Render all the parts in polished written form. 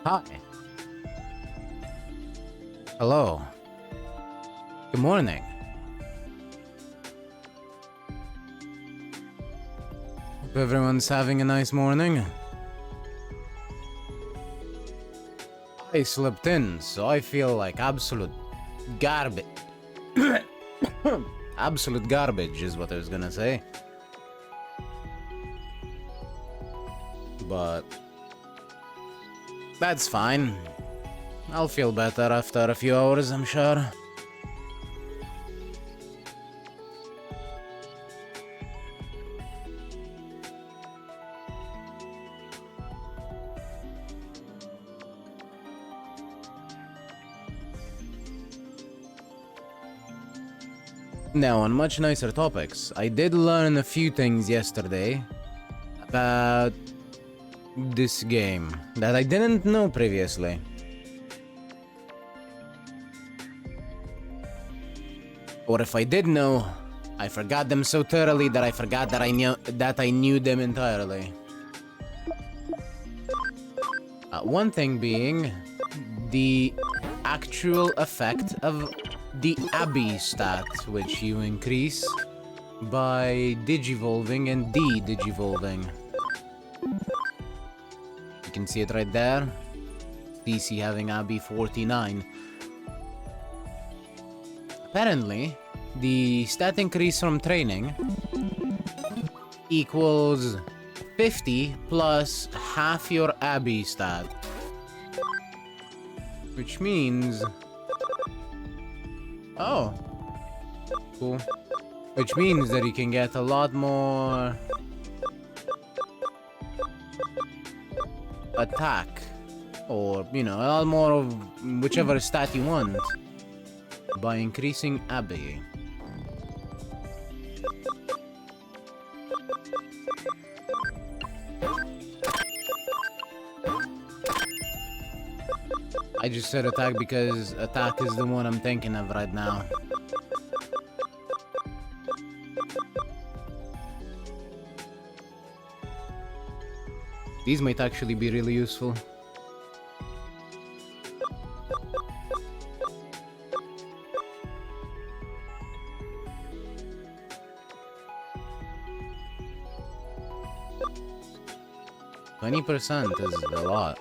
Hi. Hello. Good morning. Hope everyone's having a nice morning. I slept in, so I feel like absolute garbage. Absolute garbage is what I was gonna say. But that's fine. I'll feel better after a few hours, I'm sure. Now, on much nicer topics, I did learn a few things yesterday about this game that I didn't know previously. Or if I did know, I forgot them so thoroughly that I forgot that I knew them entirely. One thing being the actual effect of the Abbey stat, which you increase by digivolving and de-digivolving. You can see it right there. DC having Abbey 49. Apparently, the stat increase from training equals 50 plus half your Abbey stat. Which means... Oh. Cool. Which means that you can get a lot more... attack. Or, you know, a lot more of whichever stat you want. By increasing Abbey. I just said attack because attack is the one I'm thinking of right now. These might actually be really useful. %20 is a lot.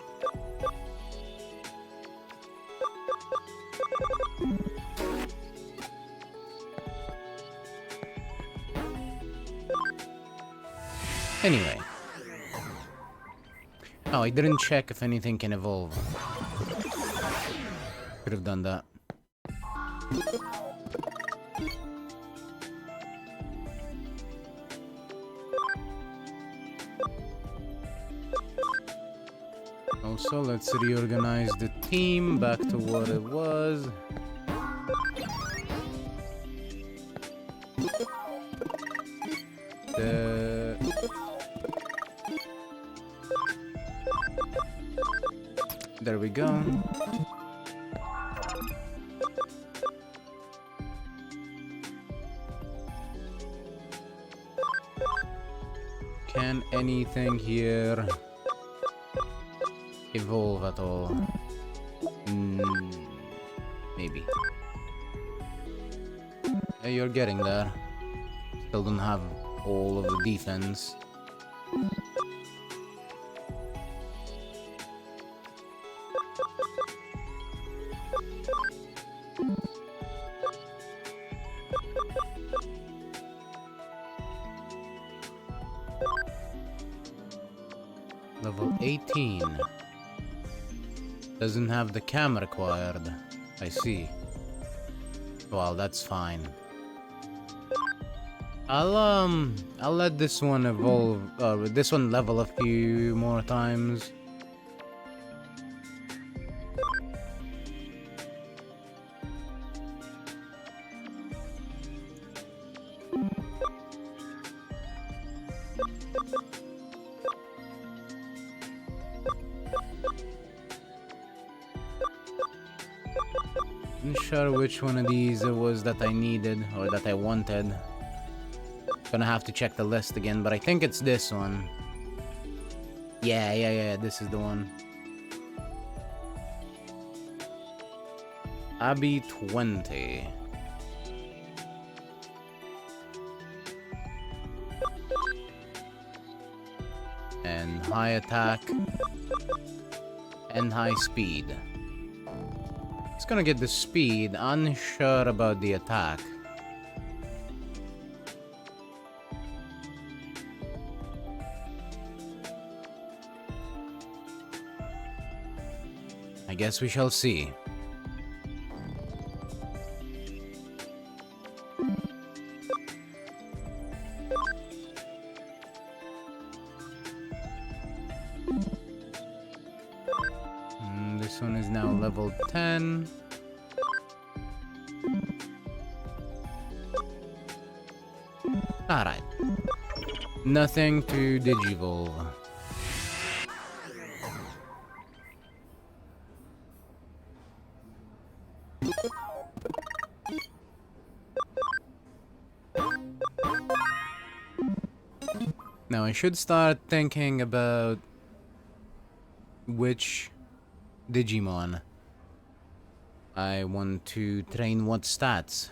Anyway. Oh, I didn't check if anything can evolve. Could have done that. Also, let's reorganize the team back to what it was. There we go. Can anything here evolve at all? Maybe. Yeah, you're getting there. Still don't have all of the defense. Level 18. Doesn't have the cam required. I see. Well, that's fine. I'll let this one evolve, this one level a few more times. Not sure which one of these it was that I needed or that I wanted. Gonna have to check the list again, but I think it's this one. Yeah, this is the one. Abby 20. And high attack. And high speed. It's gonna get the speed, unsure about the attack. I guess we shall see. This one is now level 10. Alright. Nothing to Digivolve. Now I should start thinking about which Digimon I want to train what stats.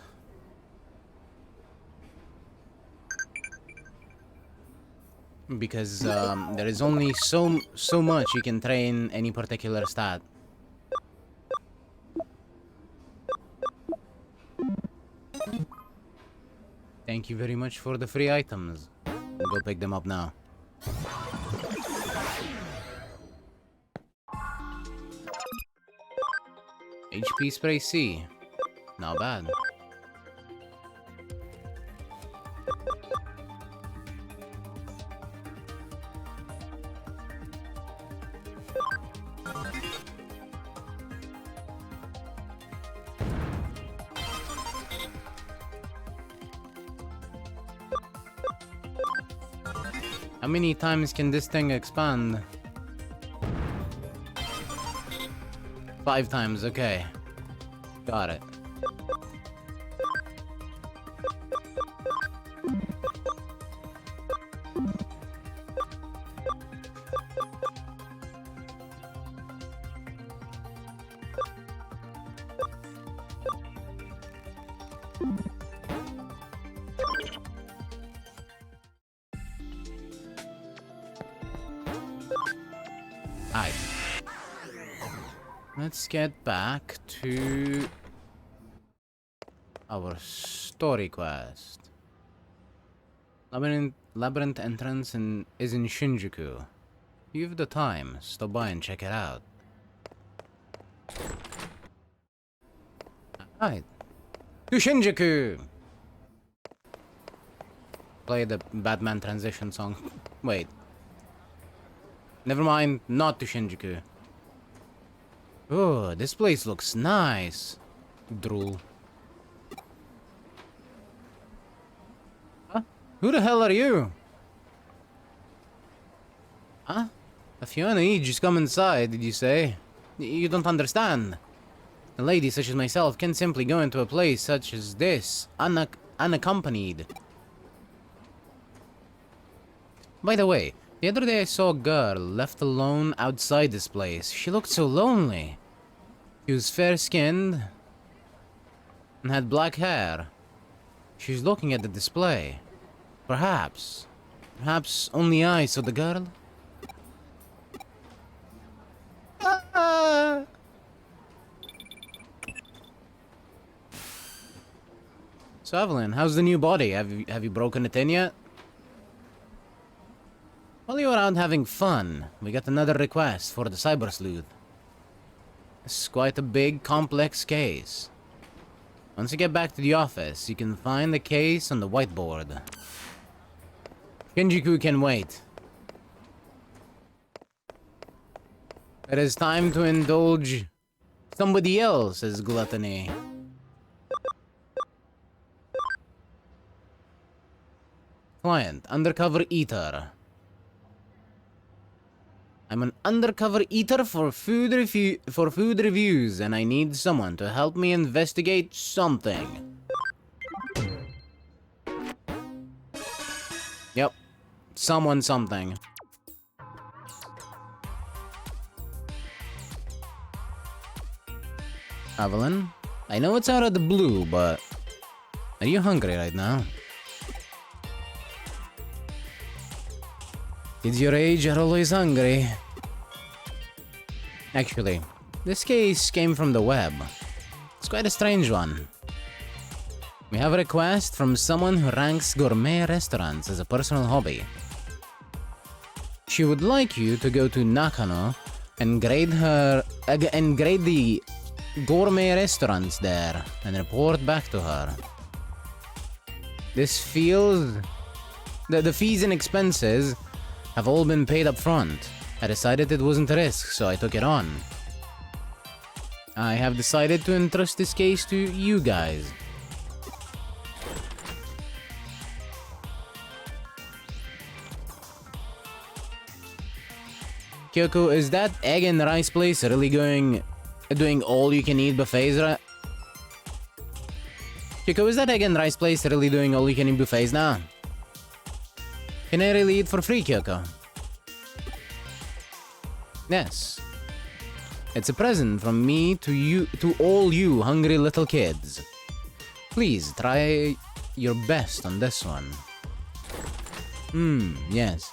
Because there is only so much you can train any particular stat. Thank you very much for the free items. I'll go pick them up now. HP Spray C. Not bad. How many times can this thing expand? 5 times, okay. Got it. Alright. Let's get back to our story quest. Labyrinth entrance is in Shinjuku. If you have the time, stop by and check it out. Alright. To Shinjuku! Play the Batman transition song. Wait. Never mind, not to Shinjuku. Oh, this place looks nice. Drool. Huh? Who the hell are you? Huh? A Fiona just come inside, did you say? You don't understand. A lady such as myself can't simply go into a place such as this, unaccompanied. By the way, the other day I saw a girl left alone outside this place. She looked so lonely. She was fair-skinned and had black hair. She was looking at the display. Perhaps only I saw the girl? So Evelyn, how's the new body? Have you broken it in yet? While you were out having fun, we got another request for the Cyber Sleuth. It's quite a big, complex case. Once you get back to the office, you can find the case on the whiteboard. Shinjuku can wait. It is time to indulge somebody else's gluttony. Client, undercover eater. I'm an undercover eater for food reviews, and I need someone to help me investigate something. Yep. Something. Evelyn? I know it's out of the blue, but are you hungry right now? Kids your age are always hungry. Actually, this case came from the web. It's quite a strange one. We have a request from someone who ranks gourmet restaurants as a personal hobby. She would like you to go to Nakano and grade the gourmet restaurants there and report back to her. This field, the fees and expenses have all been paid up front. I decided it wasn't a risk, so I took it on. I have decided to entrust this case to you guys. Kyoko, is that egg and rice place really doing all you can eat buffets, right? Kyoko, is that egg and rice place really doing all you can eat buffets now? Can I really eat for free, Kyoko? Yes. It's a present from me to you, to all you hungry little kids. Please try your best on this one. Yes.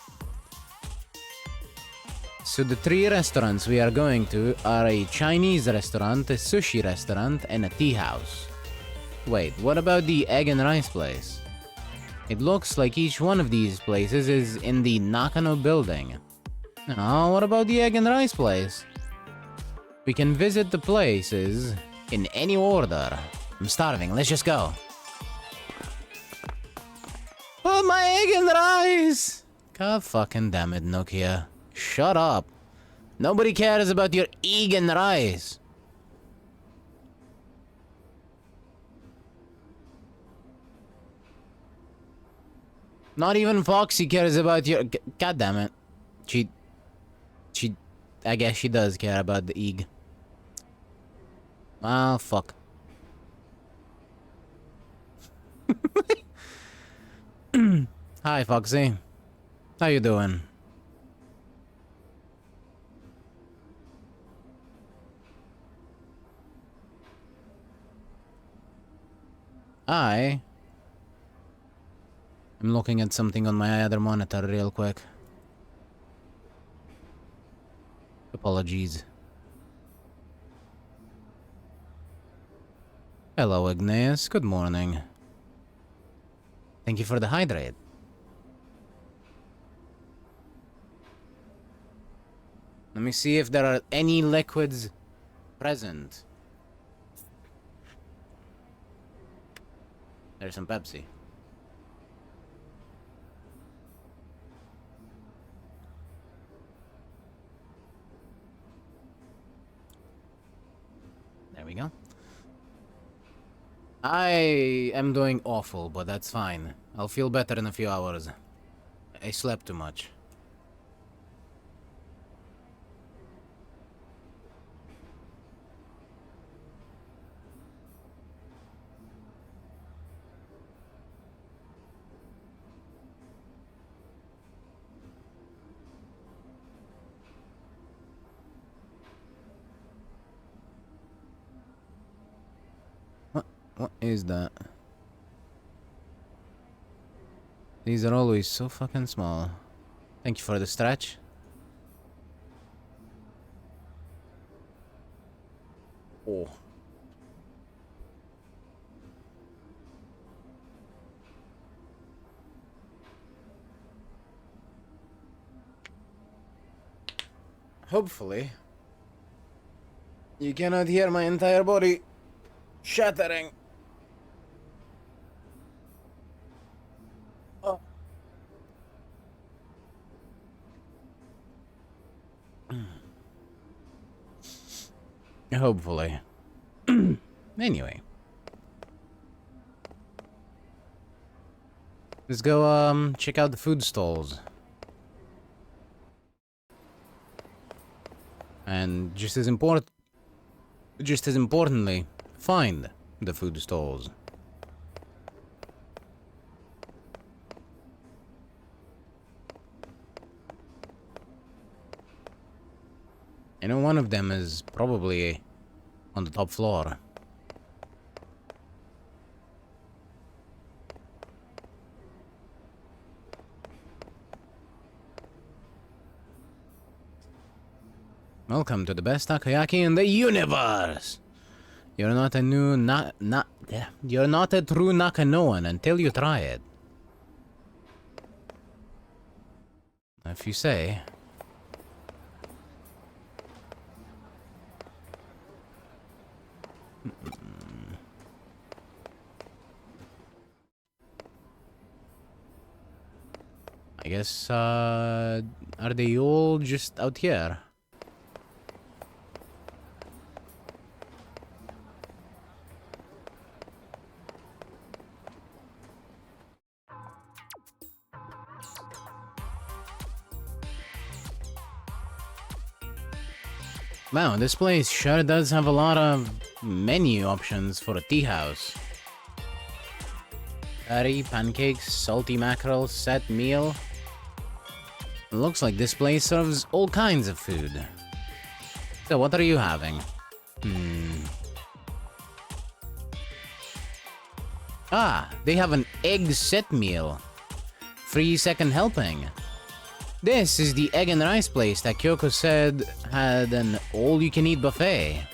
So the 3 restaurants we are going to are a Chinese restaurant, a sushi restaurant, and a tea house. Wait, what about the egg and rice place? It looks like each one of these places is in the Nakano building. Oh, what about the egg and rice place? We can visit the places in any order. I'm starving, let's just go. Oh, my egg and rice! God fucking damn it, Nokia. Shut up. Nobody cares about your egg and rice. Not even Foxy cares about your... God damn it. She... I guess she does care about the egg. Ah, fuck. Hi, Foxy. How you doing? I'm looking at something on my other monitor real quick. Apologies. Hello, Igneous. Good morning. Thank you for the hydrate. Let me see if there are any liquids present. There's some Pepsi. There we go. I am doing awful, but that's fine. I'll feel better in a few hours. I slept too much. What is that? These are always so fucking small. Thank you for the stretch. Oh. Hopefully, you cannot hear my entire body shattering. Oh. Hopefully. Anyway. Let's go, check out the food stalls. And just as importantly, find the food stalls. I know one of them is probably on the top floor. Welcome to the best takoyaki in the universe! You're not a you're not a true Nakanoan until you try it. If you say. I guess, are they all just out here? Wow, this place sure does have a lot of menu options for a tea house. Curry, pancakes, salty mackerel, set meal. Looks like this place serves all kinds of food. So what are you having? Ah, they have an egg set meal. Free second helping. This is the egg and rice place that Kyoko said had an all-you-can-eat buffet.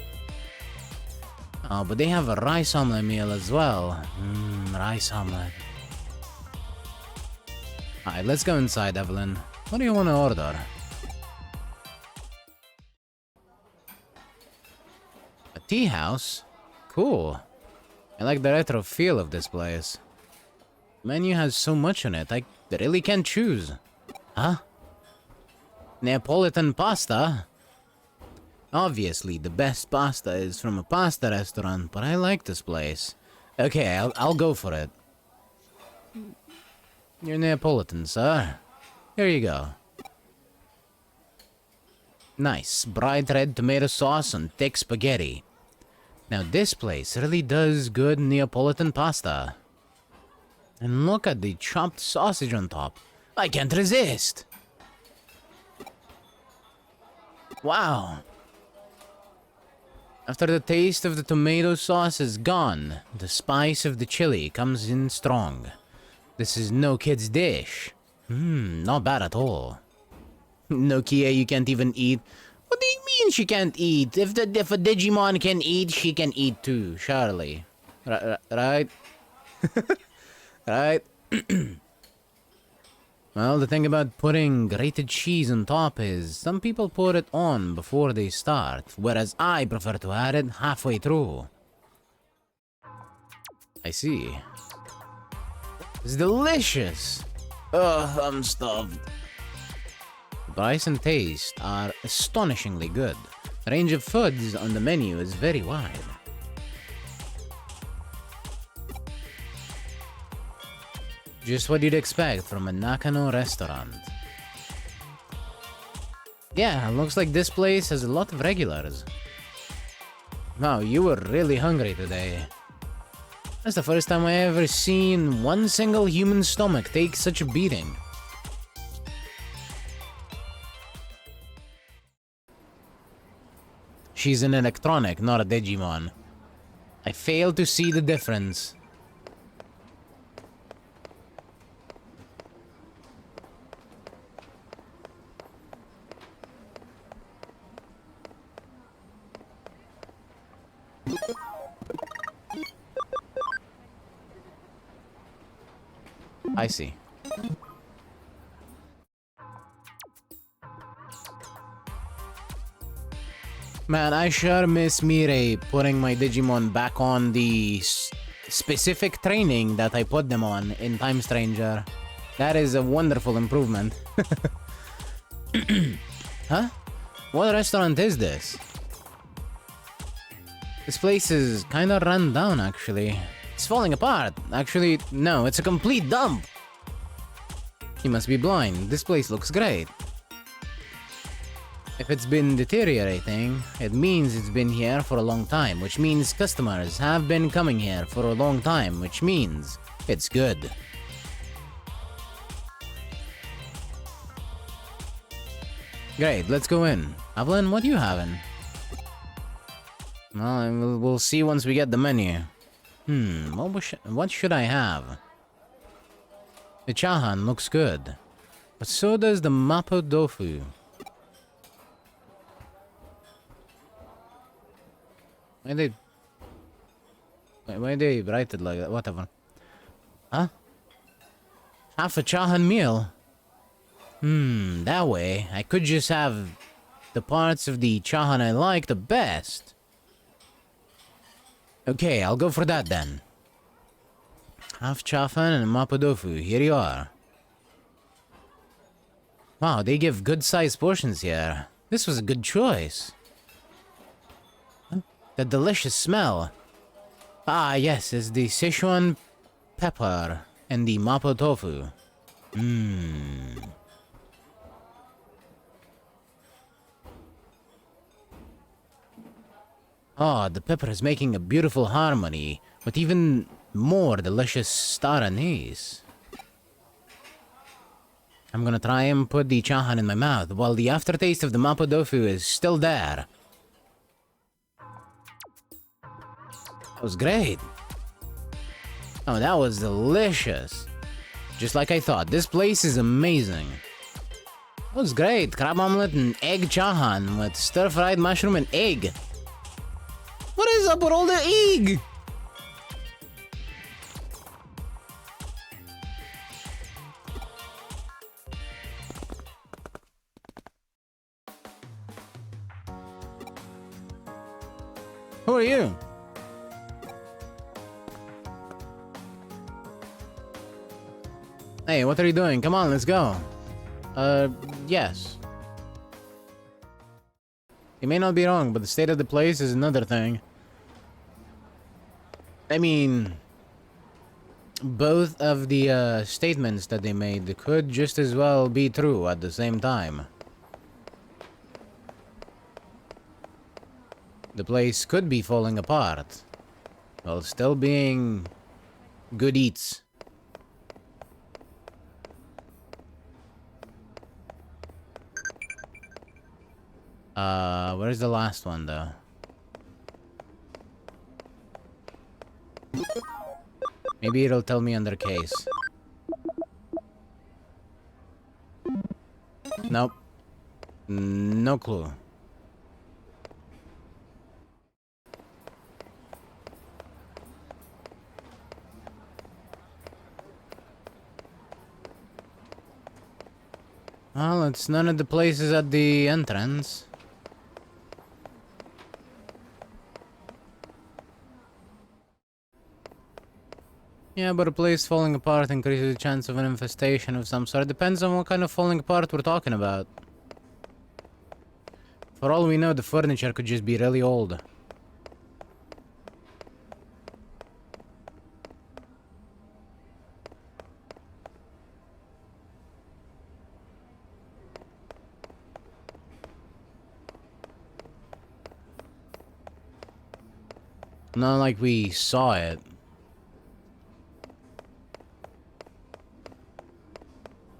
Oh, but they have a rice omelet meal as well. Rice omelet. Alright, let's go inside, Evelyn. What do you want to order? A tea house? Cool. I like the retro feel of this place. The menu has so much in it, I really can't choose. Huh? Neapolitan pasta? Obviously, the best pasta is from a pasta restaurant, but I like this place. Okay, I'll go for it. You're Neapolitan, sir. Here you go. Nice, bright red tomato sauce and thick spaghetti. Now this place really does good Neapolitan pasta. And look at the chopped sausage on top. I can't resist! Wow. After the taste of the tomato sauce is gone, the spice of the chili comes in strong. This is no kid's dish. Not bad at all. Nokia, you can't even eat. What do you mean she can't eat? If a Digimon can eat, she can eat too, surely. Right? Right? Well, the thing about putting grated cheese on top is some people put it on before they start, whereas I prefer to add it halfway through. I see. It's delicious! Ugh, I'm stuffed. The price and taste are astonishingly good. The range of foods on the menu is very wide. Just what you'd expect from a Nakano restaurant. Yeah, looks like this place has a lot of regulars. Wow, you were really hungry today. That's the first time I ever seen one single human stomach take such a beating. She's an electronic, not a Digimon. I fail to see the difference. I see. Man, I sure miss Mirei putting my Digimon back on the specific training that I put them on in Time Stranger. That is a wonderful improvement. Huh? What restaurant is this? This place is kinda run down, actually. It's falling apart. Actually, no, it's a complete dump. He must be blind. This place looks great. If it's been deteriorating, it means it's been here for a long time, which means customers have been coming here for a long time, which means it's good. Great, let's go in. Evelyn, what are you having? Well, we'll see once we get the menu. What should I have? The chahan looks good, but so does the mapo tofu. Why they... Why they write it like that? Whatever. Huh? Half a chahan meal? That way, I could just have the parts of the chahan I like the best. Okay, I'll go for that then. Half chahan and mapo tofu. Here you are. Wow, they give good-sized portions here. This was a good choice. Huh? The delicious smell. Ah, yes, it's the Sichuan pepper and the mapo tofu. Oh, the pepper is making a beautiful harmony with even more delicious star anise. I'm gonna try and put the chahan in my mouth while the aftertaste of the mapo tofu is still there. That was great. Oh, that was delicious. Just like I thought, this place is amazing. That was great. Crab omelet and egg chahan with stir-fried mushroom and egg. What is up with all the egg? Who are you? Hey, what are you doing? Come on, let's go. Yes. You may not be wrong, but the state of the place is another thing. I mean, both of the statements that they made could just as well be true at the same time. The place could be falling apart, while still being good eats. Where's the last one, though? Maybe it'll tell me under case. Nope. No clue. Well, it's none of the places at the entrance. Yeah, but a place falling apart increases the chance of an infestation of some sort. Depends on what kind of falling apart we're talking about. For all we know, the furniture could just be really old. Not like we saw it.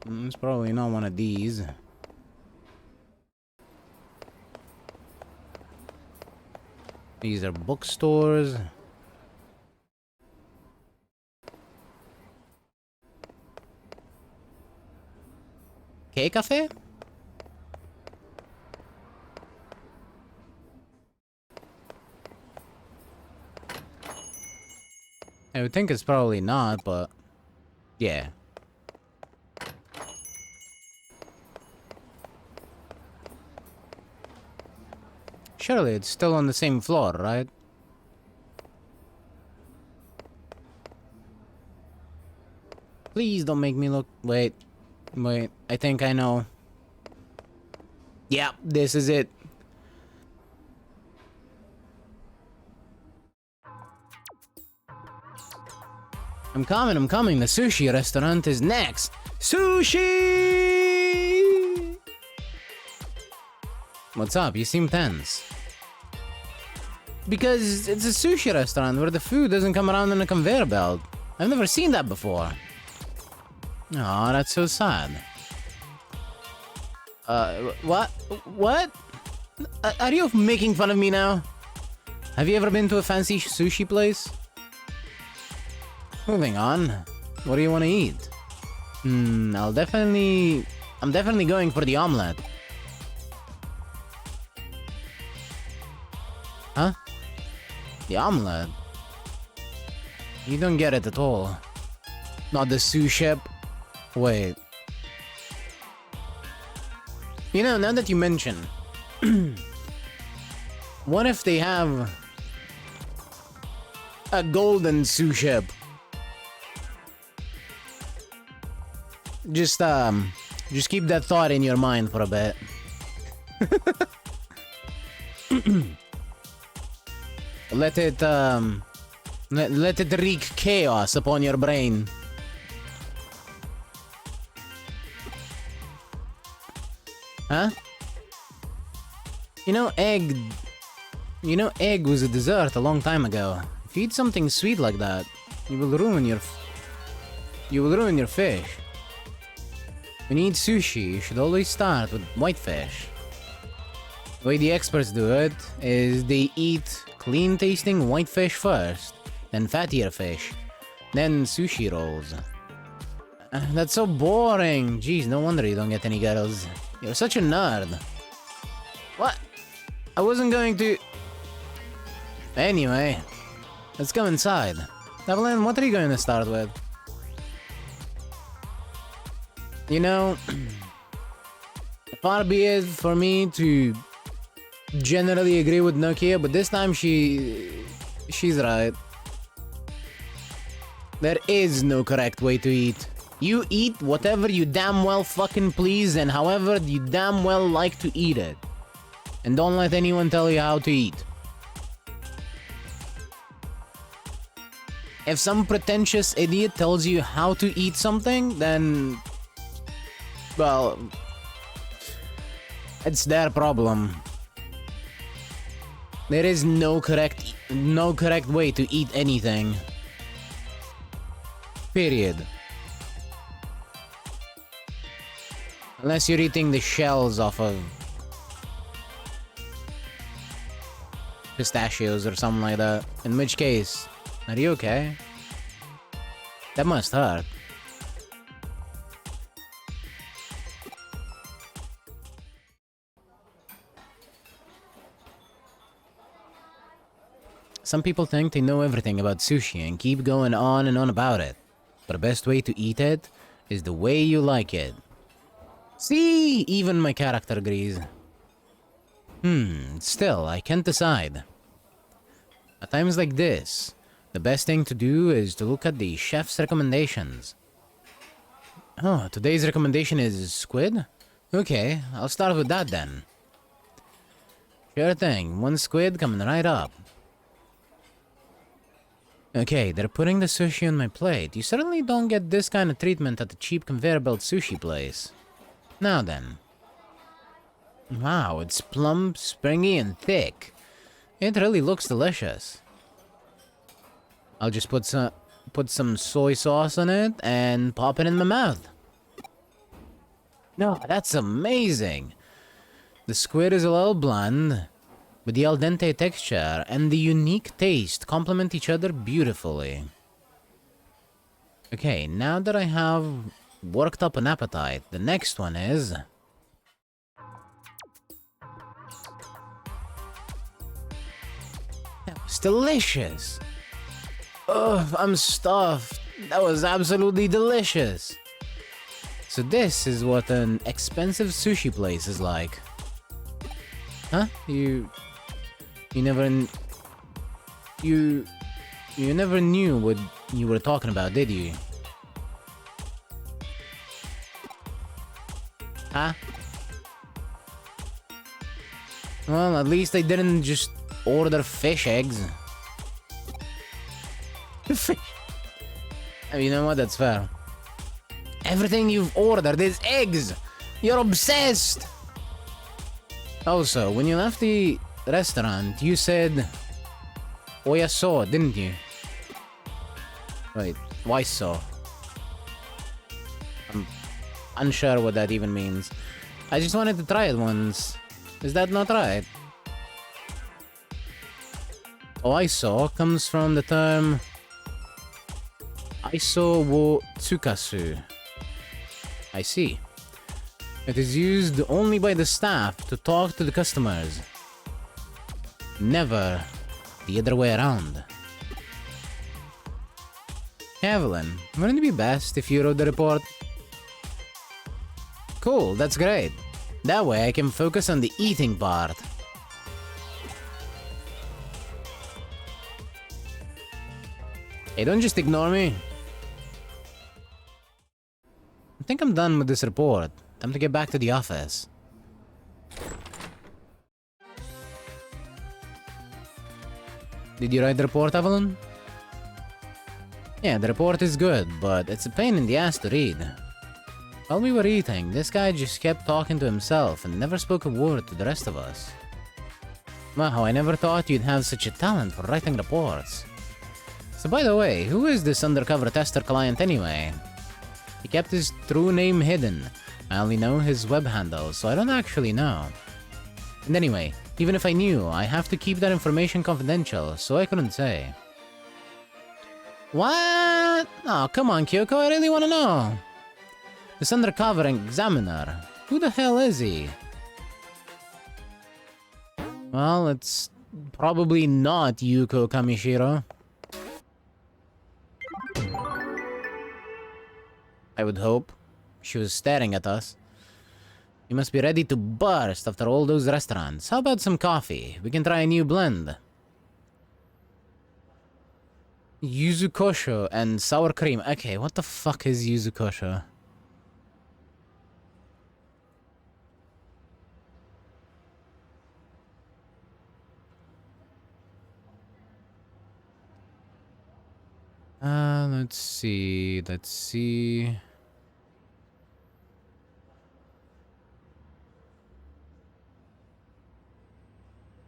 It's probably not one of these. These are bookstores. K-Cafe? I would think it's probably not, but yeah. Surely it's still on the same floor, right? Please don't make me look... Wait. I think I know. Yeah, this is it. I'm coming. The sushi restaurant is next. Sushi! What's up? You seem tense. Because it's a sushi restaurant where the food doesn't come around in a conveyor belt. I've never seen that before. Oh, that's so sad. What? What? Are you making fun of me now? Have you ever been to a fancy sushi place? Moving on. What do you want to eat? I'm definitely going for the omelet. The omelet? You don't get it at all. Not the sous chef? Wait. You know, now that you mention, what if they have a golden sous chef? Just keep that thought in your mind for a bit. Let it wreak chaos upon your brain. Huh? You know, egg was a dessert a long time ago. If you eat something sweet like that, you will ruin your fish. When you eat sushi, you should always start with white fish. The way the experts do it is they eat clean-tasting white fish first, then fattier fish, then sushi rolls. That's so boring. Jeez, no wonder you don't get any girls. You're such a nerd. What? I wasn't going to... Anyway, let's go inside. Evelyn, what are you going to start with? You know, far be it for me to generally agree with Nokia, but this time she's right. There is no correct way to eat. You eat whatever you damn well fucking please and however you damn well like to eat it. And don't let anyone tell you how to eat. If some pretentious idiot tells you how to eat something, then... well... it's their problem. There is no correct way to eat anything. Period. Unless you're eating the shells off of pistachios or something like that. In which case, are you okay? That must hurt. Some people think they know everything about sushi and keep going on and on about it. But the best way to eat it is the way you like it. See, even my character agrees. Still, I can't decide. At times like this, the best thing to do is to look at the chef's recommendations. Oh, today's recommendation is squid? Okay, I'll start with that then. Sure thing, one squid coming right up. Okay, they're putting the sushi on my plate. You certainly don't get this kind of treatment at the cheap conveyor belt sushi place. Now then. Wow, it's plump, springy, and thick. It really looks delicious. I'll just put some soy sauce on it and pop it in my mouth. No, that's amazing. The squid is a little bland, but the al dente texture and the unique taste complement each other beautifully. Okay, now that I have worked up an appetite, the next one is... that was delicious! Ugh, I'm stuffed. That was absolutely delicious. So this is what an expensive sushi place is like. Huh? You never knew what you were talking about, did you? Huh? Well, at least I didn't just order fish eggs. Fish. Oh, you know what? That's fair. Everything you've ordered is eggs! You're obsessed! Also, when you left the restaurant, you said... Oya so, didn't you? Wait, why so? I'm unsure what that even means. I just wanted to try it once. Is that not right? Oiso comes from the term... Aiso wo tsukasu. I see. It is used only by the staff to talk to the customers. Never the other way around. Evelyn, wouldn't it be best if you wrote the report? Cool, that's great. That way I can focus on the eating part. Hey, don't just ignore me. I think I'm done with this report. Time to get back to the office. Did you write the report, Evelyn? Yeah, the report is good, but it's a pain in the ass to read. While we were eating, this guy just kept talking to himself and never spoke a word to the rest of us. Wow, I never thought you'd have such a talent for writing reports. So by the way, who is this undercover tester client anyway? He kept his true name hidden. I only know his web handle, so I don't actually know. And anyway, even if I knew, I have to keep that information confidential, so I couldn't say. What? Oh, come on, Kyoko, I really want to know. This undercover examiner, who the hell is he? Well, it's probably not Yuko Kamishiro. I would hope. She was staring at us. You must be ready to burst after all those restaurants. How about some coffee? We can try a new blend. Yuzu kosho and sour cream. Okay, what the fuck is yuzu kosho? Let's see.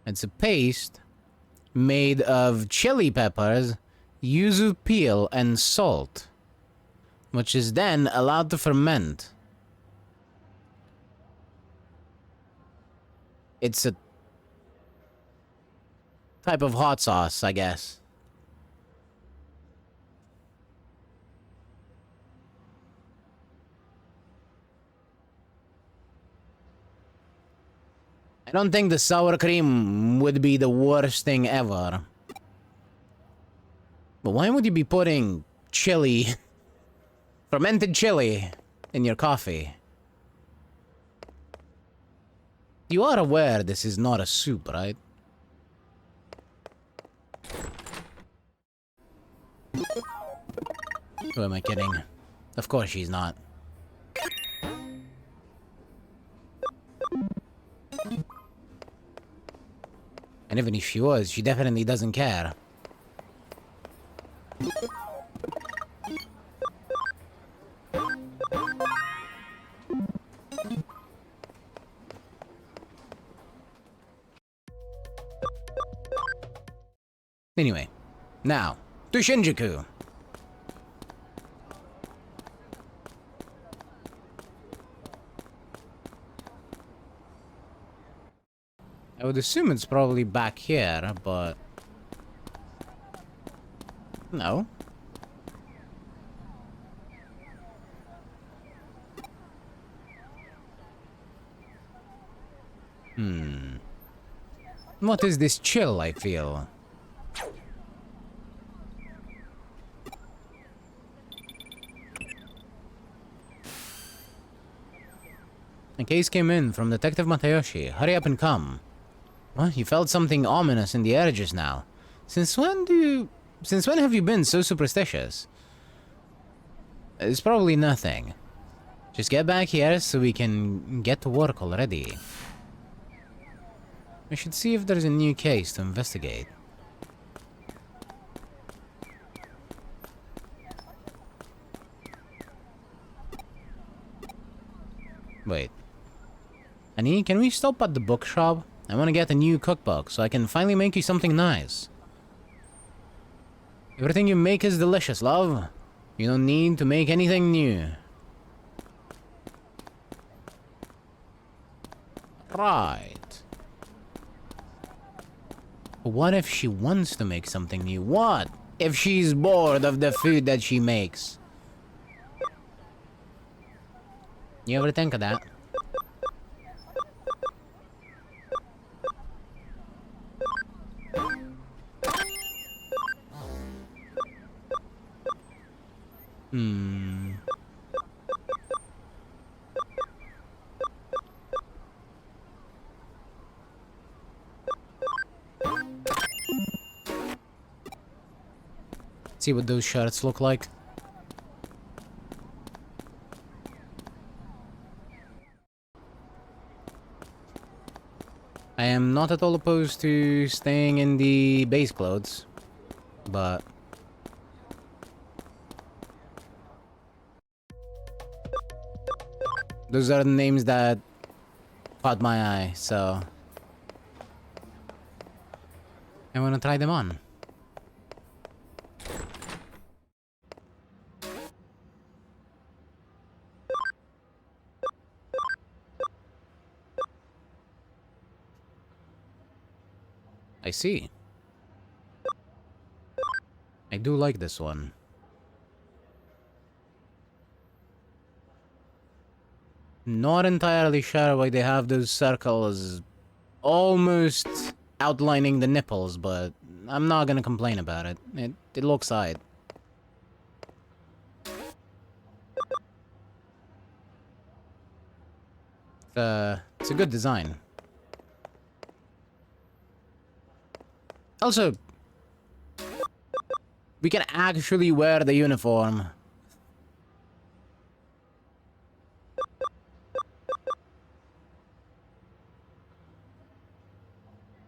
It's a paste made of chili peppers, yuzu peel, and salt, which is then allowed to ferment. It's a type of hot sauce, I guess. I don't think the sour cream would be the worst thing ever. But why would you be putting chili, fermented chili, in your coffee? You are aware this is not a soup, right? Who am I kidding? Of course she's not. And even if she was, she definitely doesn't care. Anyway, now, to Shinjuku. I would assume it's probably back here, but... no. What is this chill I feel? A case came in from Detective Matayoshi. Hurry up and come. What? You felt something ominous in the air just now. Since when have you been so superstitious? It's probably nothing. Just get back here so we can get to work already. We should see if there's a new case to investigate. Wait. Annie, can we stop at the bookshop? I want to get a new cookbook so I can finally make you something nice. Everything you make is delicious, love. You don't need to make anything new. Right. But what if she wants to make something new? What if she's bored of the food that she makes? You ever think of that? see what those shirts look like. I am not at all opposed to staying in the base clothes, but... those are the names that caught my eye, so... I want to try them on. I see. I do like this one. Not entirely sure why they have those circles almost outlining the nipples, but I'm not gonna complain about it. It looks alright. It's a good design. Also, we can actually wear the uniform.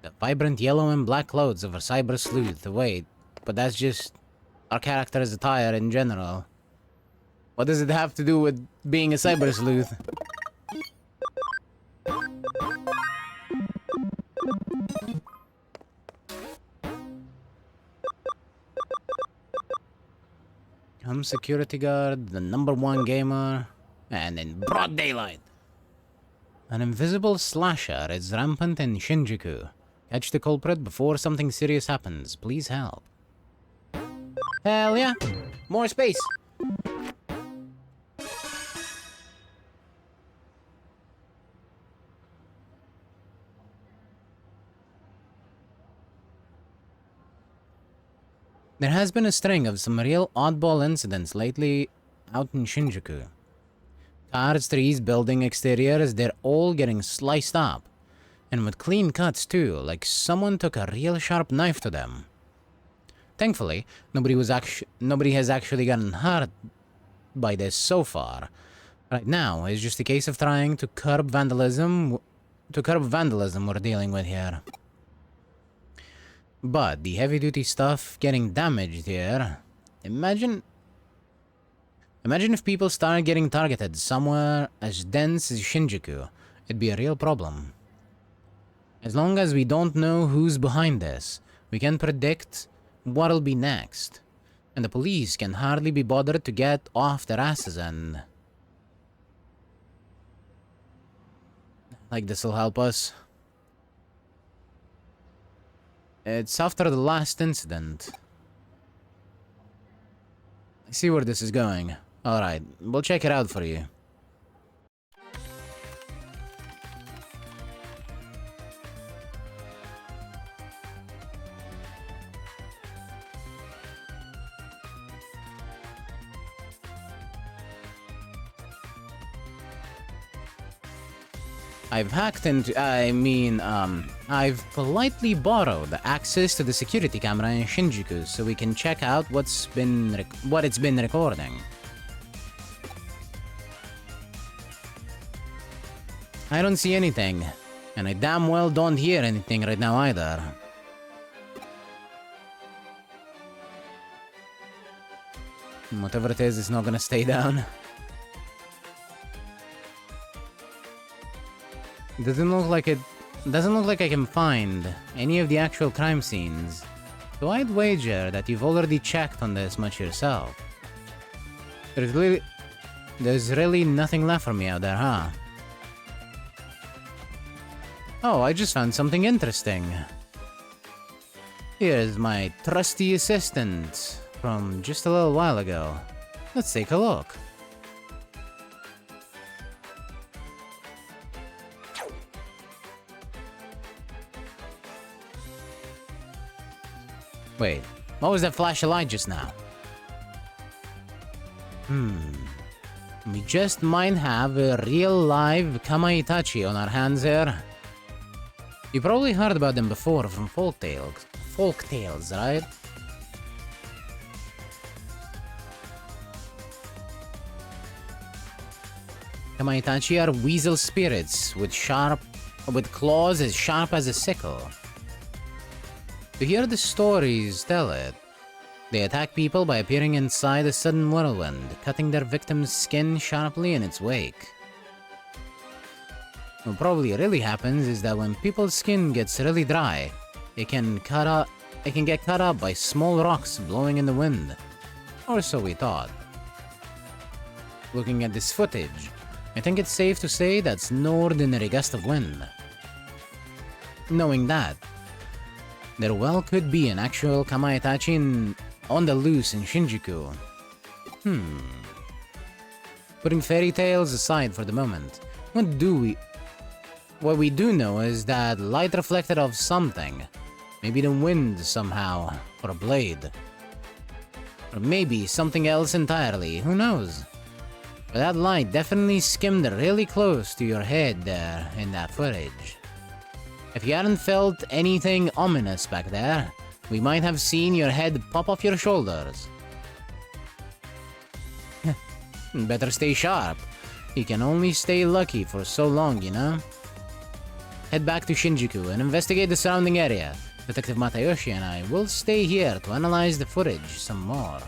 The vibrant yellow and black clothes of a cyber sleuth. Wait, but that's just our character's attire in general. What does it have to do with being a cyber sleuth? I'm security guard, the #1 gamer, and in broad daylight. An invisible slasher is rampant in Shinjuku. Catch the culprit before something serious happens. Please help. Hell yeah! More space! There has been a string of some real oddball incidents lately out in Shinjuku. Cars, trees, building exteriors, they're all getting sliced up. And with clean cuts too, like someone took a real sharp knife to them. Thankfully, nobody has actually gotten hurt by this so far. Right now, it's just a case of trying to curb vandalism we're dealing with here. But the heavy-duty stuff getting damaged here... Imagine if people start getting targeted somewhere as dense as Shinjuku. It'd be a real problem. As long as we don't know who's behind this, we can predict what'll be next. And the police can hardly be bothered to get off their asses and... like this'll help us. It's after the last incident. I see where this is going. Alright, we'll check it out for you. I've politely borrowed access to the security camera in Shinjuku so we can check out what it's been recording. I don't see anything, and I damn well don't hear anything right now either. Whatever it is, it's not gonna stay down. Doesn't look like I can find any of the actual crime scenes. So I'd wager that you've already checked on this much yourself. There's really nothing left for me out there, huh? Oh, I just found something interesting. Here's my trusty assistant from just a little while ago. Let's take a look. Wait, what was that flash of light just now? We just might have a real live Kamaitachi on our hands here. You probably heard about them before from folk tales, right? Kamaitachi are weasel spirits with claws as sharp as a sickle. To hear the stories tell it, they attack people by appearing inside a sudden whirlwind, cutting their victim's skin sharply in its wake. What probably really happens is that when people's skin gets really dry, it can get cut up by small rocks blowing in the wind. Or so we thought. Looking at this footage, I think it's safe to say that's no ordinary gust of wind. Knowing that, there well could be an actual Kamaitachi on the loose in Shinjuku. Putting fairy tales aside for the moment, what we do know is that light reflected off something. Maybe the wind somehow, or a blade. Or maybe something else entirely, who knows? But that light definitely skimmed really close to your head there in that footage. If you hadn't felt anything ominous back there, we might have seen your head pop off your shoulders. Better stay sharp. You can only stay lucky for so long, you know? Head back to Shinjuku and investigate the surrounding area. Detective Matayoshi and I will stay here to analyze the footage some more.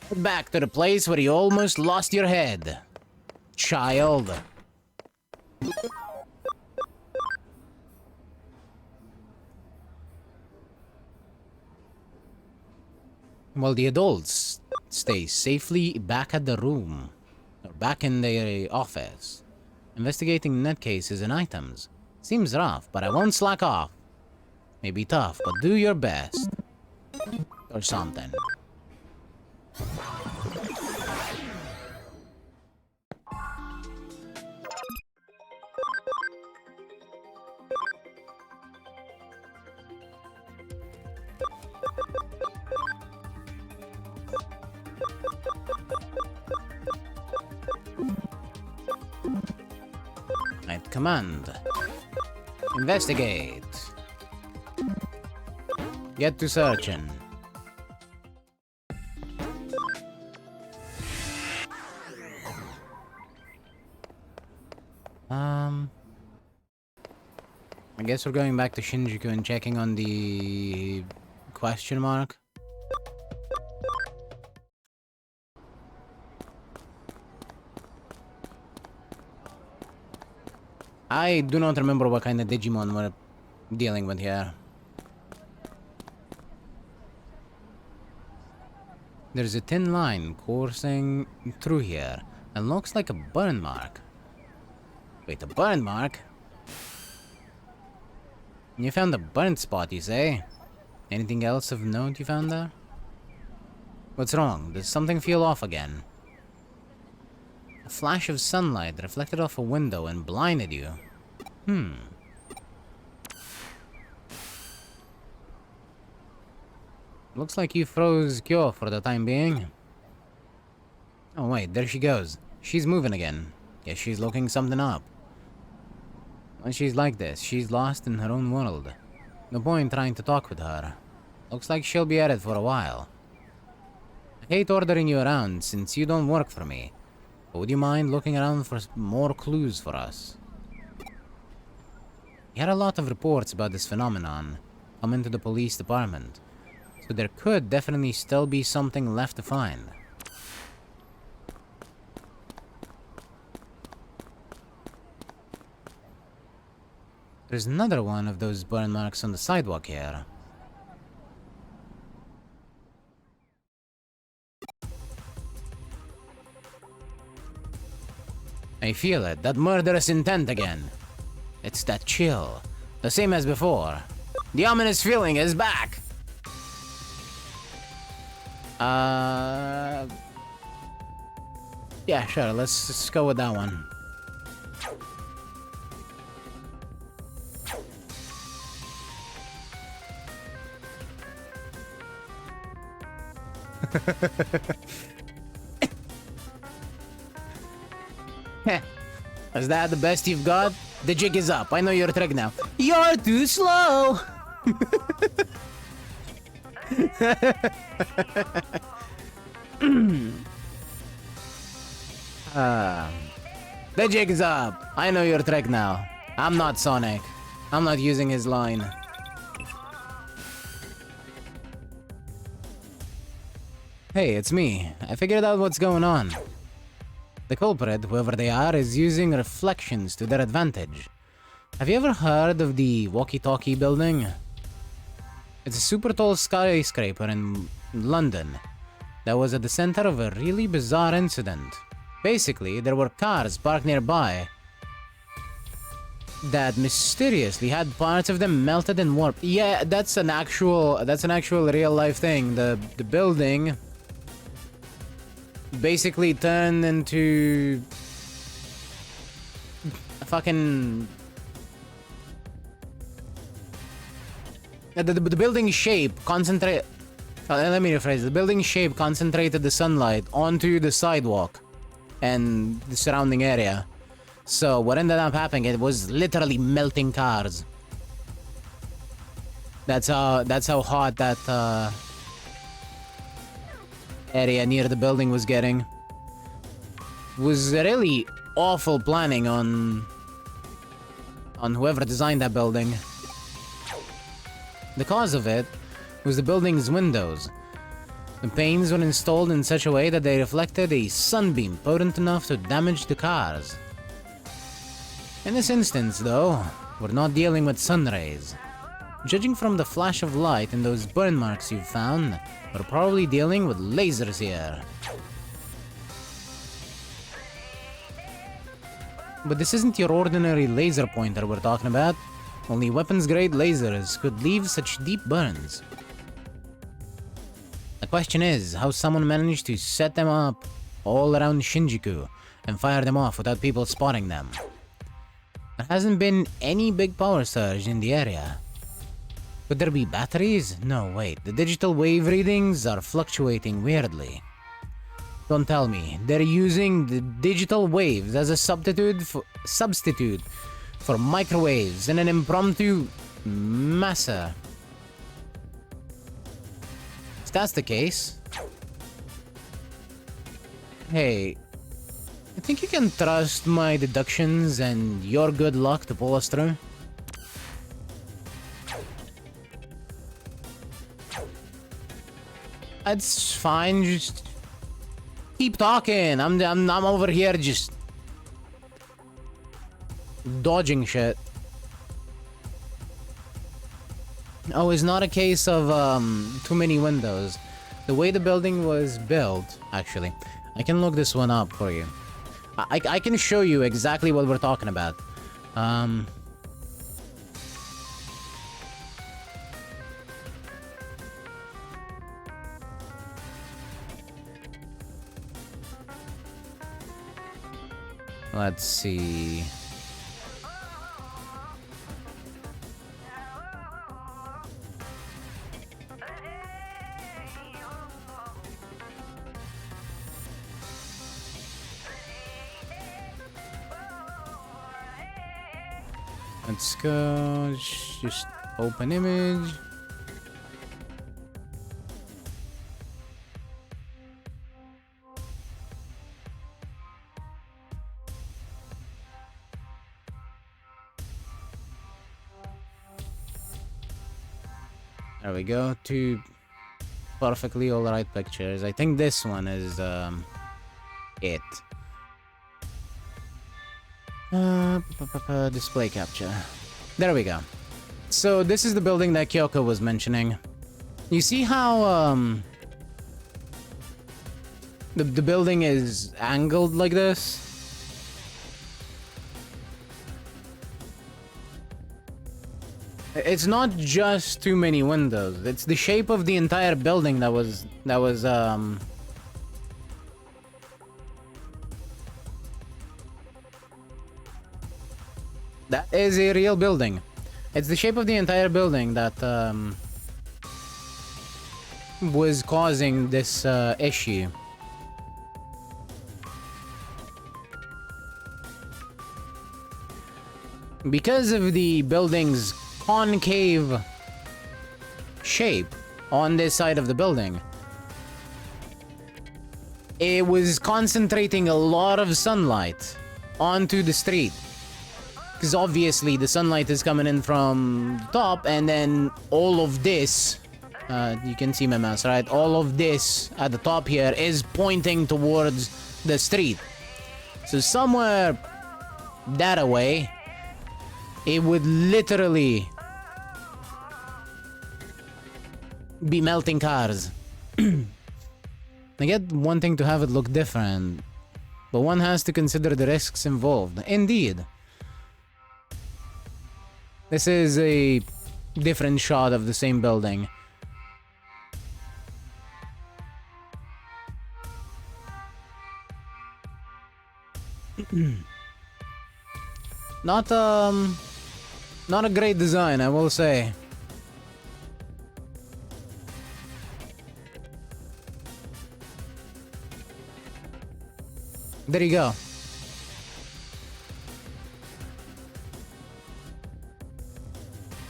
Head back to the place where you almost lost your head, child. While the adults stay safely back at the room, or back in their office, investigating net cases and items. Seems rough, but I won't slack off. May be tough, but do your best. Or something. Night command. Investigate. Get to searching. I guess we're going back to Shinjuku and checking on the question mark. I do not remember what kind of Digimon we're dealing with here. There's a thin line coursing through here and looks like a burn mark. Wait, a burn mark? You found a burnt spot, you say? Anything else of note you found there? What's wrong? Does something feel off again? A flash of sunlight reflected off a window and blinded you. Looks like you froze Kyo for the time being. Oh wait, there she goes. She's moving again. Guess she's looking something up. When she's like this, she's lost in her own world. No point trying to talk with her. Looks like she'll be at it for a while. I hate ordering you around since you don't work for me. But would you mind looking around for more clues for us? We had a lot of reports about this phenomenon come into the police department, so there could definitely still be something left to find. There's another one of those burn marks on the sidewalk here. I feel it, that murderous intent again. It's that chill, the same as before. The ominous feeling is back! Yeah, sure, let's just go with that one. Is that the best you've got? The jig is up. I know your trick now. You're too slow! Uh, the jig's up. I know your trick now. I'm not Sonic. I'm not using his line. Hey, it's me. I figured out what's going on. The culprit, whoever they are, is using reflections to their advantage. Have you ever heard of the walkie-talkie building? It's a super tall skyscraper in London that was at the center of a really bizarre incident. Basically, there were cars parked nearby that mysteriously had parts of them melted and warped. Yeah, that's an actual real life thing. The building basically turned into a fucking the building shape let me rephrase. The building shape concentrated the sunlight onto the sidewalk and the surrounding area. So what ended up happening, it was literally melting cars. That's how hot that area near the building was getting. It was really awful planning on whoever designed that building. The cause of it was the building's windows. The panes were installed in such a way that they reflected a sunbeam potent enough to damage the cars. In this instance, though, we're not dealing with sun rays. Judging from the flash of light and those burn marks you've found, we're probably dealing with lasers here. But this isn't your ordinary laser pointer we're talking about. Only weapons-grade lasers could leave such deep burns. The question is how someone managed to set them up all around Shinjuku and fire them off without people spotting them. There hasn't been any big power surge in the area. Could there be batteries? No, wait. The digital wave readings are fluctuating weirdly. Don't tell me. They're using the digital waves as a substitute for microwaves in an impromptu massa. If that's the case... Hey, I think you can trust my deductions and your good luck to pull us through? That's fine, just keep talking. I'm over here just dodging shit. Oh, it's not a case of too many windows. The way the building was built, actually, I can look this one up for you. I can show you exactly what we're talking about. Let's see. Let's go. Just open image. There we go. Two perfectly alright pictures. I think this one is it. Display capture. There we go. So this is the building that Kyoko was mentioning. You see how the building is angled like this? It's not just too many windows. It's the shape of the entire building that was that is a real building. It's the shape of the entire building that was causing this issue. Because of the building's concave shape on this side of the building, it was concentrating a lot of sunlight onto the street. Because obviously the sunlight is coming in from the top, and then all of this, you can see my mouse, right? All of this at the top here is pointing towards the street. So somewhere that away, it would literally be melting cars. I get wanting to have it look different, but one has to consider the risks involved. Indeed. This is a different shot of the same building. Not a great design, I will say. There you go.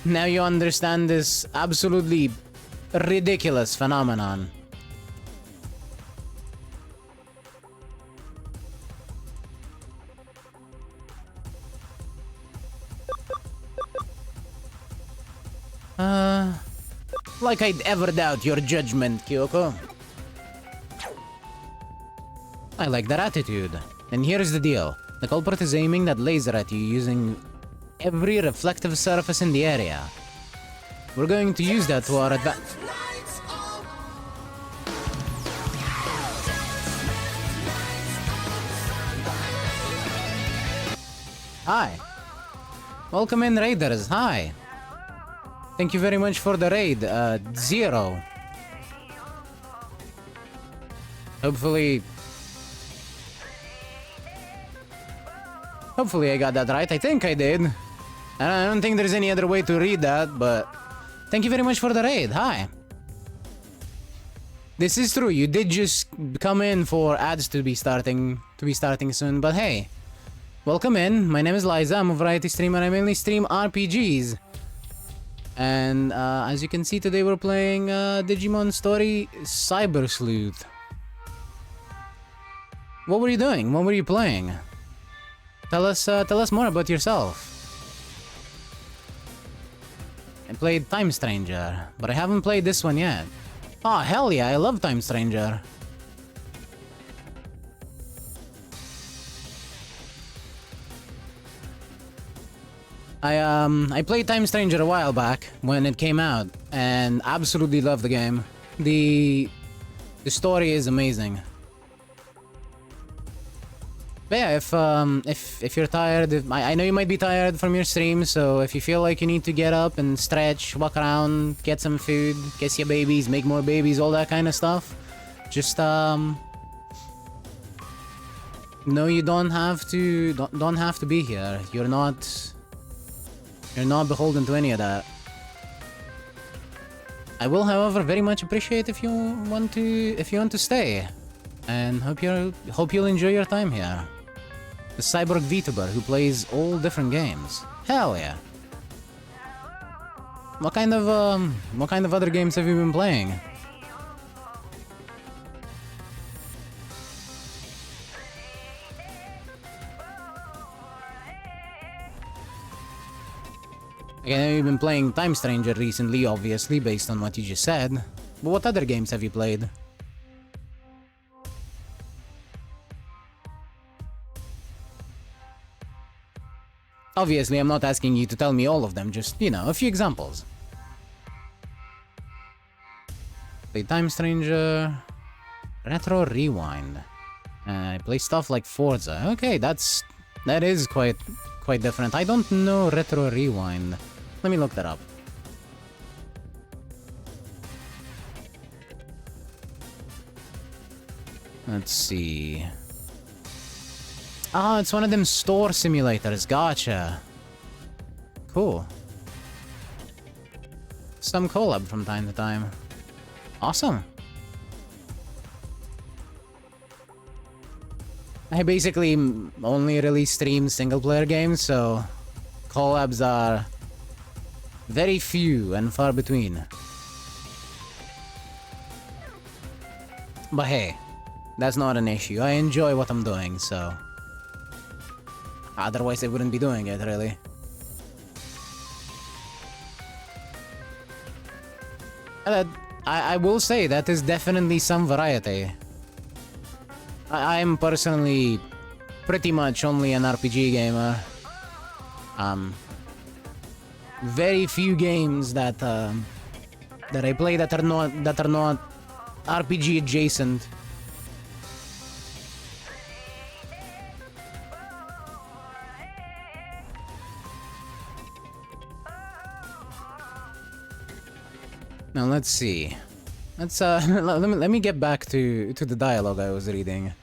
Now you understand this absolutely ridiculous phenomenon. Like I'd ever doubt your judgment, Kyoko. I like that attitude. And here's the deal. The culprit is aiming that laser at you using every reflective surface in the area. We're going to use that to our advantage. Hi. Welcome in, Raiders. Hi. Thank you very much for the raid. Zero. Hopefully I got that right. I think I did. And I don't think there's any other way to read that, but thank you very much for the raid. Hi. This is true. You did just come in for ads to be starting soon, but hey. Welcome in. My name is Liza. I'm a variety streamer. I mainly stream RPGs. And as you can see, today we're playing Digimon Story Cyber Sleuth. What were you doing? What were you playing? Tell us more about yourself. I played Time Stranger, but I haven't played this one yet. Oh, hell yeah, I love Time Stranger. I played Time Stranger a while back when it came out and absolutely loved the game. The story is amazing. But yeah, if you're tired, I know you might be tired from your stream, so if you feel like you need to get up and stretch, walk around, get some food, kiss your babies, make more babies, all that kind of stuff, just no, you don't have to be here. You're not beholden to any of that. I will, however, very much appreciate if you want to stay, and hope you'll enjoy your time here. The cyborg VTuber who plays all different games. Hell yeah! What kind of other games have you been playing? I know you've been playing Time Stranger recently, obviously, based on what you just said. But what other games have you played? Obviously, I'm not asking you to tell me all of them, just, you know, a few examples. Play Time Stranger... Retro Rewind. I play stuff like Forza. Okay, that is quite different. I don't know Retro Rewind. Let me look that up. Let's see. Oh, it's one of them store simulators. Gotcha. Cool. Some collab from time to time. Awesome. I basically only really stream single-player games, so collabs are very few and far between. But hey, That's not an issue. I enjoy what I'm doing, so... Otherwise, I wouldn't be doing it, really. I will say, that is definitely some variety. I'm personally pretty much only an RPG gamer. Very few games that that I play that are not RPG adjacent. Now let's see. Let's let me get back to the dialogue I was reading.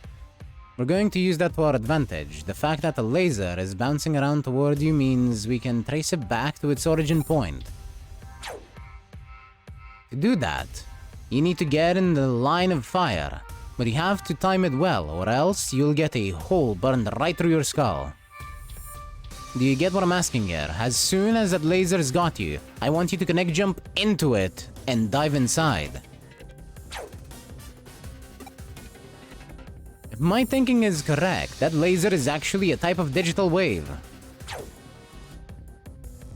We're going to use that to our advantage. The fact that a laser is bouncing around toward you means we can trace it back to its origin point. To do that, you need to get in the line of fire, but you have to time it well, or else you'll get a hole burned right through your skull. Do you get what I'm asking here? As soon as that laser's got you, I want you to connect jump into it and dive inside. If my thinking is correct, that laser is actually a type of digital wave.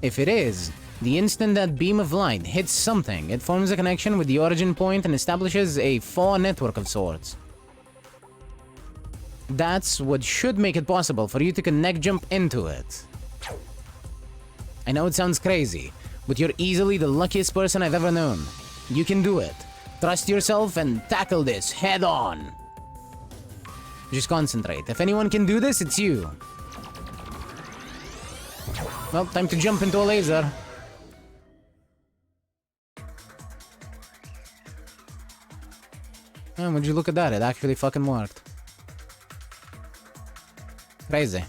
If it is, the instant that beam of light hits something, it forms a connection with the origin point and establishes a far network of sorts. That's what should make it possible for you to connect jump into it. I know it sounds crazy, but you're easily the luckiest person I've ever known. You can do it. Trust yourself and tackle this head on. Just concentrate. If anyone can do this, it's you. Well, time to jump into a laser. And would you look at that? It actually fucking worked. Crazy.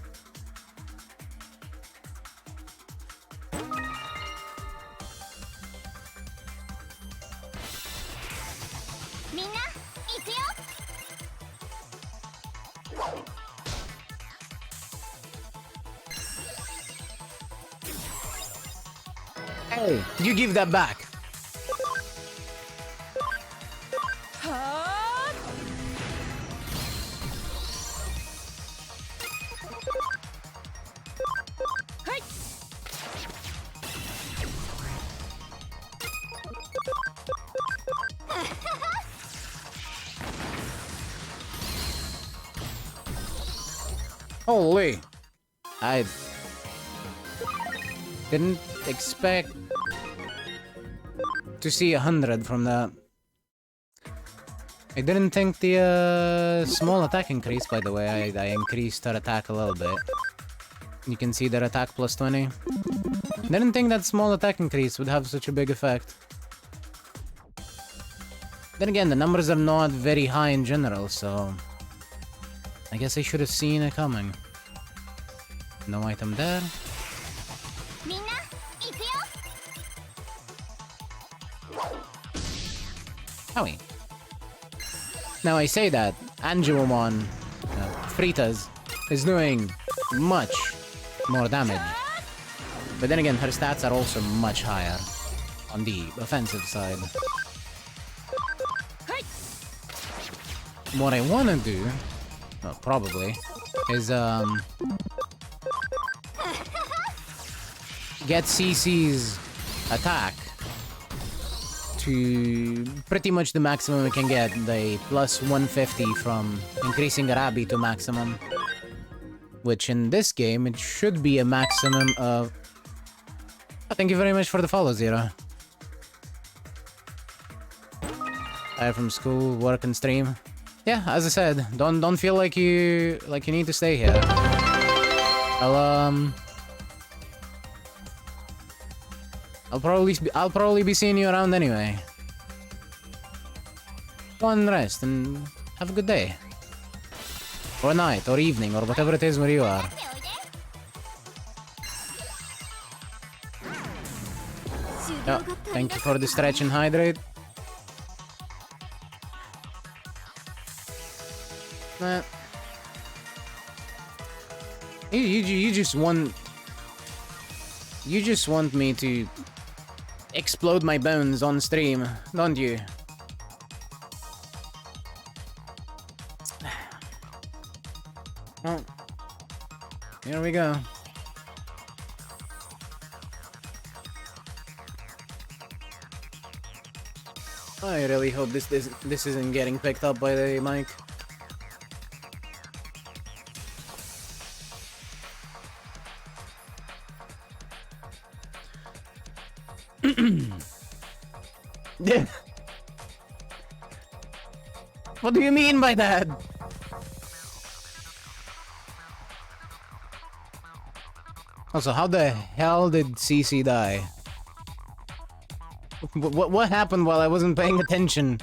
Hey, you give that back. Holy. I didn't expect to see 100 from that. I didn't think the small attack increased, by the way. I increased her attack a little bit. You can see their attack plus 20. Didn't think that small attack increase would have such a big effect. Then again, the numbers are not very high in general, so... I guess I should have seen it coming. No item there. Howie. Now I say that, Angelomon, Fritas, is doing much more damage. But then again, her stats are also much higher on the offensive side. What I want to do, well, probably, is get CC's attack to pretty much the maximum we can get, the plus 150 from increasing Arabi to maximum. Which in this game, it should be a maximum of... Oh, thank you very much for the follow, Zero. Tired from school, work and stream. Yeah, as I said, don't feel like you need to stay here. I'll probably be seeing you around anyway. Go on and rest and have a good day. Or night, or evening, or whatever it is where you are. Oh, thank you for the stretch and hydrate. You just want... You just want me to explode my bones on stream, don't you? Oh. Here we go. I really hope this isn't getting picked up by the mic. Yeah. What do you mean by that? Also, how the hell did CC die? What happened while I wasn't paying attention?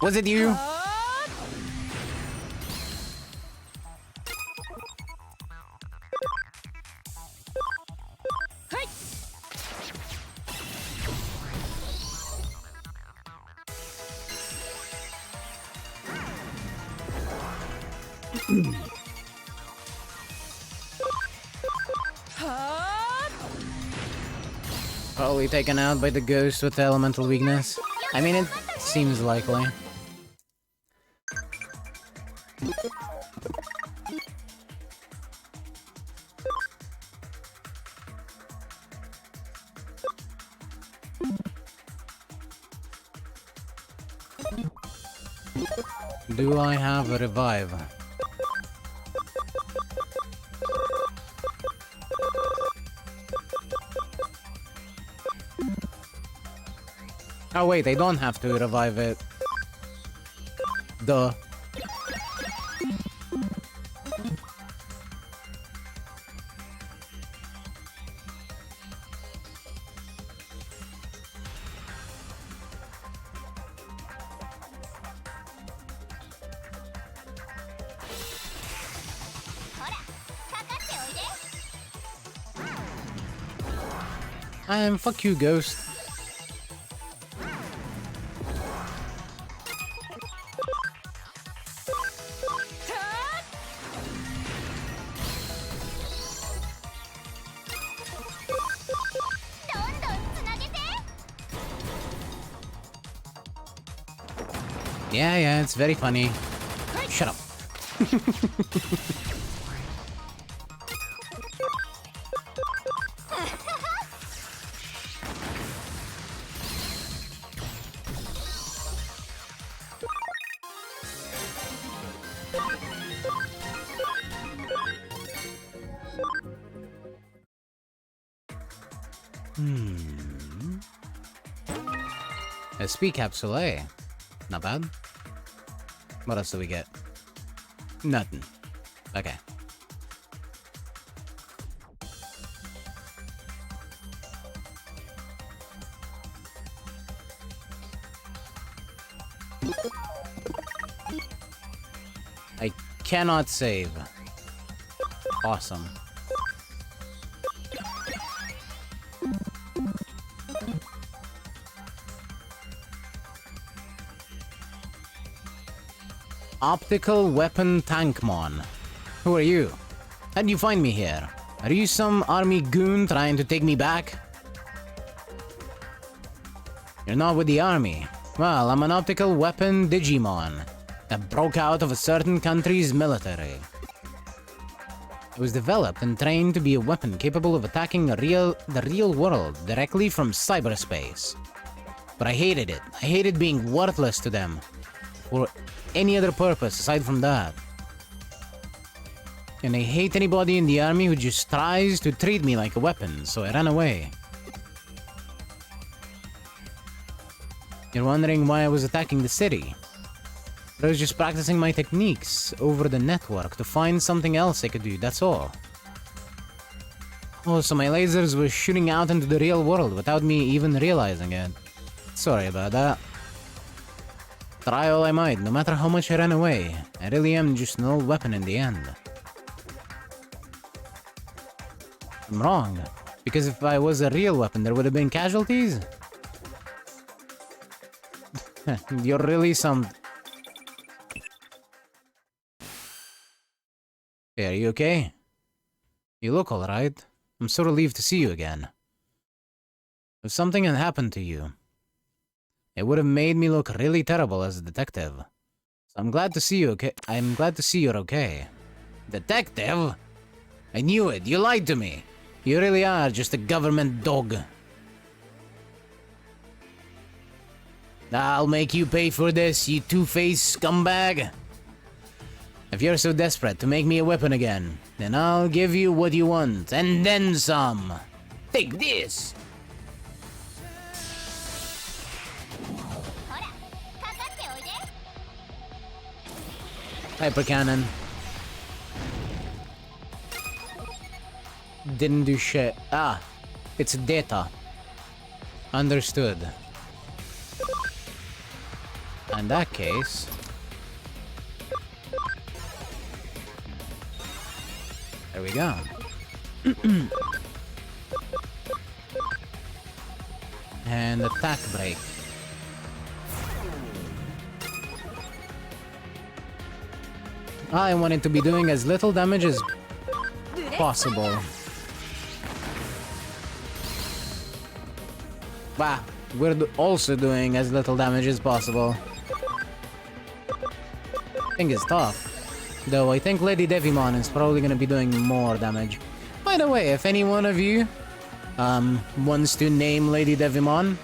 Was it you? Probably taken out by the ghost with the elemental weakness. I mean, it seems likely. Do I have a revive? Oh wait, I don't have to revive it. Duh. Fuck you, ghost. Yeah, it's very funny. Shut up. A speed capsule, eh? Not bad. What else do we get? Nothing. Okay. I cannot save. Awesome. Optical Weapon Tankmon. Who are you? How'd you find me here? Are you some army goon trying to take me back? You're not with the army. Well, I'm an optical weapon Digimon that broke out of a certain country's military. It was developed and trained to be a weapon capable of attacking the real world directly from cyberspace. But I hated it. I hated being worthless to them. For any other purpose aside from that. And I hate anybody in the army who just tries to treat me like a weapon, so I ran away. You're wondering why I was attacking the city? I was just practicing my techniques over the network to find something else I could do, that's all. Oh, so my lasers were shooting out into the real world without me even realizing it. Sorry about that. Try all I might, no matter how much I ran away. I really am just an old weapon in the end. I'm wrong. Because if I was a real weapon, there would have been casualties? You're really some... Hey, are you okay? You look alright. I'm so relieved to see you again. If something had happened to you, it would have made me look really terrible as a detective. So I'm glad to see you okay. I'm glad to see you're okay. Detective? I knew it. You lied to me. You really are just a government dog. I'll make you pay for this, you two-faced scumbag. If you're so desperate to make me a weapon again, then I'll give you what you want, and then some. Take this! Hyper cannon. Didn't do shit. Ah, it's data. Understood. In that case... There we go. And attack break. I wanted to be doing as little damage as possible. Bah, we're also doing as little damage as possible. Thing is tough. Though I think Lady Digimon is probably gonna be doing more damage. By the way, if any one of you wants to name Lady Digimon,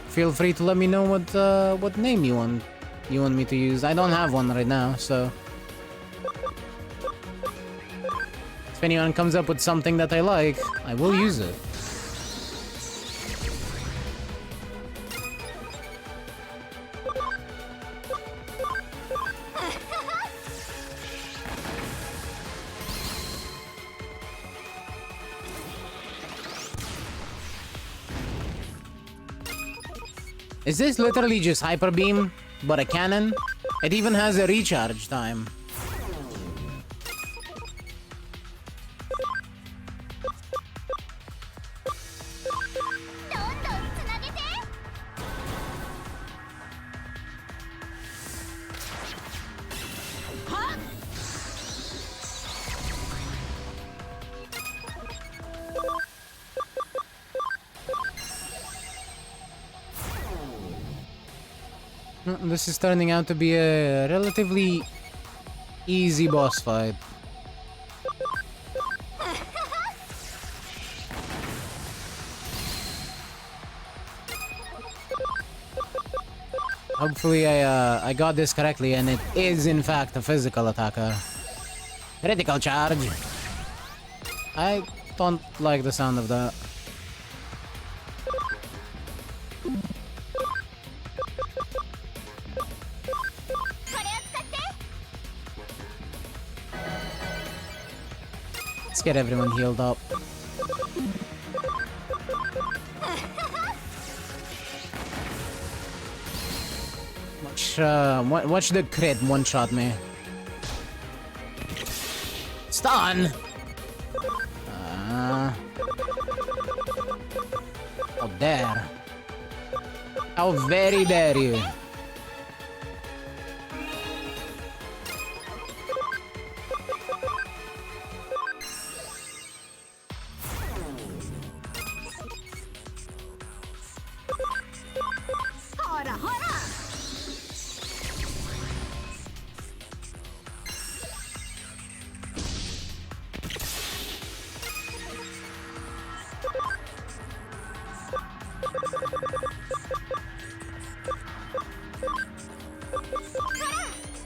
feel free to let me know what name you want me to use. I don't have one right now, so if anyone comes up with something that I like, I will use it. Is this literally just Hyper Beam, but a cannon? It even has a recharge time. This is turning out to be a relatively easy boss fight. Hopefully I got this correctly and it is in fact a physical attacker. Critical charge. I don't like the sound of that. Let's get everyone healed up. Watch the crit one-shot me. Stun! How dare. How very dare you.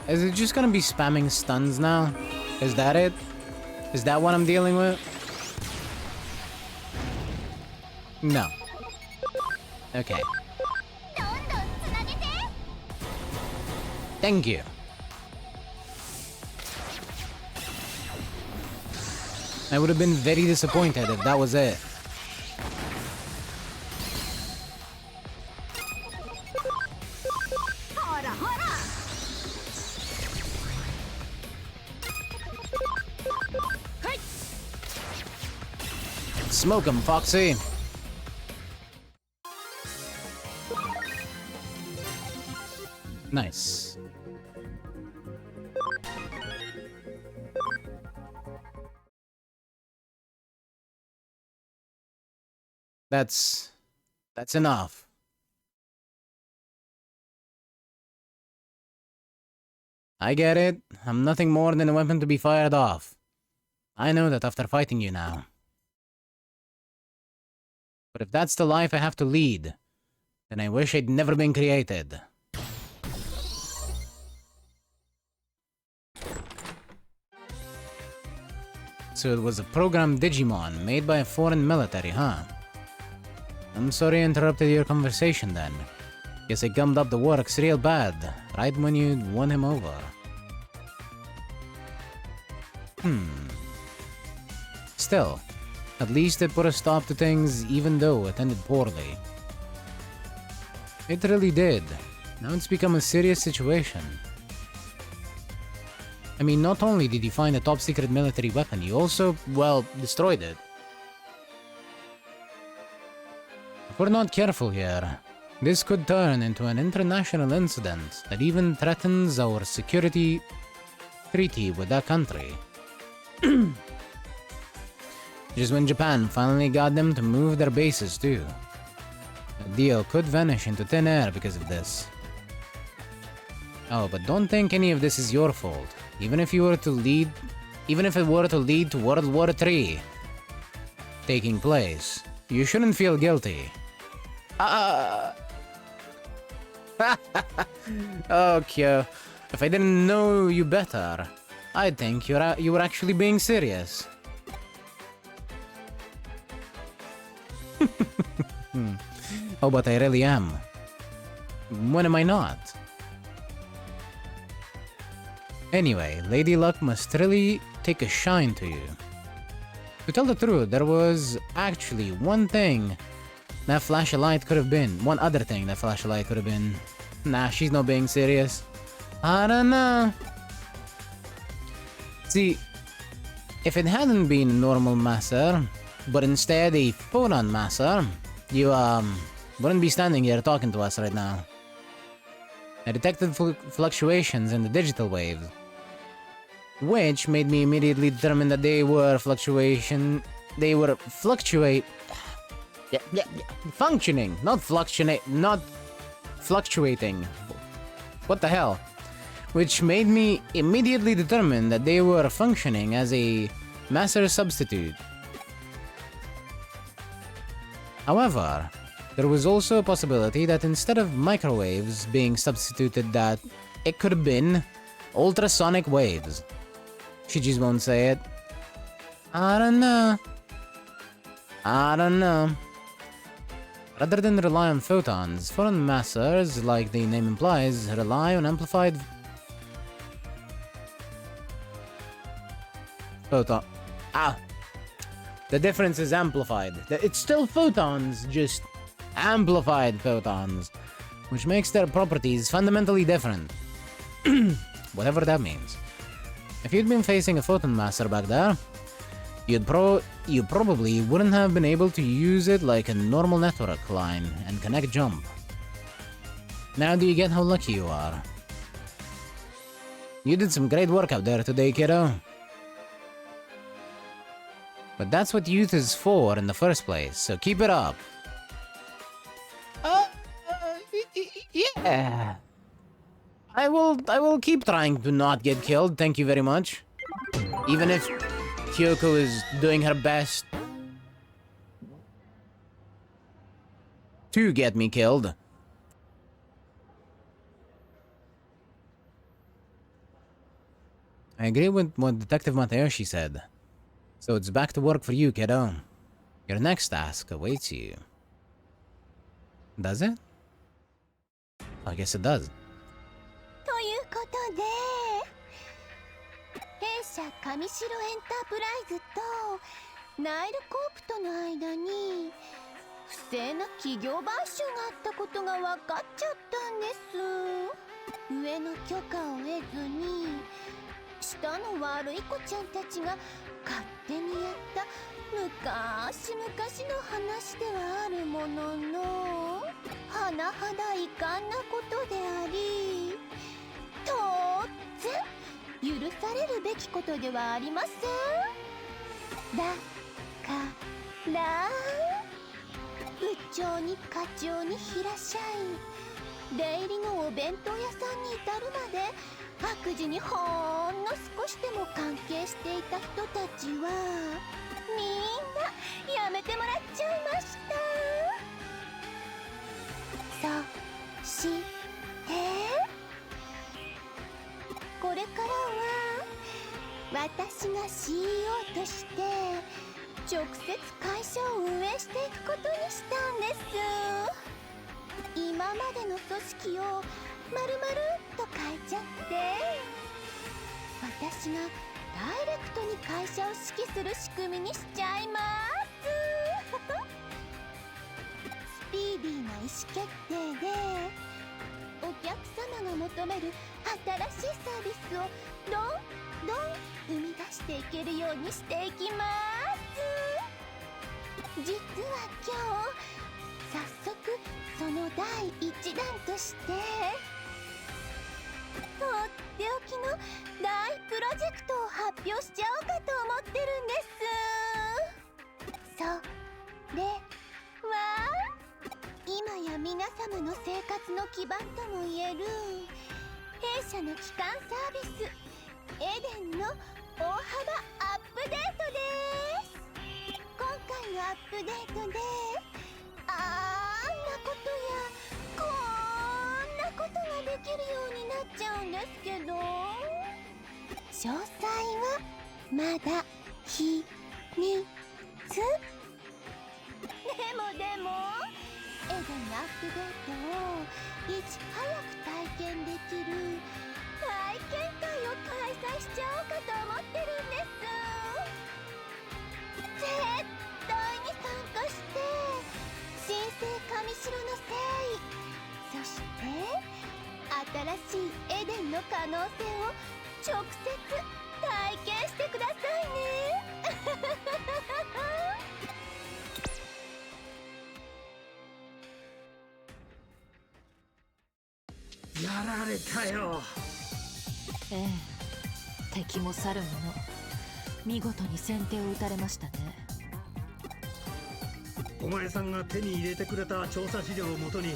Is it just gonna be spamming stuns now? Is that it? Is that what I'm dealing with? No. Okay. Thank you. I would have been very disappointed if that was it. Smoke him, Foxy. Nice. That's enough. I get it. I'm nothing more than a weapon to be fired off. I know that after fighting you now. But if that's the life I have to lead, then I wish I'd never been created. So it was a programmed Digimon made by a foreign military, huh? I'm sorry I interrupted your conversation then. Guess I gummed up the works real bad, right when you won him over. Still, at least it put a stop to things even though it ended poorly. It really did. Now it's become a serious situation. I mean, not only did you find a top-secret military weapon, you also, well, destroyed it. If we're not careful here, this could turn into an international incident that even threatens our security treaty with that country. Just when Japan finally got them to move their bases too. The deal could vanish into thin air because of this. Oh, but don't think any of this is your fault. Even if it were to lead to World War III taking place, you shouldn't feel guilty. Okay, if I didn't know you better, I'd think you were actually being serious. Oh, but I really am. When am I not? Anyway, Lady Luck must really take a shine to you. To tell the truth, there was actually one thing that flashlight could have been. One other thing that flashlight could have been. Nah, she's not being serious. I don't know. See, if it hadn't been a normal masser, but instead a photon masser, you, wouldn't be standing here talking to us right now. I detected fluctuations in the digital waves, which made me immediately determine that they were functioning, not fluctuating. What the hell? Which made me immediately determine that they were functioning as a master substitute. However, there was also a possibility that instead of microwaves being substituted, that it could have been ultrasonic waves. She just won't say it. I don't know. Rather than rely on photons, foreign massers, like the name implies, rely on amplified photon. The difference is amplified. It's still photons, just amplified photons, which makes their properties fundamentally different. Whatever that means. If you'd been facing a photon masser back there, you probably wouldn't have been able to use it like a normal network line and connect jump. Now do you get how lucky you are? You did some great work out there today, kiddo. But that's what youth is for in the first place, so keep it up. Yeah. I will keep trying to not get killed, thank you very much. Even if Kyoko is doing her best to get me killed. I agree with what Detective Matayoshi said. So it's back to work for you, kiddo. Your next task awaits you. Does it? I guess it does. ということで、弊社上白エンタープライズとナイルコープとの間に不正な企業買収があったことが分かっちゃったんです。上の許可を得ずに下の悪い子ちゃんたちが勝手にやった昔々の話ではあるものの、甚だ遺憾なことであり、当然許されるべきことではありません。だから部長に課長に平社員、出入りのお弁当屋さんに至るまで悪事にほんの少しでも関係していた人たちはみんなやめてもらっちゃいました。そしてこれからは私が CEO として直接会社を運営していくことにしたんです。今までの組織をまるまるっと変えちゃって私がダイレクトに会社を指揮する仕組みにしちゃいますスピーディーな意思決定でお客様が求める新しいサービスをどんどん生み出していけるようにしていきます。実は今日早速その第一弾としてとっておきの大プロジェクトを発表しちゃおうかと思ってるんです。それは今や皆様の生活の基盤ともいえる弊社の基幹サービスエデンの大幅アップデートです。今回のアップデートであんなことやこんなことができるようになっちゃうんですけど詳細はまだ秘密。でもエデンのアップデートをいち早く体験できる体験会を開催しちゃおうかと思ってるんです。絶対に参加して新生神城の誠意そして新しいエデンの可能性を直接体験してくださいねやられたよ。ええ、敵も去る者見事に先手を打たれましたね。お前さんが手に入れてくれた調査資料をもとに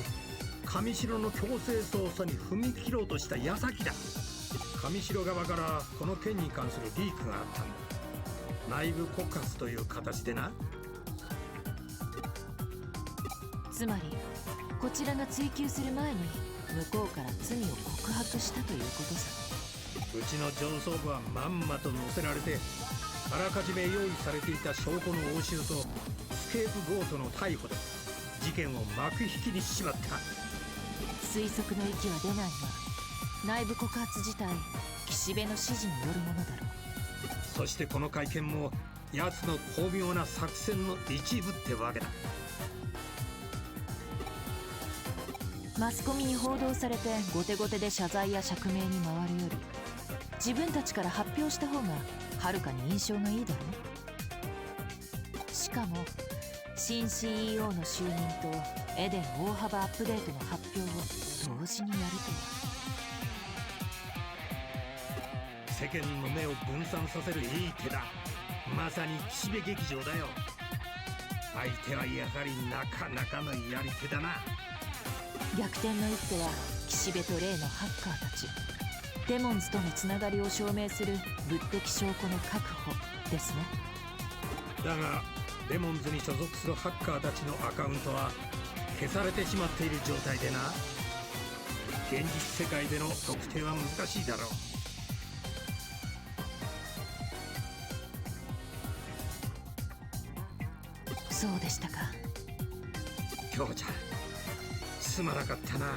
上城の強制捜査に踏み切ろうとした矢先だ。上城側からこの件に関するリークがあったんだ。内部告発という形でな。つまりこちらが追及する前に向こうから罪を告白したということさ。うちの上層部はまんまと乗せられてあらかじめ用意されていた証拠の押収とスケープゴートの逮捕で事件を幕引きにしちまった。推測の域は出ないが内部告発自体岸辺の指示によるものだろう。そしてこの会見も奴の巧妙な作戦の一部ってわけだ。マスコミに報道されて後手後手で謝罪や釈明に回るより自分たちから発表した方がはるかに印象がいいだろう。しかも新 CEO の就任とエデン大幅アップデートの発表を同時にやるとは。世間の目を分散させるいい手だ。まさに岸辺劇場だよ。相手はやはりなかなかのやり手だな。逆転の一手は岸辺と例のハッカーたちデモンズとのつながりを証明する物的証拠の確保ですね。だがデモンズに所属するハッカーたちのアカウントは消されてしまっている状態でな。現実世界での特定は難しいだろう。そうでしたか。京ちゃんすまなかったな。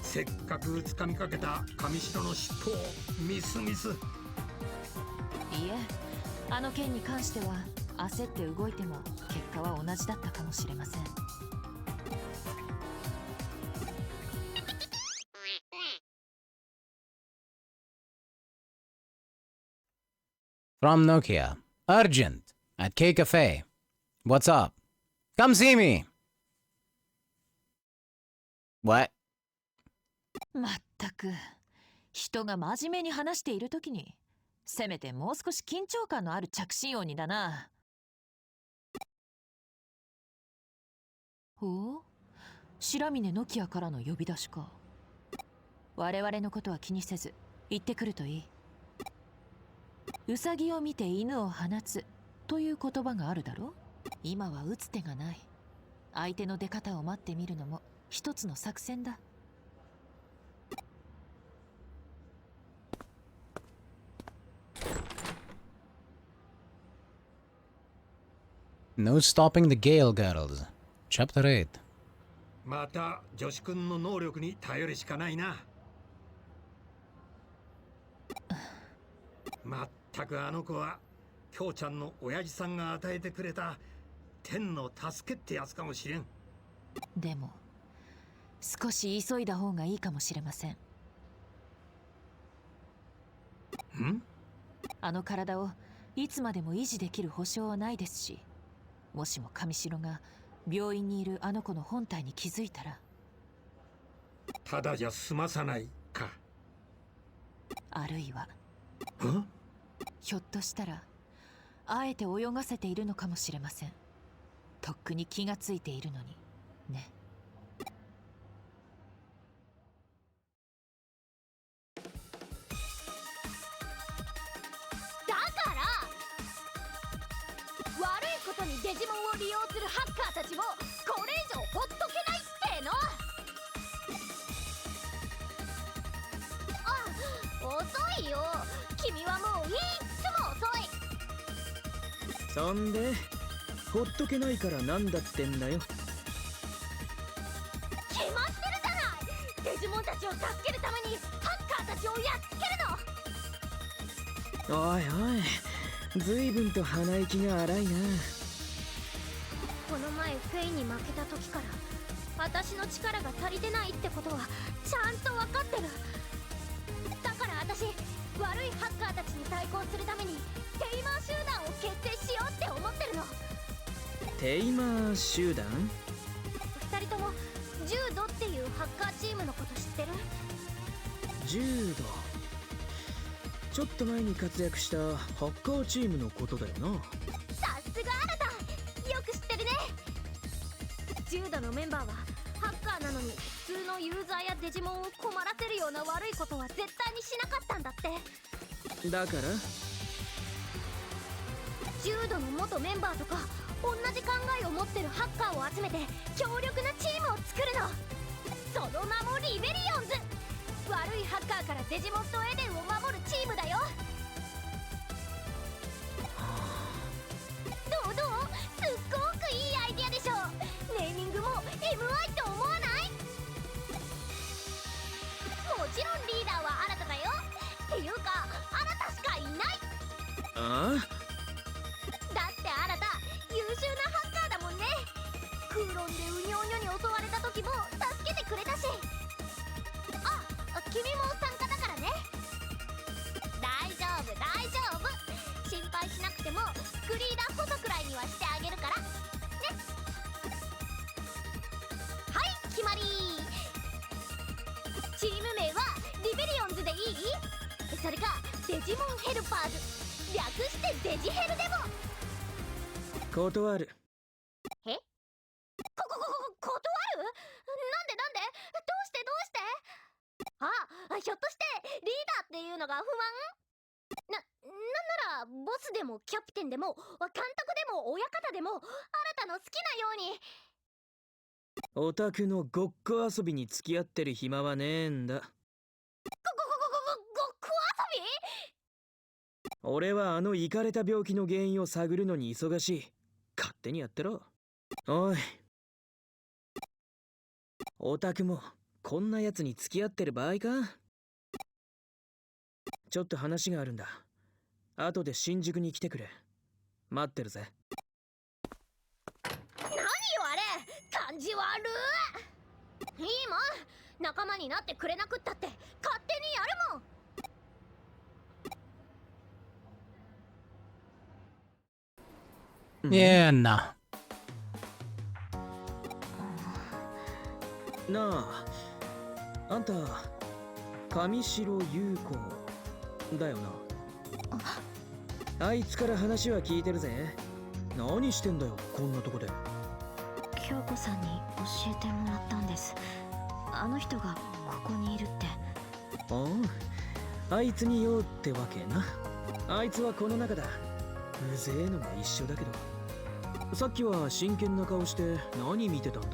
せっかく掴みかけた上城の尻尾をミス。いえ、あの件に関しては焦って動いても結果は同じだったかもしれません。From Nokia. Urgent. At K Cafe. What's up? Come see me! What? まったく人が真面目に話している時にせめてもう少し緊張感のある着信音にだな。ほう、白峰ノキアからの呼び出しか。我々のことは気にせず行ってくるといい。ウサギを見て犬を放つという言葉があるだろ。今は打つ手がない。相手の出方を待ってみるのも一つの作戦だ。No stopping the Gale Girls. Chapter 8. また女子くんの能力に頼るしかないな。まったくあの子は京ちゃんの親父さんが与えてくれた天の助けってやつかもしれん。でも少し急いだ方がいいかもしれません。あの体をいつまでも維持できる保証はないですし、もしも上城が病院にいるあの子の本体に気づいたら。ただじゃ済まさないか。あるいはひょっとしたらあえて泳がせているのかもしれません。とっくに気がついているのにね。だから悪いことにデジモンを利用するハッカーたちをこれ以上ほっとけないっての。遅いよ。君はもういっつも遅い。そんでほっとけないからなんだってんだよ。決まってるじゃない。デジモンたちを助けるためにハッカーたちをやっつけるの。おいおい、ずいぶんと鼻息が荒いな。この前フェイに負けた時から私の力が足りてないってことはちゃんと分かってる。だから私悪いハッカーたちに対抗するためにテイマー集団を結成しようって思ってるの。テイマー集団？二人ともジュードっていうハッカーチームのこと知ってる？柔道。ちょっと前に活躍したハッカーチームのことだよな。さすがあなた、よく知ってるね。ジュードのメンバーはハッカーなのに普通のユーザーやデジモンを困らせるような悪いことは絶対にしなかったんだって。だからジュードの元メンバーとか同じ考えを持ってるハッカーを集めて強力なチームを作るの。その名もリベリオンズ。悪いハッカーからデジモンとエデンを守るチームだよ。どうすっごくいいアイディアでしょ。ネーミングも MI って思わない？もちろんリーダーはあなただよ。っていうかあなたしかいない。ああ、だってあなた優秀なハッカーだもんね。クーロンでウニョウニョに襲われた時も助けてくれたし。君も参加だからね。大丈夫大丈夫、心配しなくてもスクリーダーこそくらいにはしてあげるからね。はい、決まり。チーム名はリベリオンズでいい？それかデジモンヘルパーズ、略してデジヘルでも。断る。え？断る？なんでどうしてひょっとしてリーダーっていうのが不満？なんならボスでもキャプテンでも監督でも親方でもあなたの好きなように。オタクのごっこ遊びに付き合ってる暇はねえんだ。ごっこ遊び？俺はあのイカれた病気の原因を探るのに忙しい。勝手にやってろ。おい、オタクもこんなやつに付き合ってる場合か？ちょっと話があるんだ。後で新宿に来てくれ。待ってるぜ。何よあれ、感じ悪い。いいもん、仲間になってくれなくったって勝手にやるもん。Yeah, nah. なあ、あんた上白優子だよな。あいつから話は聞いてるぜ。何してんだよこんなとこで。京子さんに教えてもらったんです。あの人がここにいるって。ああ、あいつに酔うってわけな。あいつはこの中だ。うぜえのも一緒だけど。さっきは真剣な顔して何見てたんだ？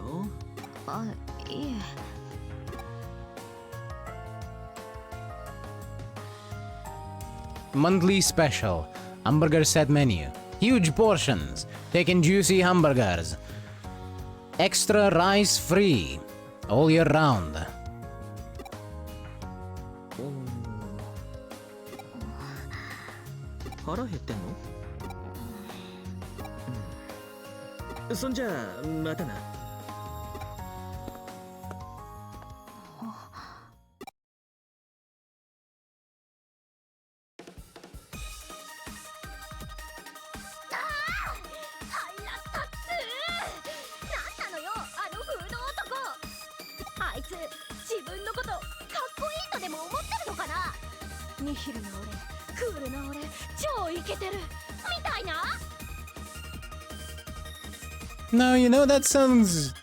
あ、いえ。Monthly special. Hamburger set menu. Huge portions. Taking juicy hamburgers. Extra rice free. All year round. 腹減ってんの？そんじゃあまたな。なんなのよあのフード男。あいつ自分のことかっこいいとでも思ってるのかな。ニヒルな俺、クールな俺、超イケてるみたいな。 No, you know, that sounds...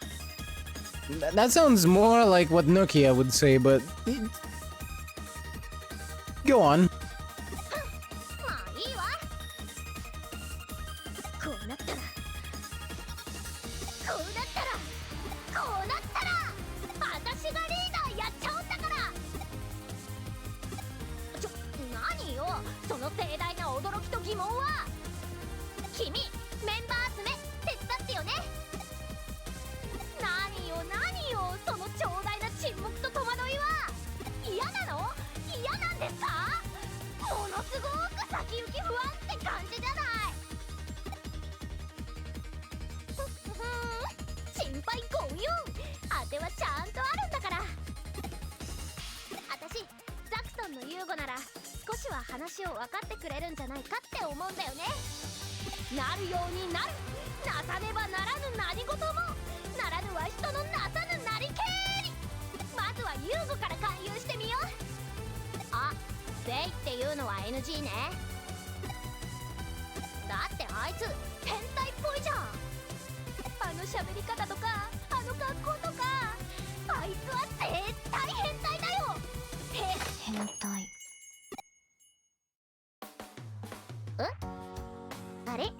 That sounds more like what Nokia would say, but... Go on. まあいいわ。こうなったらこうなったらこうなったら私がリーダーやっちゃうんだから。何よその盛大な驚きと疑問は。君メンバー集め手伝ってよね。何よその長大な沈黙と戸惑いは。嫌なの？嫌なんですか？ものすごく先行き不安って感じじゃない。心配ご無用。当てはちゃんとあるんだから。私ザクソンのユーゴなら少しは話を分かってくれるんじゃないかって思うんだよね。なるようになる。なさねばならぬ何事もならぬは人のなさぬなりけり。まずはユーゴから勧誘してみよう。あ、ベイっていうのは NG ね。だってあいつ変態っぽいじゃん。あの喋り方とかあの格好とか。あいつは絶対変態だよ。変態。あれ？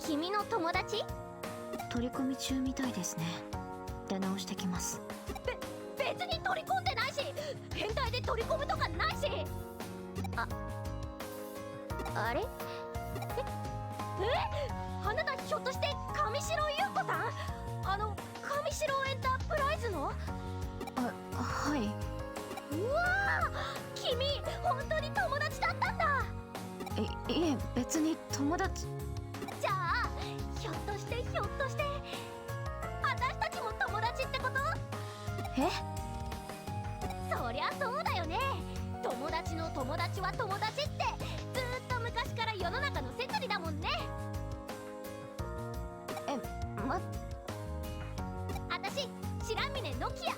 君の友達？取り込み中みたいですね。出直してきます。別に取り込んでないし変態で取り込むとかないし。あれ？あなたひょっとして上白優子さん？あの上白エンタープライズの？はい。うわー、君本当に友達だったんだ。いえ、別に友達。じゃあひょっとして私たちも友達ってこと？え？そりゃそうだよね。友達の友達は友達ってずーっと昔から世の中の摂理だもんね。私白峰ノキ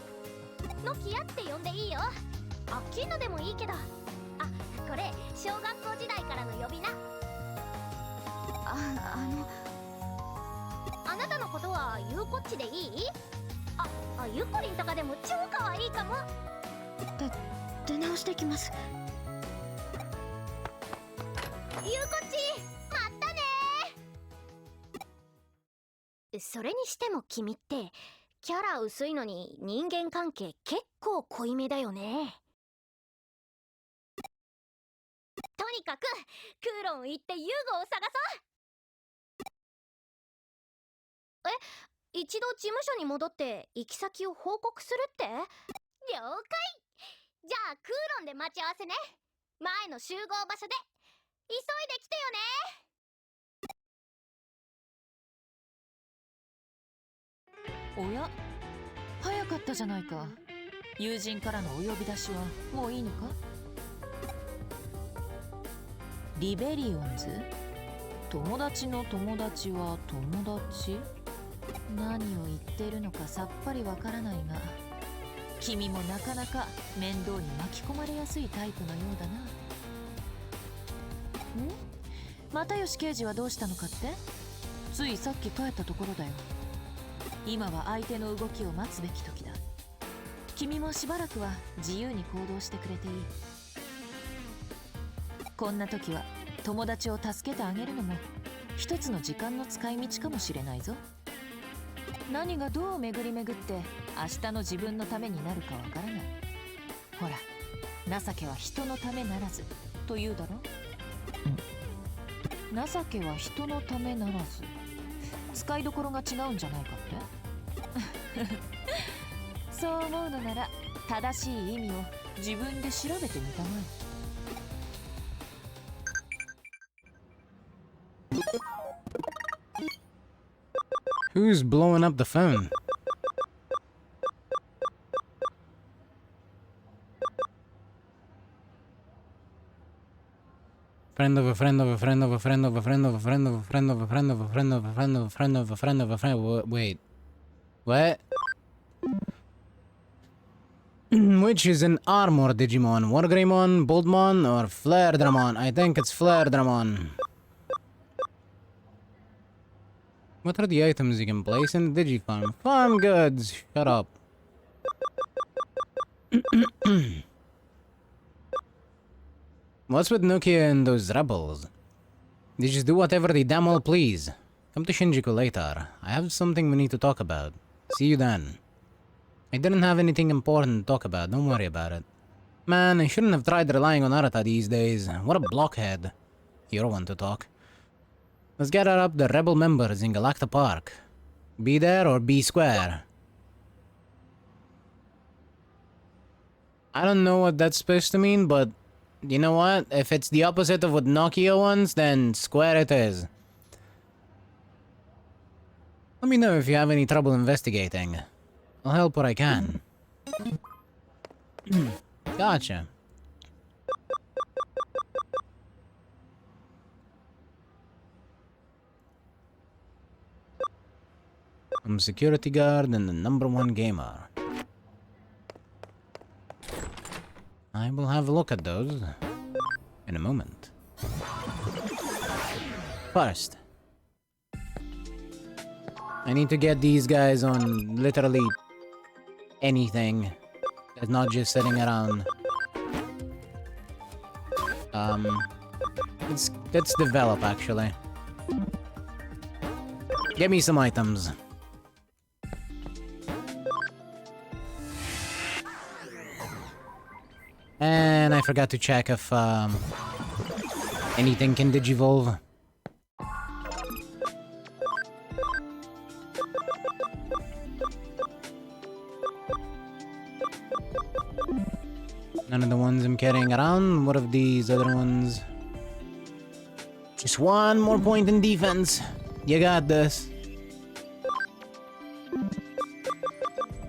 アって呼んでいいよ。アッキーノでもいいけど。あ、これ小学校時代からの呼び名。あなたのことはゆうこっちでいい？ゆこりんとかでも超可愛いかも。出直してきます。ゆうこっちまったねー。それにしても君ってキャラ薄いのに人間関係結構濃いめだよね。とにかくクーロン行ってユーゴを探そう。一度事務所に戻って行き先を報告するって？了解。じゃあクーロンで待ち合わせね。前の集合場所で。急いで来てよね。おや、早かったじゃないか。友人からのお呼び出しはもういいのか？リベリオンズ？友達の友達は友達？何を言ってるのかさっぱりわからないが、君もなかなか面倒に巻き込まれやすいタイプのようだな。又吉刑事はどうしたのかって？ついさっき帰ったところだよ。今は相手の動きを待つべき時だ。君もしばらくは自由に行動してくれていい。こんな時は友達を助けてあげるのも一つの時間の使い道かもしれないぞ。何がどう巡り巡って明日の自分のためになるかわからない。ほら、情けは人のためならずと言うだろ。情けは人のためならず、使いどころが違うんじゃないかってそう思うのなら正しい意味を自分で調べてみたまえ。Who's blowing up the phone? Friend of a friend of a friend of a friend of a friend of a friend of a friend of a friend of a friend of a friend of a friend of a friend of a friend. Wait. What? Which is an armor Digimon? Wargreymon, Boldmon, or Flairdramon? I think it's Flairdramon. What are the items you can place in the Digifarm? Farm goods! Shut up. What's with Nokia and those rebels? They just do whatever they damn well please. Come to Shinjuku later. I have something we need to talk about. See you then. I didn't have anything important to talk about, don't worry about it. Man, I shouldn't have tried relying on Arata these days. What a blockhead. You're one to talk. Let's gather up the rebel members in Galacta Park. Be there or be square. I don't know what that's supposed to mean, but you know what? If it's the opposite of what Nokia wants, then square it is. Let me know if you have any trouble investigating. I'll help where I can. Gotcha. I'm security guard and the #1 gamer. I will have a look at those in a moment. First, I need to get these guys on literally anything that's not just sitting around. Let's develop actually. Get me some items. And I forgot to check if anything can digivolve. None of the ones I'm carrying around. What of these other ones? Just one more point in defense. You got this.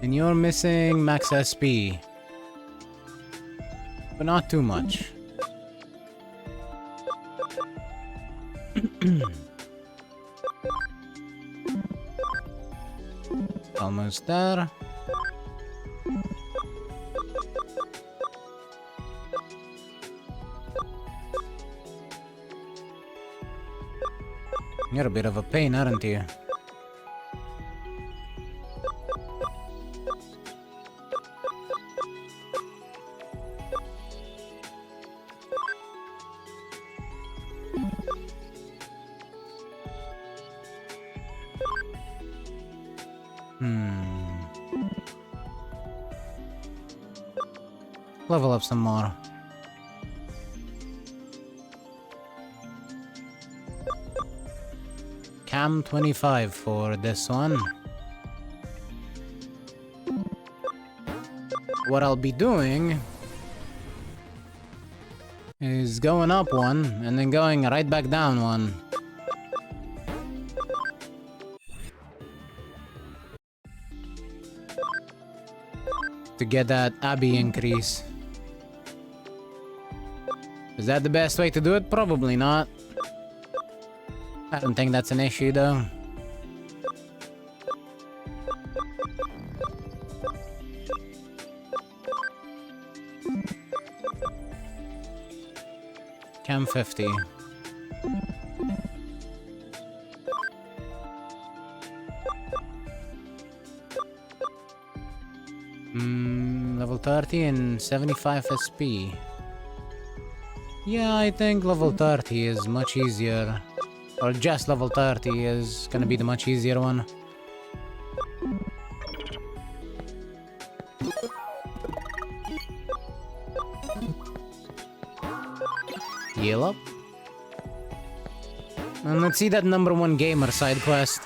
And you're missing max SP. But not too much. Almost there. You're a bit of a pain, aren't you? Level up some more. Cam 25 for this one. What I'll be doing is going up one and then going right back down one. To get that Abby increase. Is that the best way to do it? Probably not. I don't think that's an issue though. Cam 50. Level 30 and 75 SP. Yeah, I think level 30 is much easier. Or just level 30 is gonna be the much easier one. Heal up. And let's see that #1 gamer side quest.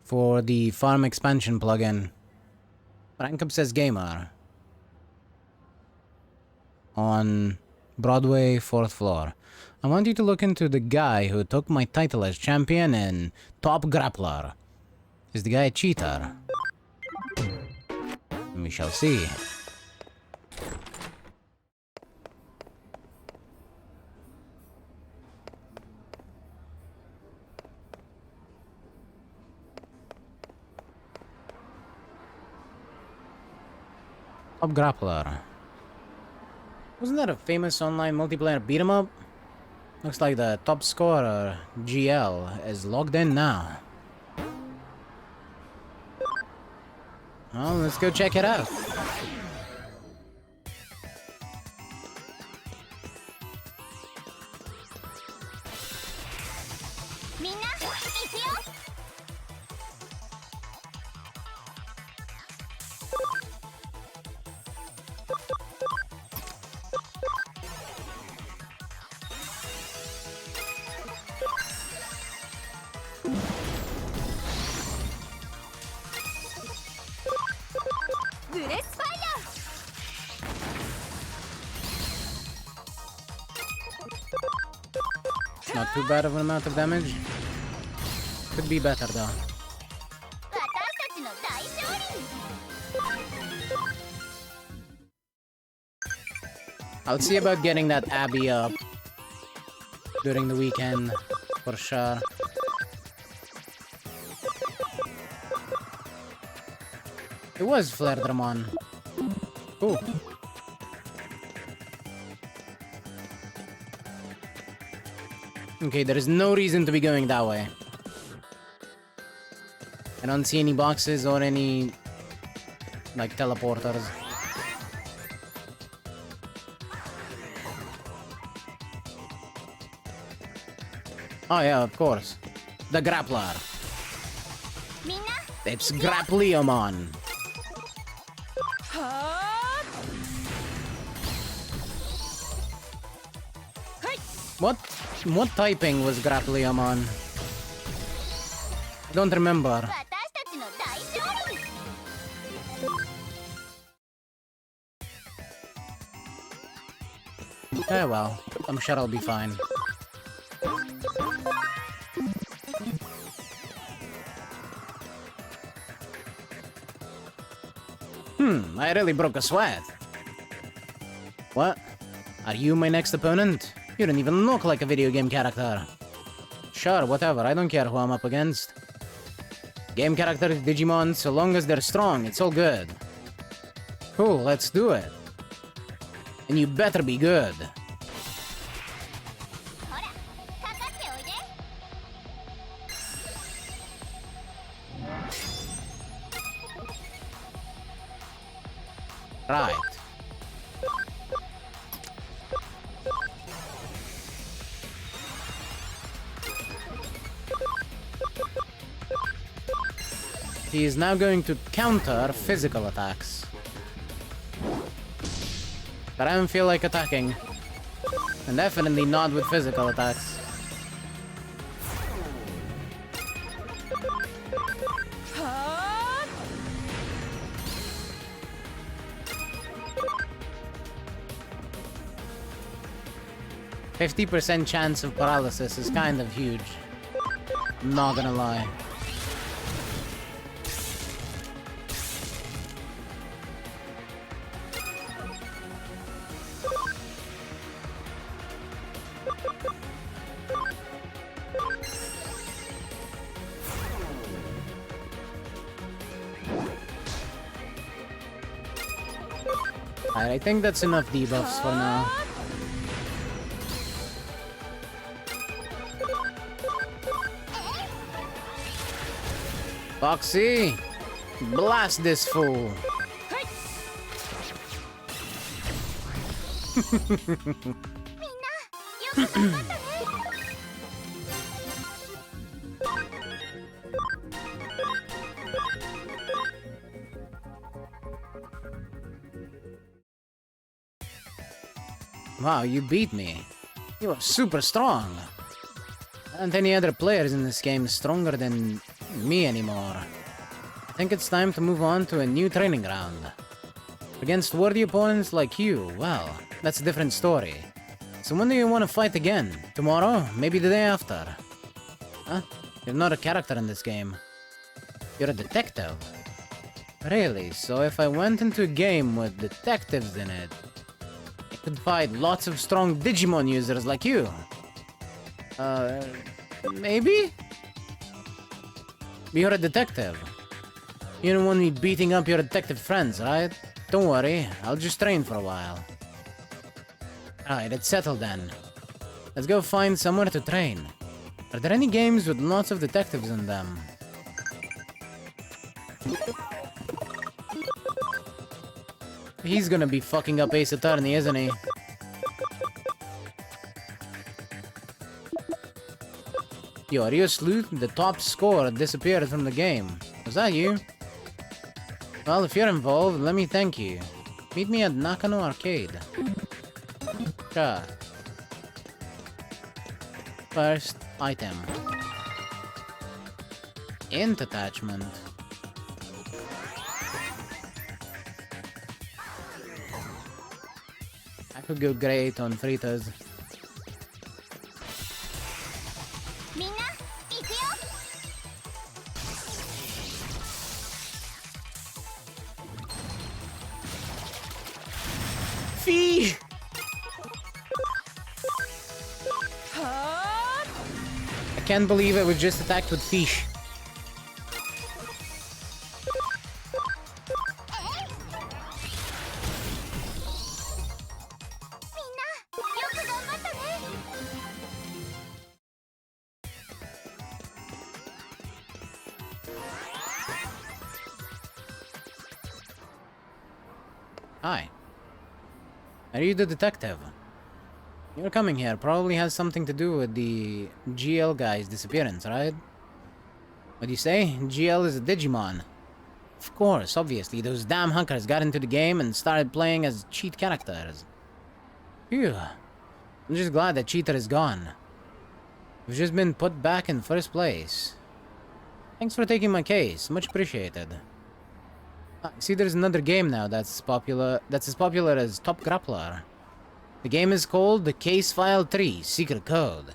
For the farm expansion plugin. Rank up says gamer. On Broadway, 4th floor. I want you to look into the guy who took my title as champion and top grappler. Is the guy a cheater? We shall see. Top grappler. Wasn't that a famous online multiplayer beat 'em up? Looks like the top scorer, GL, is logged in now. Well, let's go check it out. Not too bad of an amount of damage. Could be better though. I'll see about getting that Abby up during the weekend, for sure. It was Flare Dramon. Cool. Okay, there is no reason to be going that way. I don't see any boxes or any, like, teleporters. Oh yeah, of course. The grappler. It's Grappleomon. What typing was Grappleomon? I don't remember. Eh well, I'm sure I'll be fine. I really broke a sweat. What? Are you my next opponent? You don't even look like a video game character. Sure, whatever, I don't care who I'm up against. Game characters, Digimon, so long as they're strong, it's all good. Cool, let's do it. And you better be good. Right. He is now going to counter physical attacks. But I don't feel like attacking. And definitely not with physical attacks. %50 chance of paralysis is kind of huge. I'm not gonna lie. Alright, I think that's enough debuffs for now. Foxy, blast this fool. Wow, you beat me. You are super strong. Aren't any other players in this game stronger than me anymore? I think it's time to move on to a new training ground. Against worthy opponents like you, well, that's a different story. So when do you want to fight again? Tomorrow? Maybe the day after? Huh? You're not a character in this game. You're a detective. Really? So if I went into a game with detectives in it, I could fight lots of strong Digimon users like you. Maybe? You're a detective. You don't want me beating up your detective friends, right? Don't worry, I'll just train for a while. Alright, it's settled then. Let's go find somewhere to train. Are there any games with lots of detectives in them? He's gonna be fucking up Ace Attorney, isn't he? Yo, are you a sleuth? The top score disappeared from the game. Was that you? Well, if you're involved, let me thank you. Meet me at Nakano Arcade. Sure. First item. Int attachment. I could go great on fritters. みんな行くよ。 Fish! I can't believe it was just attacked with fish. Hi. Are you the detective? Your coming here probably has something to do with the GL guy's disappearance, right? What do you say? GL is a Digimon. Of course, obviously, those damn hackers got into the game and started playing as cheat characters. Phew. I'm just glad that cheater is gone. We've just been put back in first place. Thanks for taking my case, much appreciated. I see there's another game now that's as popular as Top Grappler. The game is called The Case File 3 Secret Code.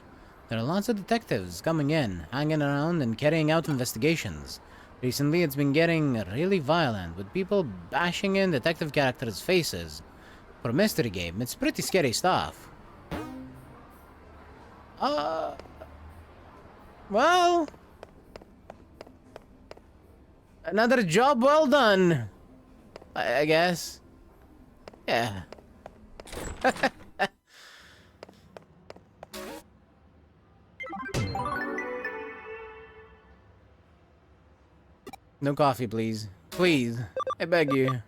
There are lots of detectives coming in, hanging around, and carrying out investigations. Recently, it's been getting really violent, with people bashing in detective characters' faces. For a mystery game, it's pretty scary stuff. Well... Another job well done, I guess. Yeah. No coffee, please. Please. I beg you.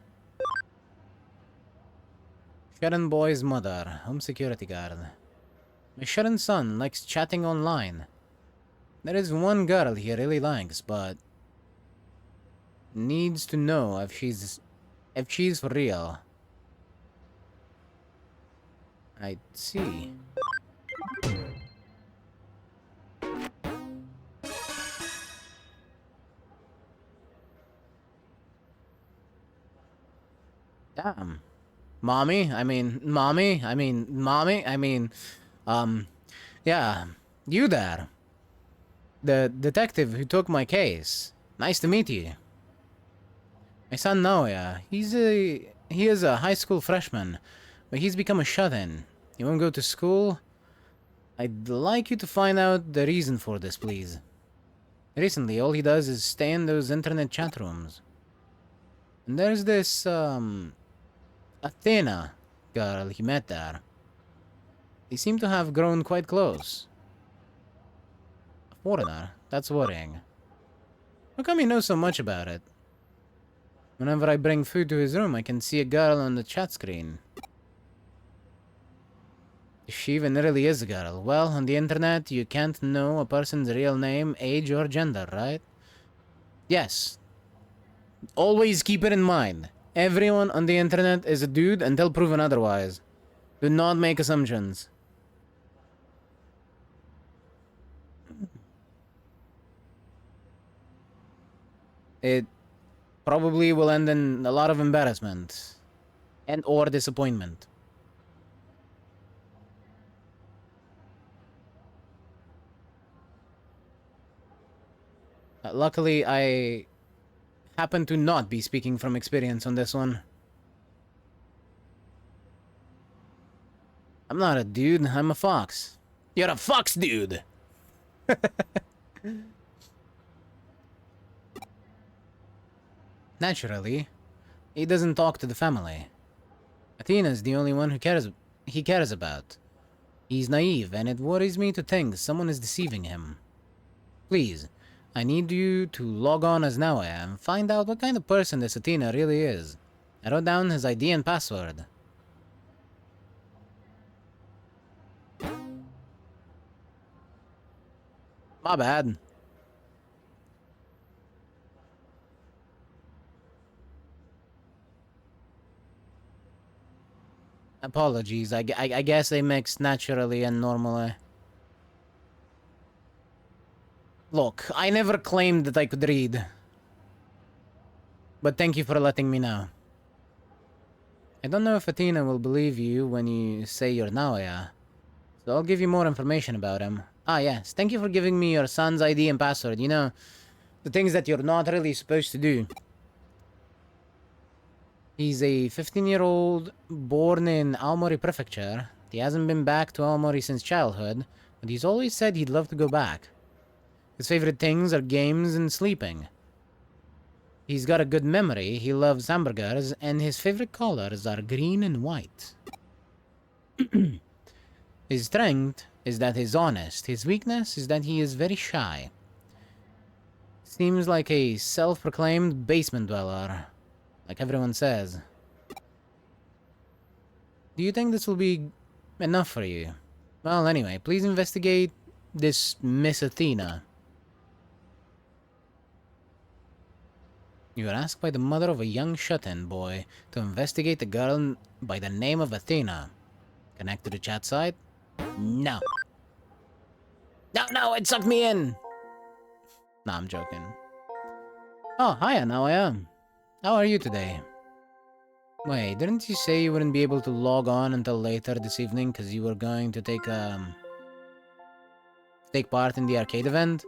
Sharon Boy's mother, home security guard. My Sharon son likes chatting online. There is one girl he really likes, but needs to know if she's for real. I see. Damn. Mommy? Yeah, you there. The detective who took my case. Nice to meet you. My son Naoya, he is a high school freshman, but he's become a shut-in. He won't go to school. I'd like you to find out the reason for this, please. Recently, all he does is stay in those internet chat rooms. And there's this, Athena girl he met there. They seem to have grown quite close. A foreigner? That's worrying. How come he knows so much about it? Whenever I bring food to his room, I can see a girl on the chat screen. If she even really is a girl. Well, on the internet, you can't know a person's real name, age, or gender, right? Yes. Always keep it in mind. Everyone on the internet is a dude until proven otherwise. Do not make assumptions. It probably will end in a lot of embarrassment and or disappointment. Luckily, I happen to not be speaking from experience on this one. I'm not a dude, I'm a fox. You're a fox, dude! Naturally, he doesn't talk to the family. Athena's the only one he cares about. He's naive, and it worries me to think someone is deceiving him. Please, I need you to log on as Naoya and find out what kind of person this Athena really is. I wrote down his ID and password. My bad. Apologies, I guess they mixed naturally and normally. Look, I never claimed that I could read. But thank you for letting me know. I don't know if Athena will believe you when you say you're Naoya, so I'll give you more information about him. Ah yes, thank you for giving me your son's ID and password, you know, the things that you're not really supposed to do. He's a 15-year-old born in Aomori Prefecture. He hasn't been back to Aomori since childhood, but he's always said he'd love to go back. His favorite things are games and sleeping. He's got a good memory, he loves hamburgers, and his favorite colors are green and white. His strength is that he's honest. His weakness is that he is very shy. Seems like a self-proclaimed basement dweller, like everyone says. Do you think this will be enough for you? Well, anyway, please investigate this Miss Athena. You were asked by the mother of a young shut-in boy to investigate a girl by the name of Athena. Connect to the chat site? No. No, it sucked me in! Nah, I'm joking. Oh, hiya, Naoya. How are you today? Wait, didn't you say you wouldn't be able to log on until later this evening because you were going to take part in the arcade event?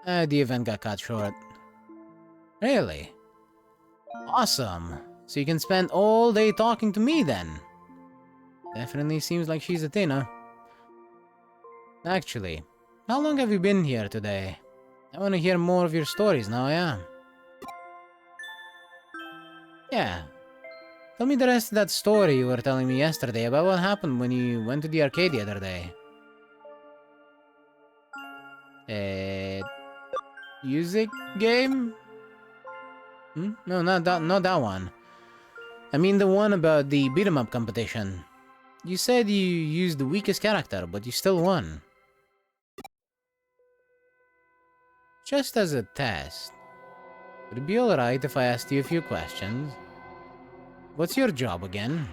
The event got cut short. Really? Awesome. So you can spend all day talking to me then. Definitely seems like she's Athena. Actually, how long have you been here today? I want to hear more of your stories now, yeah? Yeah. Tell me the rest of that story you were telling me yesterday about what happened when you went to the arcade the other day. Music game? No, not that one. I mean the one about the beat 'em up competition. You said you used the weakest character, but you still won. Just as a test, would it be alright if I asked you a few questions? What's your job again?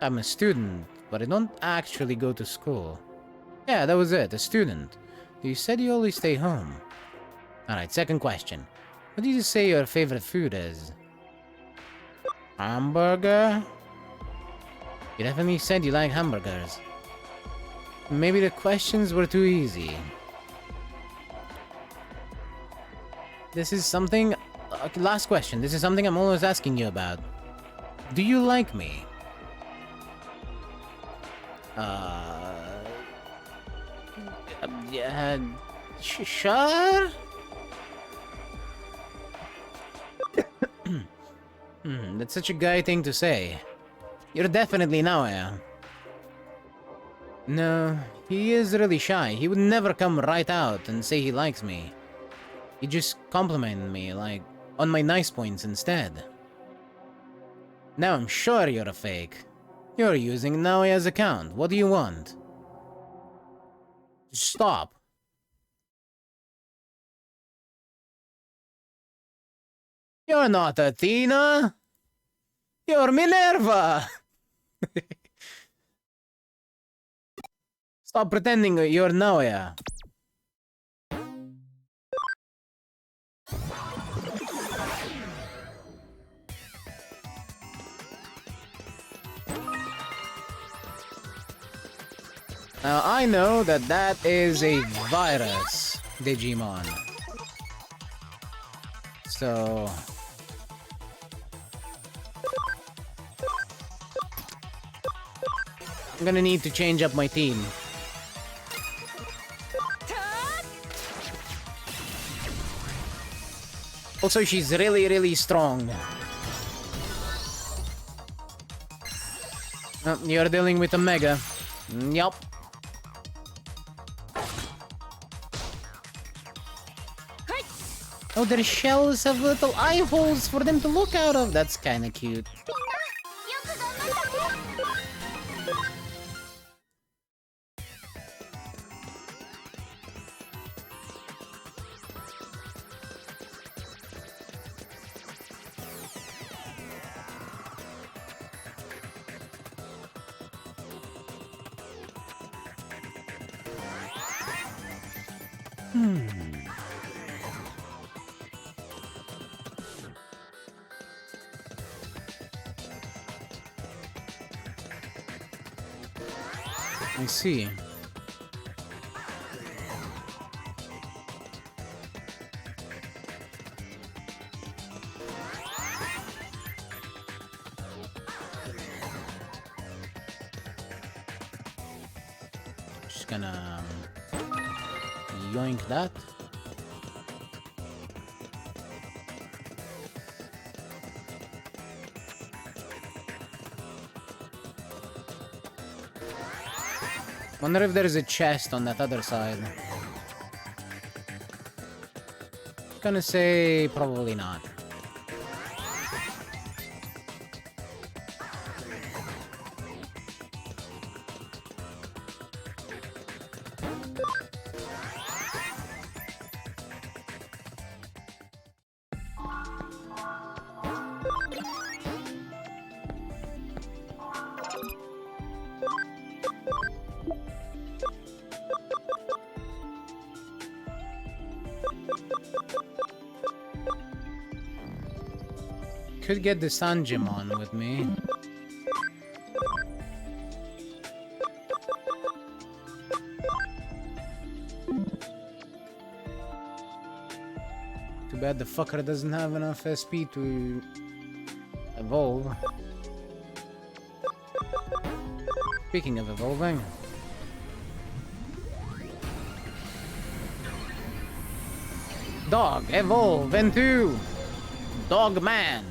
I'm a student, but I don't actually go to school. Yeah, that was it, a student. You said you always stay home. Alright, second question. What did you say your favorite food is? Hamburger? You definitely said you like hamburgers. Maybe the questions were too easy. This is something... last question. This is something I'm always asking you about. Do you like me? Yeah... Sure? That's such a guy thing to say. You're definitely Naoya. No, he is really shy. He would never come right out and say he likes me. He just complimented me, like, on my nice points instead. Now I'm sure you're a fake. You're using Naoya's account. What do you want? Stop. You're not Athena. You're Minerva. Stop pretending you're Naoya. Now I know that that is a virus Digimon. So I'm gonna need to change up my team. Also, she's really strong. Oh, you're dealing with a Mega. Yup. Oh, their shells have little eye holes for them to look out of. That's kinda cute. I see. Just gonna yoink that. Wonder if there's a chest on that other side. Gonna say probably not. Could get the Sanjimon with me. Too bad the fucker doesn't have enough SP to evolve. Speaking of evolving. Dog, evolve into Dog Man.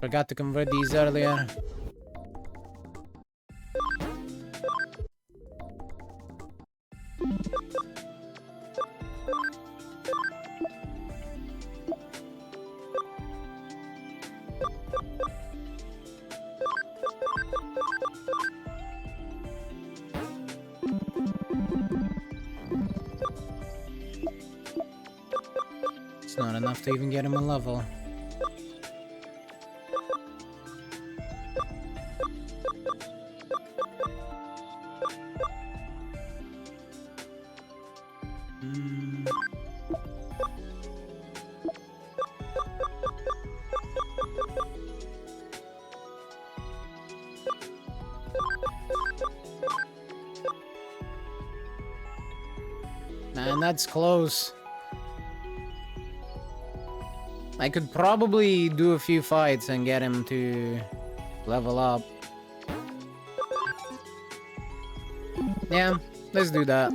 Forgot to convert these earlier. It's not enough to even get him a level. man, that's close. I could probably do a few fights and get him to level up. Yeah, let's do that.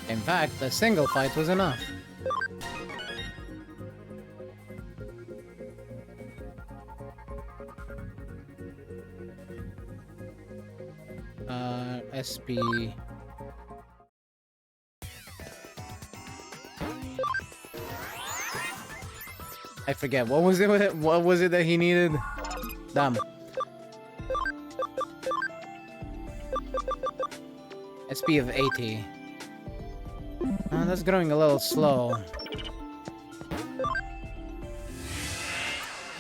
In fact, a single fight was enough. SP. I forget, what was it that he needed? Damn. SP of 80. That's growing a little slow.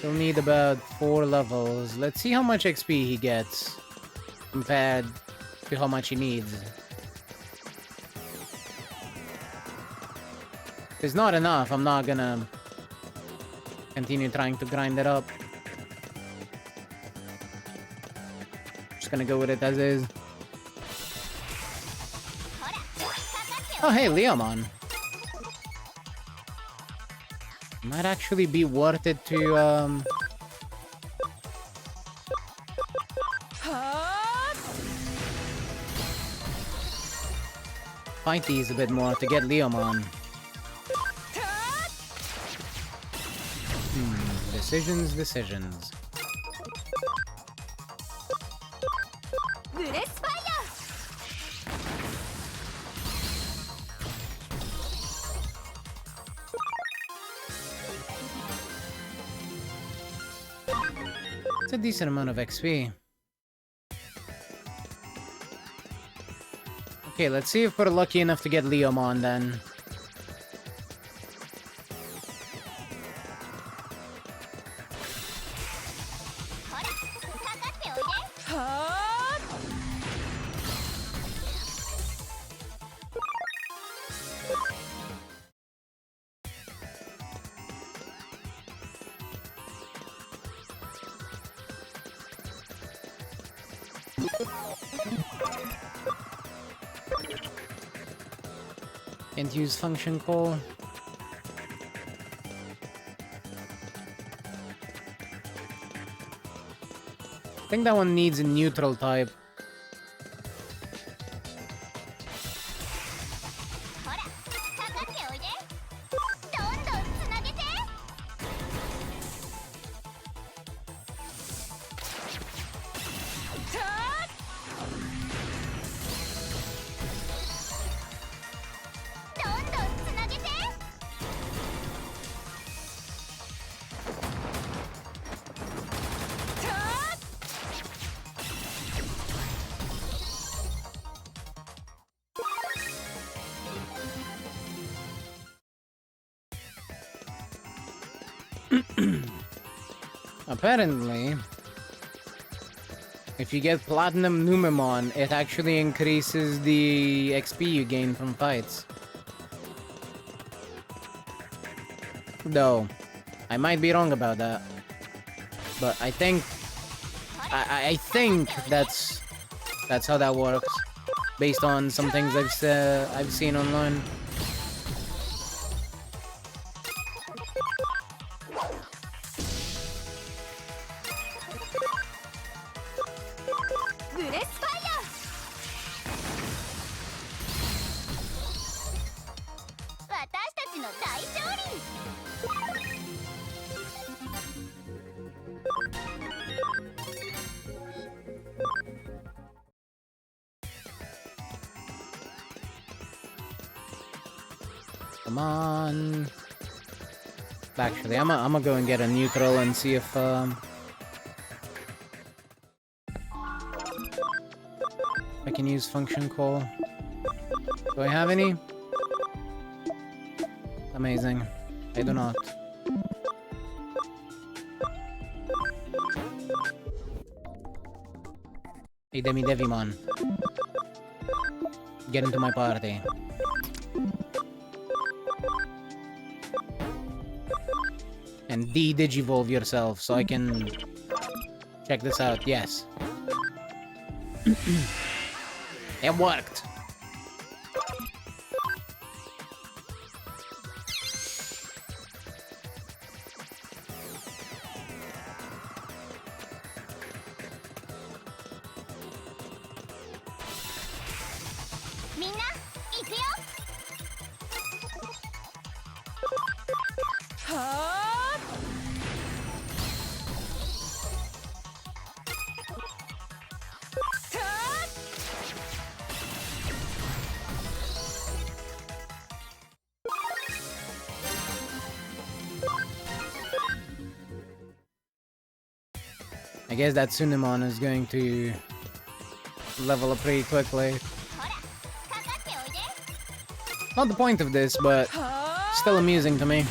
He'll need about 4 levels. Let's see how much XP he gets compared to how much he needs. If it's not enough, I'm not gonna continue trying to grind it up. Just gonna go with it as is. Oh, hey, Leomon. Might actually be worth it to, fight these a bit more to get Leomon. Decisions. It's a decent amount of XP. Okay, let's see if we're lucky enough to get Leomon then. Can't use function call. I think that one needs a neutral type. Apparently, if you get Platinum Numemon, it actually increases the XP you gain from fights. Though, I might be wrong about that. But I think... I think that's how that works. Based on some things I've seen online. Come on. Actually, I'm gonna go and get a neutral and see if can use function call. Do I have any? Amazing. I do not. Hey, Digimon. Get into my party. And de-digivolve yourself so I can check this out. Yes. It worked. I guess that Tsunemon is going to level up pretty quickly. Not the point of this, but still amusing to me.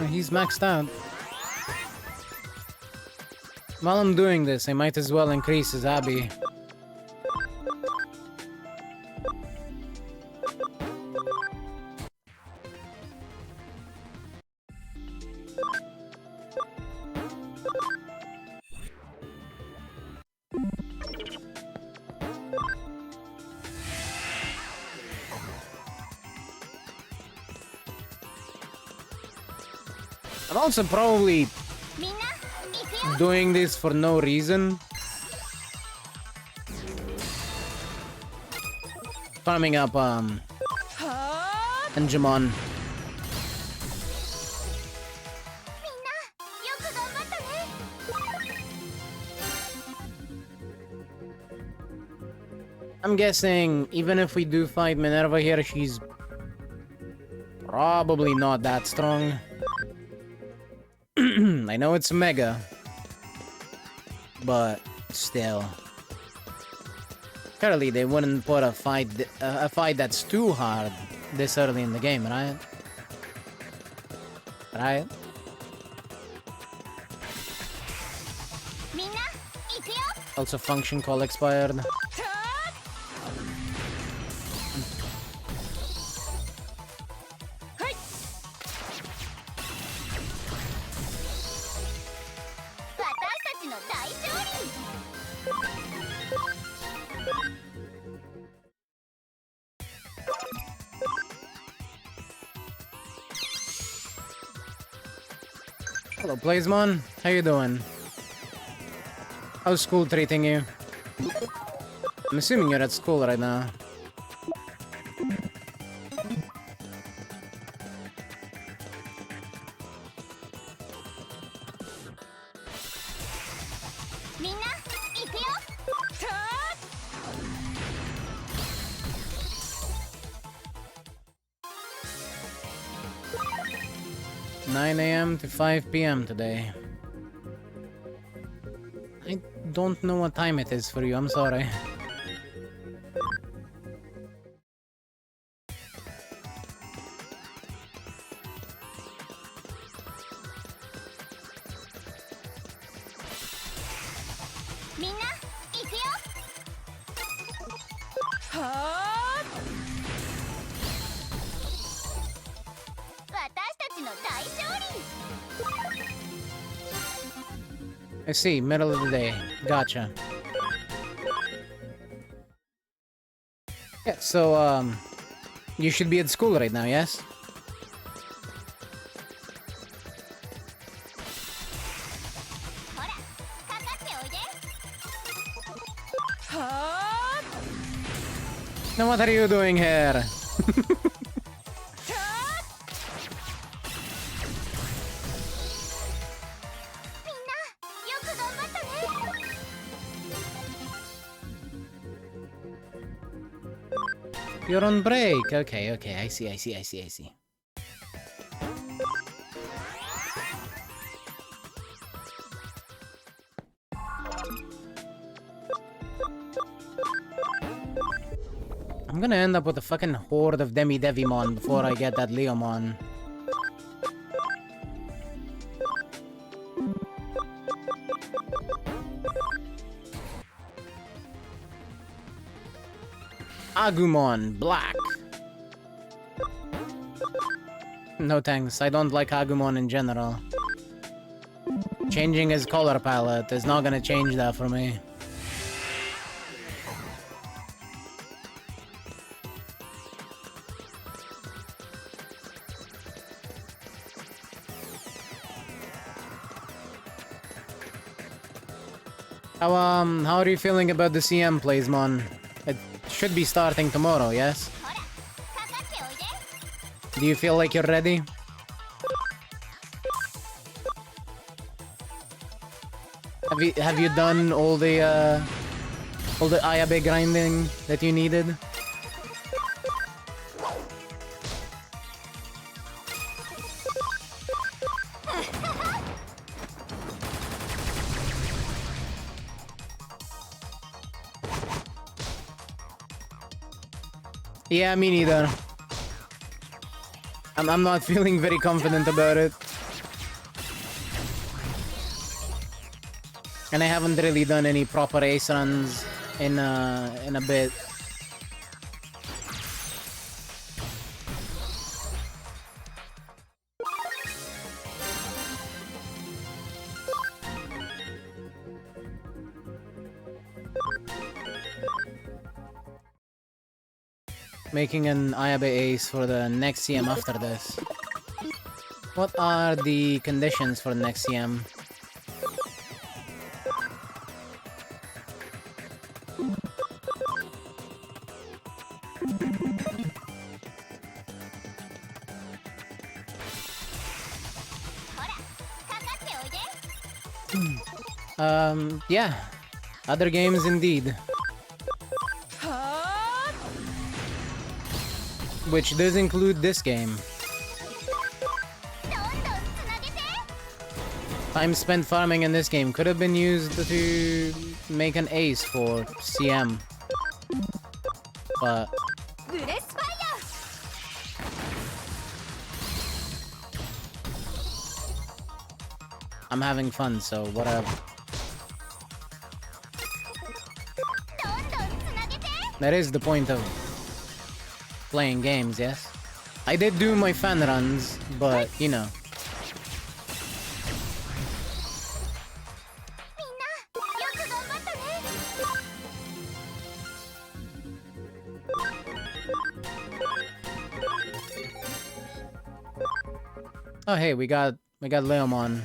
He's maxed out. While I'm doing this, I might as well increase his Abby. I'm also probably doing this for no reason. Farming up Digimon. I'm guessing even if we do fight Minerva here, she's probably not that strong. I know it's Mega, but still. Surely they wouldn't put a fight that's too hard this early in the game, right? Right? Also, function call expired. Hello, Blazemon. How you doing? How's school treating you? I'm assuming you're at school right now. To 5 p.m. today. I don't know what time it is for you, I'm sorry. I see, middle of the day. Gotcha. Yeah, so, you should be at school right now, yes? Now what are you doing here? You're on break. Okay, okay. I see. I'm gonna end up with a fucking horde of Devimon before I get that Leomon. Agumon, black. No thanks, I don't like Agumon in general. Changing his color palette is not gonna change that for me. How are you feeling about the CM plays, Mon? It should be starting tomorrow, yes? Do you feel like you're ready? Have you done all the Ayabe grinding that you needed? Yeah, me neither. I'm not feeling very confident about it. And I haven't really done any proper ace runs in a bit. Making an Ayabe ace for the next CM after this. What are the conditions for the next CM? Yeah. Other games indeed. Which does include this game. Time spent farming in this game could have been used to make an ace for CM. But... I'm having fun, so whatever. That is the point of playing games, yes? I did do my fan runs, but, you know. Oh hey, we got Leomon.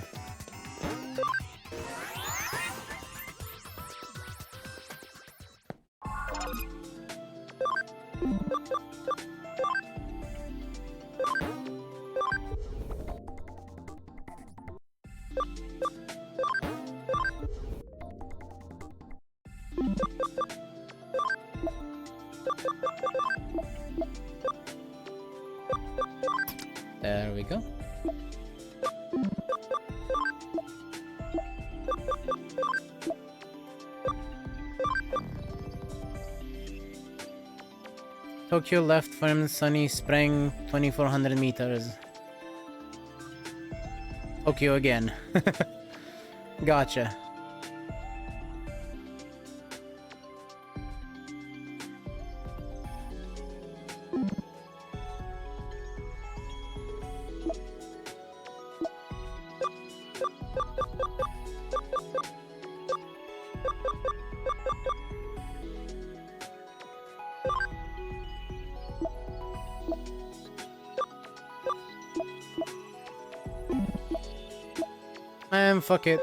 There we go. Tokyo left firm sunny spring 2400 meters. Tokyo again. Gotcha. fuck it.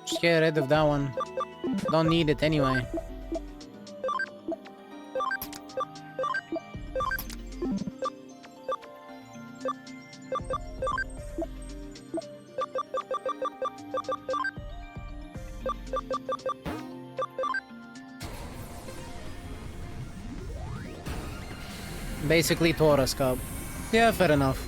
Just get rid of that one. Don't need it anyway. Basically Taurus Cup. Yeah, fair enough.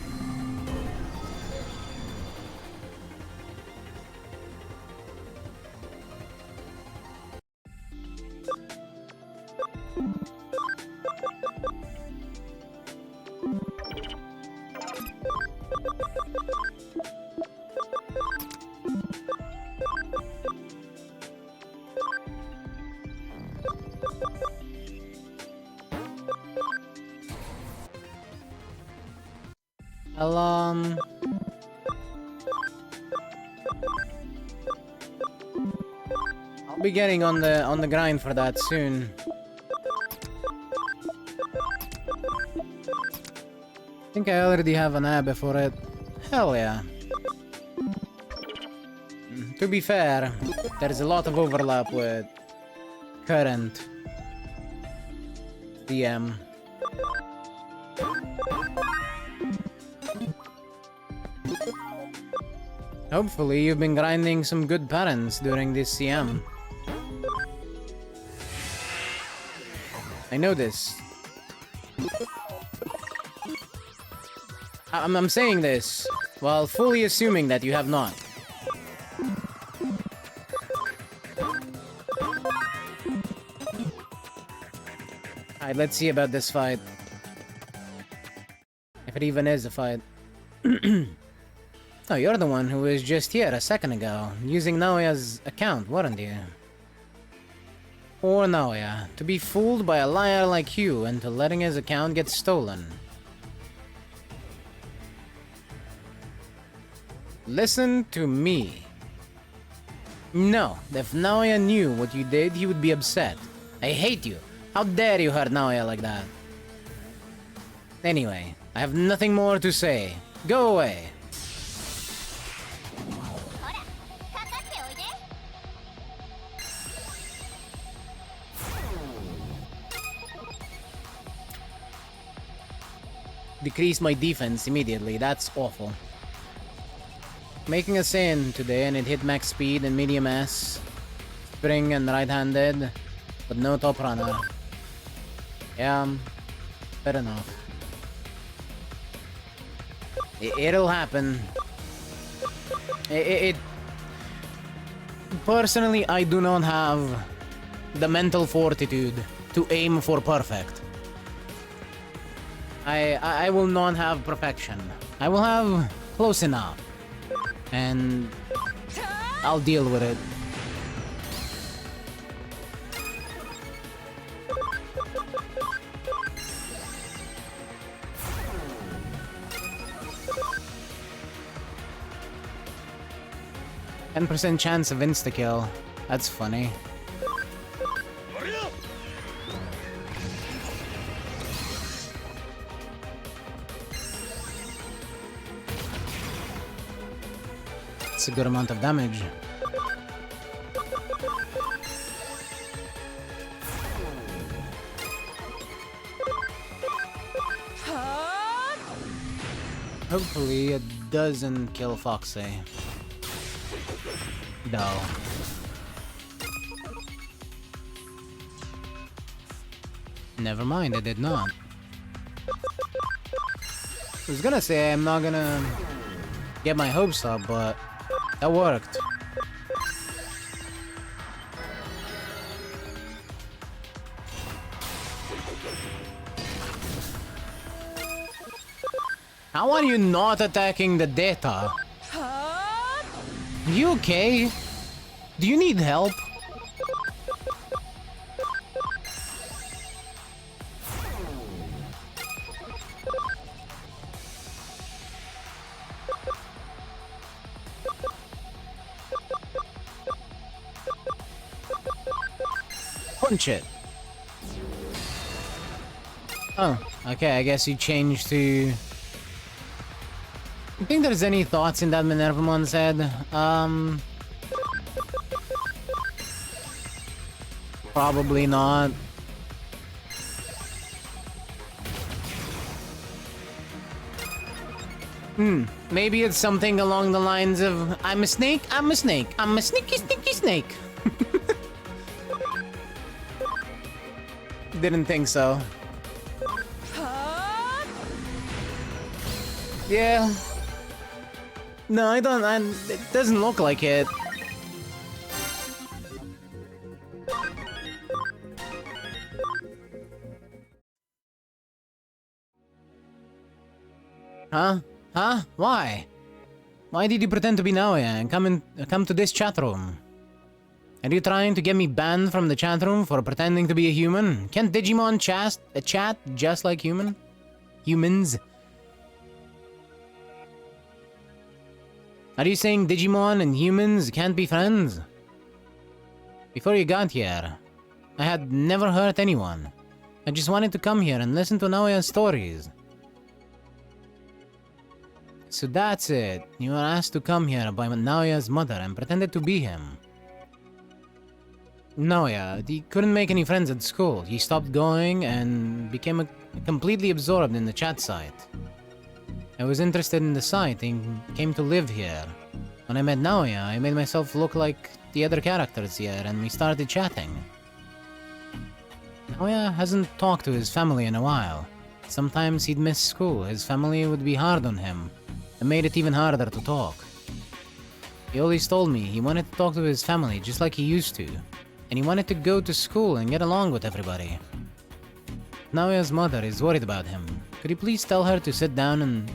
I'll be getting on the grind for that soon. I think I already have an app for it. Hell yeah. To be fair, there's a lot of overlap with current DM. Hopefully you've been grinding some good parents during this CM. I know this. I'm saying this while fully assuming that you have not. Alright, let's see about this fight. If it even is a fight. Oh, you're the one who was just here a second ago, using Naoya's account, weren't you? Poor Naoya, to be fooled by a liar like you into letting his account get stolen. Listen to me. No, if Naoya knew what you did, he would be upset. I hate you. How dare you hurt Naoya like that? Anyway, I have nothing more to say. Go away. Decrease my defense immediately, that's awful. Making a Saiyan today and it hit max speed and medium S. Spring and right-handed, but no top runner. Yeah, fair enough. It'll happen. Personally, I do not have the mental fortitude to aim for perfect. I will not have perfection. I will have close enough. And I'll deal with it. %10 chance of insta-kill. That's funny. It's a good amount of damage. Hopefully it doesn't kill Foxy. No. Never mind, it did not. I was gonna say I'm not gonna get my hopes up, but that worked. How are you not attacking the data? You okay? Do you need help? Punch it. Oh, okay, I guess you changed to... You think there's any thoughts in that Minervamon said? Probably not. Maybe it's something along the lines of, I'm a snake, I'm a snake, I'm a sneaky, sneaky snake. Didn't think so. Yeah. No, I don't, it doesn't look like it. Huh? Huh? Why? Why did you pretend to be Naoya and come to this chat room? Are you trying to get me banned from the chat room for pretending to be a human? Can't Digimon chat just like humans? Are you saying Digimon and humans can't be friends? Before you got here, I had never hurt anyone. I just wanted to come here and listen to Naoya's stories. So that's it. You were asked to come here by Naoya's mother and pretended to be him. Naoya, he couldn't make any friends at school. He stopped going and became completely absorbed in the chat site. I was interested in the site and came to live here. When I met Naoya, I made myself look like the other characters here and we started chatting. Naoya hasn't talked to his family in a while. Sometimes he'd miss school. His family would be hard on him. It made it even harder to talk. He always told me he wanted to talk to his family just like he used to, and he wanted to go to school and get along with everybody. Naoya's mother is worried about him. Could you please tell her to sit down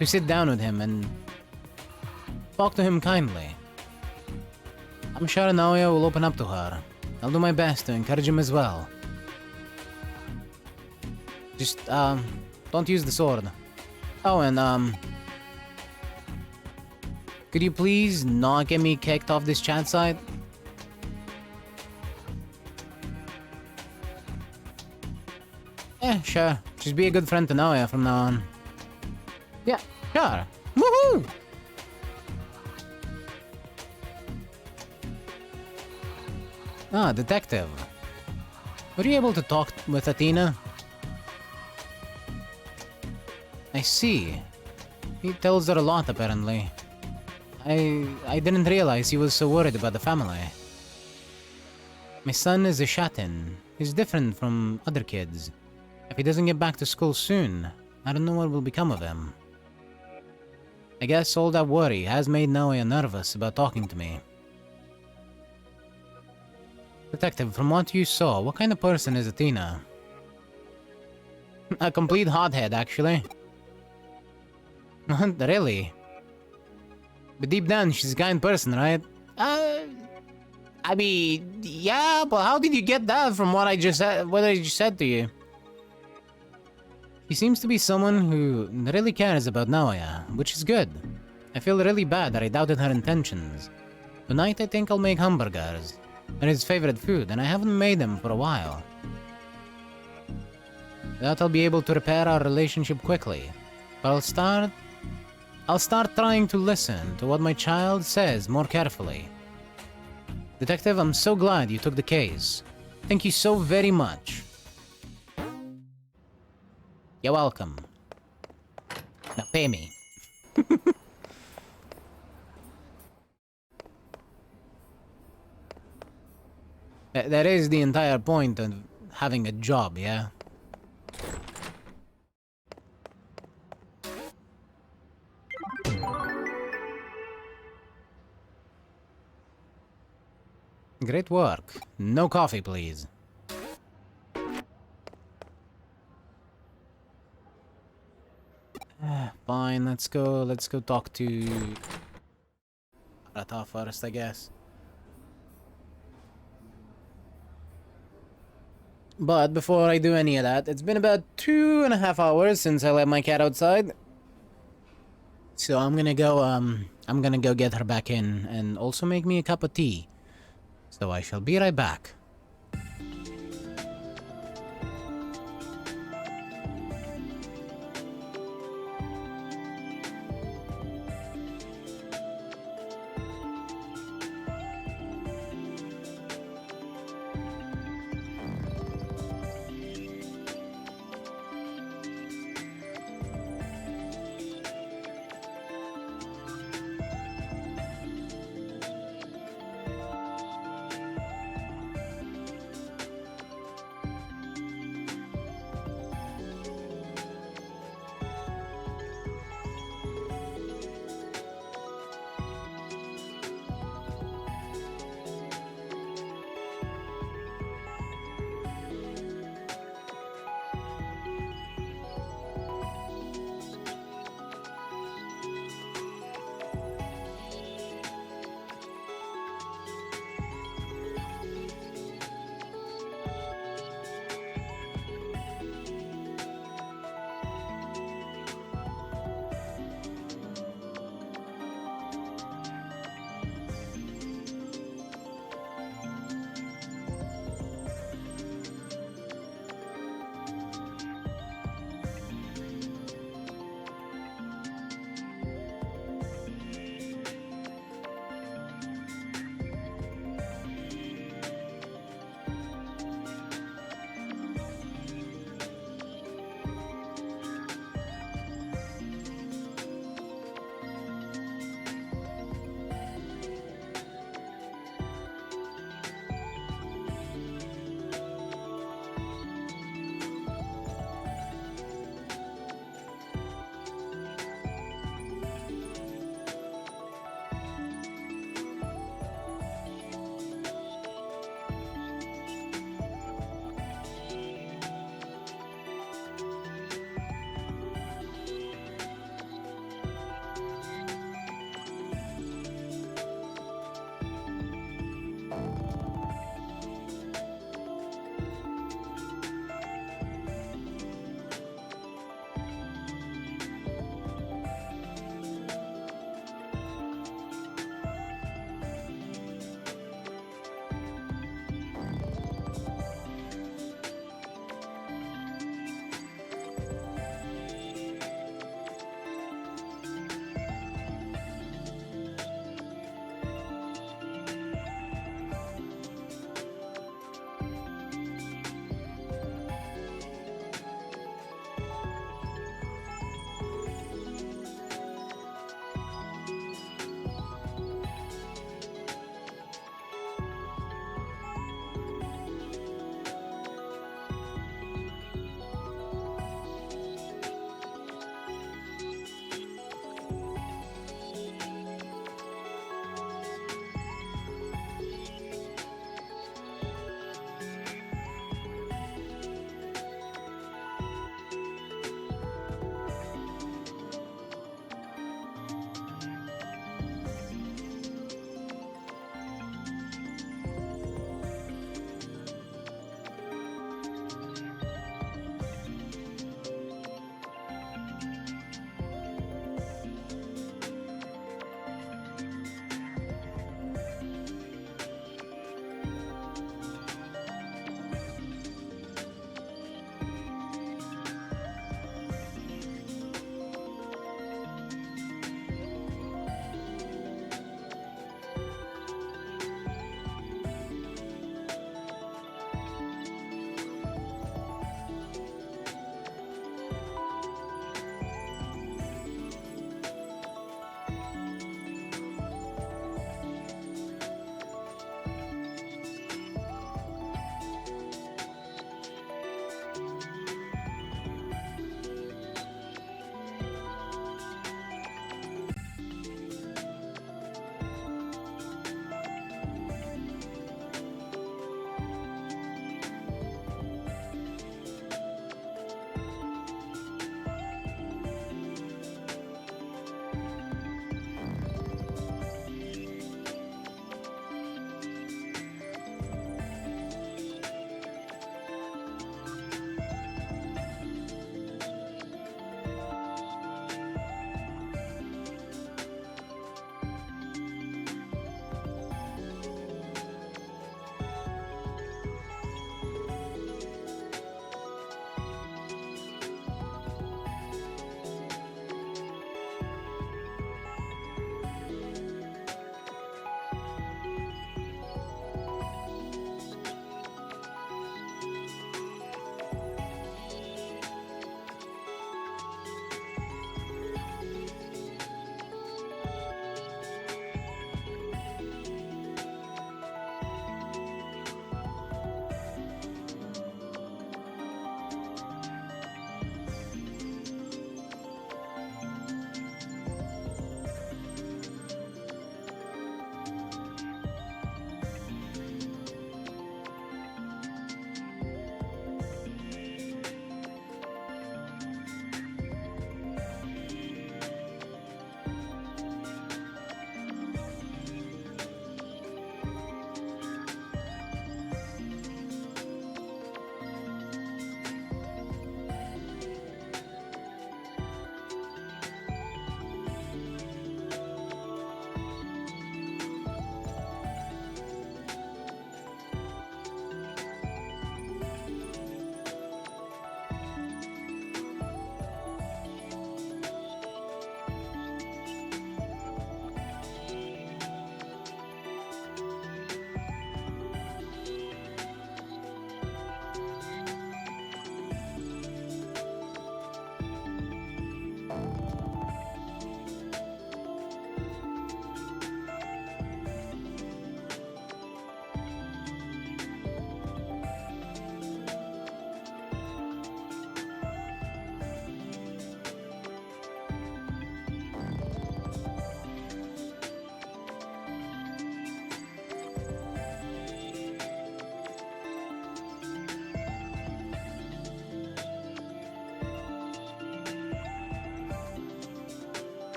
with him and talk to him kindly? I'm sure Naoya will open up to her. I'll do my best to encourage him as well. Just, don't use the sword. Oh, and, could you please not get me kicked off this chat site? Yeah, sure. Just be a good friend to Naoya from now on. Yeah, sure. Woohoo! Ah, detective. Were you able to talk with Athena? I see. He tells her a lot, apparently. I didn't realize he was so worried about the family. My son is a Shatin. He's different from other kids. If he doesn't get back to school soon, I don't know what will become of him. I guess all that worry has made Naoya nervous about talking to me. Detective, from what you saw, what kind of person is Athena? A complete hothead, actually. Really? But deep down, she's a kind person, right? I mean, yeah, but how did you get that from what I just said to you? She seems to be someone who really cares about Naoya, which is good. I feel really bad that I doubted her intentions. Tonight I think I'll make hamburgers. They're his favorite food, and I haven't made them for a while. That I'll be able to repair our relationship quickly. But I'll start trying to listen to what my child says more carefully. Detective, I'm so glad you took the case. Thank you so very much. You're welcome. Now pay me. That is the entire point of having a job, yeah? Great work. No coffee, please. Fine, let's go talk to Rata first, I guess. But before I do any of that, it's been about 2.5 hours since I let my cat outside. So I'm gonna go get her back in and also make me a cup of tea. So I shall be right back.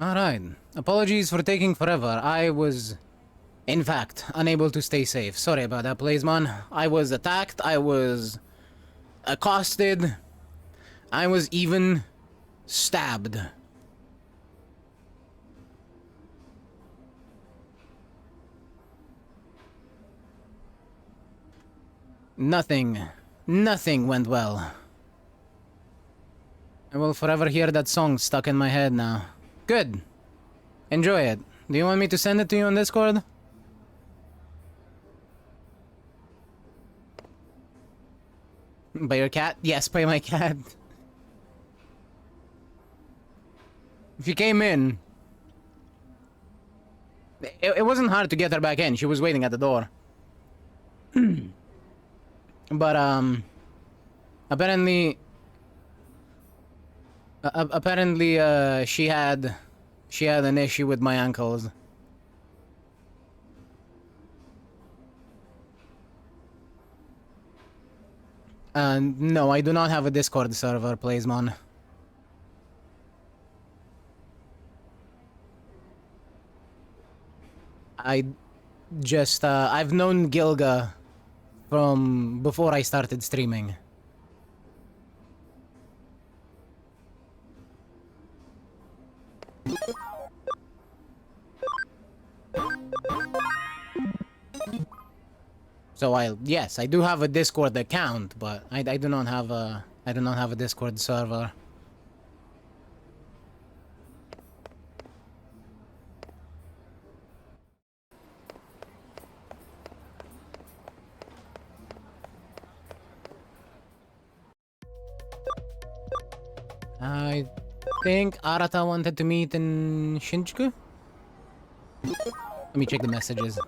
Alright. Apologies for taking forever. I was, in fact, unable to stay safe. Sorry about that, Playsman. I was attacked, I was accosted, I was even stabbed. Nothing went well. I will forever hear that song stuck in my head now. Good. Enjoy it. Do you want me to send it to you on Discord? By your cat? Yes, by my cat. If you came in... It wasn't hard to get her back in. She was waiting at the door. But, apparently... apparently, she had an issue with my ankles. No, I do not have a Discord server, Playsmon. I just, I've known Gilga from before I started streaming. So yes, I do have a Discord account, but I do not have a Discord server. I think Arata wanted to meet in Shinjuku? Let me check the messages.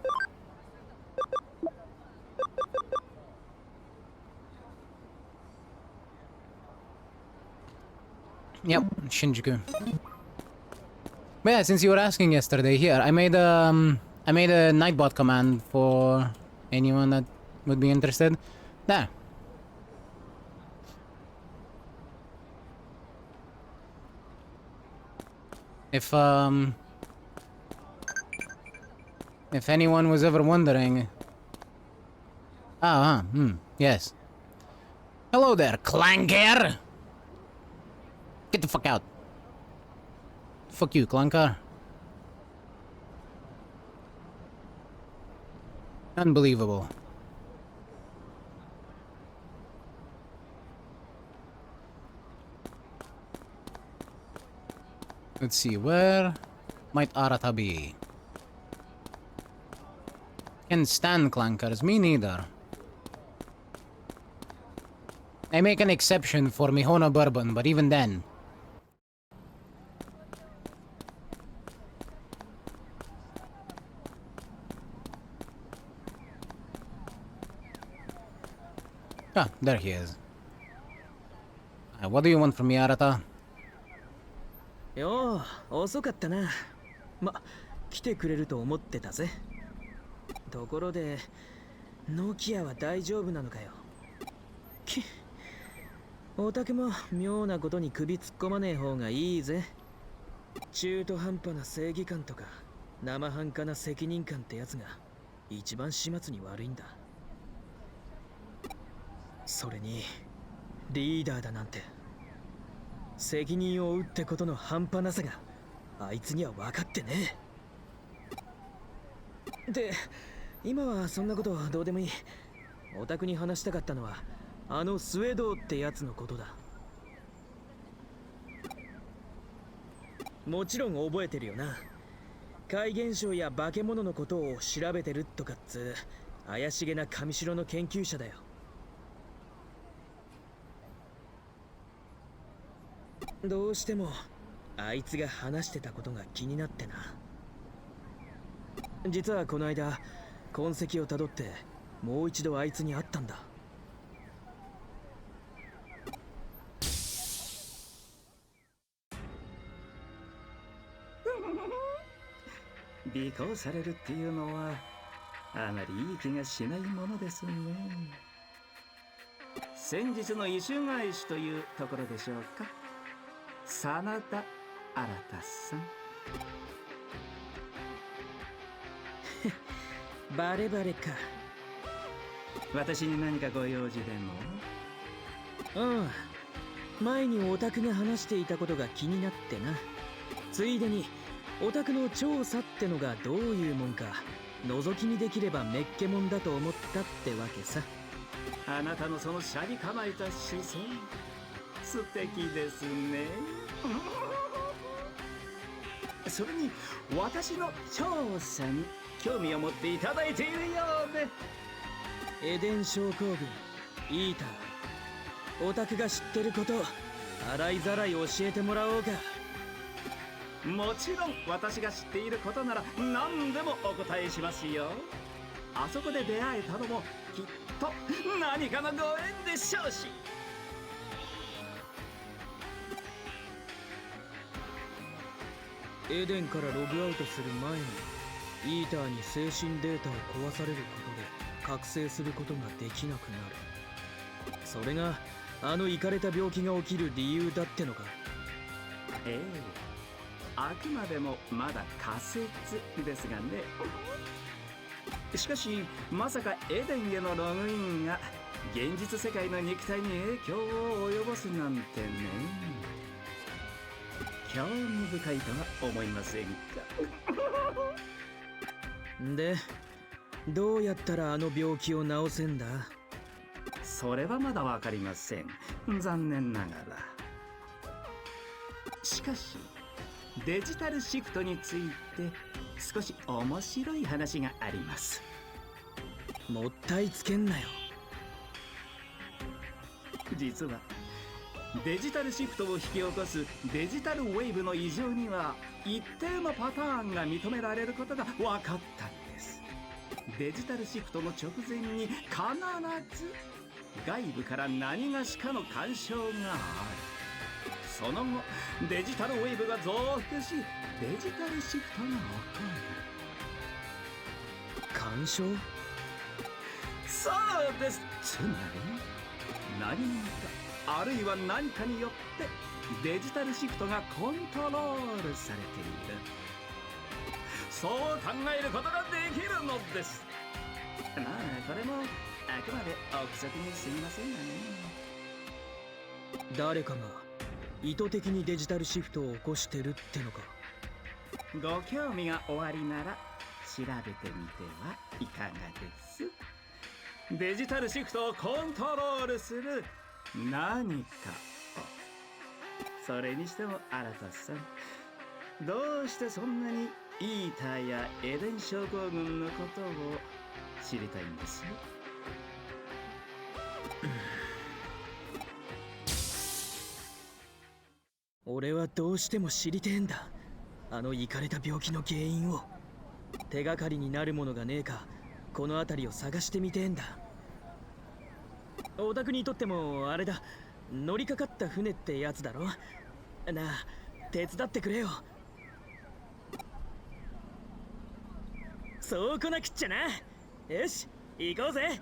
Yep, Shinjuku. But yeah, since you were asking yesterday, here, I made a Nightbot command for anyone that would be interested. There. If anyone was ever wondering... yes. Hello there, Clanker! Get the fuck out. Fuck you, Clanker. Unbelievable. Let's see, where might Arata be? Can stand clankers, me neither. I make an exception for Mihona Bourbon, but even then... Ah, there he is. What do you want from me, Arata? よう、遅かったな。来てくれると思ってたぜ。ところで、ノキアは大丈夫なのかよ。おたくも妙なことに首突っ込まねえ方がいいぜ。中途半端な正義感とか、生半可な責任感ってやつが一番始末に悪いんだ。それに、リーダーだなんて。責任を負うってことの半端なさがあいつには分かってねえ。で、今はそんなことどうでもいい。お宅に話したかったのはあのスウェードってやつのことだ。もちろん覚えてるよな。怪現象や化け物のことを調べてるとかっつ怪しげな神城の研究者だよ。どうしてもあいつが話してたことが気になってな。実はこの間痕跡をたどってもう一度あいつに会ったんだ。尾行されるっていうのはあまりいい気がしないものですね。先日の異種返しというところでしょうか。真田新さん。バレバレか。私に何かご用事でも？うん。前にオタクが話していたことが気になってな。ついでにオタクの調査ってのがどういうもんか覗き見できればめっけもんだと思ったってわけさ。あなたのそのシャリ構えた視線、素敵ですね。それに私の調査に興味を持っていただいているようで。エデン症候群、イーター、オタクが知ってること洗いざらい教えてもらおうか。もちろん私が知っていることなら何でもお答えしますよ。あそこで出会えたのもきっと何かのご縁でしょうし。エデンからログアウトする前にイーターに精神データを壊されることで覚醒することができなくなる。それがあのイカれた病気が起きる理由だってのか。ええ、あくまでもまだ仮説ですがね。しかしまさかエデンへのログインが現実世界の肉体に影響を及ぼすなんてね。興味深いとは思いませんか？で、どうやったらあの病気を治せんだ？それはまだわかりません。残念ながら。しかしデジタルシフトについて少し面白い話があります。もったいつけんなよ。実はデジタルシフトを引き起こすデジタルウェーブの異常には一定のパターンが認められることが分かったんです。デジタルシフトの直前に必ず外部から何がしかの干渉がある。その後デジタルウェーブが増幅しデジタルシフトが起こる。干渉？そうです。つまり何者かあるいは何かによってデジタルシフトがコントロールされている。そう考えることができるのです。まあこれもあくまで憶測にすみませんがね。誰かが意図的にデジタルシフトを起こしてるってのか。ご興味がおありなら調べてみてはいかがです？デジタルシフトをコントロールする何かを。それにしても新さん、どうしてそんなにイーターやエデン症候群のことを知りたいんです？俺はどうしても知りてえんだ。あのイカれた病気の原因を。手がかりになるものがねえかこの辺りを探してみてえんだ。オタクにとってもあれだ、乗りかかった船ってやつだろ。なあ、手伝ってくれよ。そうこなくっちゃな。よし、行こうぜ。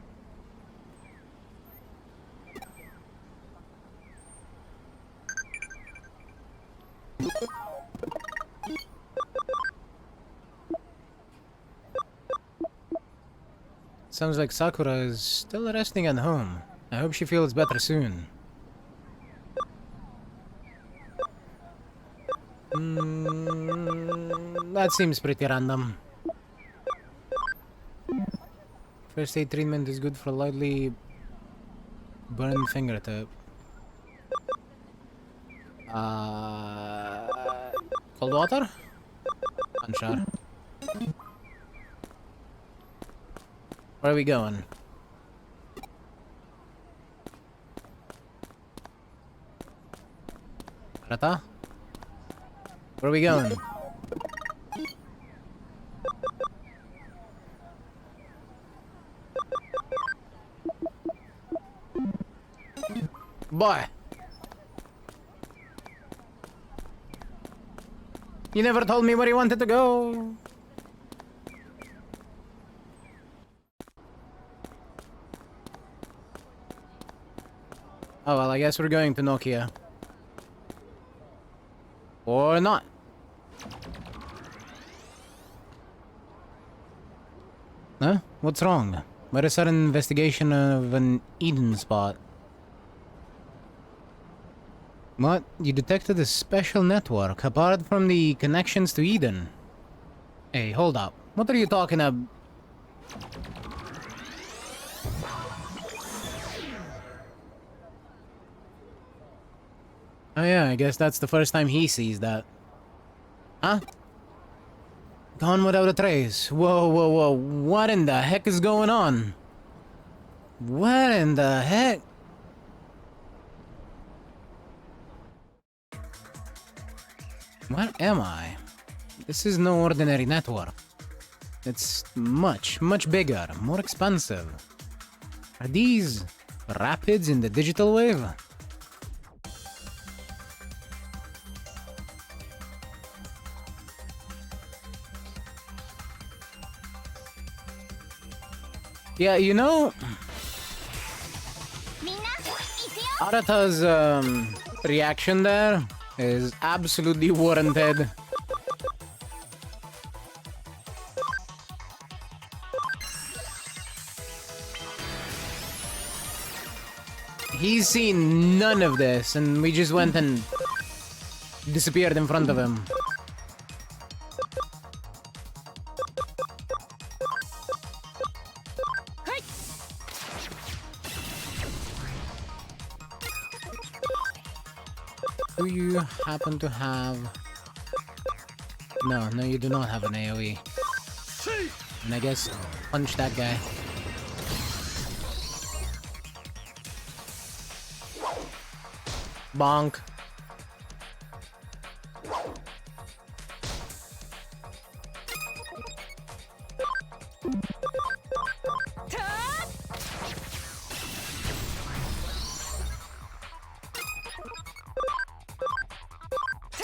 Sounds like Sakura is still resting at home. I hope she feels better soon. That seems pretty random. First aid treatment is good for lightly burned fingertip. Cold water? Unsure. Where are we going? Rata? Where are we going? Boy! You never told me where you wanted to go! Oh well, I guess we're going to Nokia. Or not. Huh? What's wrong? Why a sudden investigation of an Eden spot? What? You detected a special network apart from the connections to Eden? Hey, hold up. What are you talking about? Oh yeah, I guess that's the first time he sees that. Huh? Gone without a trace. Whoa, whoa, whoa. What in the heck is going on? What in the heck? Where am I? This is no ordinary network. It's much, much bigger, more expensive. Are these rapids in the digital wave? Yeah, you know, みんな行くよ。 Arata's reaction there is absolutely warranted. He's seen none of this, and we just went and disappeared in front of him. Do you happen to have... No, you do not have an AoE. And I guess punch that guy. Bonk.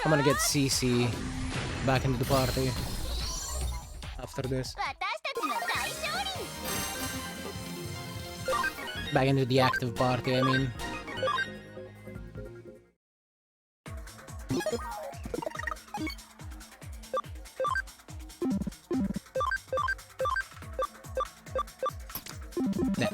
I'm gonna get CC back into the party after this. 私たちの大勝利。 Back into the active party, I mean. There.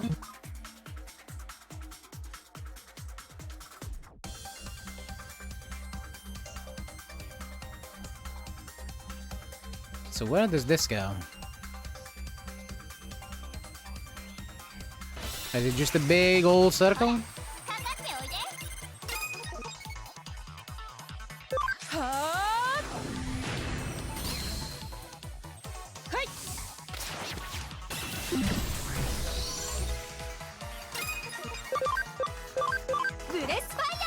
So where does this go? Is it just a big old circle? かかっておいで。ブレスファイヤ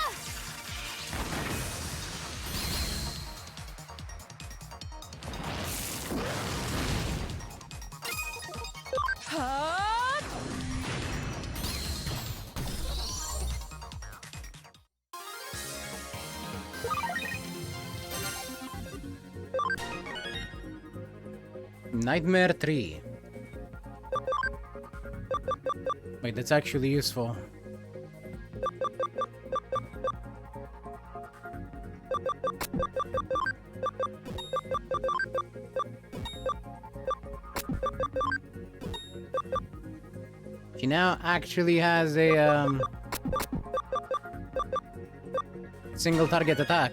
Nightmare 3. Wait, that's actually useful. She now actually has a single target attack.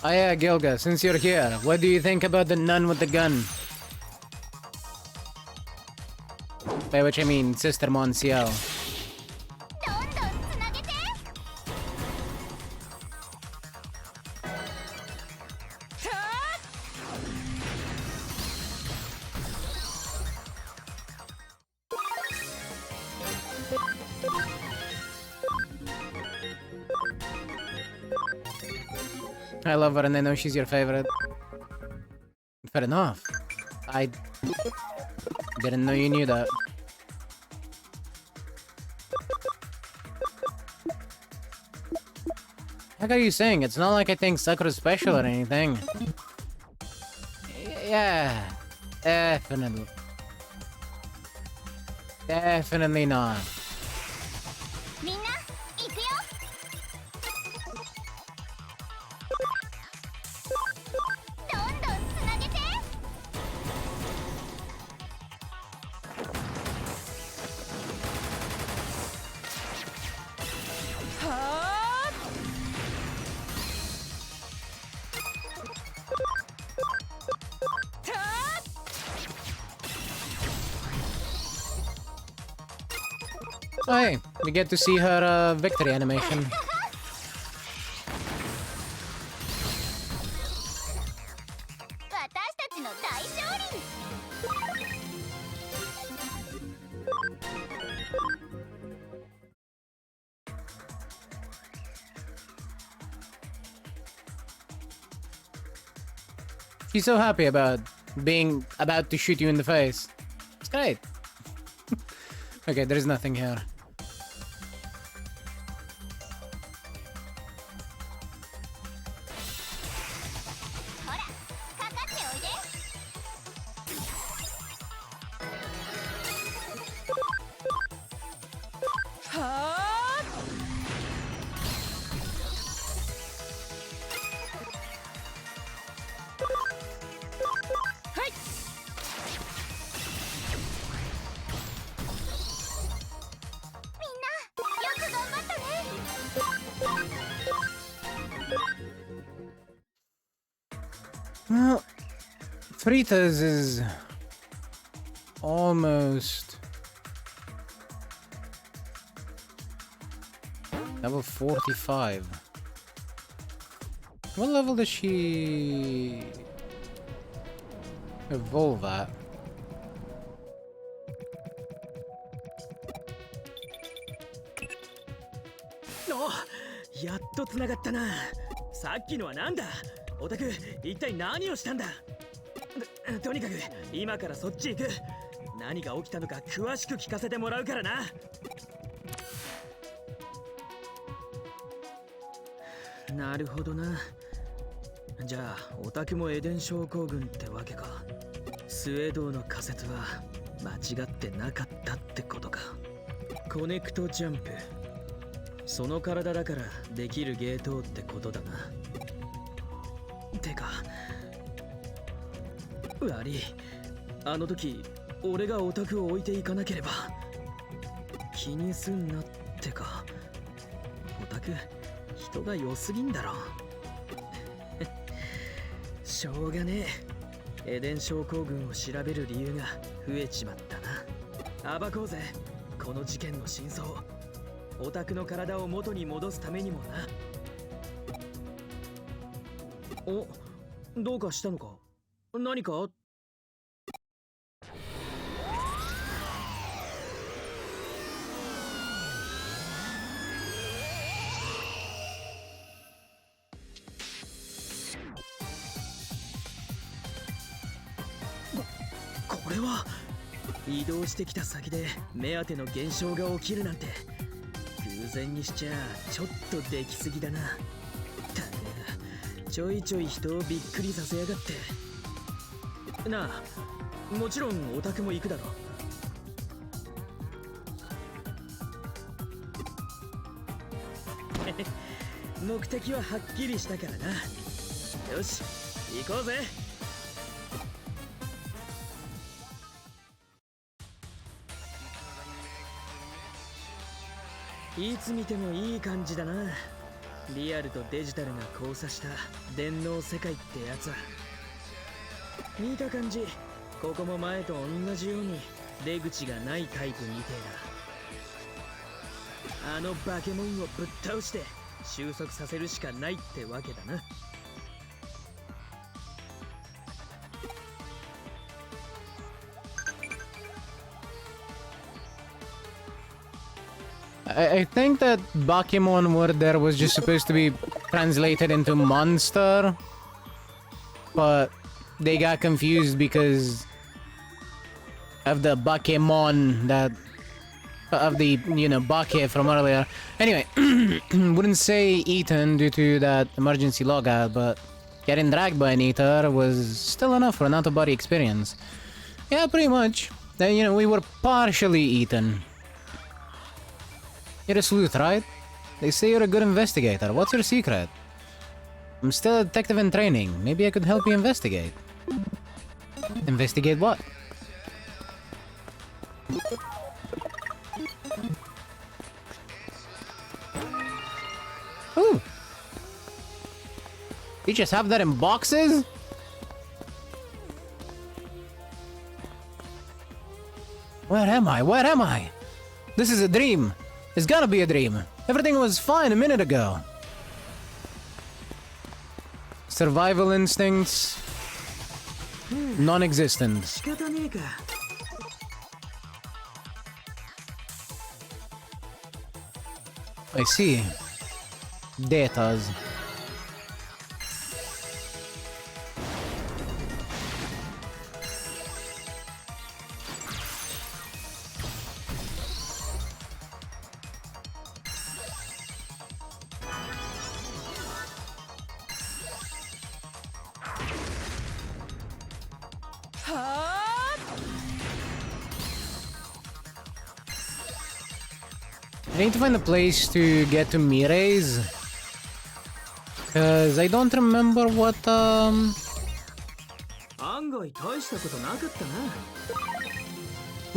Oh yeah, Gilga, since you're here, what do you think about the nun with the gun? By which I mean Sister Monsiel. I love her and I know she's your favorite. Fair enough. I didn't know you knew that. How are you saying? It's not like I think Sakura's special or anything. Yeah, definitely. Definitely not. みんな行くよ。どんどんつなげて。Hey, we get to see her victory animation. 私たちの大勝利。She's so happy about being about to shoot you in the face. It's great. Okay, there's nothing here. Well, Fritas is almost level 45. What level does she evolve at? Oh, やっと繋がったな。さっきのはなんだ？オタク、一体何をしたんだ？とにかく今からそっち行く。何が起きたのか詳しく聞かせてもらうからな。なるほどな。じゃあオタクもエデン症候群ってわけか。スウェードの仮説は間違ってなかったってことか。コネクトジャンプ、その体だからできるゲートってことだな。てか悪い、あの時俺がオタクを置いていかなければ。気にすんなってか。オタク人が良すぎんだろ。しょうがねえ。エデン症候群を調べる理由が増えちまったな。暴こうぜこの事件の真相。オタクの体を元に戻すためにもな。お、どうかしたのか？何か？これは移動してきた先で目当ての現象が起きるなんて偶然にしちゃちょっとできすぎだな。たくちょいちょい人をびっくりさせやがって。なあ、もちろんオタクも行くだろ。目的ははっきりしたからな。よし行こうぜ。いつ見てもいい感じだな。リアルとデジタルが交差した電脳世界ってやつは。見た感じここも前と同じように出口がないタイプみてえだ。あのバケモンをぶっ倒して収束させるしかないってわけだな。I think that Bakemon word there was just supposed to be translated into monster, but they got confused because of the Bakemon that of the Bake from earlier. Anyway, wouldn't say eaten due to that emergency logout, but getting dragged by an eater was still enough for an out-of-body experience. Yeah, pretty much. Then we were partially eaten. You're a sleuth, right? They say you're a good investigator. What's your secret? I'm still a detective in training. Maybe I could help you investigate. Investigate what? Ooh. You just have that in boxes? Where am I? Where am I? This is a dream. It's gotta be a dream. Everything was fine a minute ago. Survival instincts. Non-existent. 仕方ねえか。I see. Datas. I need to find a place to get to Mire's. Cause I don't remember what案外大したことなかったな。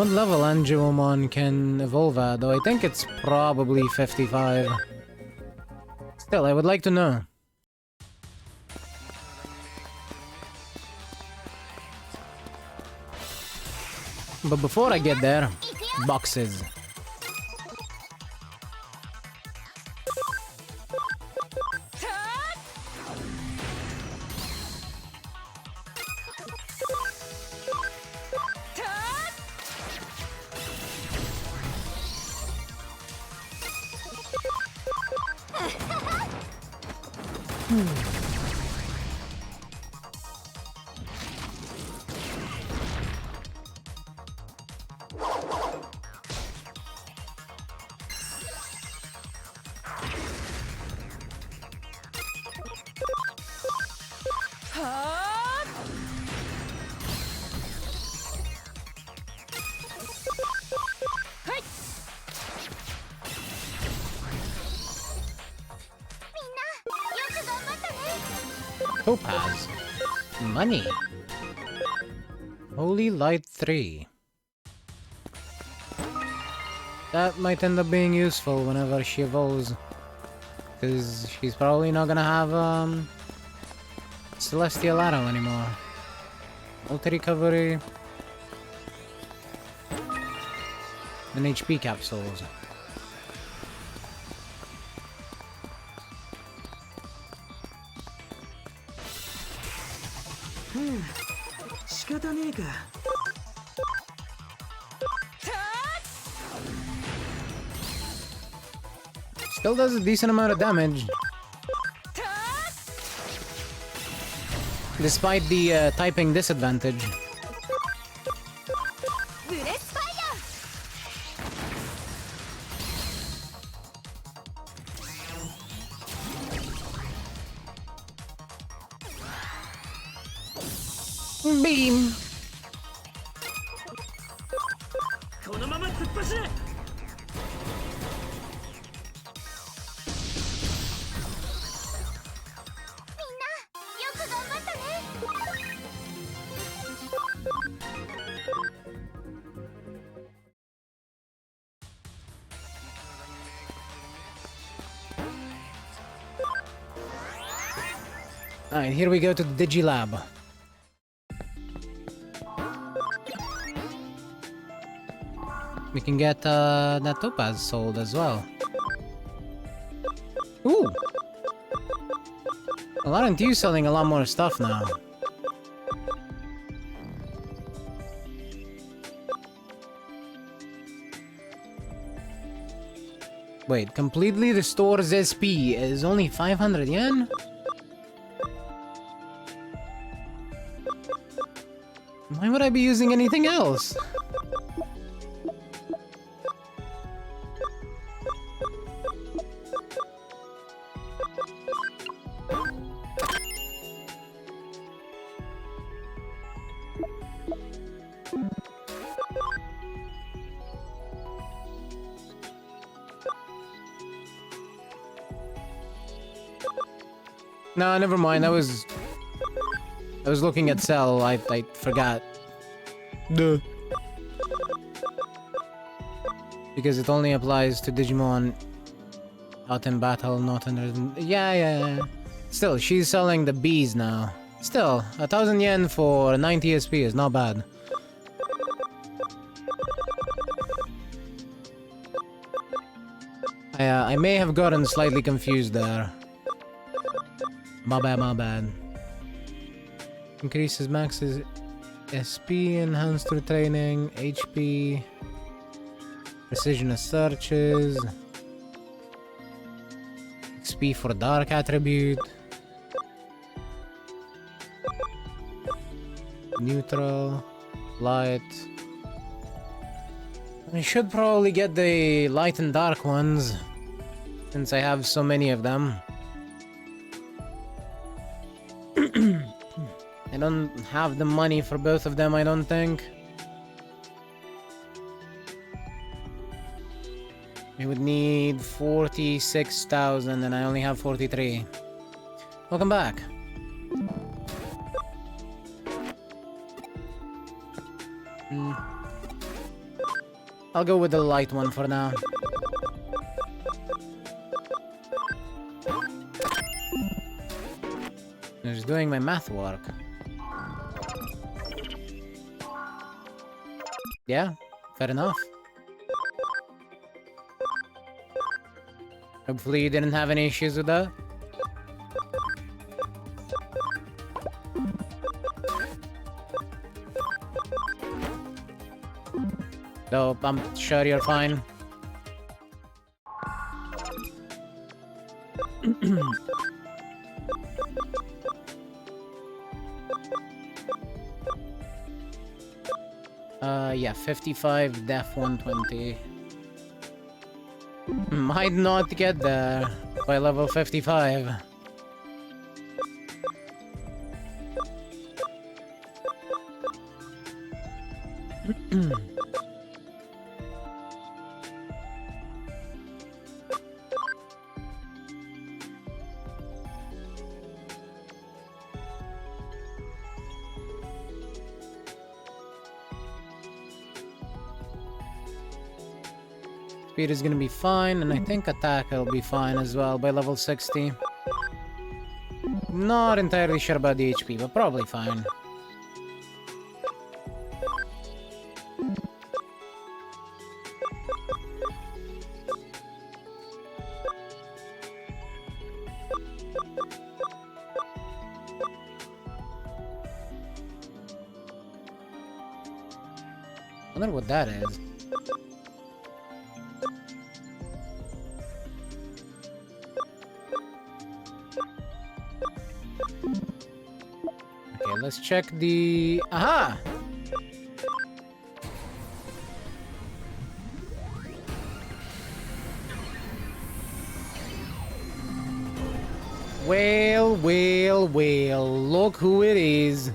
what level Angelomon can evolve at, though I think it's probably 55. Still, I would like to know. But before I get there, boxes. Topaz. Money. Holy Light 3. That might end up being useful whenever she evolves. Because she's probably not gonna have, Celestial Arrow anymore. Multi recovery. And HP capsules. Still does a decent amount of damage. Despite the typing disadvantage. Beam. このまま突っ走れ。 Alright, here we go to the Digilab. We can get that Topaz sold as well. Ooh! Well, aren't you selling a lot more stuff now? Wait, completely restores SP is only 500 yen? Why would I be using anything else? No, never mind. I was looking at Cell. I forgot. Duh. Because it only applies to Digimon out in battle, not in... Yeah. Still, she's selling the bees now. Still, 1,000 yen for 90 SP is not bad. I may have gotten slightly confused there. My bad. Increases max's SP, enhanced through training, HP, precision of searches, XP for dark attribute, neutral, light. I should probably get the light and dark ones, since I have so many of them. I don't have the money for both of them, I don't think. We would need 46,000 and I only have 43. Welcome back. I'll go with the light one for now. I'm just doing my math work. Yeah, fair enough. Hopefully you didn't have any issues with that. So, I'm sure you're fine. Yeah, 55, def 120. Might not get there by level 55. Speed is gonna be fine, and I think attack will be fine as well by level 60. Not entirely sure about the HP, but probably fine. I wonder what that is. Okay, let's check the... Aha! Well, look who it is.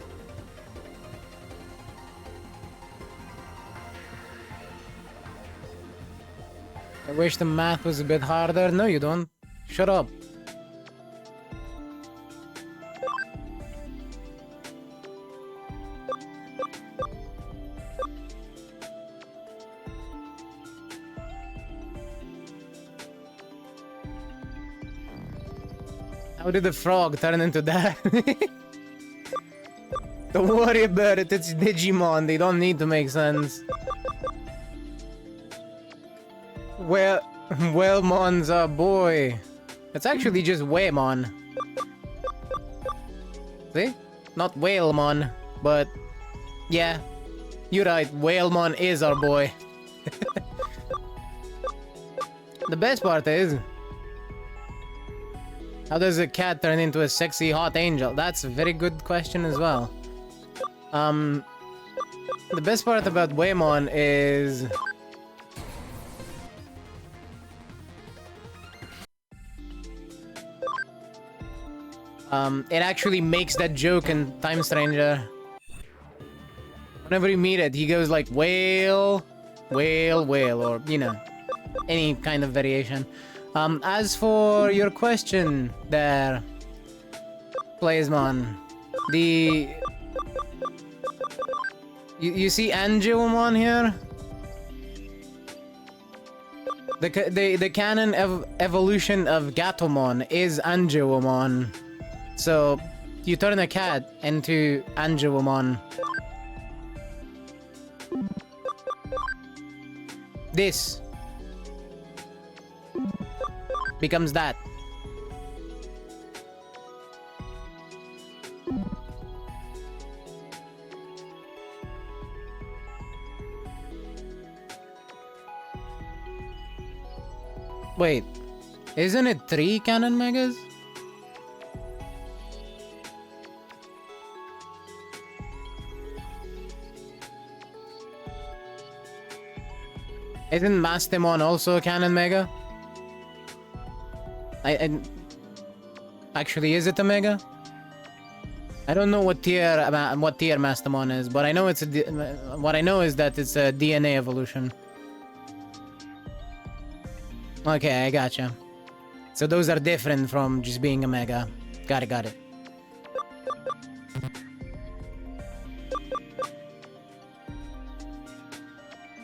I wish the math was a bit harder. No, you don't. Shut up. How did the frog turn into that? Don't worry about it, it's Digimon, they don't need to make sense. Well, Wellmon's a boy. It's actually just Waymon. See? Not Whalemon, but... Yeah, you're right, Whalemon is our boy. The best part is... how does a cat turn into a sexy hot angel? That's a very good question as well. The best part about Waymon is... it actually makes that joke in Time Stranger. Whenever you meet it, he goes like, whale, whale, whale, or, you know, any kind of variation. As for your question there, Plasmon. The... You see Angelomon here? The canon evolution of Gatomon is Angelomon. So, you turn a cat into Angelomon. This becomes that. Wait, isn't it 3 canon megas? Isn't Mastemon also a canon mega? Actually, is it a mega? I don't know what tier Mastemon is, but I know it's what I know is that it's a DNA evolution. Okay, I gotcha. So those are different from just being a mega. Got it.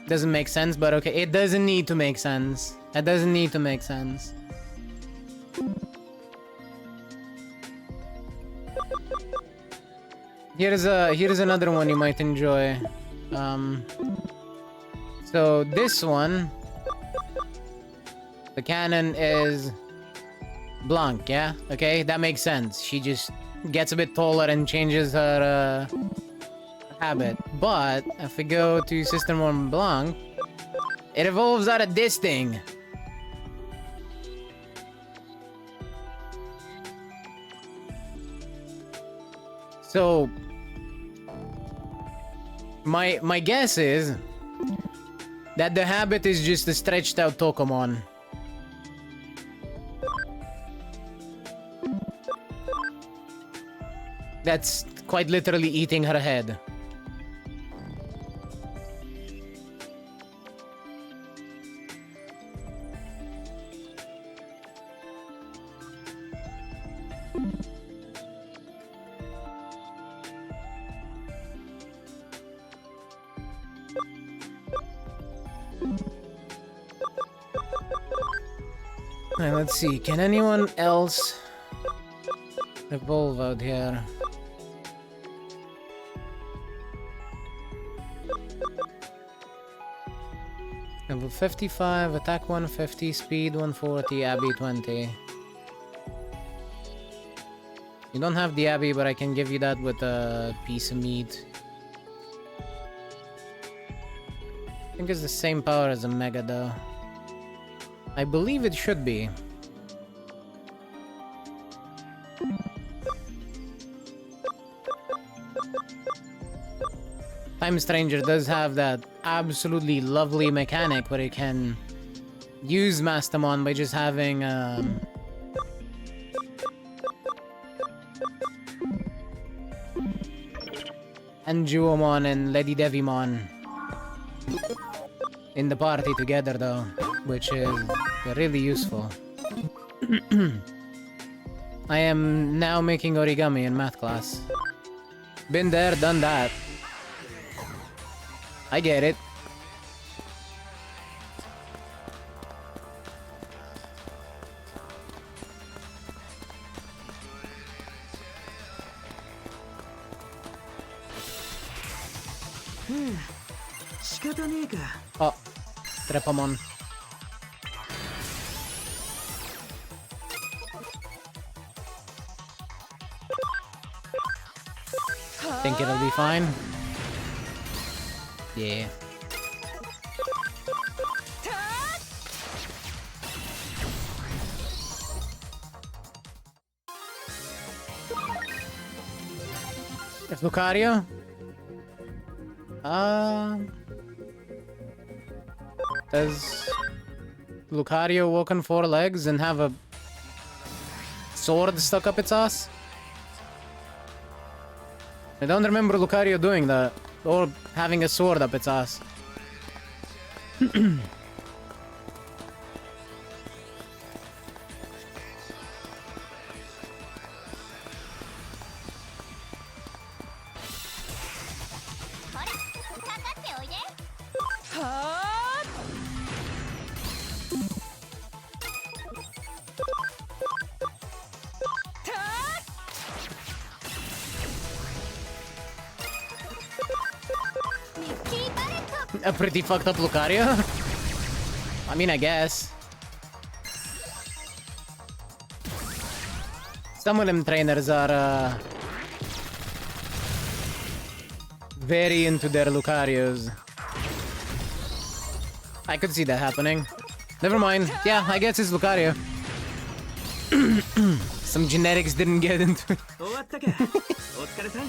Doesn't make sense, but okay. It doesn't need to make sense. It doesn't need to make sense. Here's another one you might enjoy. So this one, the canon is Blanc, yeah? Okay, that makes sense. She just gets a bit taller and changes her habit. But if we go to System 1 Blanc, it evolves out of this thing. So my guess is that the habit is just a stretched out Tokomon. That's quite literally eating her head. Alright, let's see. Can anyone else evolve out here? Level 55, attack 150, speed 140, Abby 20. You don't have the Abby, but I can give you that with a piece of meat. I think it's the same power as a Mega though. I believe it should be. Time Stranger does have that absolutely lovely mechanic where it can use Mastamon by just having Anjuomon and Lady Devimon in the party together though, which is really useful. I am now making origami in math class. Been there, done that. I get it. Oh, Trepamon. Think it'll be fine? Yeah. If Lucario? Does Lucario walk on 4 legs and have a sword stuck up its ass? I don't remember Lucario doing that, or having a sword up its ass. A pretty fucked up Lucario? I mean, I guess. Some of them trainers are very into their Lucarios. I could see that happening. Never mind. Yeah, I guess it's Lucario. Some genetics didn't get into it. 終わったか。お疲れさん。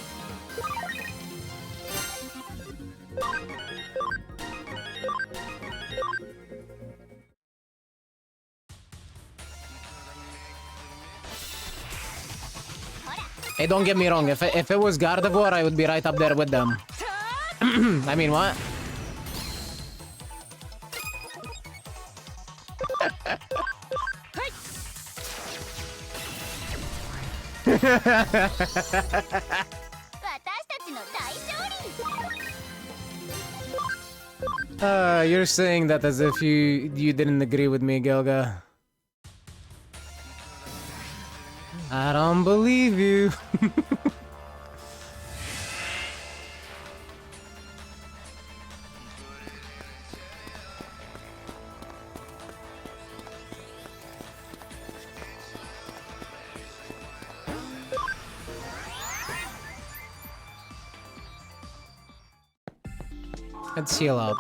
Hey, don't get me wrong. If it was Gardevoir, I would be right up there with them. I mean, what? You're saying that as if you didn't agree with me, Gelga. I don't believe you. Let's heal up.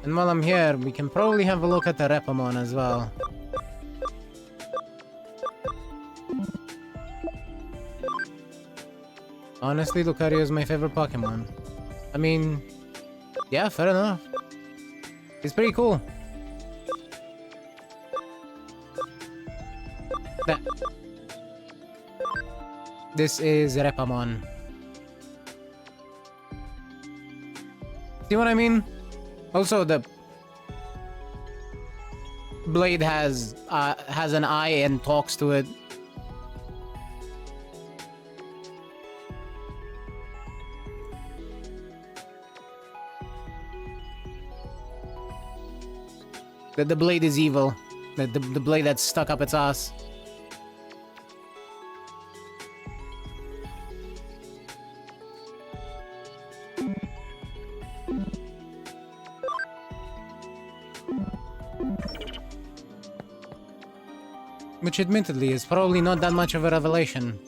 And while I'm here, we can probably have a look at the Repamon as well. Honestly, Lucario is my favorite Pokemon. I mean, yeah, fair enough. He's pretty cool. That. This is Repamon. See what I mean? Also, the blade has an eye and talks to it. The blade is evil. The blade that's stuck up its ass. Which admittedly is probably not that much of a revelation.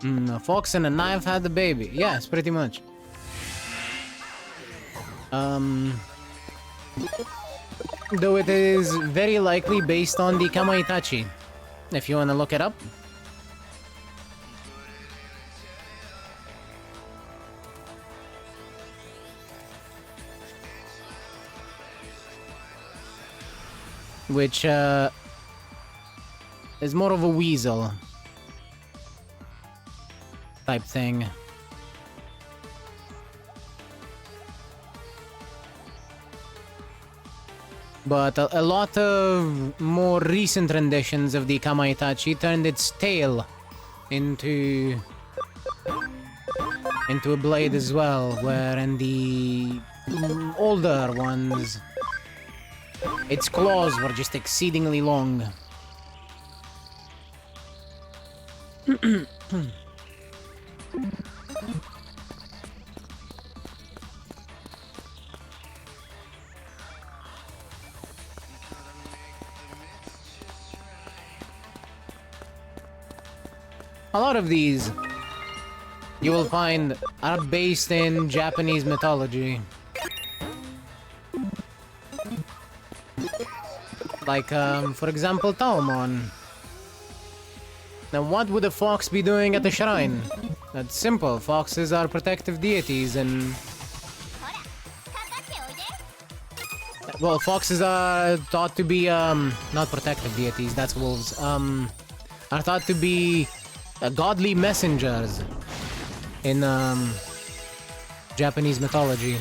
A fox and a knife had the baby. Yes, pretty much. Though it is very likely based on the Kamaitachi, if you want to look it up. Which, is more of a weasel type thing. But a lot of more recent renditions of the Kamaitachi turned its tail into a blade as well, where in the older ones, its claws were just exceedingly long. A lot of these you will find are based in Japanese mythology. Like, for example, Taomon. Now, what would a fox be doing at the shrine? That's simple. Foxes are protective deities and... Well, foxes are thought to be, not protective deities, that's wolves. Are thought to be godly messengers in, Japanese mythology.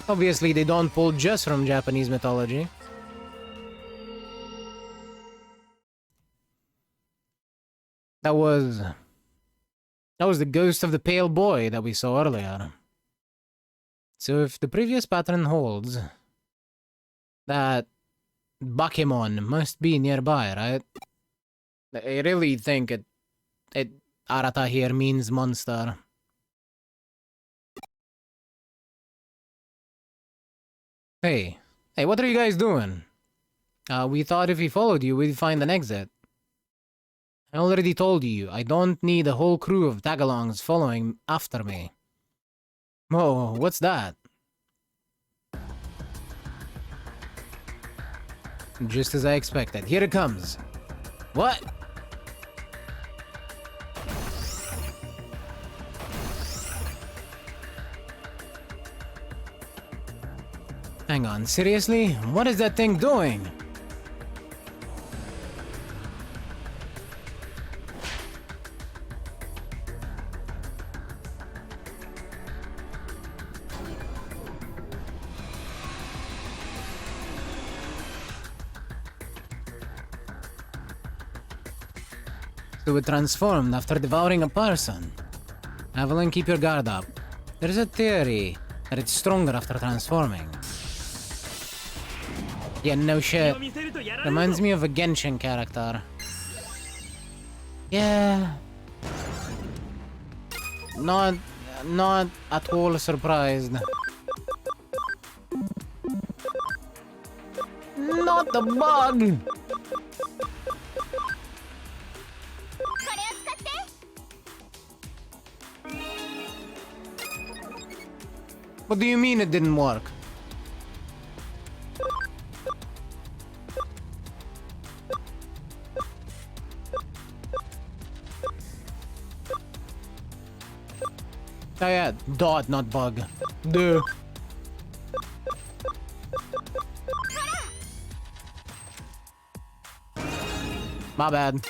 Obviously, they don't pull just from Japanese mythology. That was the ghost of the pale boy that we saw earlier. So if the previous pattern holds, that Bakemon must be nearby, right? I really think it Arata here means monster. Hey, what are you guys doing? We thought if we followed you, we'd find an exit. I already told you, I don't need a whole crew of tagalongs following after me. Whoa, what's that? Just as I expected. Here it comes. What? Hang on, seriously? What is that thing doing? So it transformed after devouring a person. Evelyn, keep your guard up. There's a theory that it's stronger after transforming. Yeah, no shit. Reminds me of a Genshin character. Yeah. Not at all surprised. Not the bug! What do you mean it didn't work? Oh yeah, dot, not bug. Duh. My bad.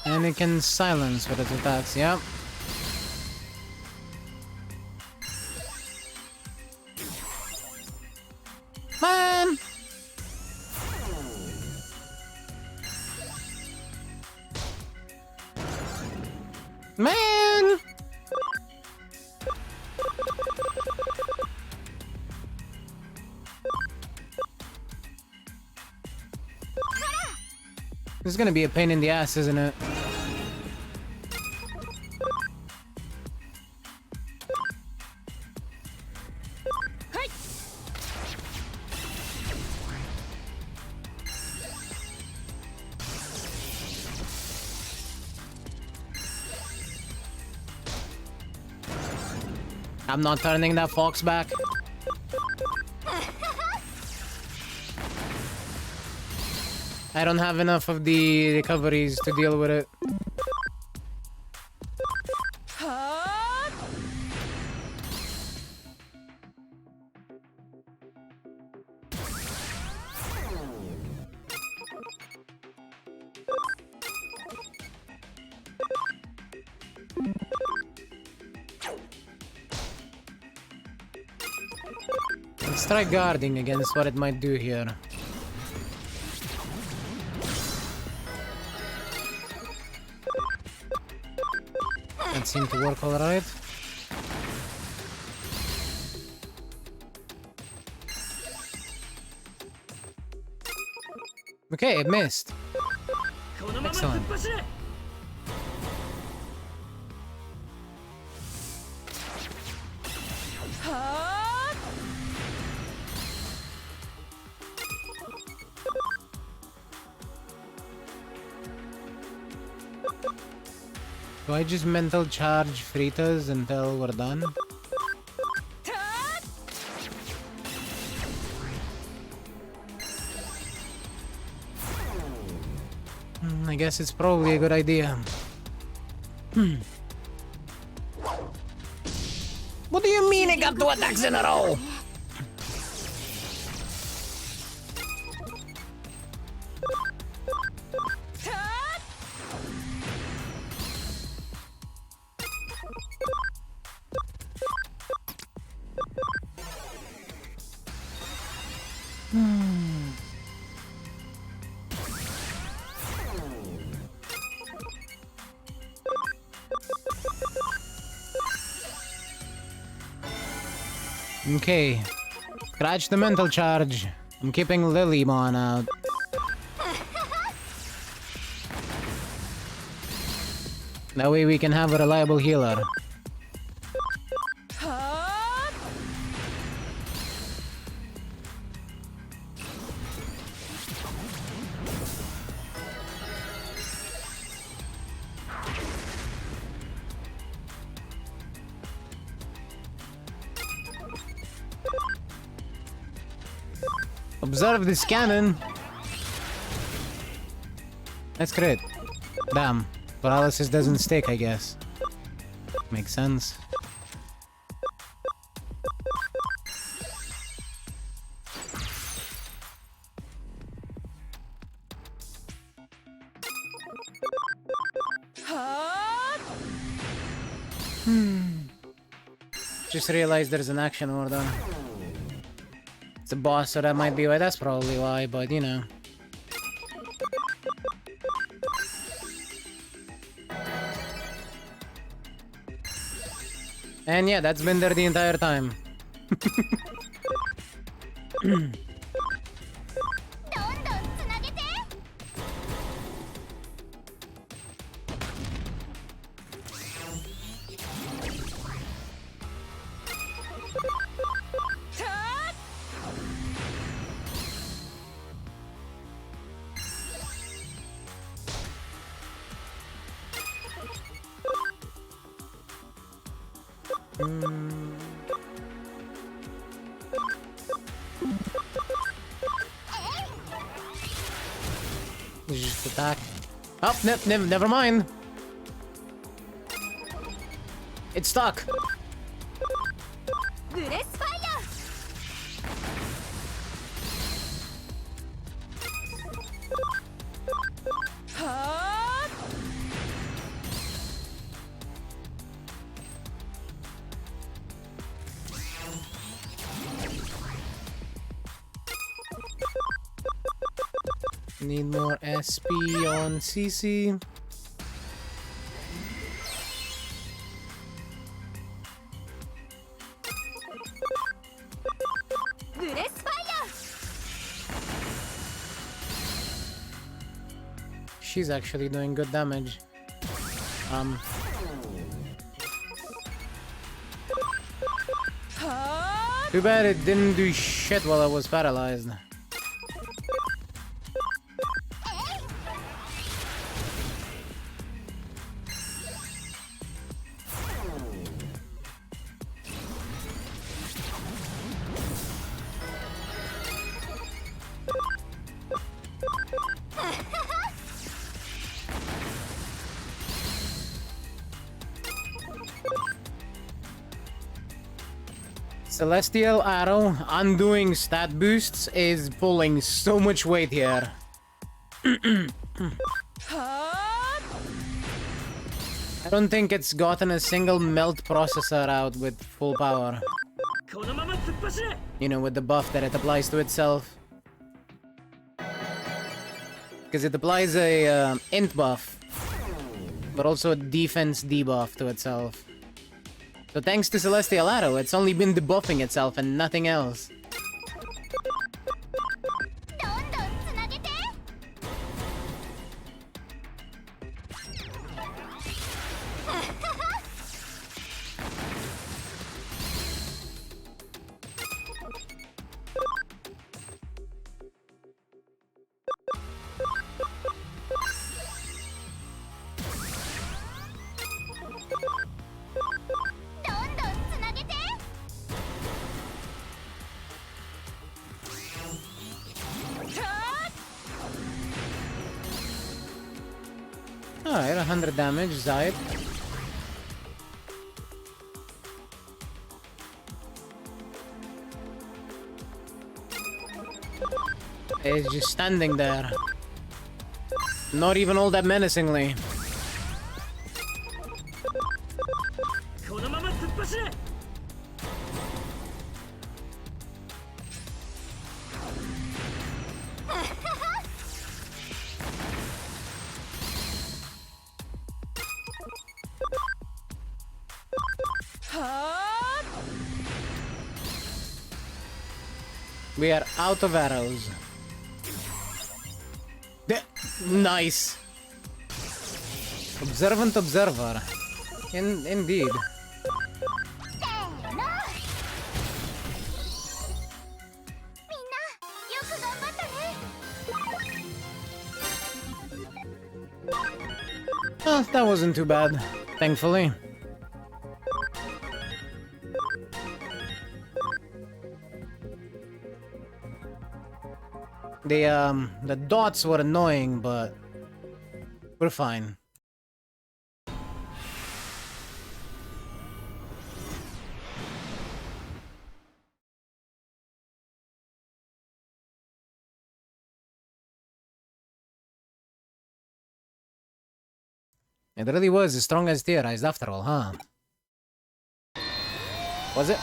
And it can silence with its attacks, yeah. Man! Man! This is gonna be a pain in the ass, isn't it? I'm not turning that fox back. I don't have enough of the recoveries to deal with it. Let's try guarding against what it might do here. That seemed to work alright. Okay, it missed. Excellent. Do I just mental charge Fritas until we're done? I guess it's probably a good idea. What do you mean I got 2 attacks in a row? Okay. Scratch the mental charge. I'm keeping Lilymon out. That way we can have a reliable healer. Observe this cannon. That's great. Damn. Paralysis doesn't stick, I guess. Makes sense. Just realized there's an action order. It's a boss, so that might be why. That's probably why, but you know. And yeah, that's been there the entire time. どんどんつなげて。Just attack. Oh, never mind. It's stuck. ブレスファイア。Need more SP on CC. She's actually doing good damage. Too bad it didn't do shit while I was paralyzed. Celestial Arrow undoing stat boosts is pulling so much weight here. I don't think it's gotten a single melt processor out with full power. You know, with the buff that it applies to itself. Because it applies a int buff, but also a defense debuff to itself. So thanks to Celestial Arrow, it's only been debuffing itself and nothing else. Alright, 100 damage, Zayt. It's just standing there. Not even all that menacingly. We are out of arrows. Nice. Observant observer. Indeed. せーの、みんなよく頑張ったね。 Oh, that wasn't too bad, thankfully. The dots were annoying, but we're fine. It really was as strong as theorized after all, huh? Was it?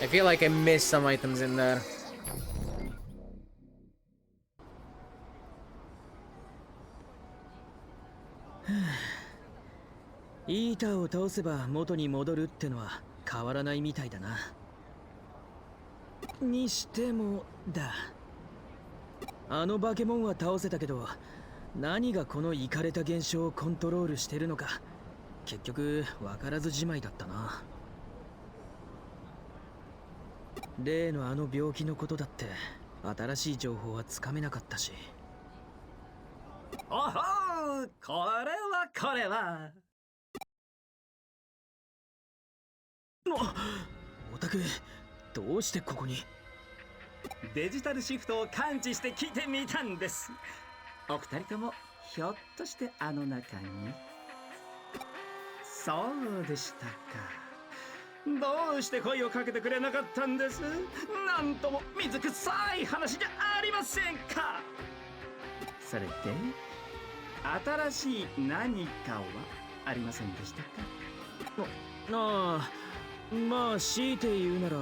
I feel like I missed some items in there. Ita を倒せば元に戻るってのは変わらないみたいだな。にしてもだ。あのバケモンは倒せたけど、何がこのイカれた現象をコントロールしてるのか、結局分からずじまいだったな。例のあの病気のことだって新しい情報はつかめなかったし。おほー、これはオタク、どうしてここに？デジタルシフトを感知して来てみたんです。お二人ともひょっとしてあの中に？そうでしたか。どうして声をかけてくれなかったんです？なんとも水臭い話じゃありませんか。それで新しい何かはありませんでしたか？ああ、まあ強いて言うなら、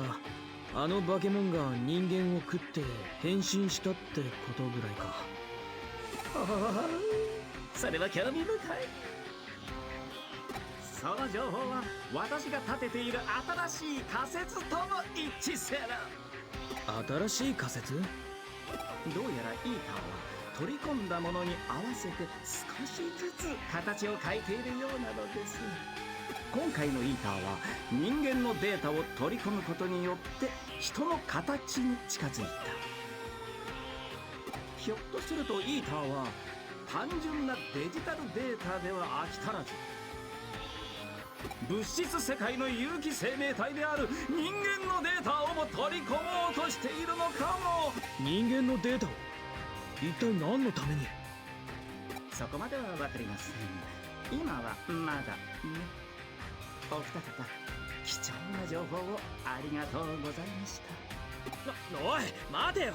あのバケモンが人間を食って変身したってことぐらいか。それは興味深い。その情報は私が立てている新しい仮説とも一致する。新しい仮説？どうやらイーターは取り込んだものに合わせて少しずつ形を変えているようなのです。今回のイーターは人間のデータを取り込むことによって人の形に近づいた。ひょっとするとイーターは単純なデジタルデータでは飽き足らず、物質世界の有機生命体である人間のデータをも取り込もうとしているのかも。人間のデータを一体何のために？そこまでは分かりません。今はまだね。お二方、貴重な情報をありがとうございました。おい、待てよ。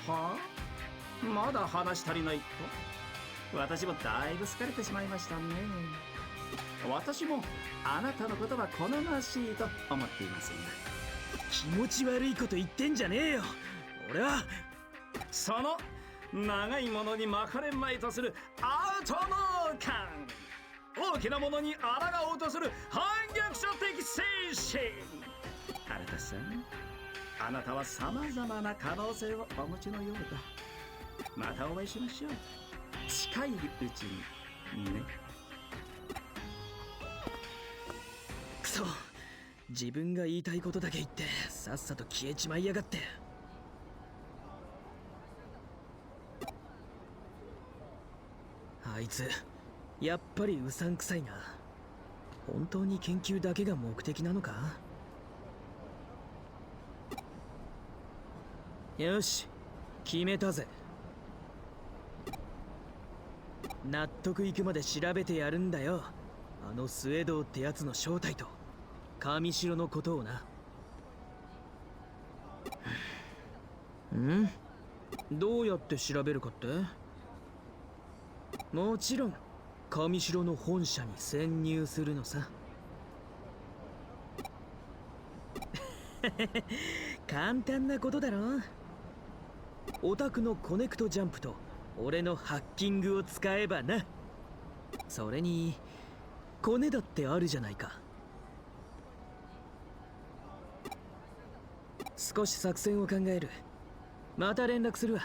はあ？まだ話足りないと？私もだいぶ疲れてしまいましたね。私もあなたのことは好ましいと思っていますが。気持ち悪いこと言ってんじゃねえよ。俺はその長いものに巻かれまいとするアウトノー感、大きなものに抗おうとする反逆者的精神。原田さん、あなたは様々な可能性をお持ちのようだ。またお会いしましょう。近いうちにね。クソ、自分が言いたいことだけ言ってさっさと消えちまいやがって。あいつやっぱりうさんくさいな。本当に研究だけが目的なのか？よし、決めたぜ。納得いくまで調べてやるんだよ。あのスウェードってやつの正体と神城のことをな。ん？どうやって調べるかって？もちろん神城の本社に潜入するのさ。簡単なことだろ。オタクのコネクトジャンプと俺のハッキングを使えばな。それにコネだってあるじゃないか。少し作戦を考える。また連絡するわ。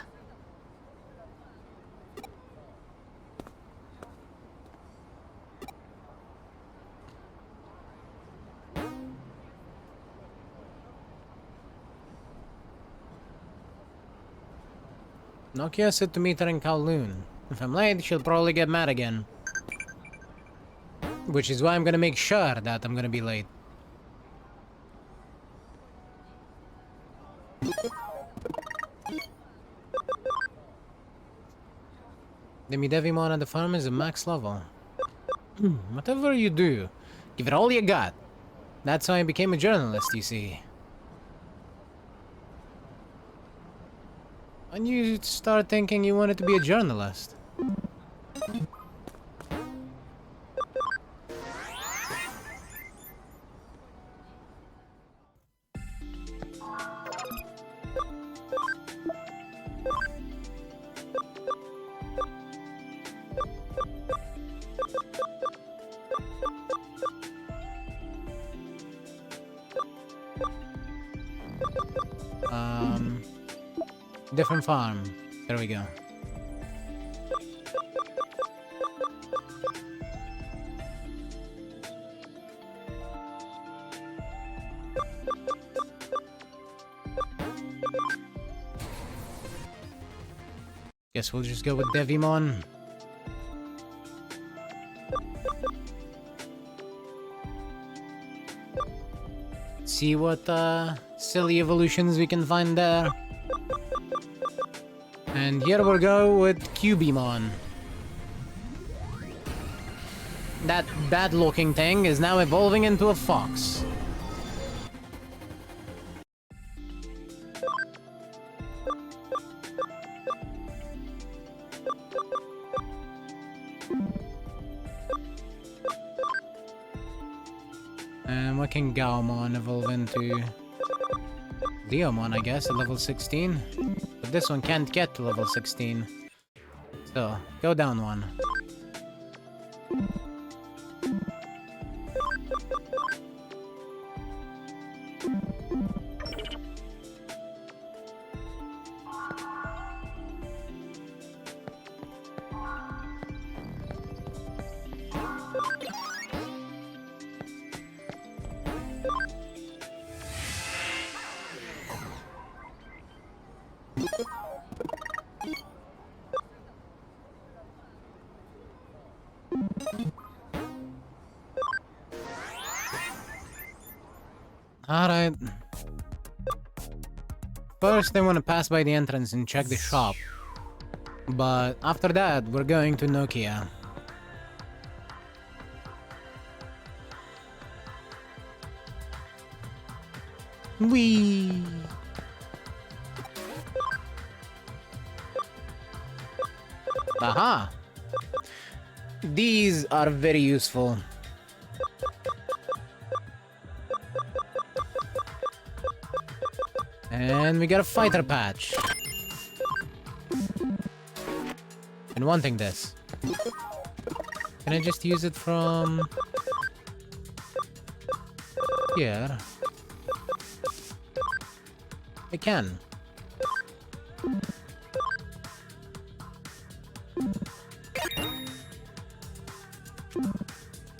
Nokia said to meet her in Kowloon. If I'm late, she'll probably get mad again. Which is why I'm gonna make sure that I'm gonna be late. The Digimon at the farm is a max level. Whatever you do, give it all you got. That's how I became a journalist, you see. When you start thinking you wanted to be a journalist? Different farm. There we go. Guess we'll just go with Digimon. See what silly evolutions we can find there. And here we'll go with Cubimon. That bad-looking thing is now evolving into a fox. And what can Gaomon evolve into? Leomon, I guess, at level 16. But this one can't get to level 16. So, go down one. Alright. First, I want to pass by the entrance and check the shop. But after that, we're going to Nokia. Whee! Aha! These are very useful. And we got a fighter patch. Been wanting this. Can I just use it from here? I can.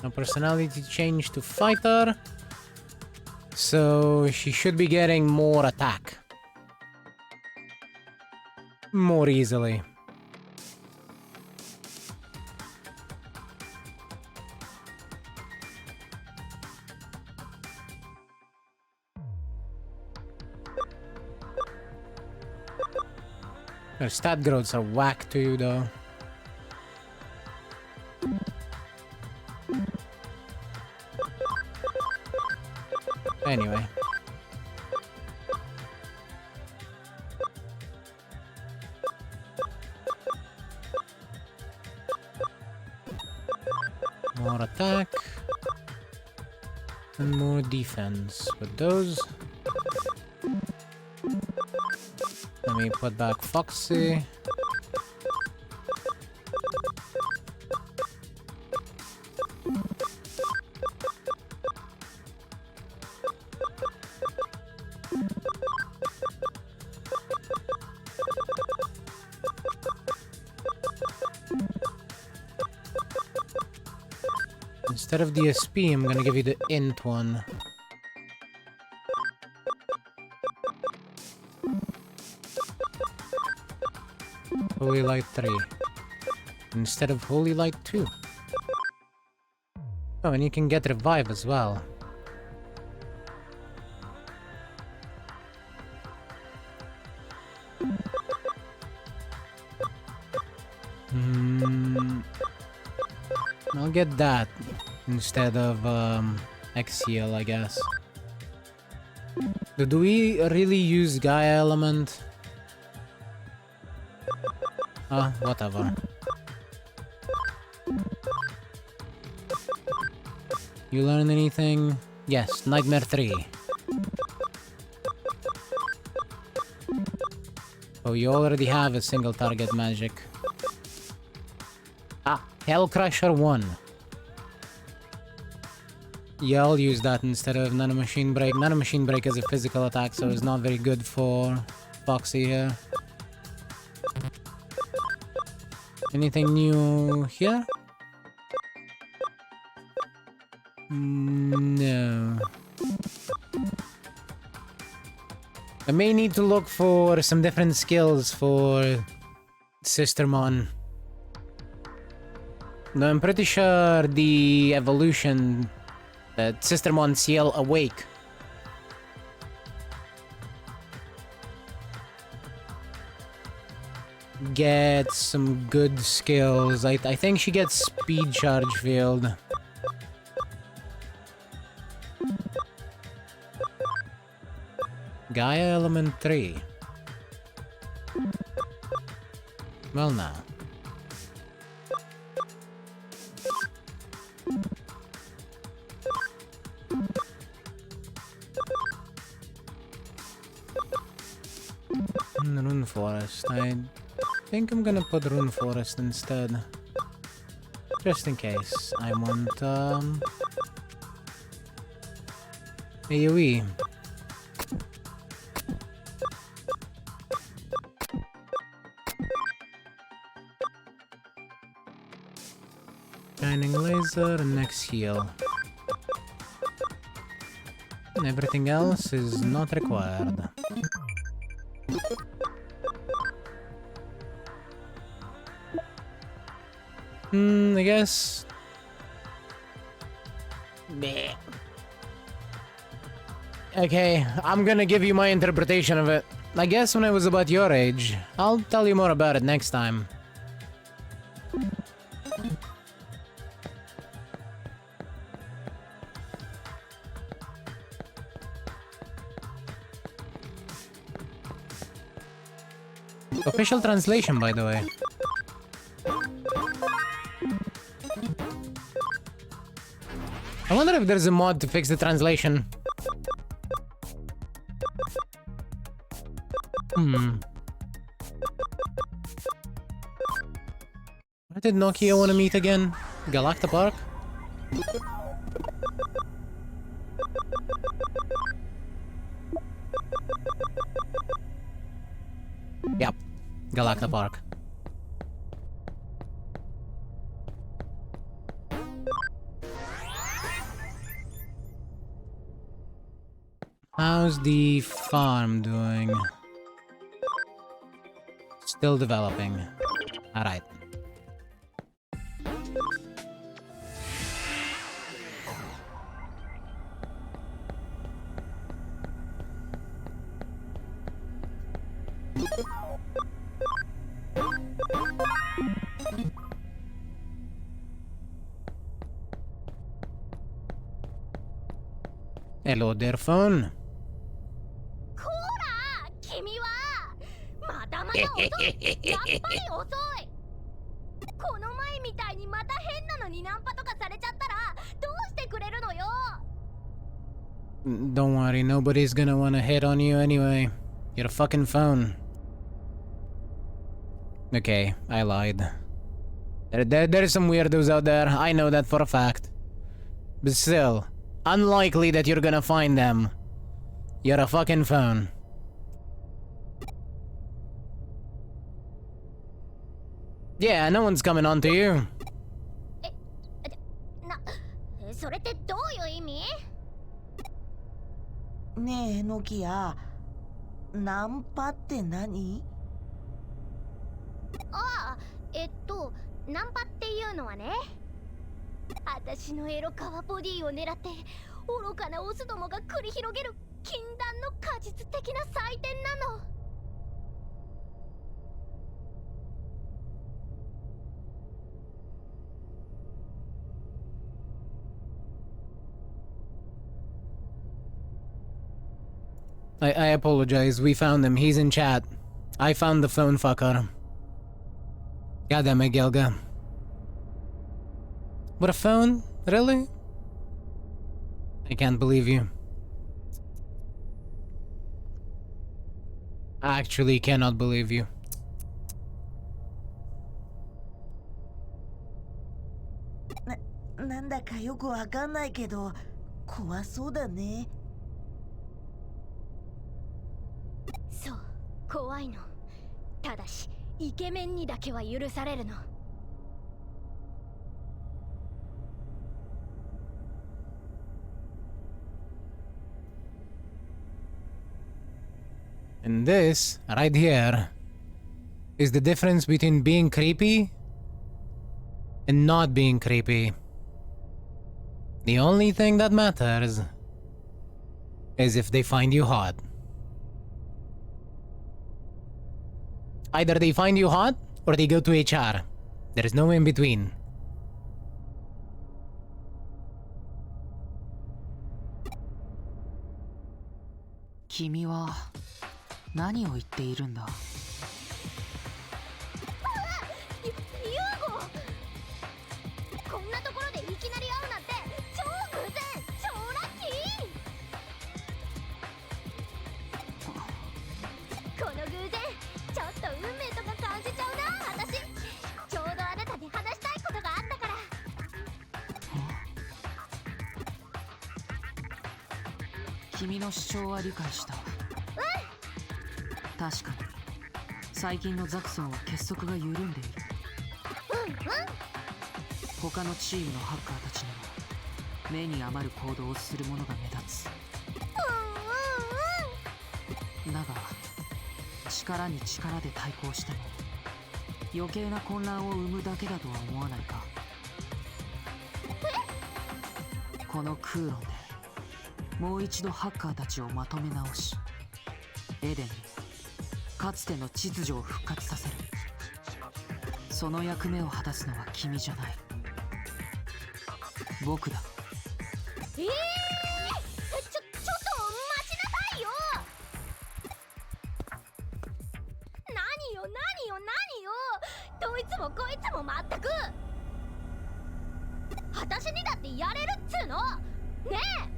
Now personality change to fighter. So she should be getting more attack. More easily. Her stat growths are whack too, though. Anyway. More attack. And more defense. With those. Let me put back Foxy. Instead of the SP, I'm gonna give you the int one. Holy Light 3. Instead of Holy Light 2. Oh, and you can get Revive as well. I'll get that instead of Exheal, I guess. Do we really use Gaia Element? Whatever. You learn anything? Yes, Nightmare 3. Oh, you already have a single target magic. Hell Crusher 1. Yeah, I'll use that instead of Nanomachine Break. Nanomachine Break is a physical attack, so it's not very good for Foxy here. Anything new here? No. I may need to look for some different skills for Sistermon. No, I'm pretty sure the evolution that Sistermon Ciel Awake gets some good skills. I think she gets Speed Charge Field. Gaia Element 3. Well, now. Rune Forest. I think I'm gonna put Rune Forest instead. Just in case. I want, AoE. Shining Laser and next heal. And everything else is not required. I guess... Bleh. Okay, I'm gonna give you my interpretation of it. I guess when I was about your age. I'll tell you more about it next time. Official translation, by the way. I wonder if there's a mod to fix the translation. Where did Nokia want to meet again? Galacta Park? Yep, Galacta Park. How's the farm doing? Still developing. Alright. Hello there, phone. こら君はまだまだ遅いやっぱり遅いこの前みたいにまた変なのにナンパとかされちゃったらどうしてくれるのよ Don't worry, nobody's gonna wanna hit on you anyway. You're a fucking phone. Okay, I lied. There's some weirdos out there, I know that for a fact. But still, unlikely that you're gonna find them. You're a fucking phone. Yeah, no one's coming on to you. なそれってどういう意味？ねえノキヤ、ナンパって何？ああ、ナンパっていうのはね、私のエロカワボディを狙って愚かなオスどもが繰り広げる禁断の果実的な祭典なの。I apologize. We found him. He's in chat. I found the phone fucker. Goddamn it, Gelga. What, a phone? Really? I can't believe you. I actually cannot believe you. なんだかよくわかんないけど怖そうだね。そう、怖いの。ただしイケメンにだけは許されるの。And this, right here, is the difference between being creepy and not being creepy. The only thing that matters is if they find you hot. Either they find you hot or they go to HR. There is no in between. 君は何を言っているんだ？ユーゴ、こんなところでいきなり会うなんて超偶然、超ラッキー。この偶然、ちょっと運命とか感じちゃうな。私ちょうどあなたに話したいことがあったから。君の主張は理解した。確かに最近のザクソンは結束が緩んでいる。他のチームのハッカーたちにも目に余る行動をする者が目立つ。だが力に力で対抗しても余計な混乱を生むだけだとは思わないか？このクーロンでもう一度ハッカーたちをまとめ直し、エデンにかつての秩序を復活させる。その役目を果たすのは君じゃない、僕だ。ちょっと待ちなさいよ。何よどいつもこいつもまったく。私にだってやれるっつうのねえ。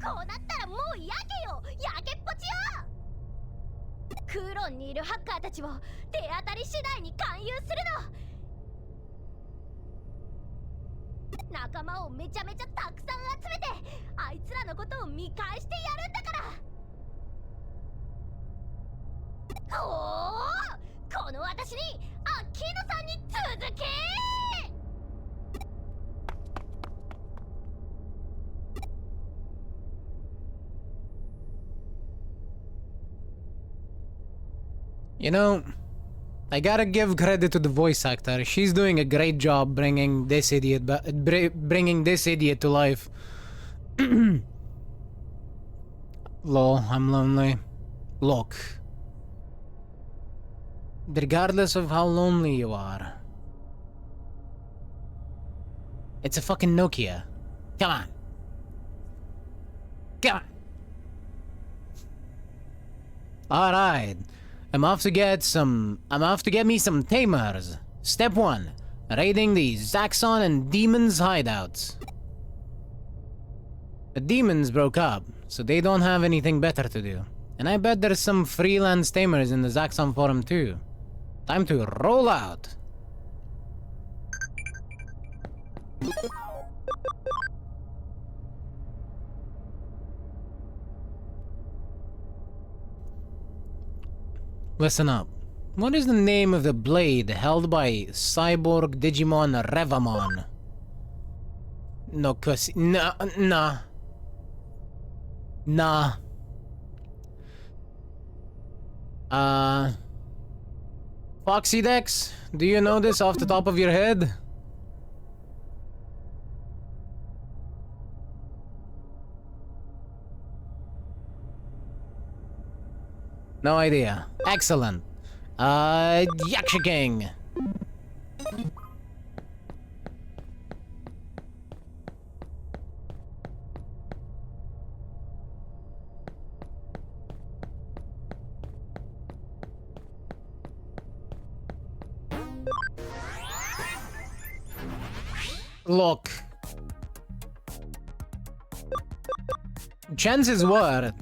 こうなったらもうやけっぽちよ。クーロンにいるハッカーたちを手当たり次第に勧誘するの。仲間をめちゃめちゃたくさん集めてあいつらのことを見返してやるんだから。おお、この私にアッキーノさんに続け。You know, I gotta give credit to the voice actor. She's doing a great job bringing this idiot to life. Lol, I'm lonely. Look. Regardless of how lonely you are, it's a fucking Nokia. Come on. Come on. Alright. I'm off to get me some tamers. Step 1. Raiding the Zaxxon and Demons hideouts. The Demons broke up, so they don't have anything better to do. And I bet there's some freelance tamers in the Zaxxon forum too. Time to roll out. Listen up. What is the name of the blade held by cyborg Digimon Revamon? No, cuss. Nah. Foxy Dex, do you know this off the top of your head? No idea. Excellent. Yaksha King. Look. Chances were,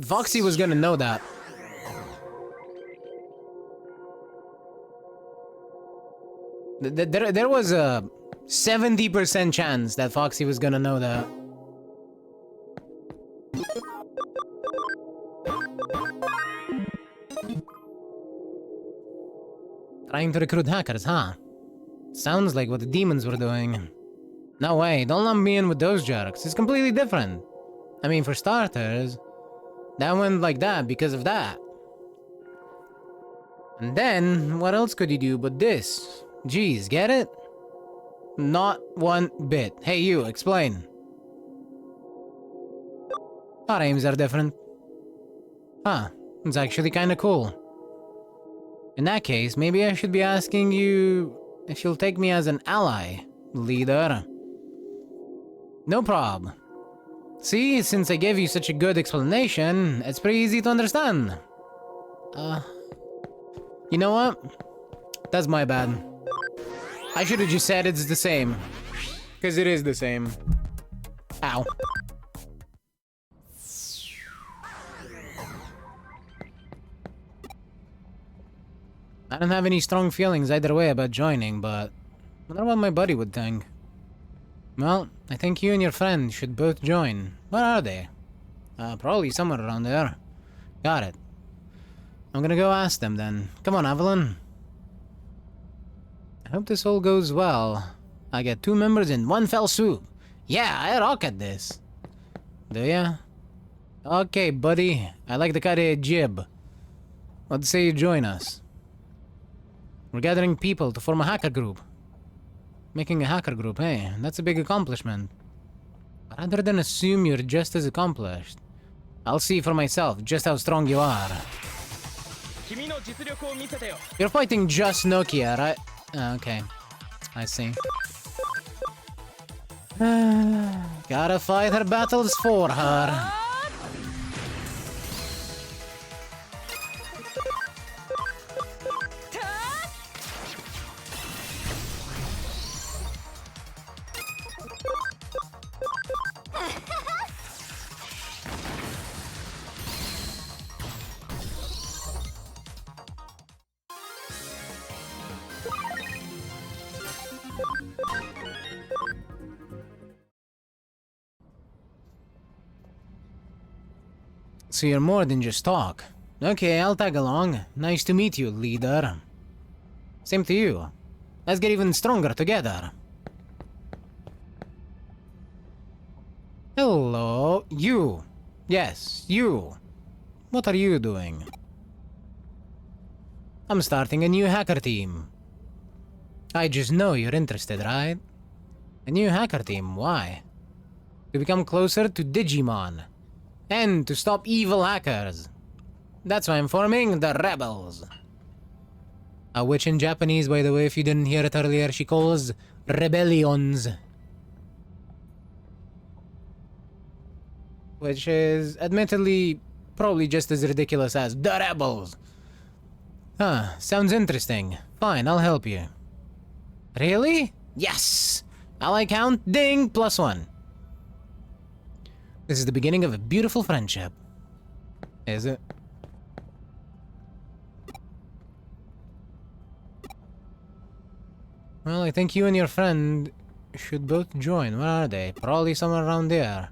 Foxy was gonna know that. There was a 70% chance that Foxy was gonna know that. Trying to recruit hackers, huh? Sounds like what the demons were doing. No way, don't lump me in with those jerks. It's completely different. I mean, for starters, that went like that because of that. And then, what else could you do but this? Geez, get it? Not one bit. Hey, you, explain. Our aims are different. Huh, it's actually kinda cool. In that case, maybe I should be asking you if you'll take me as an ally, leader. No prob. See, since I gave you such a good explanation, it's pretty easy to understand. You know what? That's my bad. I should have just said it's the same. Because it is the same. Ow. I don't have any strong feelings either way about joining, but I wonder what my buddy would think. Well, I think you and your friend should both join. Where are they? Probably somewhere around there. Got it. I'm gonna go ask them then. Come on, Evelyn. I hope this all goes well. I get 2 members in one fell swoop. Yeah, I rock at this. Do ya? Okay, buddy. I like the kind of jib. Let's say you join us. We're gathering people to form a hacker group. Making a hacker group, hey, that's a big accomplishment. But rather than assume you're just as accomplished, I'll see for myself just how strong you are. You're fighting just Nokia, right? Okay, I see. Gotta fight her battles for her. So you're more than just talk. Okay, I'll tag along. Nice to meet you, leader. Same to you. Let's get even stronger together. Hello, you. Yes, you. What are you doing? I'm starting a new hacker team. I just know you're interested, right? A new hacker team, why? To become closer to Digimon. And to stop evil hackers. That's why I'm forming the Rebels. Which in Japanese, by the way, if you didn't hear it earlier, she calls rebellions. Which is, admittedly, probably just as ridiculous as the Rebels. Huh, sounds interesting. Fine, I'll help you. Really? Yes! Ally count, ding, +1. This is the beginning of a beautiful friendship. Is it? Well, I think you and your friend should both join. Where are they? Probably somewhere around there.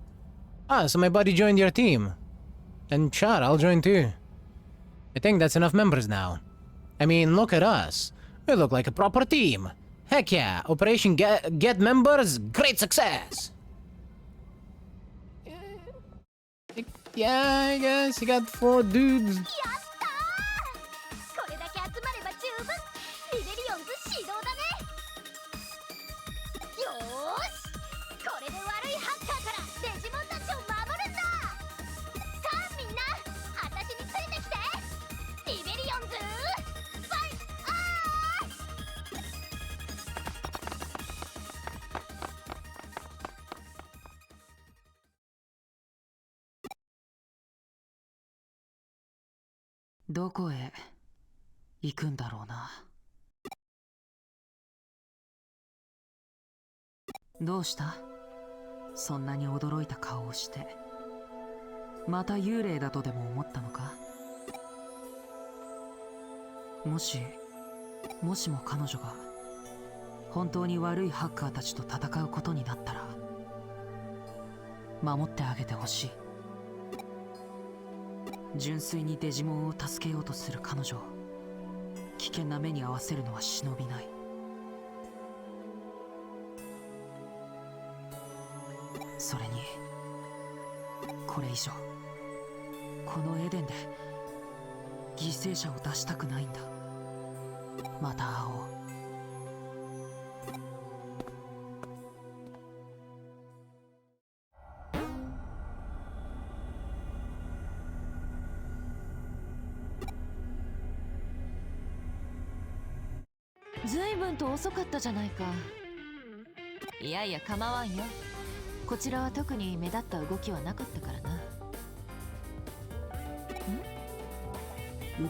Ah, so my buddy joined your team. And sure, I'll join too. I think that's enough members now. I mean, look at us. We look like a proper team. Heck yeah, Operation Get Members, great success! Yeah, I guess you got 4 dudes. やったー、これだけ集まれば十分。リベリオンズ始動だね。よーし、これで悪いハッカーからデジモンたちを守るんだ。さあみんな、私についてきて。リベリオンズファイアどこへ行くんだろうな。どうした？そんなに驚いた顔をして。また幽霊だとでも思ったのか？もしも彼女が本当に悪いハッカーたちと戦うことになったら、守ってあげてほしい。純粋にデジモンを助けようとする彼女を危険な目に遭わせるのは忍びない。それにこれ以上このエデンで犠牲者を出したくないんだ。また会おう。ずいぶんと遅かったじゃないか。いやいや構わんよ。こちらは特に目立った動きはなかったからな。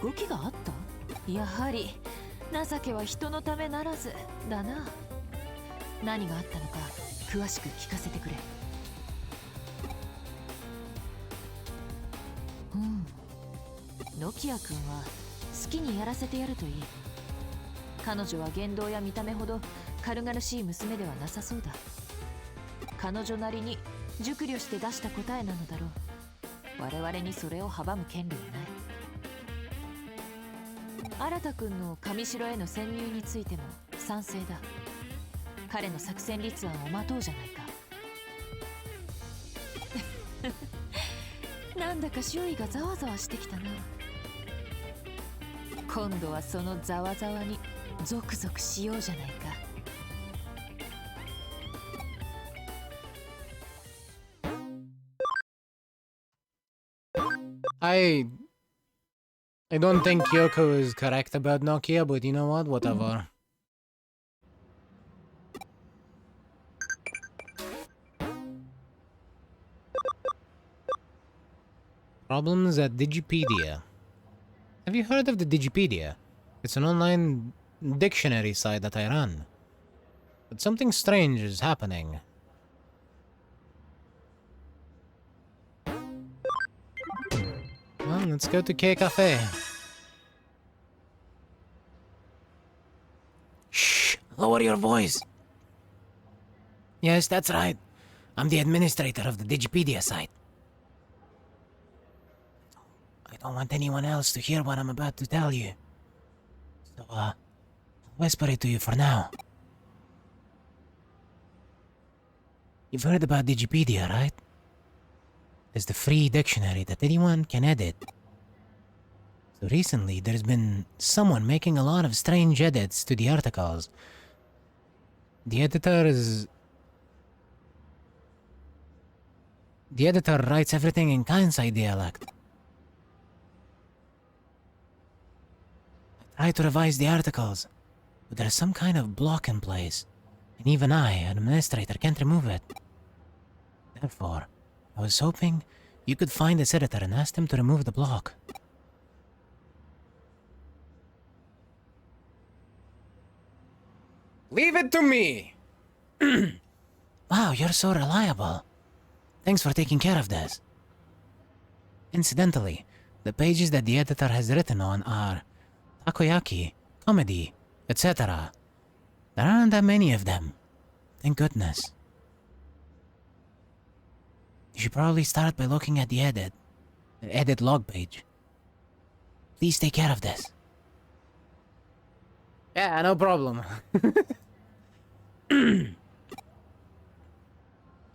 動きがあった？やはり情けは人のためならずだな。何があったのか詳しく聞かせてくれ。ノキア君は好きにやらせてやるといい。彼女は言動や見た目ほど軽々しい娘ではなさそうだ。彼女なりに熟慮して出した答えなのだろう。我々にそれを阻む権利はない。新君の上城への潜入についても賛成だ。彼の作戦立案を待とうじゃないか。なんだか周囲がざわざわしてきたな。今度はそのざわざわにゾクゾクしようじゃないか。I don't think Kyoko is correct about Nokia, but you know what? Whatever. Problems at Digipedia. Have you heard of the Digipedia? It's an online dictionary site that I run. But something strange is happening. Well, let's go to K Cafe. Shh! Lower your voice! Yes, that's right. I'm the administrator of the Digipedia site. I don't want anyone else to hear what I'm about to tell you. So, I'll whisper it to you for now. You've heard about Digipedia, right? It's the free dictionary that anyone can edit. So recently, there's been someone making a lot of strange edits to the articles. The editor writes everything in Kansai dialect. I tried to revise the articles, but there's some kind of block in place, and even I, an administrator, can't remove it. Therefore, I was hoping you could find this editor and ask him to remove the block. Leave it to me! Wow, you're so reliable. Thanks for taking care of this. Incidentally, the pages that the editor has written on are takoyaki, comedy, etc. There aren't that many of them. Thank goodness. You should probably start by looking at the edit log page. Please take care of this. Yeah, no problem.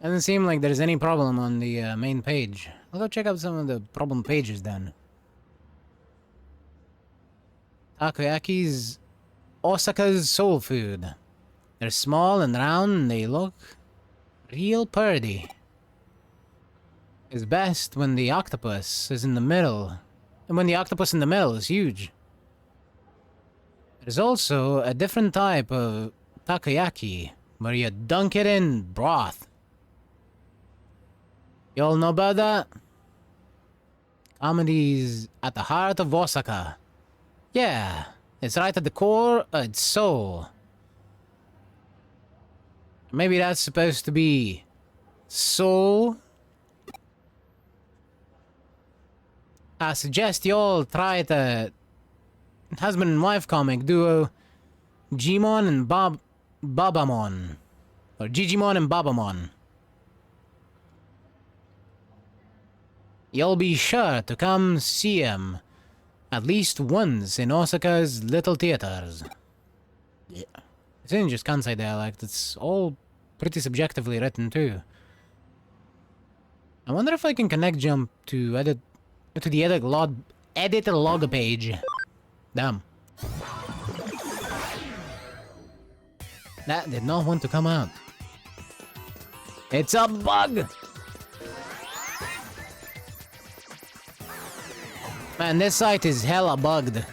Doesn't seem like there's any problem on the main page. I'll go check out some of the problem pages then. Takoyaki's Osaka's soul food. They're small and round and they look real pretty. It's best when the octopus is in the middle. And when the octopus in the middle is huge. There's also a different type of takoyaki where you dunk it in broth. You all know about that? Comedy's at the heart of Osaka. Yeah, it's right at the core of its soul. Maybe that's supposed to be soul. I suggest you all try the husband and wife comic duo Jimon and Babamon. Or Digimon and Babamon. You'll be sure to come see him at least once in Osaka's little theaters. Yeah. It's in just Kansai dialect, it's all pretty subjectively written too. I wonder if I can connect jump to the edit log page. Damn. That did not want to come out. It's a bug! Man, this site is hella bugged.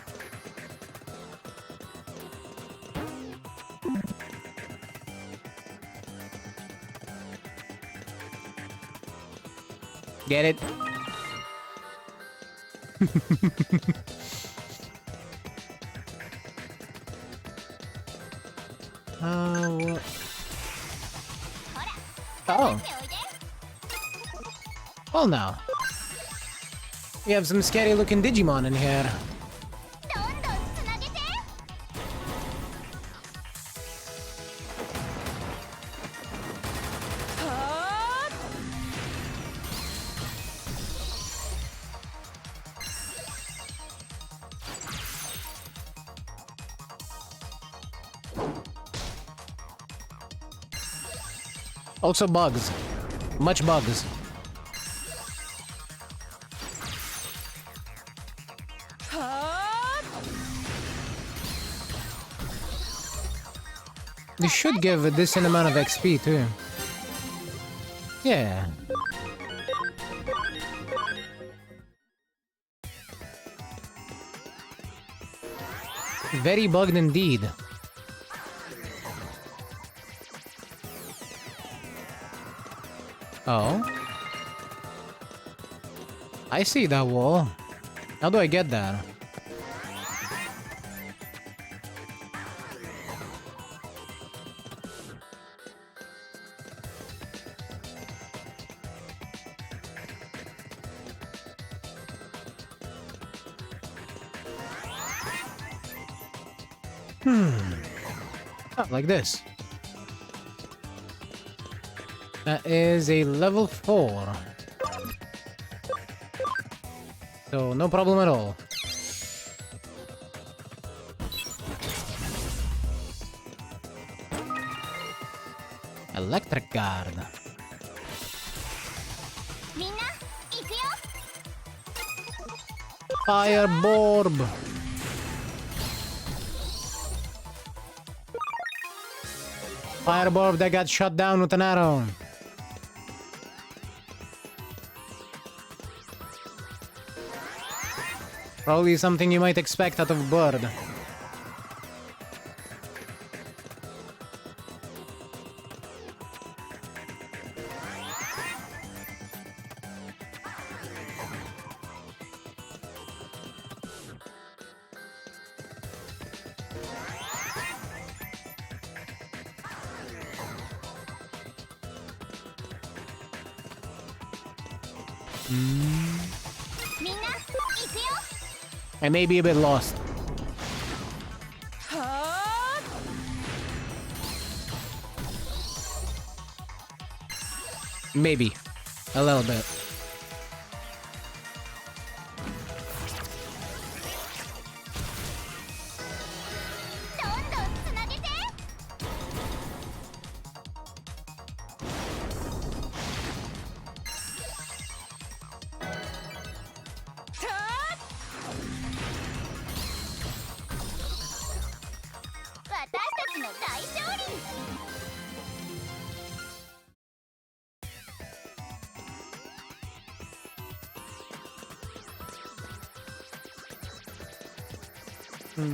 Get it? Oh. Oh. Well now. We have some scary looking Digimon in here. Also bugs. Much bugs. This should give a decent amount of XP too. Yeah. Very bugged indeed. Oh. I see that wall. How do I get there? Oh, like this. That is a level 4. So, no problem at all. Electric guard. Fire Borb. Fire Borb that got shot down with an arrow. Probably something you might expect out of a bird. I may be a bit lost. Maybe. A little bit. This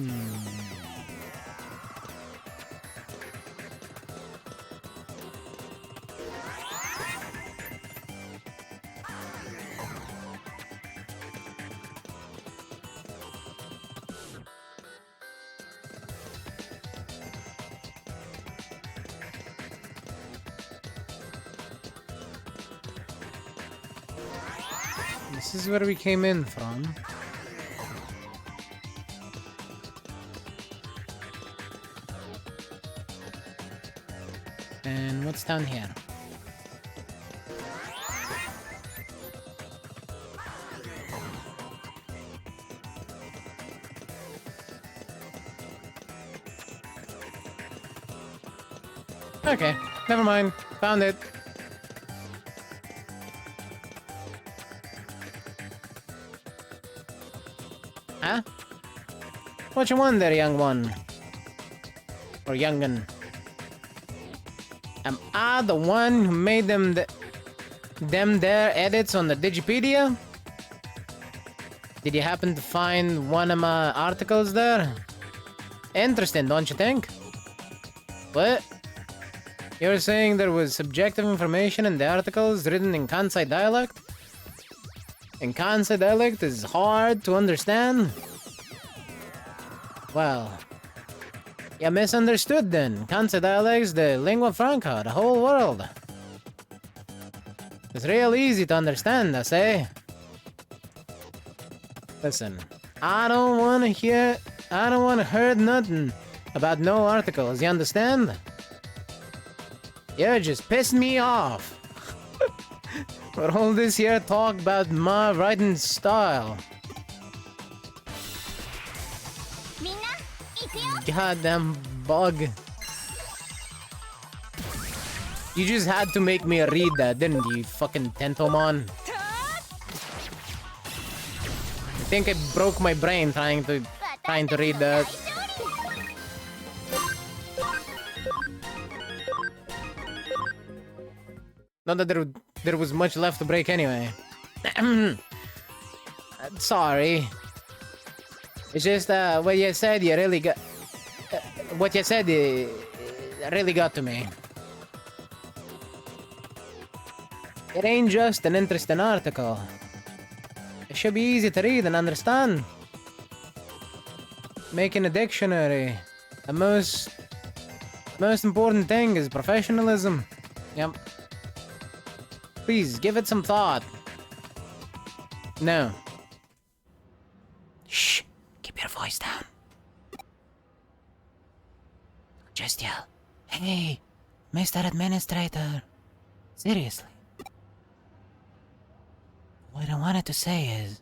is where we came in from. And what's down here? Okay, never mind. Found it. Huh? What you want there, young one? Or young'un? Am I the one who made them their edits on the Digipedia? Did you happen to find one of my articles there? Interesting, don't you think? What? You're saying there was subjective information in the articles written in Kansai dialect? And Kansai dialect is hard to understand? Well, you misunderstood then. Kansai dialect is the lingua franca of the whole world. It's real easy to understand, I say. Listen, I don't want to hear nothing about no articles, you understand? You're just pissing me off. For all this here talk about my writing style. Goddamn bug. You just had to make me read that, didn't you, fucking Tentomon? I think I broke my brain trying to read that. Not that there was much left to break anyway. Sorry. It's just what you said. You really got. What you said really got to me. It ain't just an interesting article. It should be easy to read and understand. Making a dictionary. The most important thing is professionalism. Yep. Please, give it some thought. No. Shh. Keep your voice down. Just yell, "Hey, Mr. Administrator." Seriously. What I wanted to say is,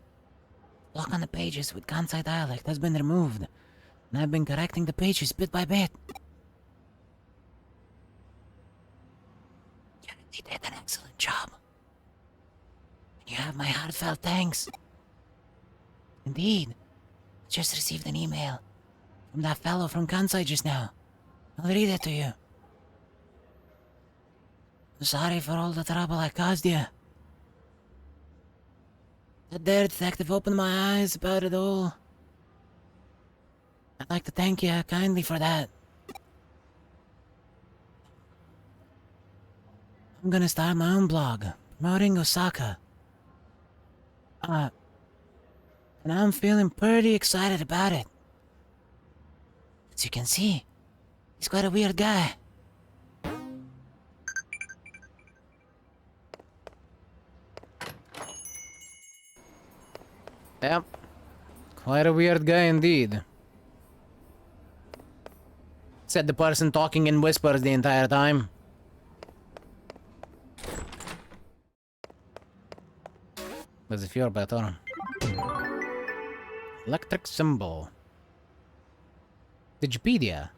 lock on the pages with Kansai dialect has been removed, and I've been correcting the pages bit by bit. You really did an excellent job. And you have my heartfelt thanks. Indeed, I just received an email from that fellow from Kansai just now. I'll read it to you. I'm sorry for all the trouble I caused you. That there detective opened my eyes about it all. I'd like to thank you kindly for that. I'm gonna start my own blog, promoting Osaka. And I'm feeling pretty excited about it. As you can see, he's quite a weird guy. Yep. Quite a weird guy indeed. Said the person talking in whispers the entire time. But if you're better. Electric symbol. Digipedia.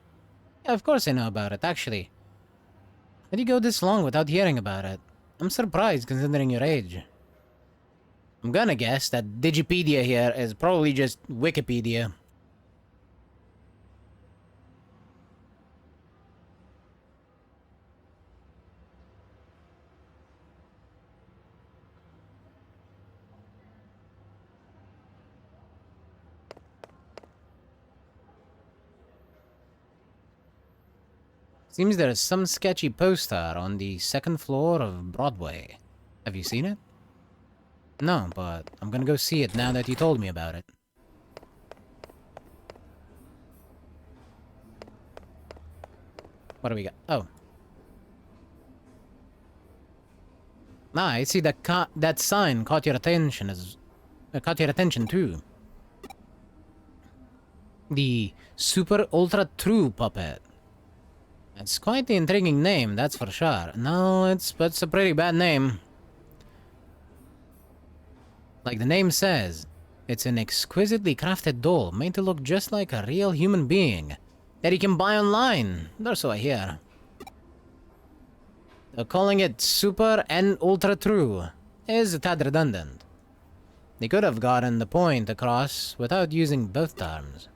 Yeah, of course I know about it, actually. How do you go this long without hearing about it? I'm surprised considering your age. I'm gonna guess that Digipedia here is probably just Wikipedia. Seems there's some sketchy poster on the second floor of Broadway. Have you seen it? No, but I'm gonna go see it now that you told me about it. What do we got? Oh. Ah, I see that sign caught your attention too. The Super Ultra True puppet. It's quite the intriguing name, that's for sure. No, it's a pretty bad name. Like the name says, it's an exquisitely crafted doll made to look just like a real human being that you can buy online. Or so I hear. Though calling it Super and Ultra True is a tad redundant. They could have gotten the point across without using both terms.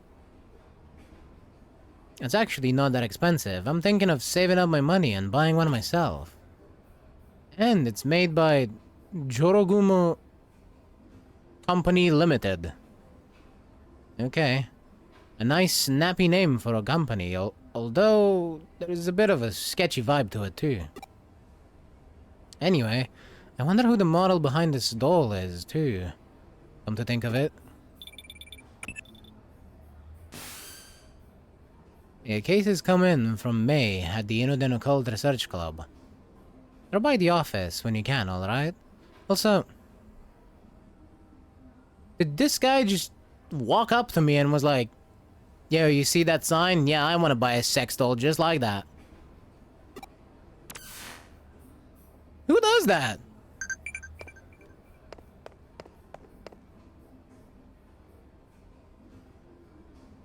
It's actually not that expensive. I'm thinking of saving up my money and buying one myself. And it's made by Jorogumo Company Limited. Okay. A nice snappy name for a company, although there is a bit of a sketchy vibe to it too. Anyway, I wonder who the model behind this doll is too. Come to think of it. A case has come in from May at the Inoden Occult Research Club. Drop by the office when you can, alright? Also, did this guy just walk up to me and was like, yo, you see that sign? Yeah, I want to buy a sex doll just like that. Who does that?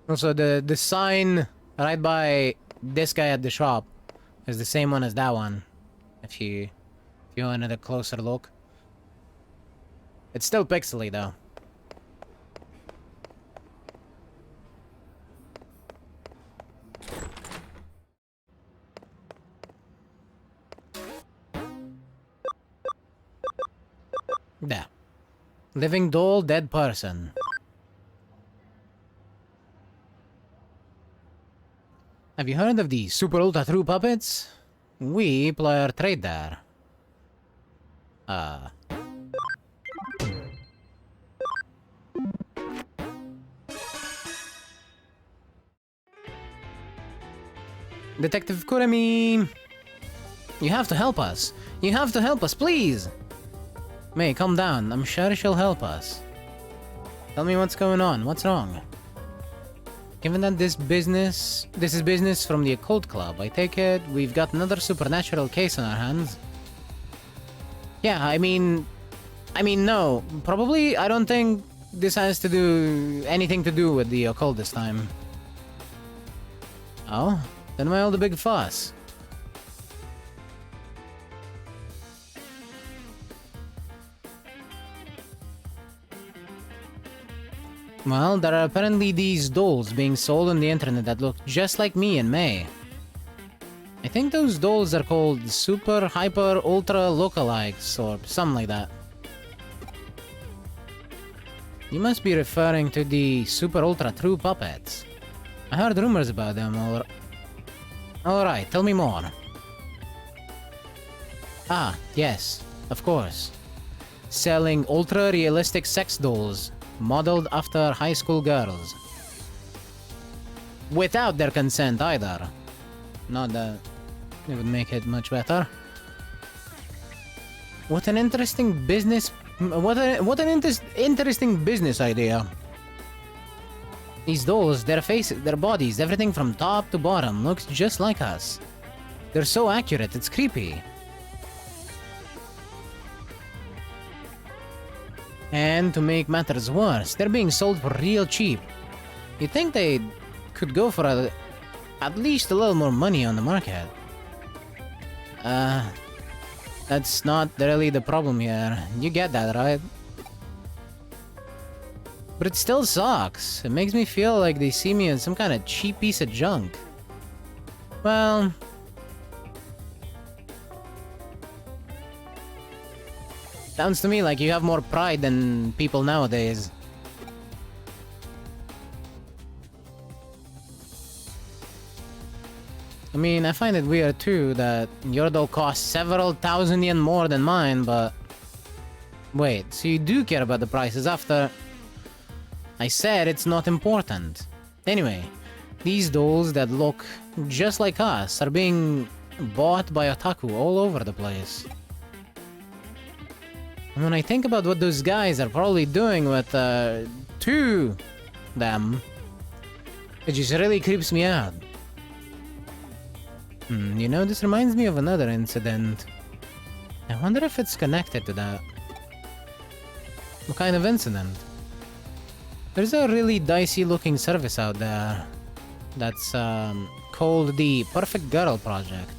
Also, the sign right by this guy at the shop is the same one as that one. If you wanted a closer look. It's still pixely though. There. Living doll, dead person. Have you heard of the Super Ultra True puppets? We ply our trade there. Detective Kuremi! You have to help us. You have to help us, please! May, calm down. I'm sure she'll help us. Tell me what's going on. What's wrong? Given that this is business from the occult club, I take it we've got another supernatural case on our hands. Yeah, I mean, no. Probably, I don't think this has to do anything to do with the occult this time. Oh? Then why all the big fuss? Well, there are apparently these dolls being sold on the internet that look just like me and May. I think those dolls are called Super Hyper Ultra Lookalikes or something like that. You must be referring to the Super Ultra True puppets. I heard rumors about them. Alright, tell me more. Ah, yes, of course. Selling ultra-realistic sex dolls modeled after high school girls. Without their consent either. Not that it would make it much better. What an interesting business... interesting business idea. These dolls, their faces, their bodies, everything from top to bottom looks just like us. They're so accurate, it's creepy. And to make matters worse, they're being sold for real cheap. You'd think they could go for at least a little more money on the market. That's not really the problem here. You get that, right? But it still sucks. It makes me feel like they see me as some kind of cheap piece of junk. Well... sounds to me like you have more pride than people nowadays. I mean, I find it weird too that your doll costs several thousand yen more than mine, but... Wait, so you do care about the prices after... I said it's not important. Anyway, these dolls that look just like us are being bought by otaku all over the place. And when I think about what those guys are probably doing with, to them, it just really creeps me out. You know, this reminds me of another incident. I wonder if it's connected to that. What kind of incident? There's a really dicey looking service out there that's called the Perfect Girl Project.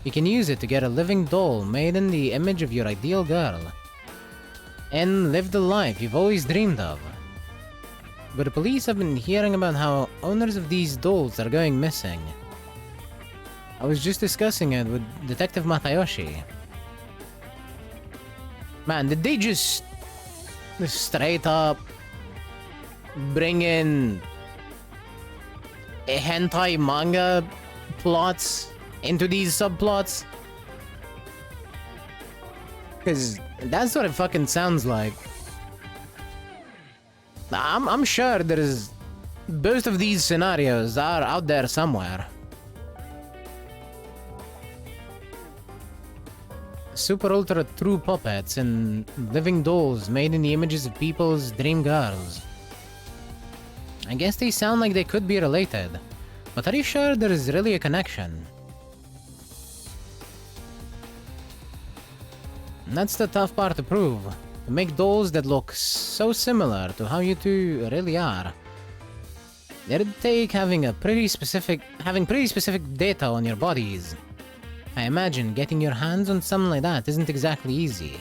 You can use it to get a living doll made in the image of your ideal girl and live the life you've always dreamed of. But the police have been hearing about how owners of these dolls are going missing. I was just discussing it with Detective Matayoshi. Man, did they just straight up bring in hentai manga plots into these subplots? Because that's what it fucking sounds like. I'm sure there's... both of these scenarios are out there somewhere. Super ultra true puppets and living dolls made in the images of people's dream girls. I guess they sound like they could be related, but are you sure there is really a connection? And that's the tough part to prove. To make dolls that look so similar to how you two really are. It'd take having pretty specific data on your bodies. I imagine getting your hands on something like that isn't exactly easy.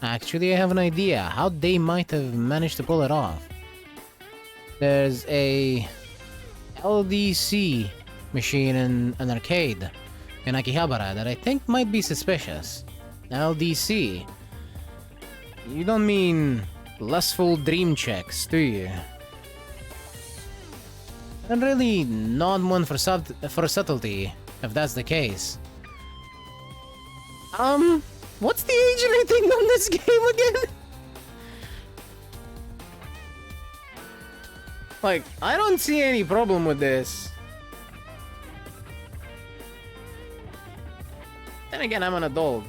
Actually, I have an idea how they might have managed to pull it off. There's a LDC machine in an arcade in Akihabara that I think might be suspicious. LDC? You don't mean lustful dream checks, do you? I'm really not one for subtlety, if that's the case. What's the age rating on this game again? Like, I don't see any problem with this. Then again, I'm an adult.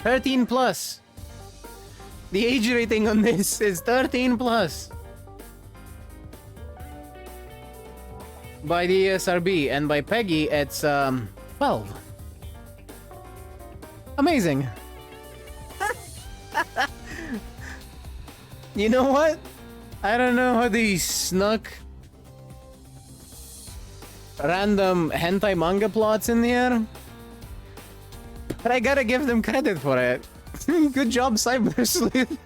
+13. The age rating on this is 13+. By the ESRB, and by Peggy, it's 12. Amazing. You know what? I don't know how they snuck random hentai manga plots in here, but I gotta give them credit for it. Good job, Cyber Sleuth.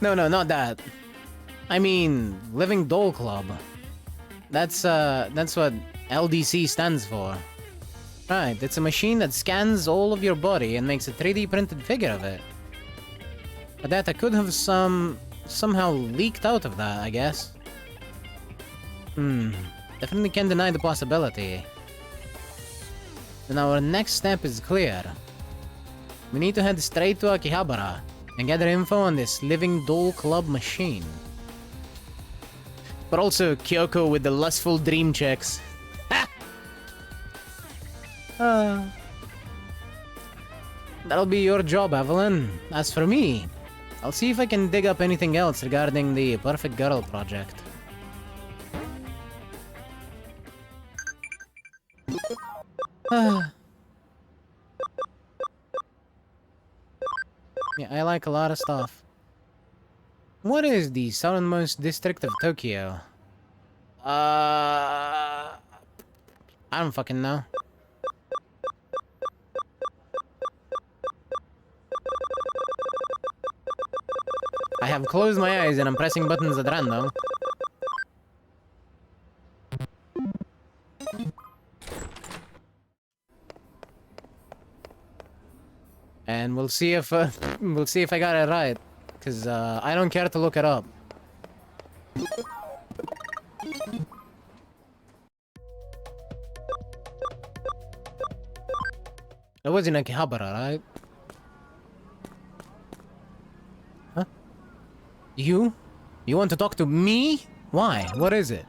No, not that. I mean, Living Doll Club. That's what LDC stands for. Right, it's a machine that scans all of your body and makes a 3D printed figure of it. But data could have somehow leaked out of that, I guess. Definitely can't deny the possibility. Then our next step is clear. We need to head straight to Akihabara and gather info on this Living Doll Club machine. But also Kyoko with the lustful dream checks. That'll be your job, Evelyn. As for me, I'll see if I can dig up anything else regarding the Perfect Girl project. Yeah, I like a lot of stuff. What is the southernmost district of Tokyo? I don't fucking know. have closed my eyes and I'm pressing buttons at random. And we'll see if I got it right, cause I don't care to look it up. It was in Akihabara, right? Huh? You? You want to talk to me? Why? What is it?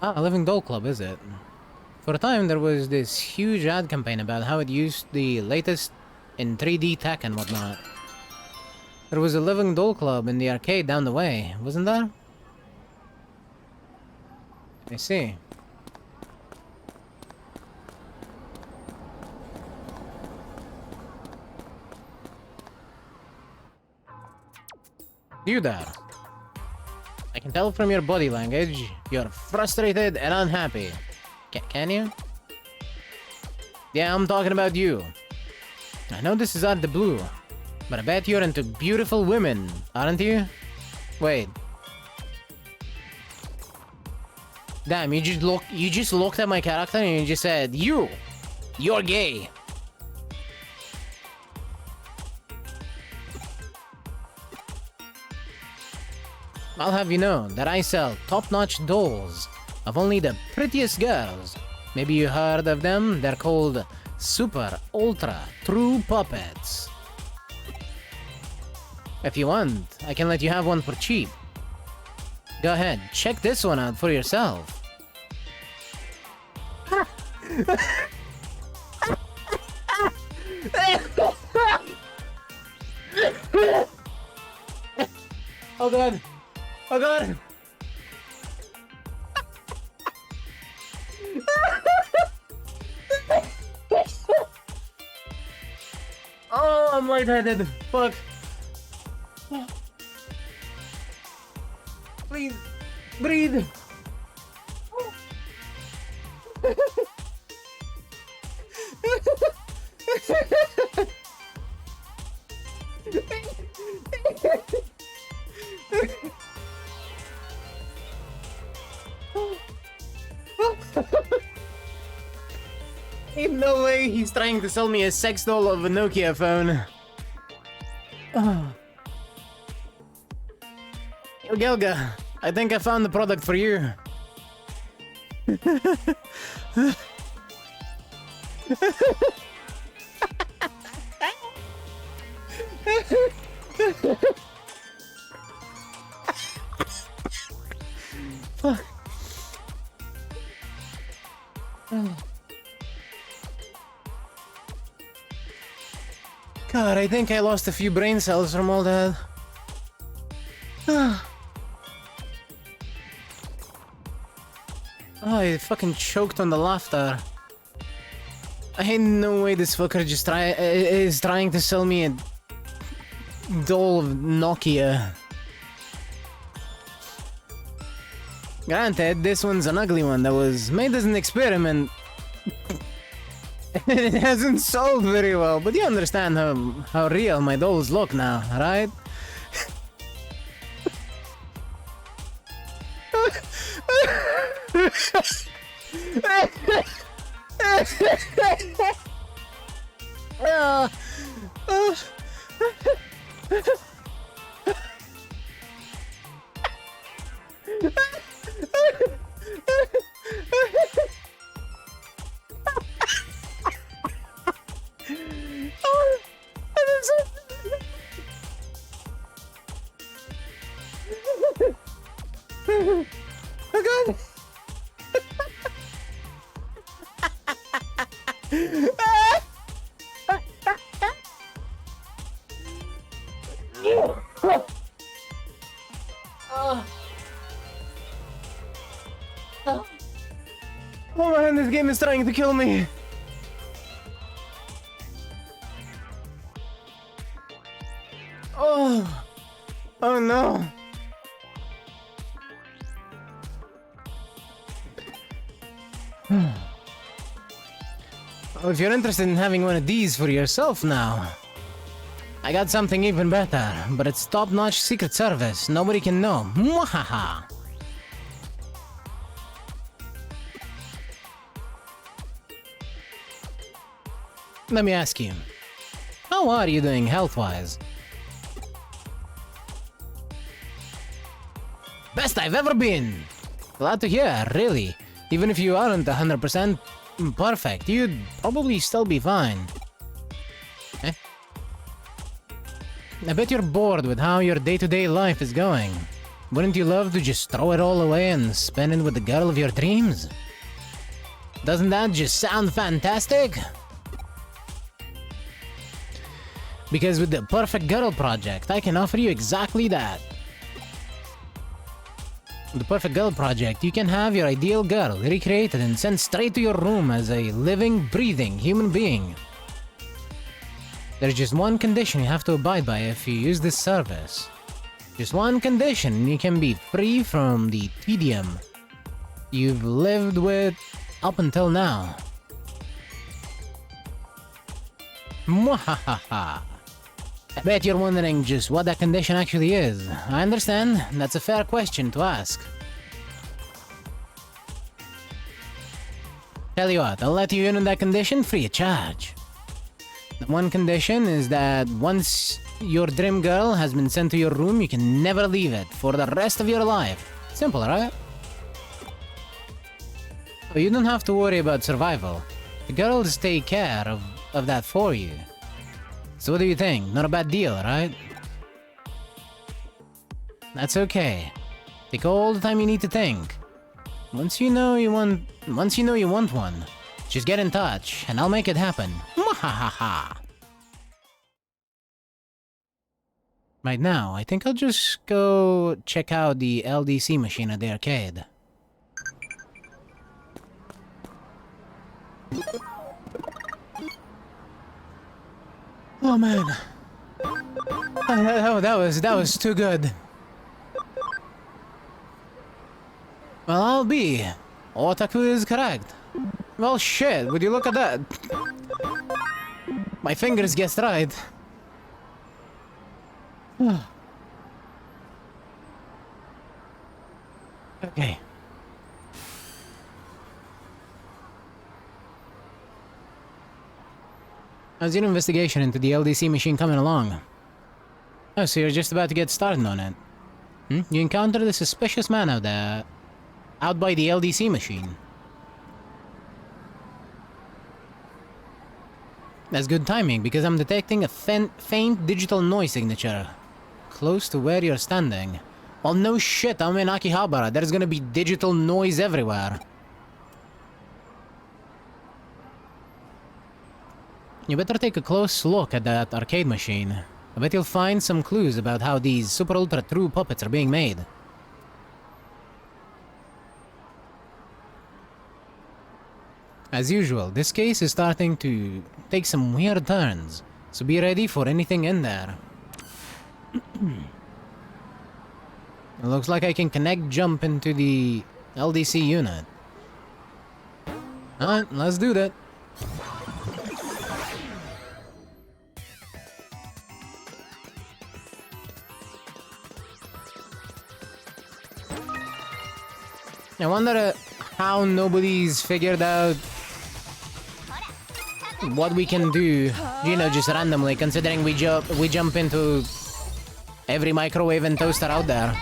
Ah, a Living Doll Club, is it? For a time, there was this huge ad campaign about how it used the latest in 3D tech and whatnot. There was a Living Doll Club in the arcade down the way, wasn't there? I see. You there. I can tell from your body language, you're frustrated and unhappy. Can you? Yeah, I'm talking about you. I know this is out of the blue, but I bet you're into beautiful women, aren't you? Wait. Damn, you just looked at my character and you just said, you're gay. I'll have you know that I sell top-notch dolls of only the prettiest girls. Maybe you heard of them? They're called Super Ultra True Puppets. If you want, I can let you have one for cheap. Go ahead, check this one out for yourself. Oh god! Oh god! Oh, I'm lightheaded. Fuck. Please, breathe. Ain't no way he's trying to sell me a sex doll of a Nokia phone. Oh. Yo, Gelga, I think I found the product for you. Fuck. Oh. God, I think I lost a few brain cells from all that. Oh, I fucking choked on the laughter. Ain't no way this fucker just is trying to sell me a doll of Nokia. Granted, this one's an ugly one that was made as an experiment. It hasn't sold very well, but you understand how real my dolls look now, right? Oh god! Oh man, this game is trying to kill me. Oh, oh no. Well, if you're interested in having one of these for yourself now, I got something even better, but it's top-notch Secret Service. Nobody can know. Mwahaha! Let me ask you, how are you doing health-wise? Best I've ever been! Glad to hear, really. Even if you aren't 100% perfect, you'd probably still be fine. Eh? I bet you're bored with how your day-to-day life is going. Wouldn't you love to just throw it all away and spend it with the girl of your dreams? Doesn't that just sound fantastic? Because with the Perfect Girl Project, I can offer you exactly that. With the Perfect Girl Project, you can have your ideal girl recreated and sent straight to your room as a living, breathing human being. There's just one condition you have to abide by if you use this service. Just one condition and you can be free from the tedium you've lived with up until now. Mwahaha! I bet you're wondering just what that condition actually is. I understand, that's a fair question to ask. Tell you what, I'll let you in on that condition free of charge. The one condition is that once your dream girl has been sent to your room, you can never leave it for the rest of your life. Simple, right? But you don't have to worry about survival. The girls take care of that for you. So what do you think? Not a bad deal, right? That's okay. Take all the time you need to think. Once you know you want one, just get in touch and I'll make it happen. Mwahaha! Right now, I think I'll just go check out the LDC machine at the arcade. Oh man. That was too good. Well, I'll be. Otaku is correct. Well, shit, would you look at that? My fingers guessed right. Okay. How's your investigation into the LDC machine coming along? Oh, so you're just about to get started on it. You encountered a suspicious man out there, out by the LDC machine. That's good timing, because I'm detecting a faint digital noise signature close to where you're standing. Well, no shit, I'm in Akihabara. There's gonna be digital noise everywhere. You better take a close look at that arcade machine. I bet you'll find some clues about how these super ultra true puppets are being made. As usual, this case is starting to take some weird turns, so be ready for anything in there. It looks like I can connect jump into the LDC unit. Alright, let's do that. I wonder how nobody's figured out what we can do, you know, just randomly, considering we jump into every microwave and toaster out there.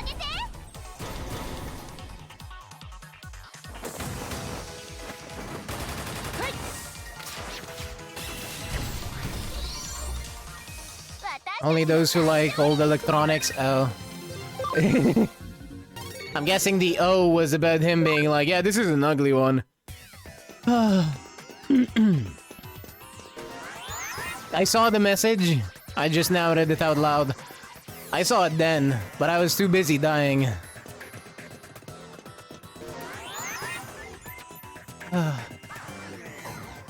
Only those who like old electronics. Oh. I'm guessing the O was about him being like, yeah, this is an ugly one. I saw the message. I just now read it out loud. I saw it then, but I was too busy dying.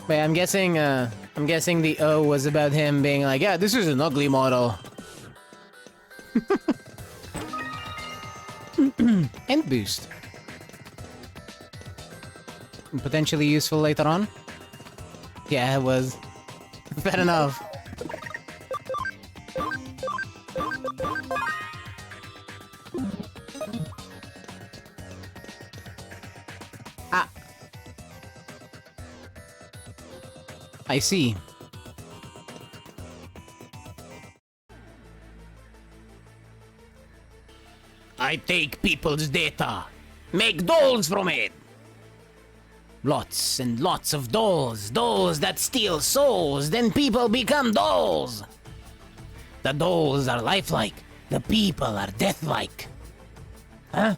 Wait, I'm guessing the O was about him being like, yeah, this is an ugly model. And boost. Potentially useful later on? Yeah, it was. Fair enough. Ah. I see. I take people's data, make dolls from it. Lots and lots of dolls, dolls that steal souls, then people become dolls. The dolls are lifelike, the people are deathlike. Huh?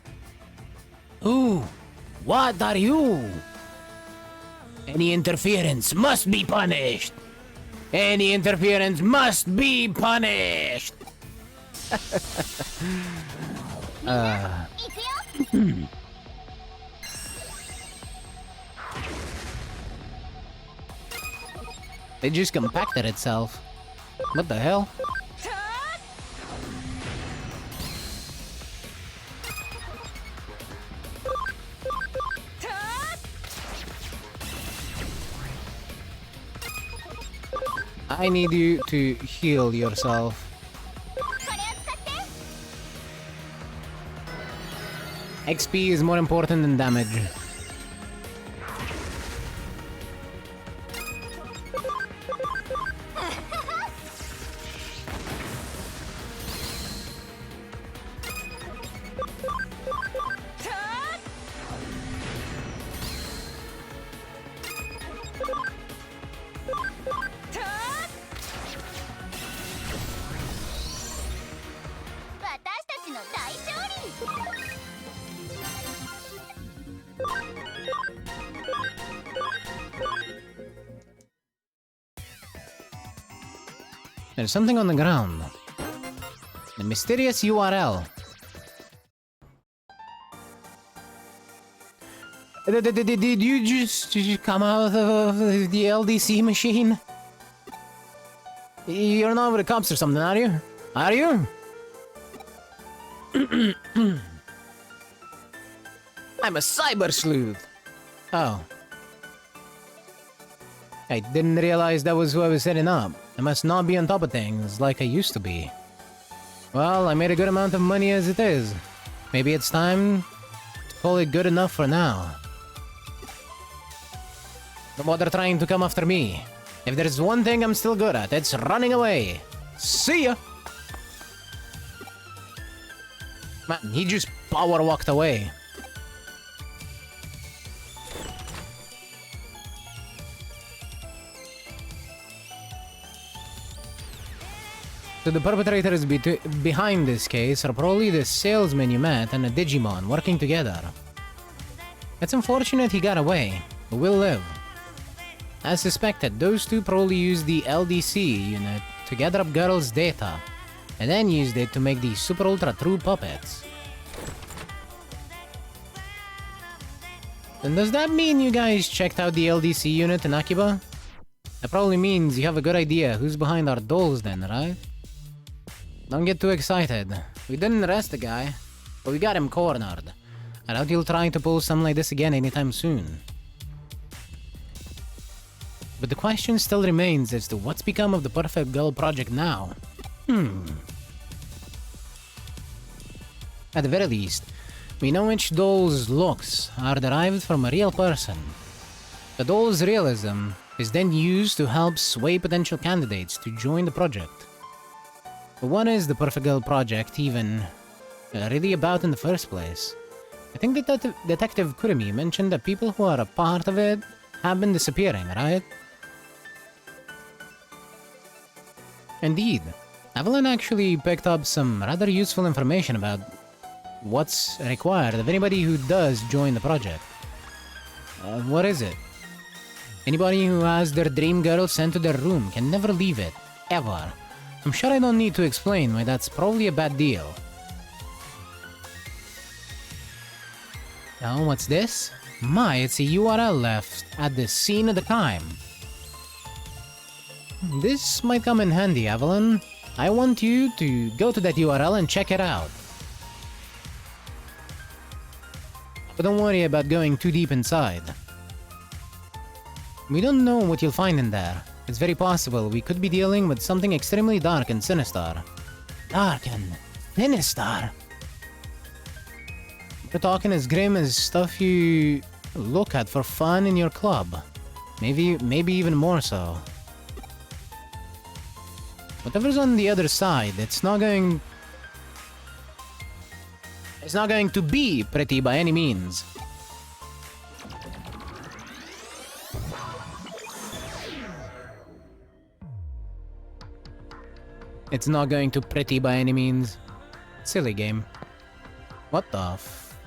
Who? What are you? Any interference must be punished. Any interference must be punished. It just compacted itself. What the hell? I need you to heal yourself. XP is more important than damage. There's something on the ground. The mysterious URL. Did you just come out of the LDC machine? You're not with the cops or something, are you? Are you? I'm a cyber sleuth. Oh. I didn't realize that was who I was setting up. I must not be on top of things like I used to be. Well, I made a good amount of money as it is. Maybe it's time to call it good enough for now. No bother trying to come after me. If there's one thing I'm still good at, it's running away. See ya! Man, he just power walked away. So the perpetrators behind this case are probably the salesman you met and a Digimon working together. It's unfortunate he got away, but will live. As suspected, those two probably used the LDC unit to gather up girls' data, and then used it to make these super ultra true puppets. Then does that mean you guys checked out the LDC unit in Akiba? That probably means you have a good idea who's behind our dolls then, right? Don't get too excited. We didn't arrest the guy, but we got him cornered. I doubt he'll try to pull something like this again anytime soon. But the question still remains as to what's become of the Perfect Girl project now. At the very least, we know which doll's looks are derived from a real person. The doll's realism is then used to help sway potential candidates to join the project. But what is the Perfect Girl project even really about in the first place? I think that Detective Kurumi mentioned that people who are a part of it have been disappearing, right? Indeed, Evelyn actually picked up some rather useful information about what's required of anybody who does join the project. What is it? Anybody who has their dream girl sent to their room can never leave it, ever. I'm sure I don't need to explain why that's probably a bad deal. Now, what's this? My, it's a URL left at the scene of the crime. This might come in handy, Evelyn. I want you to go to that URL and check it out. But don't worry about going too deep inside. We don't know what you'll find in there. It's very possible we could be dealing with something extremely dark and sinister. Dark and sinister? We're talking as grim as stuff you look at for fun in your club. Maybe even more so. Whatever's on the other side, it's not going to be pretty by any means. It's not going to pretty by any means. Silly game. What the f...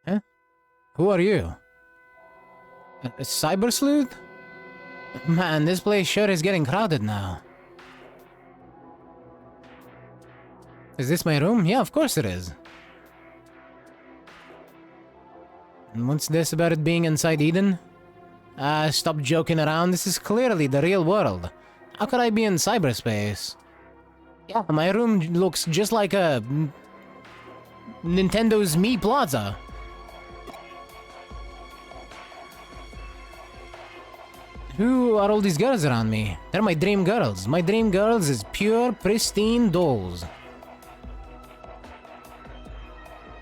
Huh? Who are you? A cyber sleuth? Man, this place sure is getting crowded now. Is this my room? Yeah, of course it is. And what's this about it being inside Eden? Stop joking around. This is clearly the real world. How could I be in cyberspace? Yeah, my room looks just like a... Nintendo's Mii Plaza. Who are all these girls around me? They're my dream girls. My dream girls is pure, pristine dolls.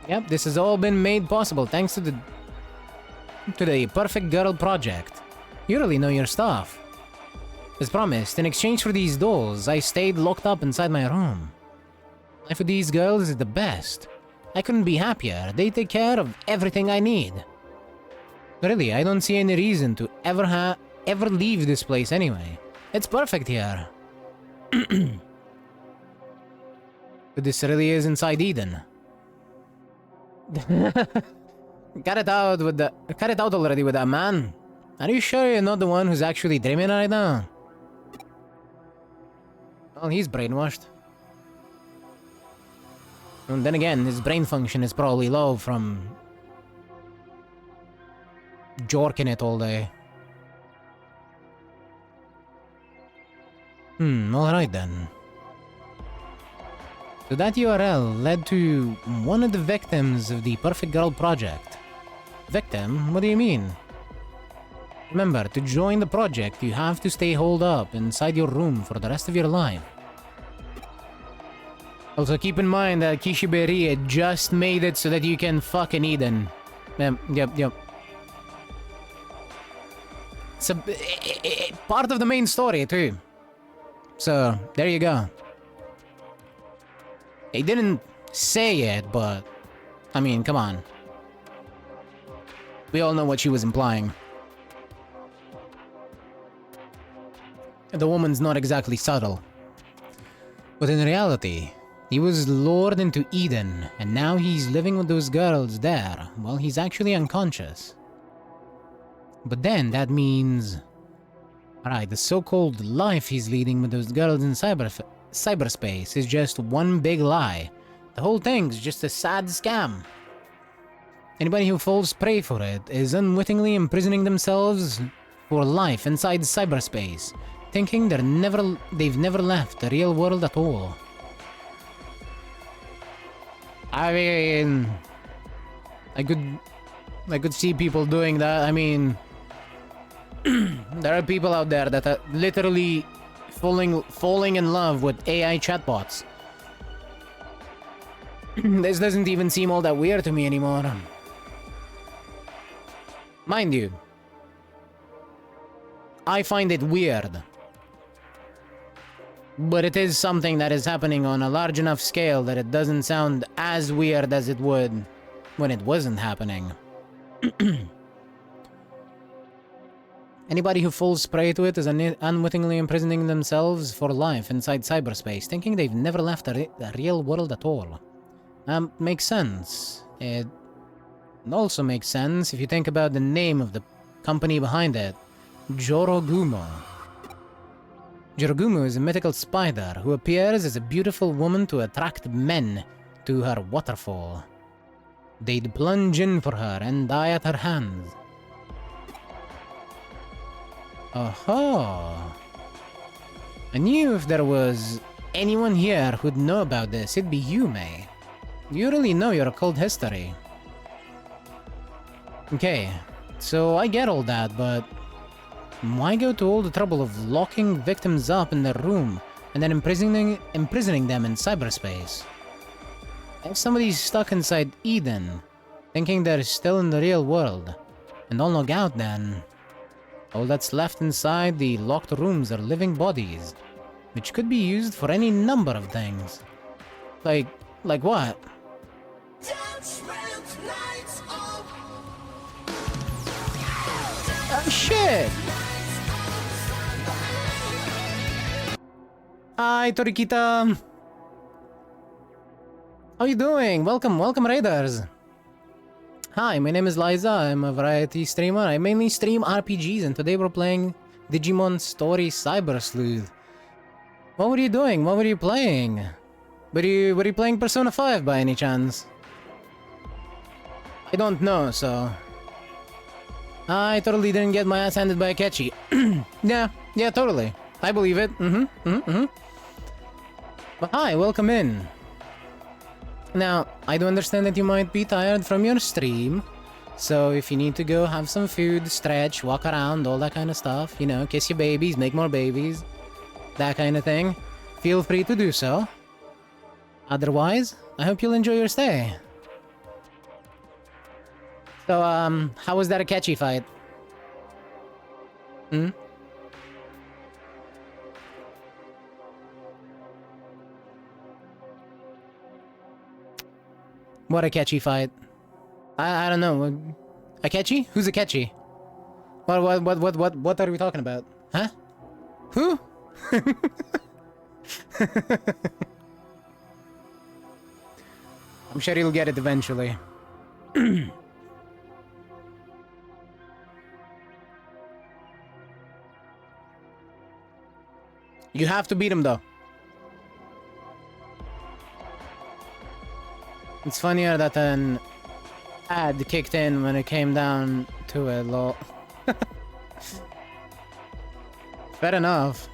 Yep, this has all been made possible thanks to the Perfect Girl Project. You really know your stuff. As promised, in exchange for these dolls, I stayed locked up inside my room. Life with these girls is the best. I couldn't be happier. They take care of everything I need. Really, I don't see any reason to ever leave this place anyway. It's perfect here. But this really is inside Eden. Cut it out already with that, man. Are you sure you're not the one who's actually dreaming right now? Well, he's brainwashed. And then again, his brain function is probably low from jorking it all day. Alright then. So that URL led to one of the victims of the Perfect Girl Project. Victim? What do you mean? Remember, to join the project, you have to stay holed up inside your room for the rest of your life. Also, keep in mind that Kishiberi just made it so that you can fuck in Eden. Yep. It's a part of the main story, too. So, there you go. He didn't say it, but... I mean, come on. We all know what she was implying. The woman's not exactly subtle. But in reality, he was lured into Eden, and now he's living with those girls there, while he's actually unconscious. But then that means... Alright, the so-called life he's leading with those girls in cyberspace is just one big lie. The whole thing's just a sad scam. Anybody who falls prey for it is unwittingly imprisoning themselves for life inside cyberspace, thinking they've never left the real world at all. I mean, I could see people doing that. I mean, there are people out there that are literally falling in love with AI chatbots. This doesn't even seem all that weird to me anymore. Mind you, I find it weird. But it is something that is happening on a large enough scale that it doesn't sound as weird as it would when it wasn't happening. Anybody who falls prey to it is unwittingly imprisoning themselves for life inside cyberspace, thinking they've never left the real world at all. Makes sense. It also makes sense if you think about the name of the company behind it. Jorogumo. Jorogumo is a mythical spider who appears as a beautiful woman to attract men to her waterfall. They'd plunge in for her and die at her hands. Aha! I knew if there was anyone here who'd know about this, it'd be you, May. You really know your occult history. Okay, so I get all that, but why go to all the trouble of locking victims up in their room and then imprisoning them in cyberspace. If somebody's stuck inside Eden, thinking they're still in the real world, and don't log out, then all that's left inside the locked rooms are living bodies, which could be used for any number of things. Like what? Oh shit! Hi, Torikita! How you doing? Welcome, Raiders! Hi, my name is Liza, I'm a variety streamer. I mainly stream RPGs, and today we're playing Digimon Story Cyber Sleuth. What were you doing? What were you playing? Were you playing Persona 5 by any chance? I don't know, so... I totally didn't get my ass handed by a Ketchy. Yeah, totally. I believe it. But hi, welcome in. Now, I do understand that you might be tired from your stream, so if you need to go have some food, stretch, walk around, all that kind of stuff, you know, kiss your babies, make more babies, that kind of thing, feel free to do so. Otherwise, I hope you'll enjoy your stay. So, how was that a catchy fight? What a catchy fight. I don't know. A catchy? Who's a catchy? What are we talking about? Huh? Who? I'm sure you'll get it eventually. You have to beat him though. It's funnier that an ad kicked in when it came down to it, lol. Fair enough.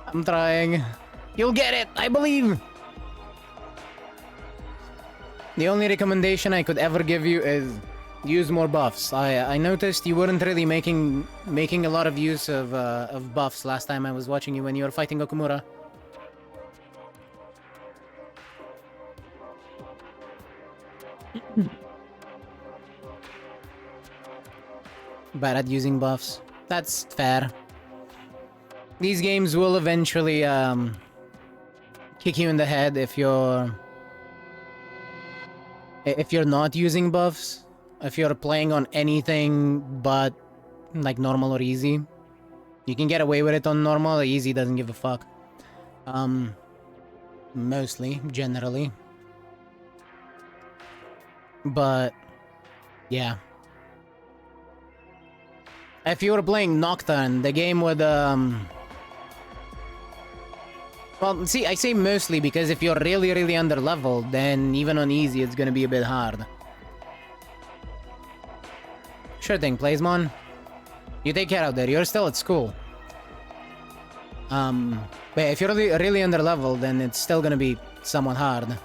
I'm trying. You'll get it, I believe! The only recommendation I could ever give you is use more buffs. I noticed you weren't really making a lot of use of buffs last time I was watching you when you were fighting Okumura. Bad at using buffs. That's fair. These games will eventually kick you in the head if you're not using buffs. If you're playing on anything but like normal or easy. You can get away with it on normal, easy doesn't give a fuck. Mostly, generally. But yeah. If you were playing Nocturne, the game would well, see, I say mostly because if you're really under leveled, then even on easy it's gonna be a bit hard. Sure thing, Playsmon. You take care out there, you're still at school. But if you're really under leveled, then it's still gonna be somewhat hard.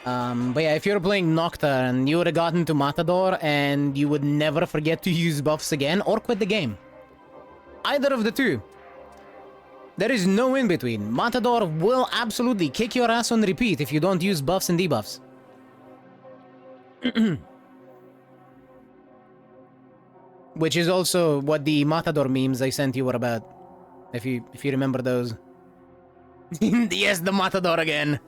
But yeah, if you're playing Nocturne, you would have gotten to Matador and you would never forget to use buffs again or quit the game. Either of the two. There is no in between. Matador will absolutely kick your ass on repeat if you don't use buffs and debuffs. Which is also what the Matador memes I sent you were about. If you remember those. Yes, the Matador again.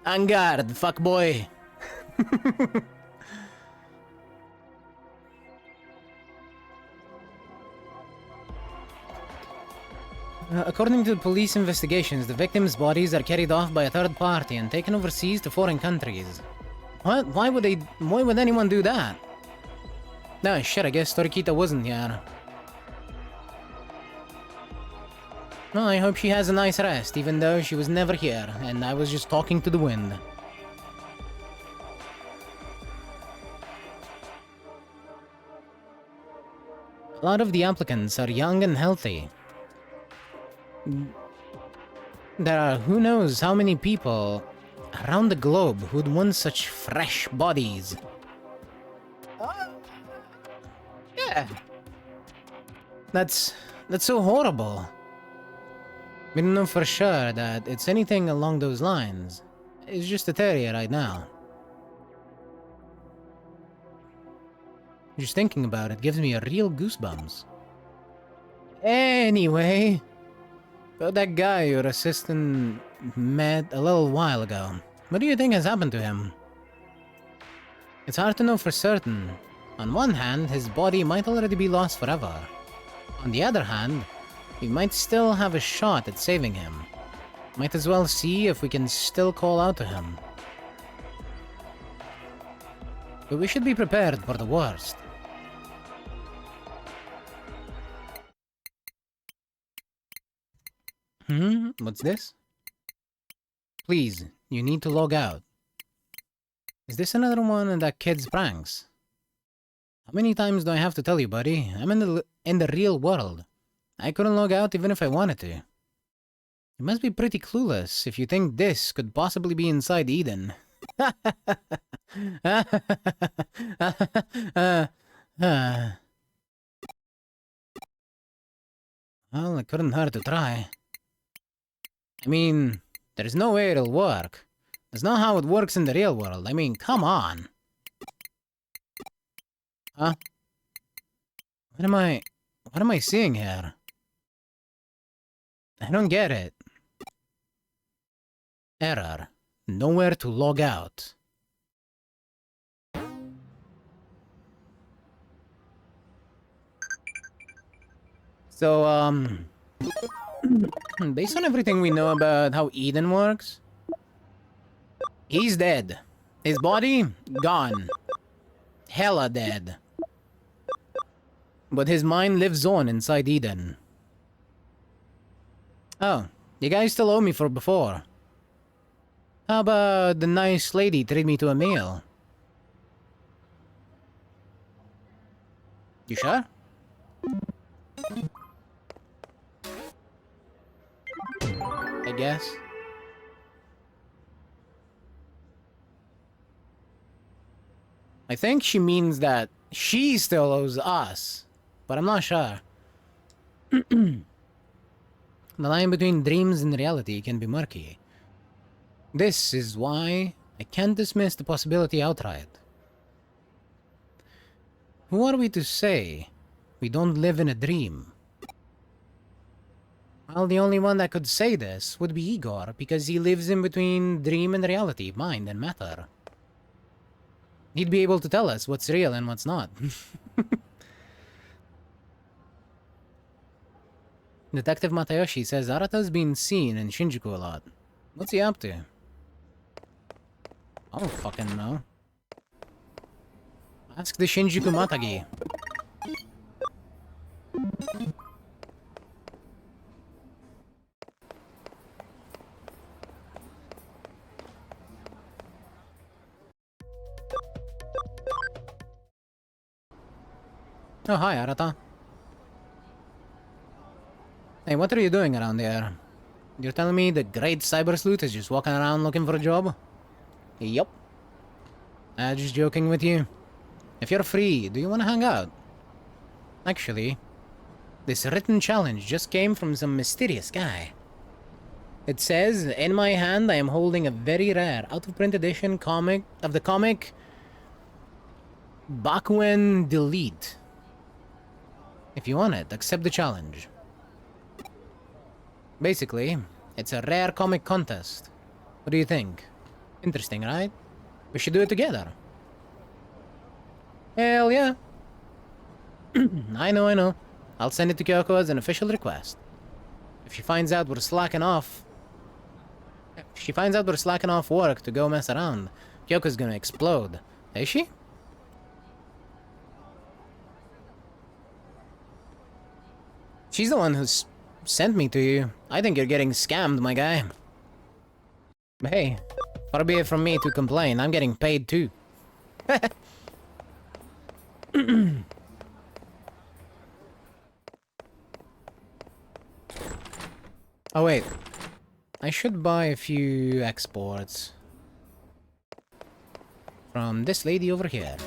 En garde, fuckboy. According to police investigations, the victims' bodies are carried off by a third party and taken overseas to foreign countries. What? Why would anyone do that? No, shit, I guess Torikita wasn't here. Well, I hope she has a nice rest, even though she was never here, and I was just talking to the wind. A lot of the applicants are young and healthy. There are who knows how many people around the globe who'd want such fresh bodies. Yeah. That's so horrible. We don't know for sure that it's anything along those lines. It's just a terrier right now. Just thinking about it gives me a real goosebumps. Anyway, about that guy your assistant met a little while ago. What do you think has happened to him? It's hard to know for certain. On one hand, his body might already be lost forever. On the other hand, we might still have a shot at saving him. Might as well see if we can still call out to him. But we should be prepared for the worst. What's this? Please, you need to log out. Is this another one of that kid's pranks? How many times do I have to tell you, buddy? I'm in the real world. I couldn't log out even if I wanted to. You must be pretty clueless if you think this could possibly be inside Eden. Well, it couldn't hurt to try. I mean, there's no way it'll work. That's not how it works in the real world. I mean, come on. Huh? What am I seeing here? I don't get it. Error. Nowhere to log out. So, based on everything we know about how Eden works, he's dead. His body, gone. Hella dead. But his mind lives on inside Eden. Oh, you guys still owe me for before. How about the nice lady treat me to a meal? You sure? I guess. I think she means that she still owes us, but I'm not sure. The line between dreams and reality can be murky. This is why I can't dismiss the possibility outright. Who are we to say we don't live in a dream? Well, the only one that could say this would be Igor, because he lives in between dream and reality, mind and matter. He'd be able to tell us what's real and what's not. Detective Matayoshi says Arata's been seen in Shinjuku a lot. What's he up to? I don't fucking know. Ask the Shinjuku Matagi. Oh, hi, Arata. Hey, what are you doing around there? You're telling me the great cyber sleuth is just walking around looking for a job? Yup. Just joking with you. If you're free, do you want to hang out? Actually, this written challenge just came from some mysterious guy. It says, in my hand I am holding a very rare, out-of-print edition comic of the comic Bakuen Delete. If you want it, accept the challenge. Basically, it's a rare comic contest. What do you think? Interesting, right? We should do it together. Hell yeah. I know. I'll send it to Kyoko as an official request. If she finds out we're slacking off work to go mess around, Kyoko's gonna explode. Is she? She's the one who's sent me to you. I think you're getting scammed, my guy. But hey, far be it from me to complain. I'm getting paid too. Oh wait. I should buy a few exports from this lady over here.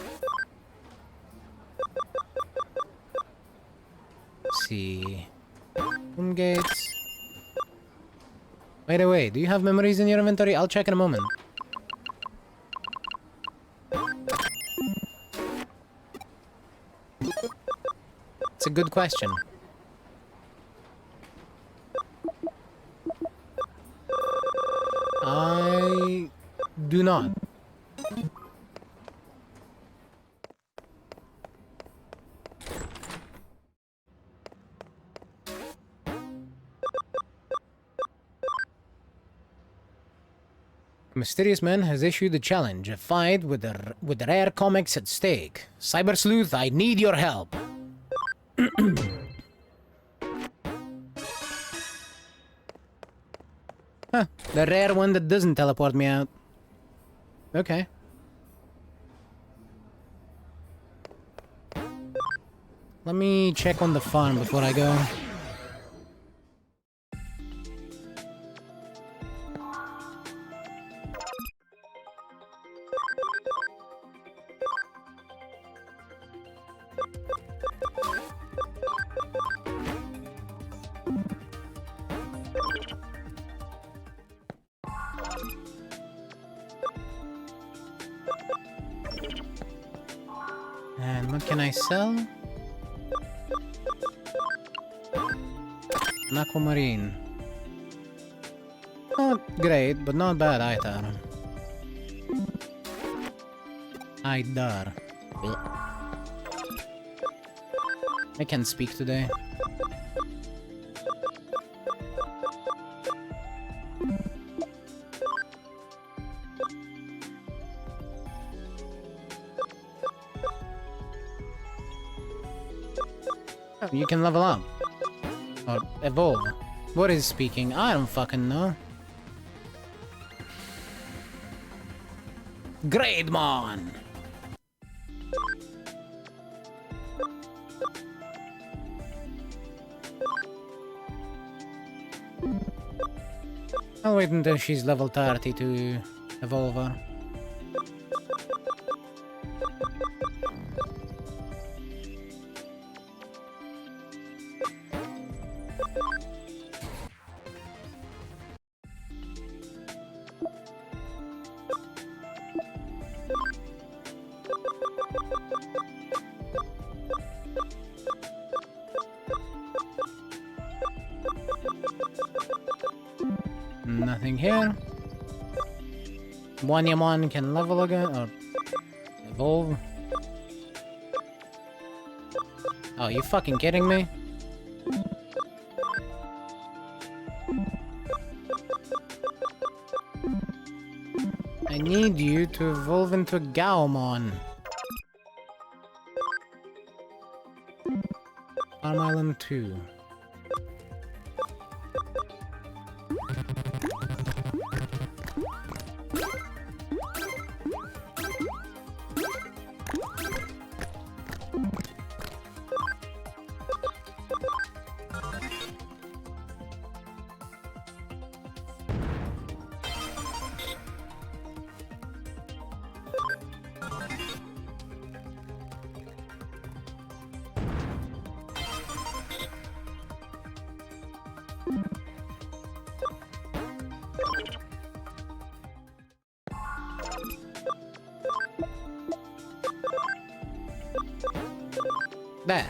Let's see. Home gates. By the way, do you have memories in your inventory? I'll check in a moment. It's a good question. I do not. A mysterious man has issued a challenge, a fight with rare comics at stake. Cyber Sleuth, I need your help. Huh, the rare one that doesn't teleport me out. Okay. Let me check on the farm before I go. And what can I sell? An aquamarine. Not great, but not bad either. Idar. I can't speak today. Oh, you can level up. Or evolve. What is speaking? I don't fucking know. Greatmon! I'll wait until she's level 30 to evolve her. Nothing here. Wanyamon can level again, or evolve. Oh, you fucking kidding me? I need you to evolve into a Gaomon. Farm Island 2. There.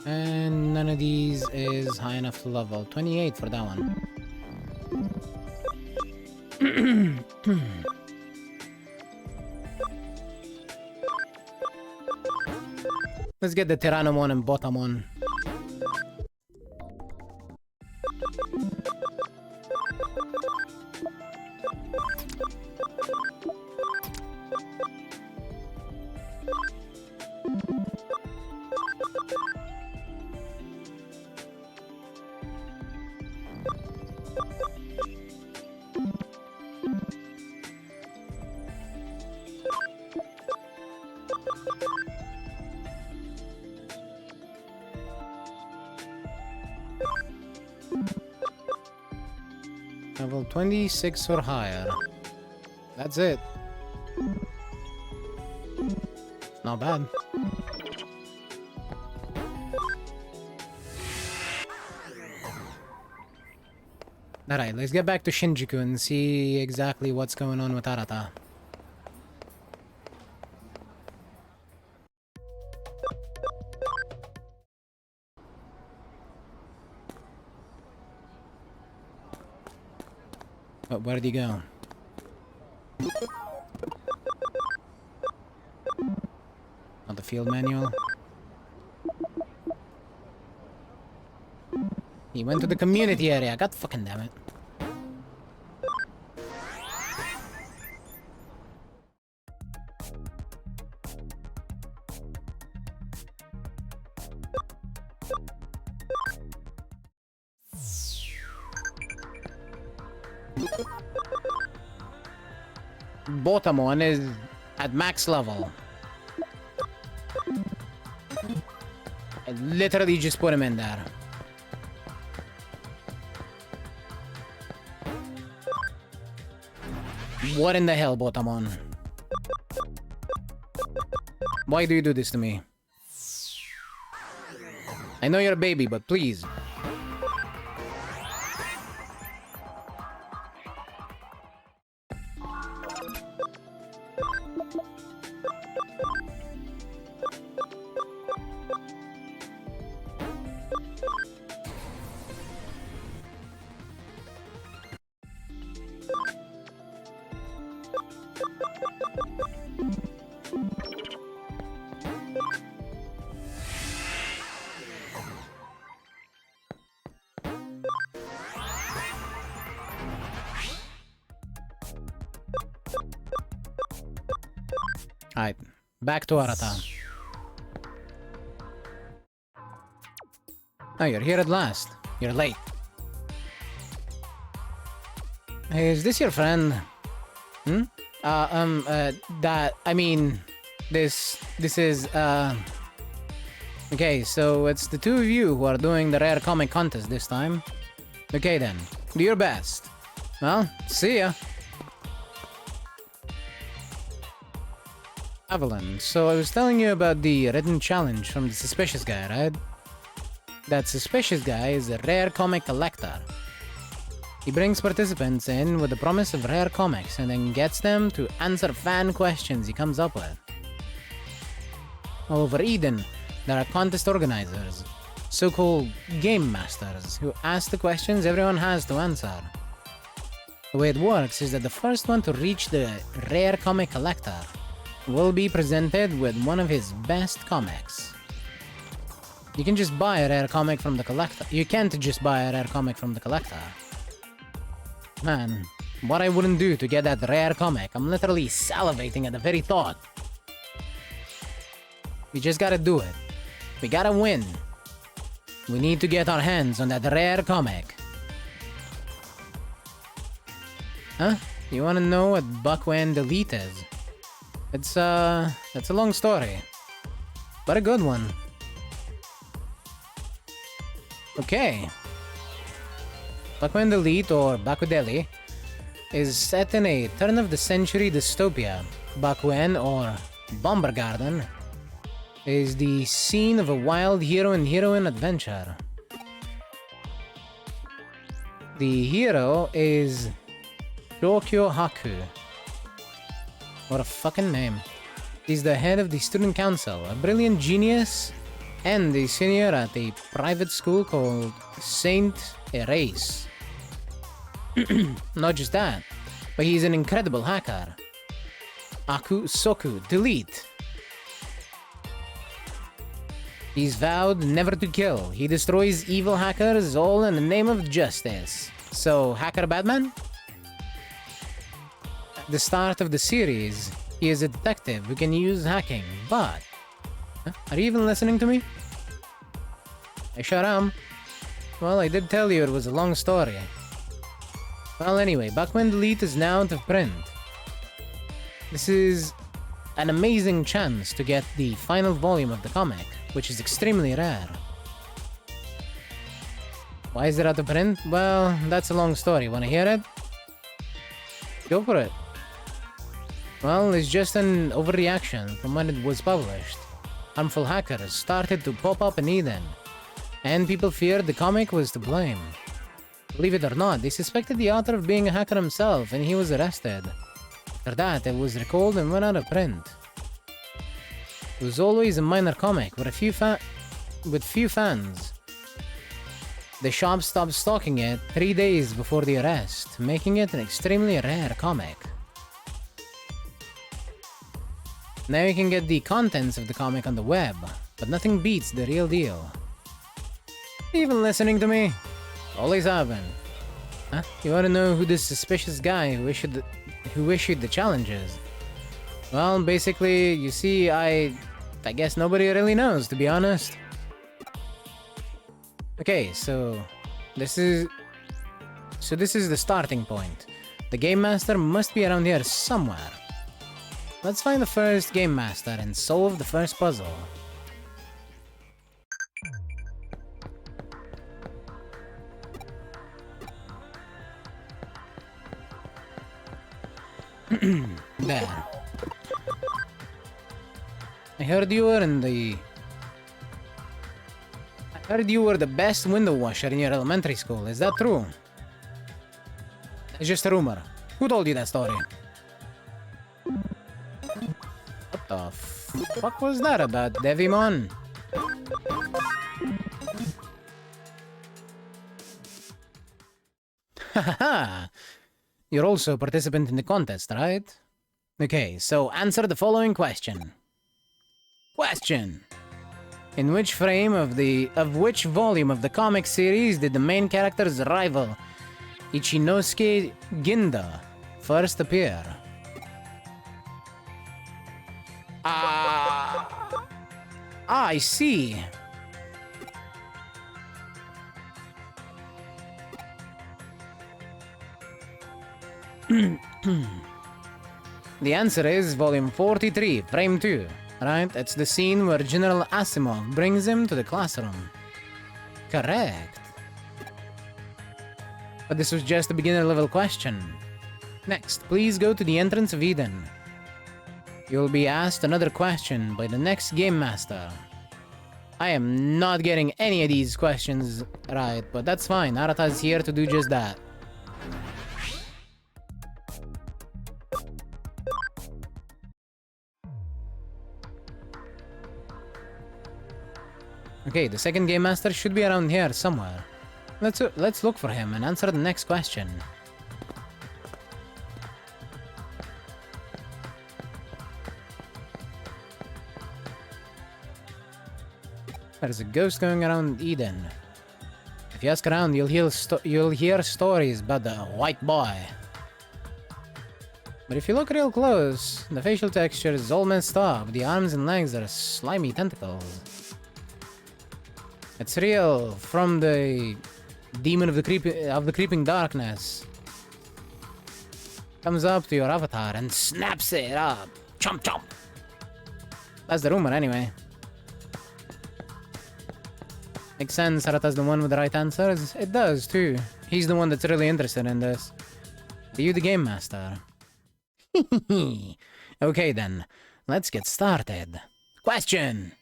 And none of these is high enough to level. 28 for that one. Let's get the Tyrannomon and Botamon. Level 26 or higher. That's it. Not bad. Alright, let's get back to Shinjuku and see exactly what's going on with Arata. Oh, where did he go? Not the field manual. He went to the community area. God fucking damn it. Botamon is at max level. I literally just put him in there. What in the hell, Botamon? Why do you do this to me? I know you're a baby, but please. Alright, back to Arata. Oh, you're here at last. You're late. Hey, is this your friend? Hmm? This is, Okay, so it's the two of you who are doing the rare comic contest this time. Okay then, do your best. Well, see ya. Evelyn, so I was telling you about the written challenge from the suspicious guy, right? That suspicious guy is a rare comic collector. He brings participants in with the promise of rare comics and then gets them to answer fan questions he comes up with. All over Eden, there are contest organizers, so-called game masters, who ask the questions everyone has to answer. The way it works is that the first one to reach the rare comic collector will be presented with one of his best comics. You can just buy a rare comic from the collector. You can't just buy a rare comic from the collector. Man, what I wouldn't do to get that rare comic. I'm literally salivating at the very thought. We just gotta do it. We gotta win. We need to get our hands on that rare comic. Huh? You wanna know what Buckwind Delete is? It's a long story, but a good one. Okay. Buckwind Elite, or Bakudeli, is set in a turn-of-the-century dystopia. Bakuen, or Bomber Garden, is the scene of a wild hero and heroine adventure. The hero is Shokyo Haku. What a fucking name. He's the head of the student council, a brilliant genius, and a senior at a private school called Saint Erase. Not just that, but he's an incredible hacker. Aku Soku Delete. He's vowed never to kill. He destroys evil hackers all in the name of justice. So, Hacker Batman? At the start of the series, he is a detective who can use hacking, but... Huh? Are you even listening to me? I sure am. Well, I did tell you it was a long story. Well, anyway, Buckwind Elite is now out of print. This is an amazing chance to get the final volume of the comic, which is extremely rare. Why is it out of print? Well, that's a long story. Wanna hear it? Go for it. Well, it's just an overreaction from when it was published. Harmful hackers started to pop up in Eden, and people feared the comic was to blame. Believe it or not, they suspected the author of being a hacker himself, and he was arrested. After that, it was recalled and went out of print. It was always a minor comic with few fans. The shop stopped stocking it 3 days before the arrest, making it an extremely rare comic. Now you can get the contents of the comic on the web, but nothing beats the real deal. Even listening to me? Always happen. Huh? You wanna know who this suspicious guy who issued the challenges? Well, basically, you see, I guess nobody really knows, to be honest. Okay, so this is the starting point. The Game Master must be around here somewhere. Let's find the first Game Master and solve the first puzzle. There. I heard you were the best window washer in your elementary school. Is that true? It's just a rumor. Who told you that story? What the fuck was that about, Digimon? Haha! You're also a participant in the contest, right? Okay, so answer the following question. Question! In which frame of which volume of the comic series did the main character's rival, Ichinosuke Ginda, first appear? I see. The answer is volume 43, frame 2. Right? It's the scene where General Asimov brings him to the classroom. Correct. But this was just a beginner level question. Next, please go to the entrance of Eden. You'll be asked another question by the next Game Master. I am not getting any of these questions right, but that's fine. Arata's here to do just that. Okay, the second Game Master should be around here somewhere. Let's look for him and answer the next question. There's a ghost going around Eden. If you ask around, you'll hear stories about the white boy. But if you look real close, the facial texture is all messed up. The arms and legs are slimy tentacles. It's real from the demon of the creeping darkness. Comes up to your avatar and snaps it up. Chomp chomp. That's the rumor anyway. Makes sense, Harata's the one with the right answers. It does too. He's the one that's really interested in this. Are you the Game Master? Okay then, let's get started. Question!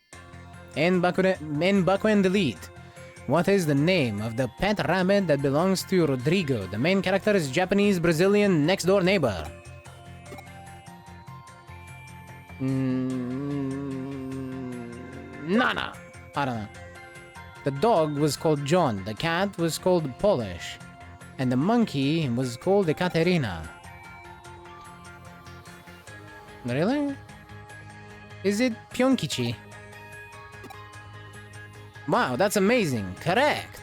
In Bakuen Delete, what is the name of the pet rabbit that belongs to Rodrigo, the main character's Japanese-Brazilian next-door neighbor? Nana! I don't know. The dog was called John, the cat was called Polish, and the monkey was called Ekaterina. Really? Is it Pyonkichi? Wow, that's amazing. Correct.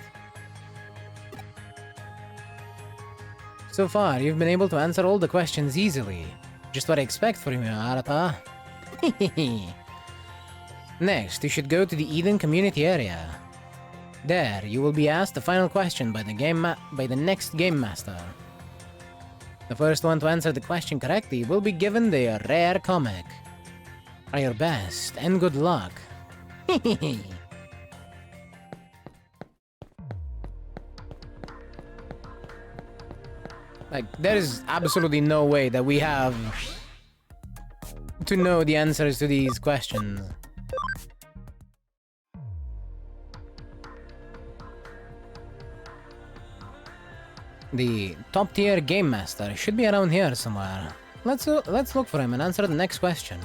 So far, you've been able to answer all the questions easily. Just what I expect from you, Arata. Next, you should go to the Eden community area. There, you will be asked the final question by the next Game Master. The first one to answer the question correctly will be given the rare comic. Try your best, and good luck. Like, there is absolutely no way that we have to know the answers to these questions. The top tier game master should be around here somewhere. Let's look for him and answer the next question.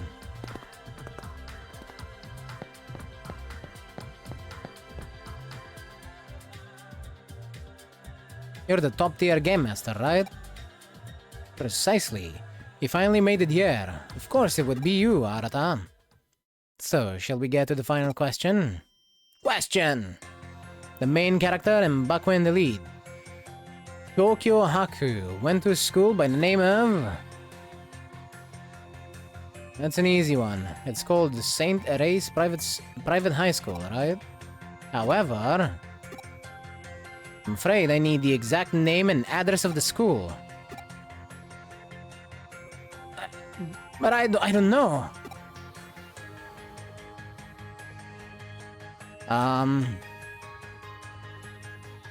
You're the top tier game master, right? Precisely. You finally made it here. Of course it would be you, Arata. So, shall we get to the final question? Question! The main character and Baku in the lead. Tokyo Haku went to school by the name of... That's an easy one. It's called Saint Erase Private High School, right? However... I'm afraid I need the exact name and address of the school. But I don't know.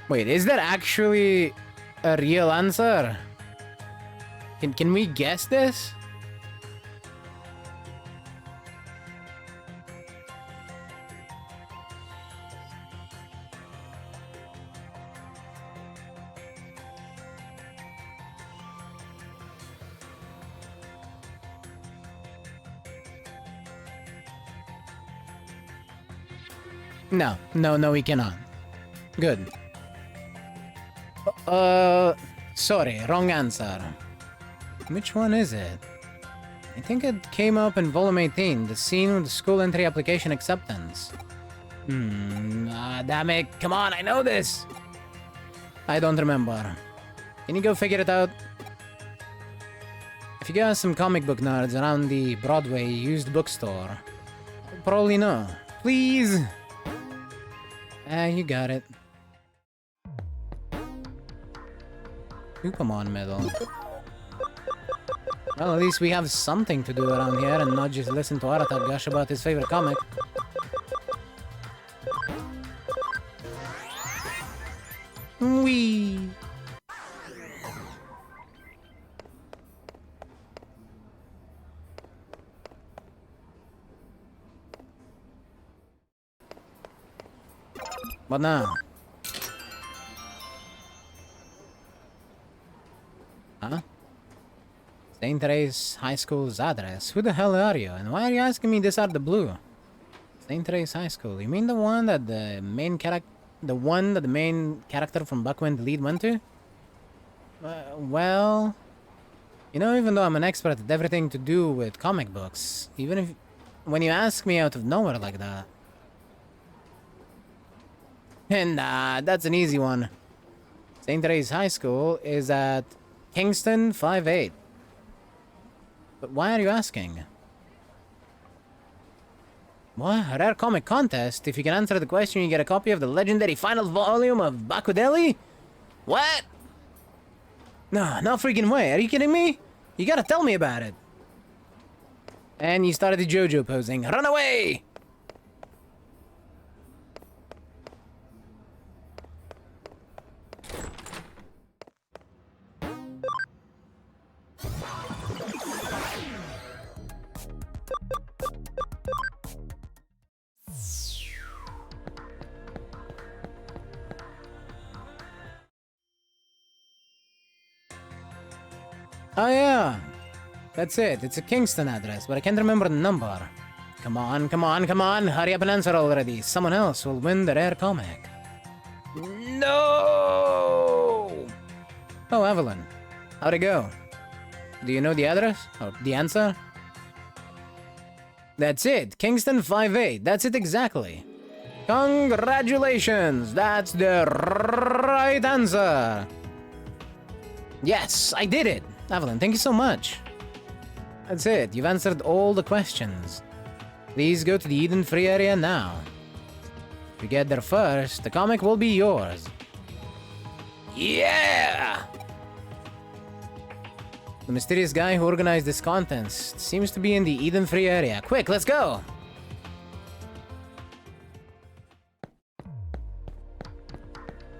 Wait, is that actually a real answer? Can we guess this? No, we cannot. Good. Sorry, wrong answer. Which one is it? I think it came up in volume 18, the scene with the school entry application acceptance. Damn it, come on, I know this! I don't remember. Can you go figure it out? If you go ask some comic book nerds around the Broadway used bookstore, you'll probably know. Please! You got it. You come on, middle. Well, at least we have something to do around here and not just listen to Arata gush about his favorite comic. Wee. What now? Huh? St. Therese High School's address. Who the hell are you? And why are you asking me this out of the blue? St. Therese High School. You mean the one that the main character from Baku and the Lead went to? Well... You know, even though I'm an expert at everything to do with comic books, when you ask me out of nowhere like that... And that's an easy one. St. Therese High School is at Kingston 58. But why are you asking? What? A rare comic contest? If you can answer the question, you get a copy of the legendary final volume of Bakudeli? What? No freaking way. Are you kidding me? You gotta tell me about it. And you started the JoJo posing. Run away! Oh yeah, that's it. It's a Kingston address, but I can't remember the number. Come on. Hurry up and answer already. Someone else will win the rare comic. No! Oh, Evelyn. How'd it go? Do you know the address? Or the answer? That's it. Kingston 58. That's it exactly. Congratulations! That's the right answer. Yes, I did it. Evelyn, thank you so much. That's it. You've answered all the questions. Please go to the Eden Free area now. If you get there first, the comic will be yours. Yeah! The mysterious guy who organized this contest seems to be in the Eden Free area. Quick, let's go!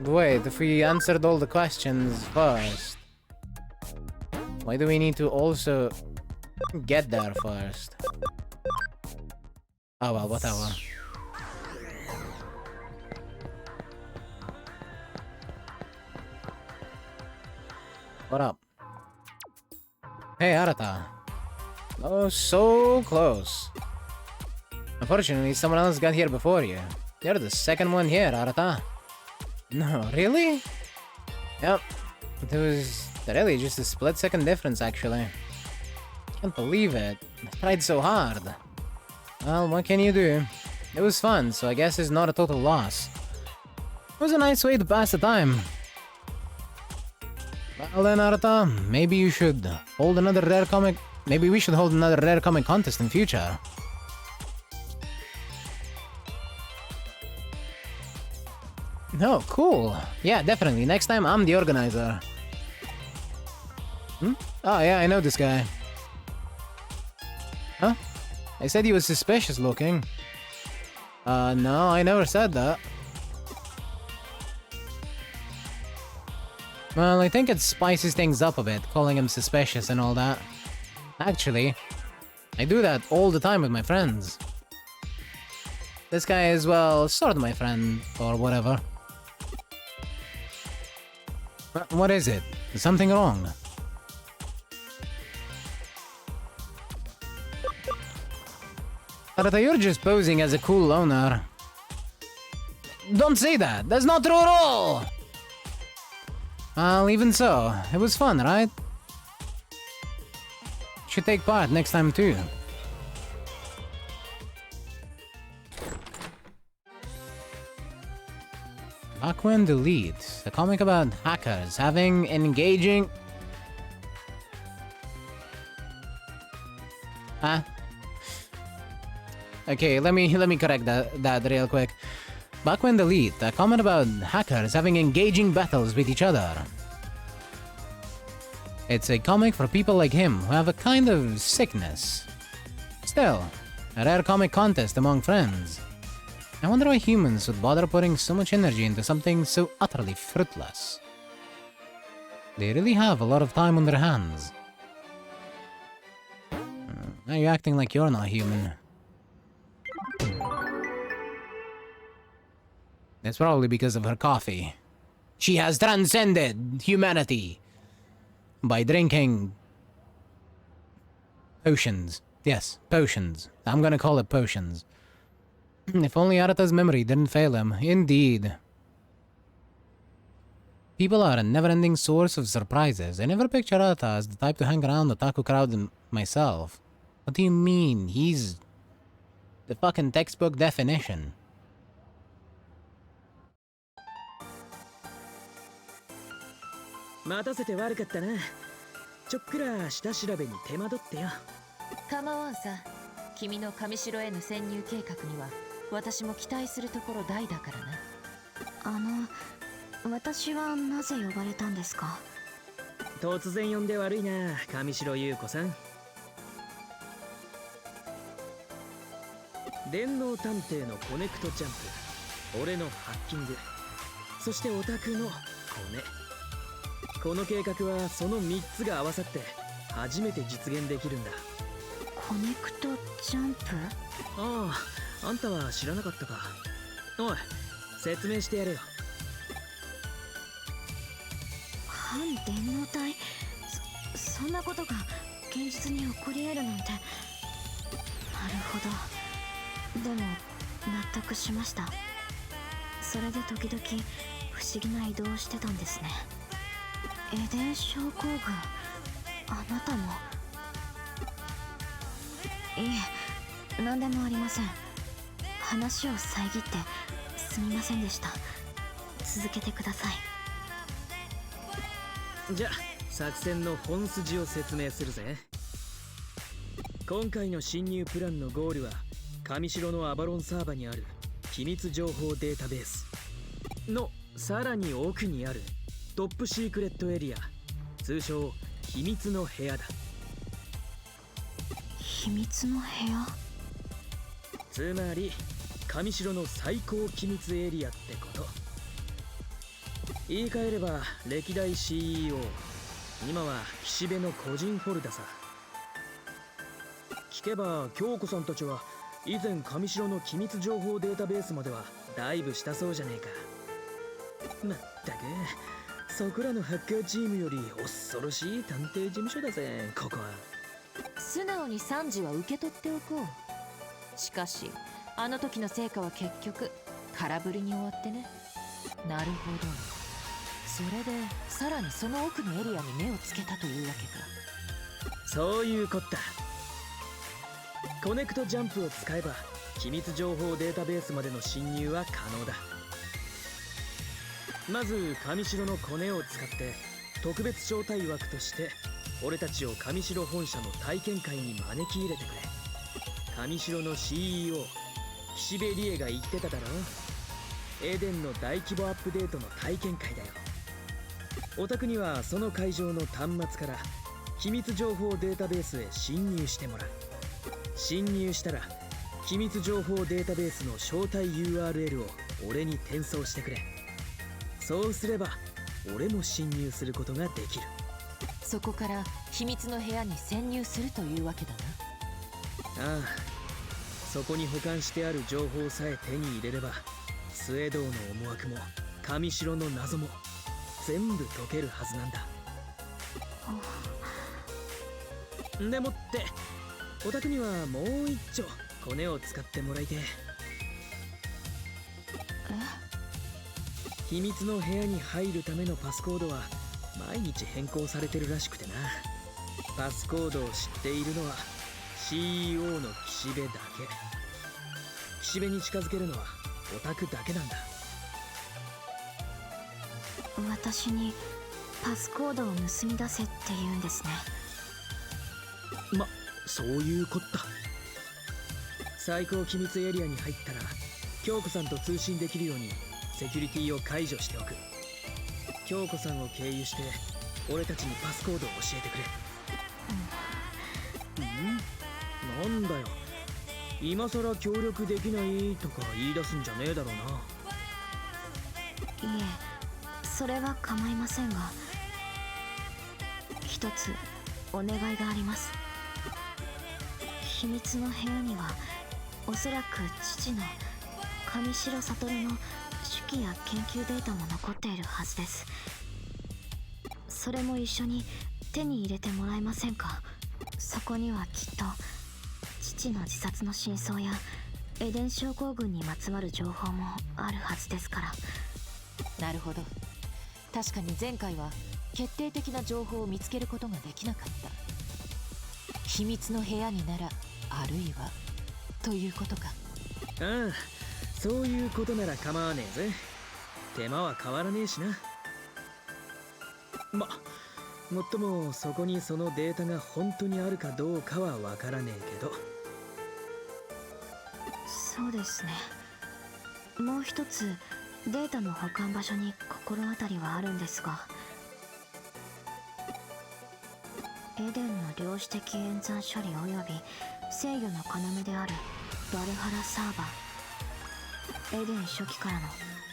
Wait, if we answered all the questions first... Why do we need to also get there first? Oh well, whatever. What up? Hey, Arata. Oh, so close. Unfortunately, someone else got here before you. You're the second one here, Arata. No, really? Yep. It was really just a split-second difference, actually. Can't believe it. I tried so hard. Well, what can you do? It was fun, so I guess it's not a total loss. It was a nice way to pass the time. Well then, Arata, maybe you should hold another rare comic... Maybe we should hold another rare comic contest in future. Oh, cool. Yeah, definitely. Next time, I'm the organizer. Hmm? Oh, yeah, I know this guy. Huh? I said he was suspicious looking. No, I never said that. Well, I think it spices things up a bit, calling him suspicious and all that. Actually, I do that all the time with my friends. This guy is, well, sort of my friend, or whatever. What is it? Is something wrong? Arata, you're just posing as a cool loner. Don't say that! That's not true at all! Well, even so, it was fun, right? Should take part next time too. Aquan Delete, a comic about hackers having engaging... Huh? Okay, let me correct that real quick. Back when Delete, a comment about hackers having engaging battles with each other. It's a comic for people like him who have a kind of sickness. Still, a rare comic contest among friends. I wonder why humans would bother putting so much energy into something so utterly fruitless. They really have a lot of time on their hands. Why are you acting like you're not human? It's probably because of her coffee. She has transcended humanity by drinking potions. Yes, potions. I'm gonna call it potions. If only Arata's memory didn't fail him. Indeed. People are a never-ending source of surprises. I never pictured Arata as the type to hang around the otaku crowd myself. What do you mean? He's the fucking textbook definition.待たせて悪かったな。ちょっくら下調べに手間取ってよ。構わんさ。君の上城への潜入計画には私も期待するところ大だからな。私はなぜ呼ばれたんですか？突然呼んで悪いな、上白優子さん。電脳探偵のコネクトジャンプ、俺のハッキング、そしてオタクのコネ。この計画はその3つが合わさって初めて実現できるんだ。コネクトジャンプ？ああ、あんたは知らなかったか。おい、説明してやれよ。反電脳体、そんなことが現実に起こり得るなんて。なるほど。でも納得しました。それで時々不思議な移動をしてたんですね。エデン症候群、あなたも？いえ、何でもありません。話を遮ってすみませんでした。続けてください。じゃあ作戦の本筋を説明するぜ。今回の侵入プランのゴールは上城のアバロンサーバにある機密情報データベースのさらに奥にあるトップシークレットエリア、通称秘密の部屋だ。秘密の部屋？つまり上城の最高機密エリアってこと。言い換えれば歴代 CEO、今は岸辺の個人フォルダさ。聞けば京子さんたちは以前上白の機密情報データベースまではダイブしたそうじゃねえか。まったくそこらのハッカーチームより恐ろしい探偵事務所だぜここは。素直に賛辞は受け取っておこう。しかしあの時の成果は結局空振りに終わってね。なるほど。それでさらにその奥のエリアに目をつけたというわけか。そういうこった。コネクトジャンプを使えば機密情報データベースまでの侵入は可能だ。まず上白のコネを使って特別招待枠として俺たちを上白本社の体験会に招き入れてくれ。上白の CEO 岸辺理恵が言ってただろ。エデンの大規模アップデートの体験会だよ。お宅にはその会場の端末から機密情報データベースへ侵入してもらう。侵入したら機密情報データベースの招待 URL を俺に転送してくれ。そうすれば俺も侵入することができる。そこから秘密の部屋に潜入するというわけだな。ああ、そこに保管してある情報さえ手に入れればスエドウの思惑も上白の謎も全部解けるはずなんだ。でもってお宅にはもう一丁コネを使ってもらいて。秘密の部屋に入るためのパスコードは毎日変更されてるらしくてな。パスコードを知っているのは CEO の岸辺だけ。岸辺に近づけるのはオタクだけなんだ。私にパスコードを盗み出せって言うんですね。そういうこった。最高機密エリアに入ったら京子さんと通信できるようにセキュリティを解除しておく。京子さんを経由して俺たちにパスコードを教えてくれ。なんだよ、今さら協力できないとか言い出すんじゃねえだろうな。いえ、それは構いませんが、一つお願いがあります。秘密の部屋にはおそらく父の上白悟の手記や研究データも残っているはずです。それも一緒に手に入れてもらえませんか。そこにはきっと父の自殺の真相やエデン症候群にまつわる情報もあるはずですから。なるほど。確かに前回は決定的な情報を見つけることができなかった。秘密の部屋にならあるいはということか。ああ、そういうことなら構わねえぜ。手間は変わらねえしな。もっともそこにそのデータが本当にあるかどうかはわからねえけど。そうですね。もう一つデータの保管場所に心当たりはあるんですが、エデンの量子的演算処理及び制御の要であるバルハラサーバー、エデン初期からの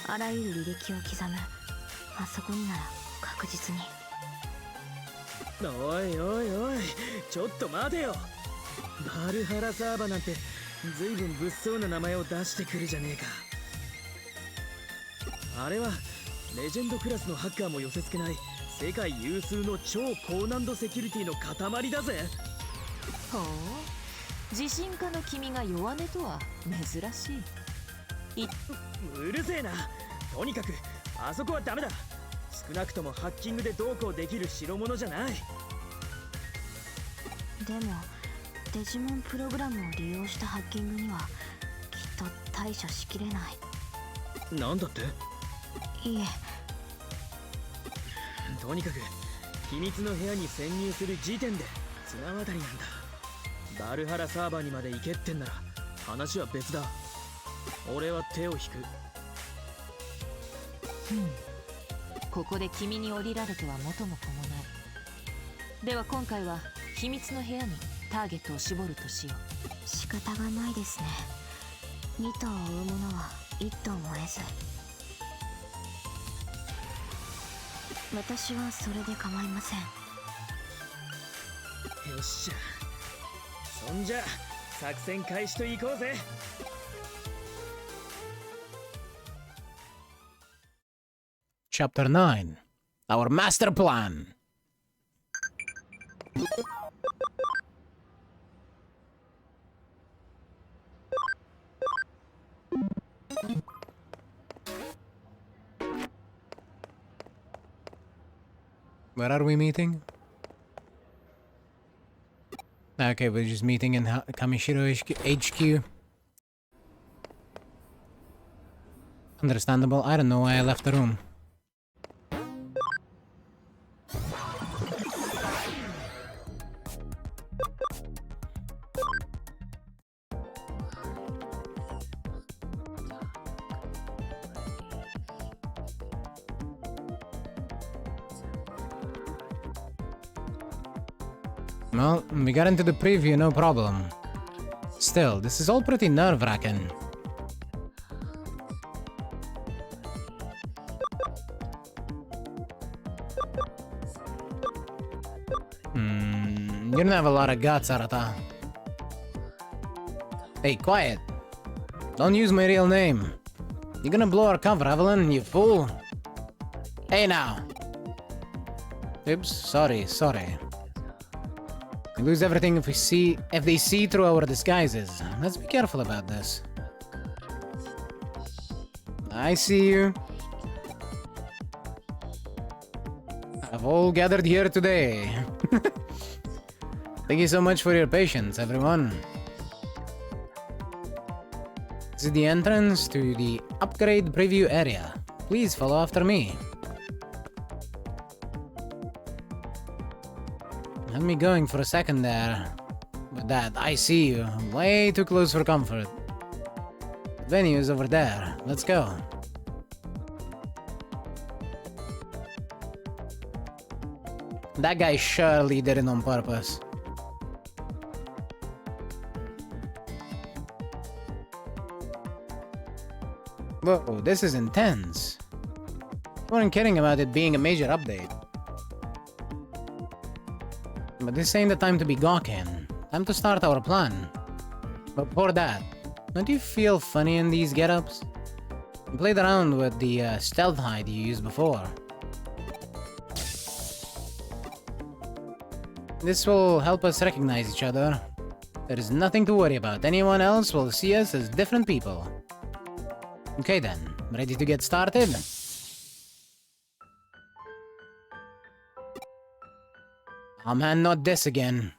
あらゆる履歴を刻むあそこになら確実に。おいおいおい、ちょっと待てよ。バルハラサーバなんて随分物騒な名前を出してくるじゃねえか。あれはレジェンドクラスのハッカーも寄せ付けない世界有数の超高難度セキュリティの塊だぜ。ほう、自信家の君が弱音とは珍しい。うるせえな。とにかくあそこはダメだ。少なくともハッキングでどうこうできる代物じゃない。でもデジモンプログラムを利用したハッキングにはきっと対処しきれない。なんだって？いえ、とにかく秘密の部屋に潜入する時点で綱渡りなんだ。バルハラサーバーにまで行けってんなら話は別だ。俺は手を引く。ここで君に降りられては元も子もない。では今回は秘密の部屋にターゲットを絞るとしよう。仕方がないですね。2頭を追う者は1頭も得ず。私はそれで構いません。よっしゃ。そんじゃ作戦開始といこうぜ。Chapter 9. Our master plan. Where are we meeting? Okay, we're just meeting in Kamishiro HQ. Understandable. I don't know why I left the room. Well, we got into the preview, no problem. Still, this is all pretty nerve-wracking. You don't have a lot of guts, Arata. Hey, quiet. Don't use my real name. You're gonna blow our cover, Evelyn, you fool. Hey now. Oops, sorry. We lose everything if they see through our disguises. Let's be careful about this. I see you. Have all gathered here today. Thank you so much for your patience, everyone. This is the entrance to the upgrade preview area. Please follow after me. Had me going for a second there. But that, I see you. Way too close for comfort. The venue is over there. Let's go. That guy surely did it on purpose. Whoa, this is intense. We weren't kidding about it being a major update. But this ain't the time to be gawking. Time to start our plan. But before that, don't you feel funny in these get-ups? You played around with the stealth hide you used before. This will help us recognize each other. There is nothing to worry about. Anyone else will see us as different people. Okay then, ready to get started? Oh man, not this again.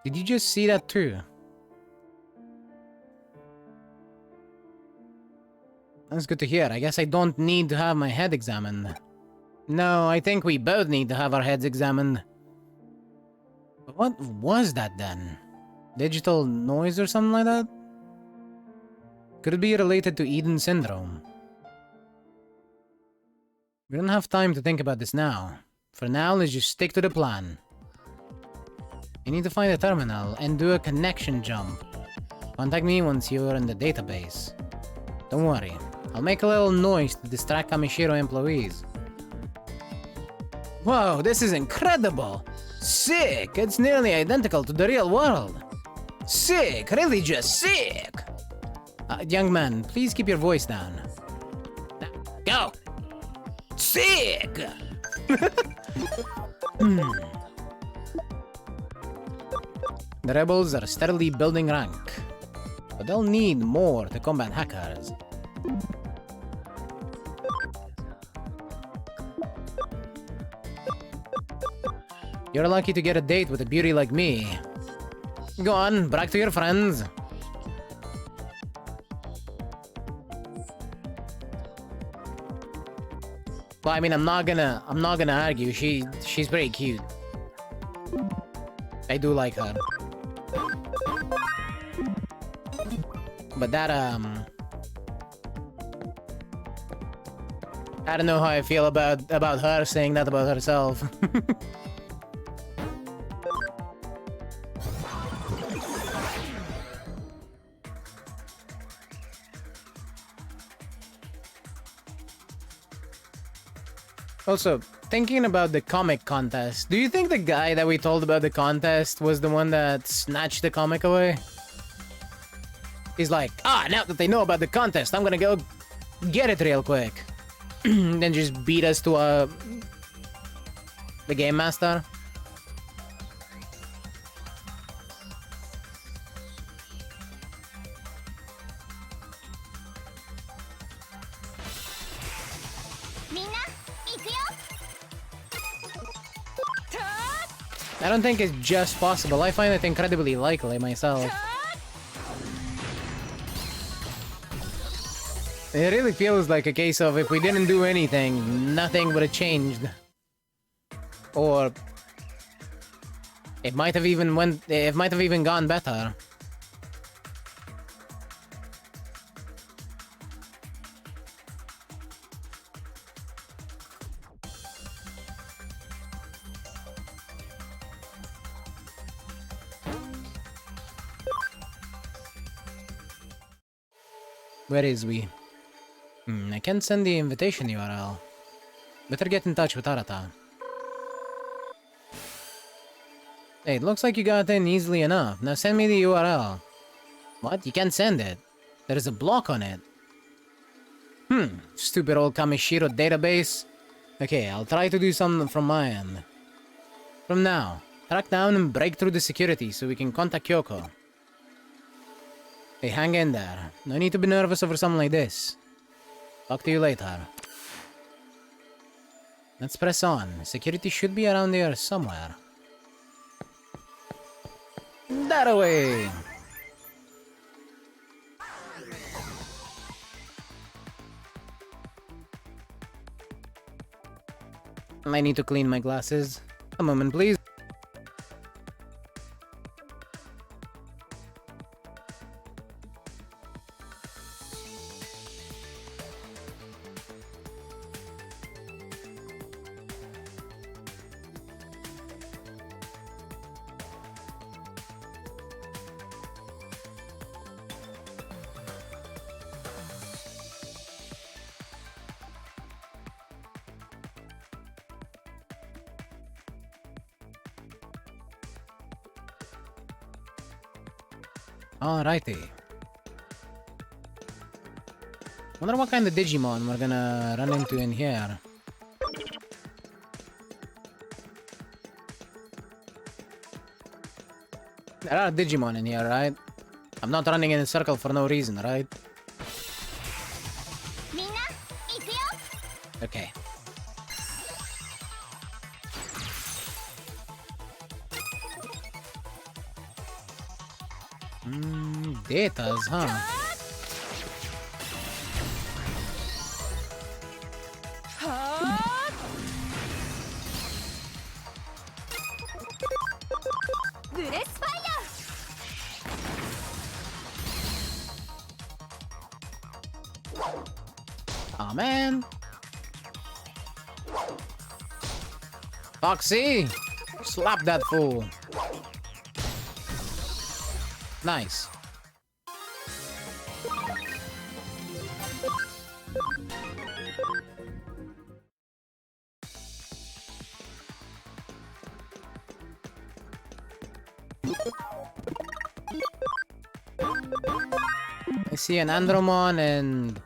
Did you just see that too? That's good to hear. I guess I don't need to have my head examined. No, I think we both need to have our heads examined. But what was that then? Digital noise or something like that? Could it be related to Eden Syndrome? We don't have time to think about this now. For now, let's just stick to the plan. You need to find a terminal and do a connection jump. Contact me once you're in the database. Don't worry, I'll make a little noise to distract Kamishiro employees. Whoa, this is incredible! Sick! It's nearly identical to the real world. Sick! Really just sick! Young man, please keep your voice down. Go! Sick! The rebels are steadily building rank, but they'll need more to combat hackers. You're lucky to get a date with a beauty like me. Go on, brag to your friends. Well, I mean, I'm not gonna argue. She's pretty cute. I do like her. But that, I don't know how I feel about her saying that about herself. Also, thinking about the comic contest. Do you think the guy that we told about the contest was the one that snatched the comic away? He's like, now that they know about the contest, I'm gonna go get it real quick. Then just beat us to the game master. I don't think it's just possible. I find it incredibly likely myself. It really feels like a case of if we didn't do anything, nothing would have changed. Or it might have even gone better. Where is we? I can't send the invitation URL. Better get in touch with Arata. Hey, it looks like you got in easily enough. Now send me the URL. What? You can't send it. There is a block on it. Stupid old Kamishiro database. Okay, I'll try to do something from my end. From now, track down and break through the security so we can contact Kyoko. Hey, hang in there. No need to be nervous over something like this. Talk to you later. Let's press on. Security should be around here somewhere. That away! I need to clean my glasses. A moment, please. Alrighty. Wonder what kind of Digimon we're gonna run into in here. There are Digimon in here, right? I'm not running in a circle for no reason, right? Okay. Datas, huh? Aw, man. Foxy! Slap that fool. Nice. I see an Andromon and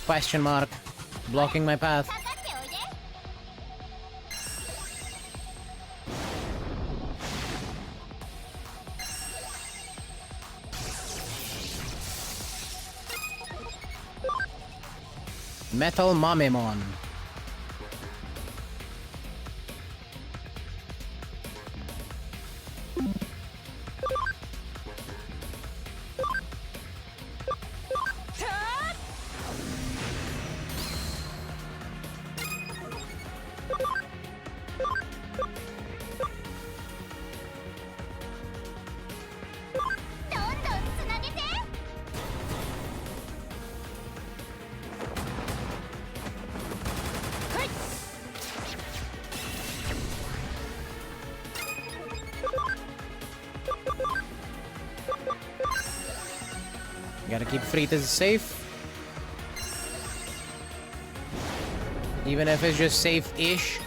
question mark blocking my path. Metal Mamemon. Gotta keep Fritas safe. Even if it's just safe-ish.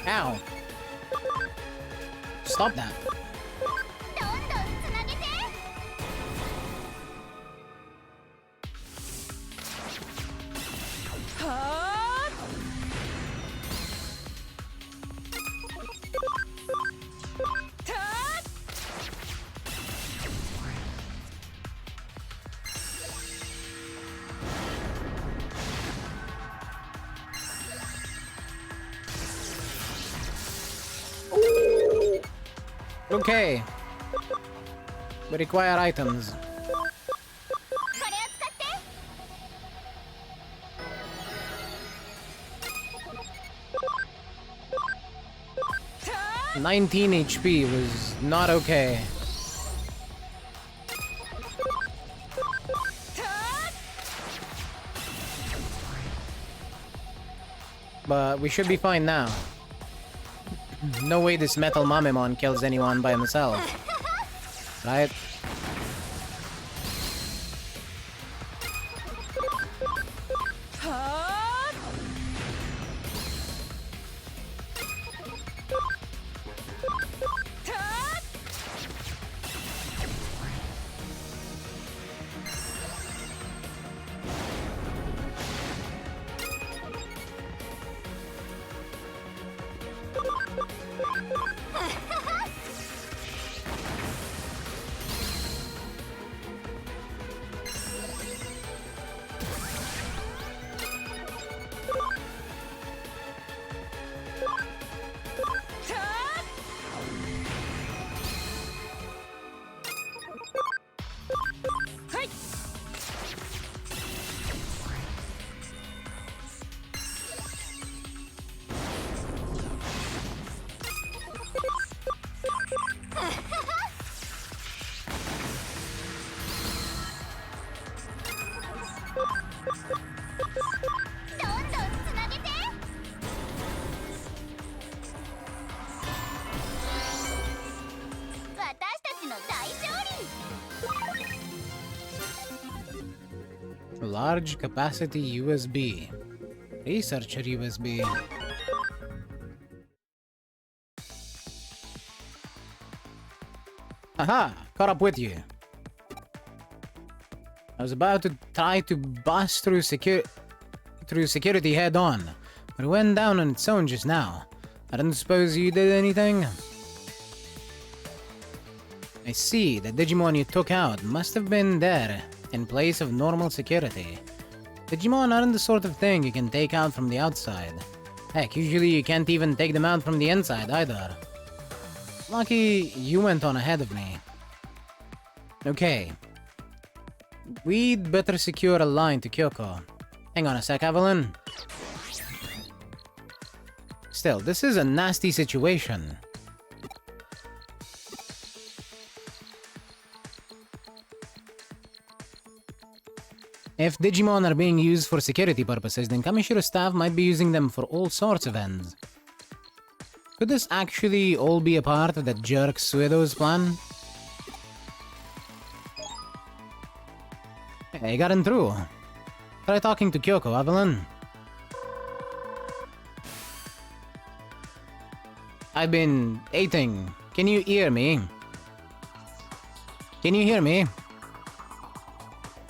Ow. Stop that. どんどんつなげて。Okay. We require items. これを使って。 19 HP was not okay. But we should be fine now. No way this metal Mamemon kills anyone by himself. Right? Large capacity USB. Researcher USB. Aha! Caught up with you. I was about to try to bust through security head on, but it went down on its own just now. I don't suppose you did anything? I see, the Digimon you took out must have been there, in place of normal security. Digimon aren't the sort of thing you can take out from the outside. Heck, usually you can't even take them out from the inside either. Lucky you went on ahead of me. Okay. We'd better secure a line to Kyoko. Hang on a sec, Evelyn. Still, this is a nasty situation. If Digimon are being used for security purposes, then Kamishiro staff might be using them for all sorts of ends. Could this actually all be a part of that jerk Suedo's plan? Hey, I got in through. Try talking to Kyoko, Evelyn. I've been eating. Can you hear me? Can you hear me?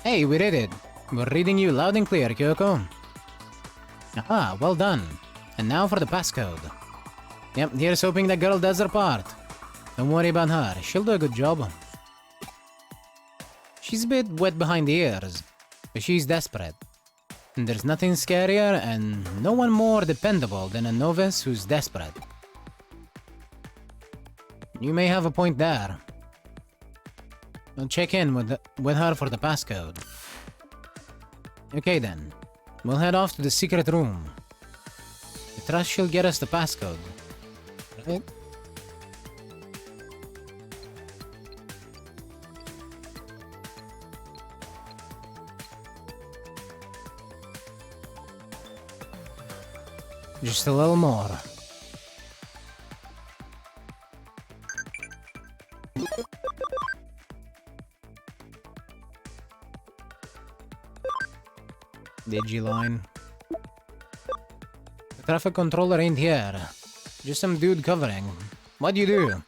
Hey, we did it. We're reading you loud and clear, Kyoko. Aha, well done. And now for the passcode. Yep, here's hoping that girl does her part. Don't worry about her, she'll do a good job. She's a bit wet behind the ears, but she's desperate. And there's nothing scarier and no one more dependable than a novice who's desperate. You may have a point there. I'll check in with her for the passcode. Okay then, we'll head off to the secret room. I trust she'll get us the passcode. Right? Just a little more. Digiline. The traffic controller ain't here. Just some dude covering. What do you do?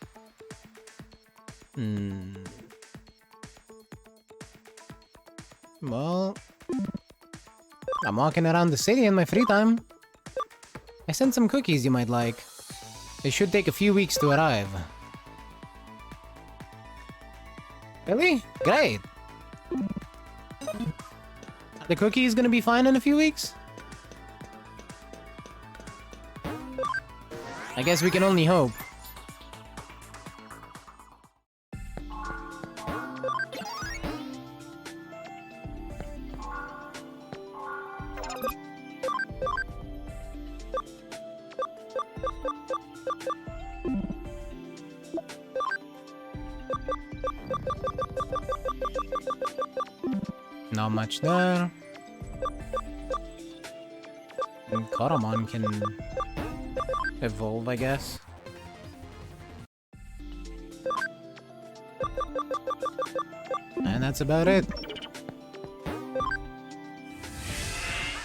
Well, I'm walking around the city in my free time. I sent some cookies you might like. They should take a few weeks to arrive. Really? Great! Are the cookies gonna be fine in a few weeks? I guess we can only hope. Not much there. And Karamon can evolve, I guess. And that's about it.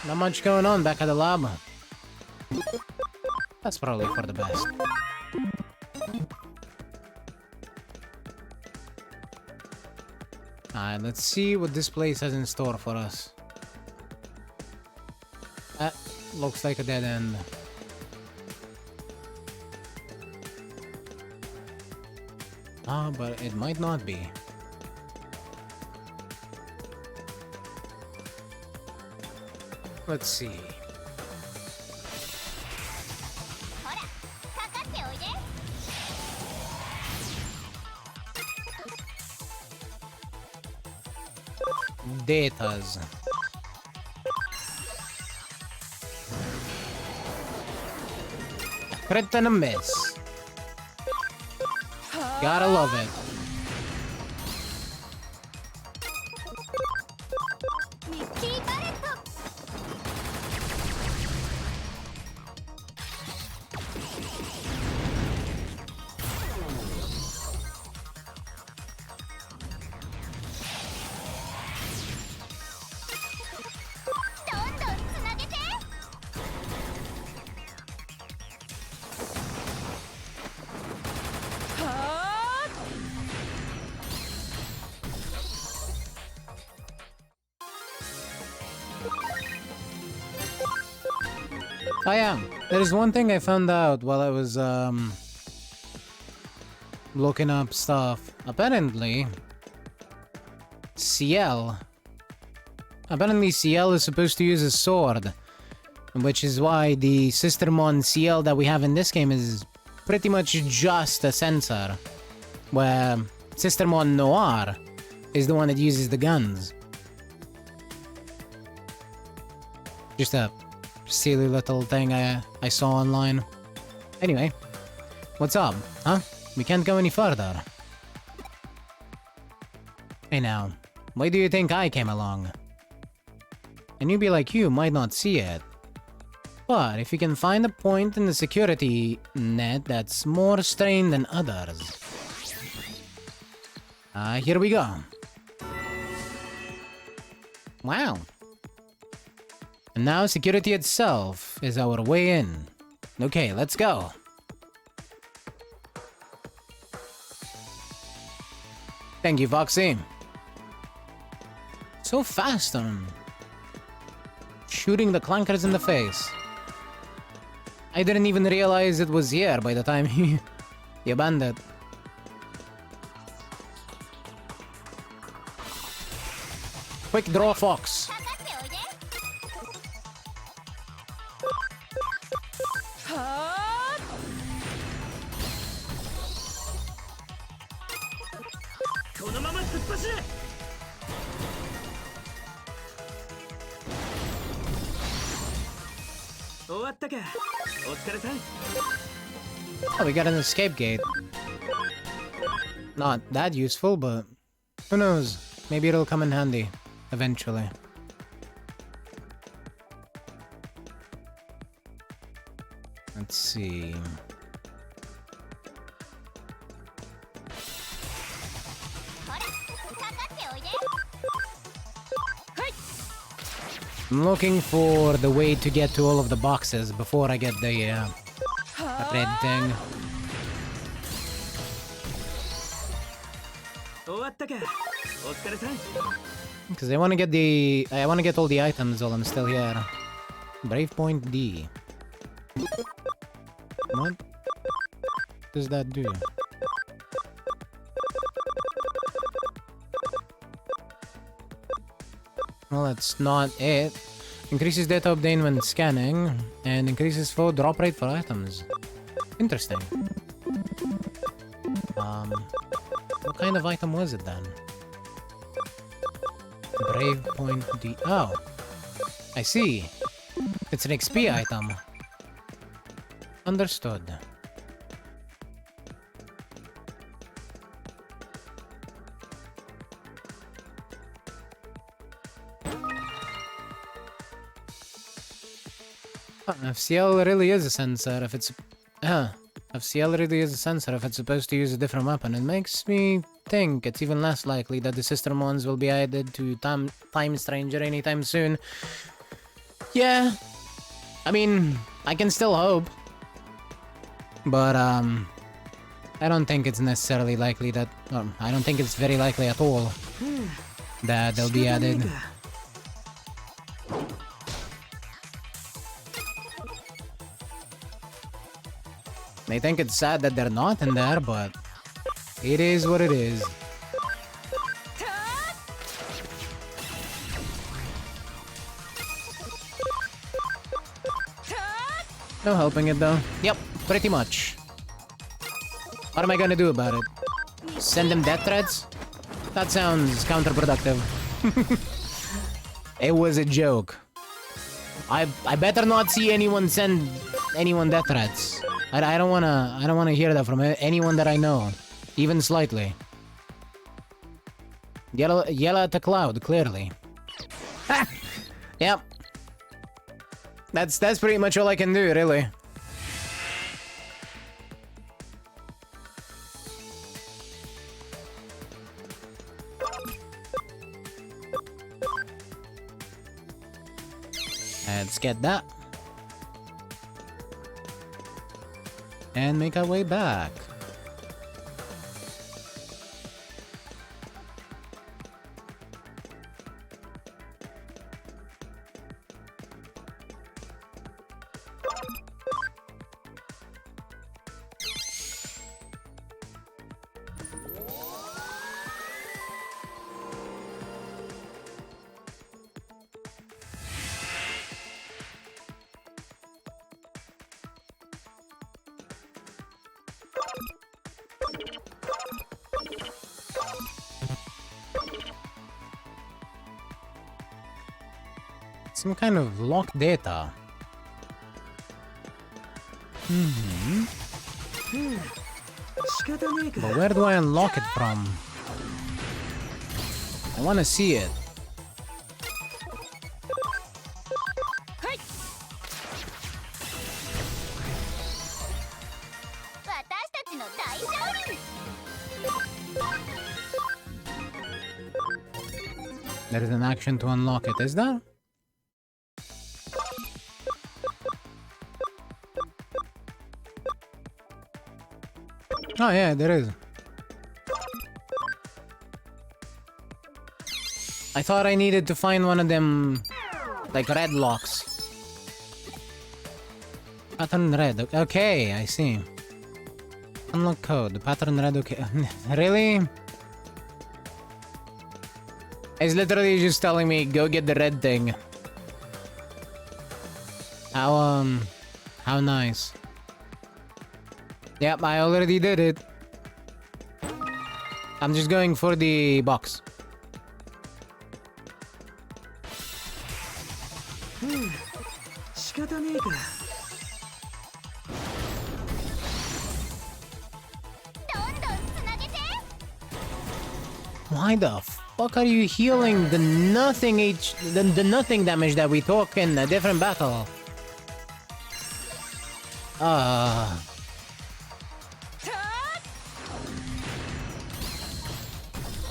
Not much going on back at the lab. That's probably for the best. Alright, let's see what this place has in store for us. That looks like a dead end. Ah, but it might not be. Let's see. Datas. Crit and a miss. Gotta love it. Oh yeah, there is one thing I found out while I was looking up stuff. Apparently, CL is supposed to use a sword, which is why the Sistermon CL that we have in this game is pretty much just a sensor, where Sistermon Noir is the one that uses the guns. Just a silly little thing I saw online. Anyway, what's up, huh? We can't go any further. Hey now, why do you think I came along? A newbie like you might not see it. But if you can find a point in the security net that's more strained than others. Here we go. Wow. And now security itself is our way in. Okay, let's go. Thank you, Foxy. So fast on shooting the clankers in the face. I didn't even realize it was here by the time he abandoned. Quick draw, Fox. Oh, we got an escape gate. Not that useful, but who knows? Maybe it'll come in handy eventually. Let's see. I'm looking for the way to get to all of the boxes before I get the red thing. 終わったか。お疲れさん。Because I want to get all the items while I'm still here. Brave Point D. What does that do? Well, that's not it. Increases data obtained when scanning, and increases full drop rate for items. Interesting. What kind of item was it then? Brave Point D. Oh, I see. It's an XP item. Understood. FCL really is a sensor if it's... FCL really is a sensor if it's supposed to use a different weapon. It makes me think it's even less likely that the sister ones will be added to Time Stranger anytime soon. Yeah. I mean, I can still hope. But, I don't think it's necessarily likely that... I don't think it's very likely at all that they'll be added. I think it's sad that they're not in there, but it is what it is. No helping it though. Yep, pretty much. What am I gonna do about it? Send them death threats? That sounds counterproductive. It was a joke. I better not see anyone send anyone death threats. I don't wanna hear that from anyone that I know, even slightly. Yell at the cloud, clearly. Ah! Yep. That's pretty much all I can do, really. Let's get that. And make our way back. Some kind of locked data. But where do I unlock it from? I want to see it. There is an action to unlock it, is there? Oh yeah, there is. I thought I needed to find one of them, like, red locks. Pattern red. Okay, I see. Unlock code. Pattern red. Okay. Really? It's literally just telling me go get the red thing. How nice. Yep, I already did it. I'm just going for the box. Why the fuck are you healing the nothing the nothing damage that we took in a different battle? Ah.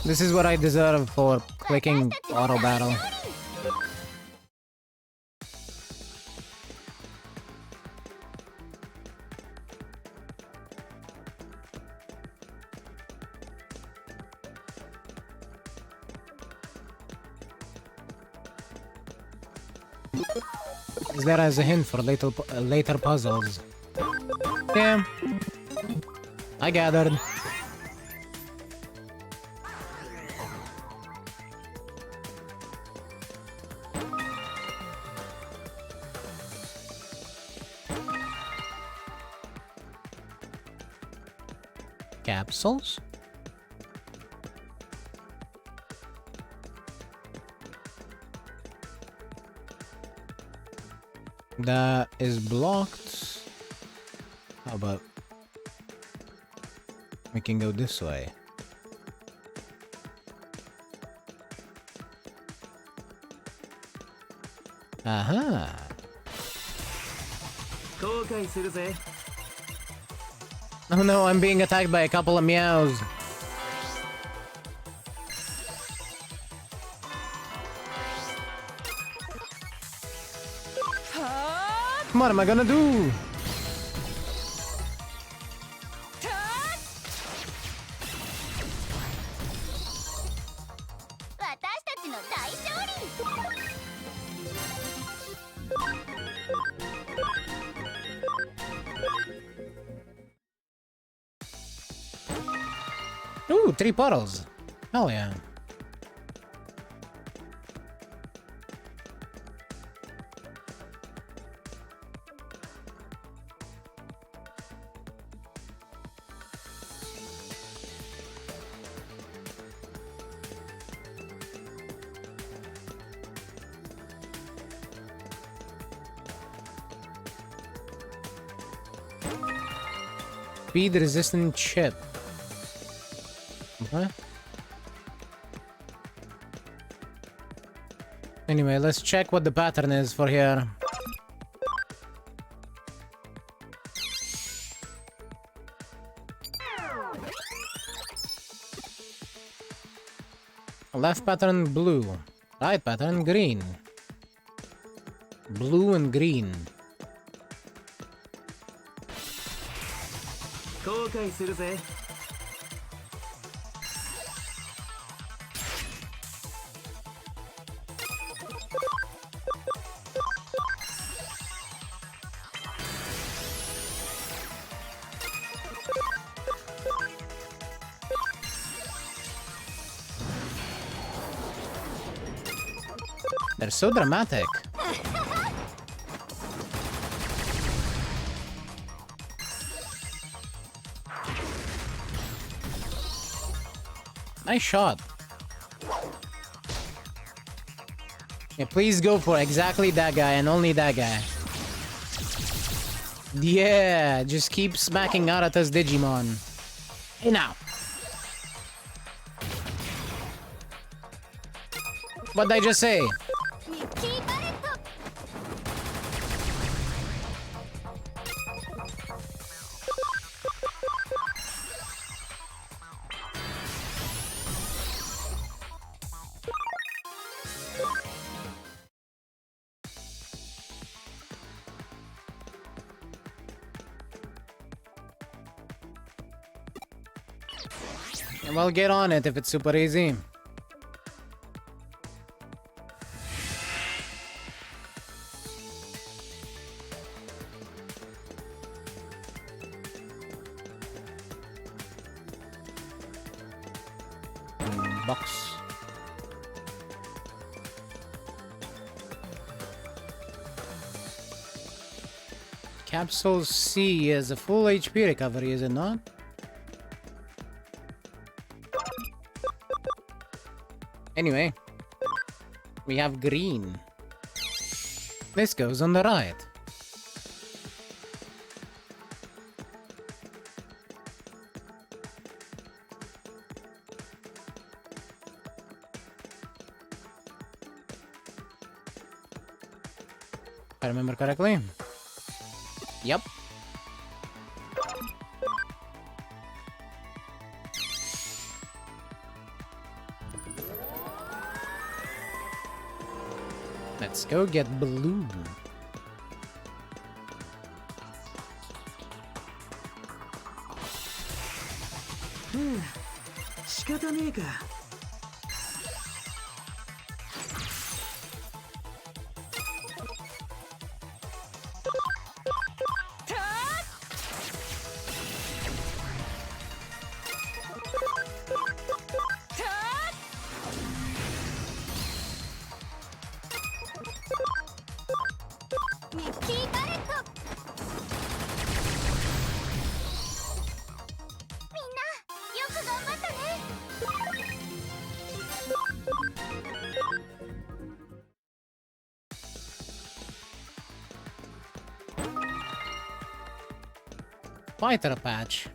This is what I deserve for clicking auto battle. Is there as a hint for later puzzles? Yeah. I gathered. Capsules? That is blocked. How about we can go this way? Aha. Oh no, I'm being attacked by a couple of meows. What am I gonna do? Ooh, 3 bottles. Hell yeah. Speed resistant chip. What? Anyway, let's check what the pattern is for here. Left pattern blue, right pattern green. Blue and green. They're so dramatic. Nice shot. Yeah, please go for exactly that guy and only that guy. Yeah, just keep smacking Arata's Digimon. Hey now. What'd I just say? Well, get on it if it's super easy. Box. Capsule C is a full HP recovery, is it not? Anyway, we have green. This goes on the right. If I remember correctly. Yep. Let's go get blue. 仕方ねえか。ミッキー・ガレット。みんなよく頑張ったね。Fighter patch.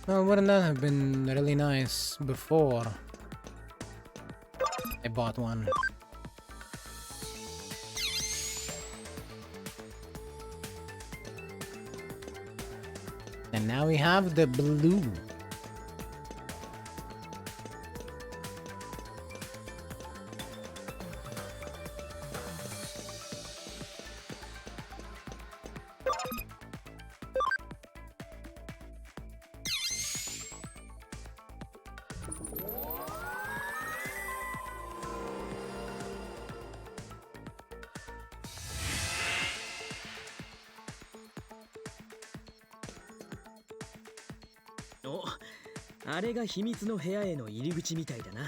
Oh, wouldn't that have been really nice before I bought one? And now we have the blue.お、あれが秘密の部屋への入り口みたいだな。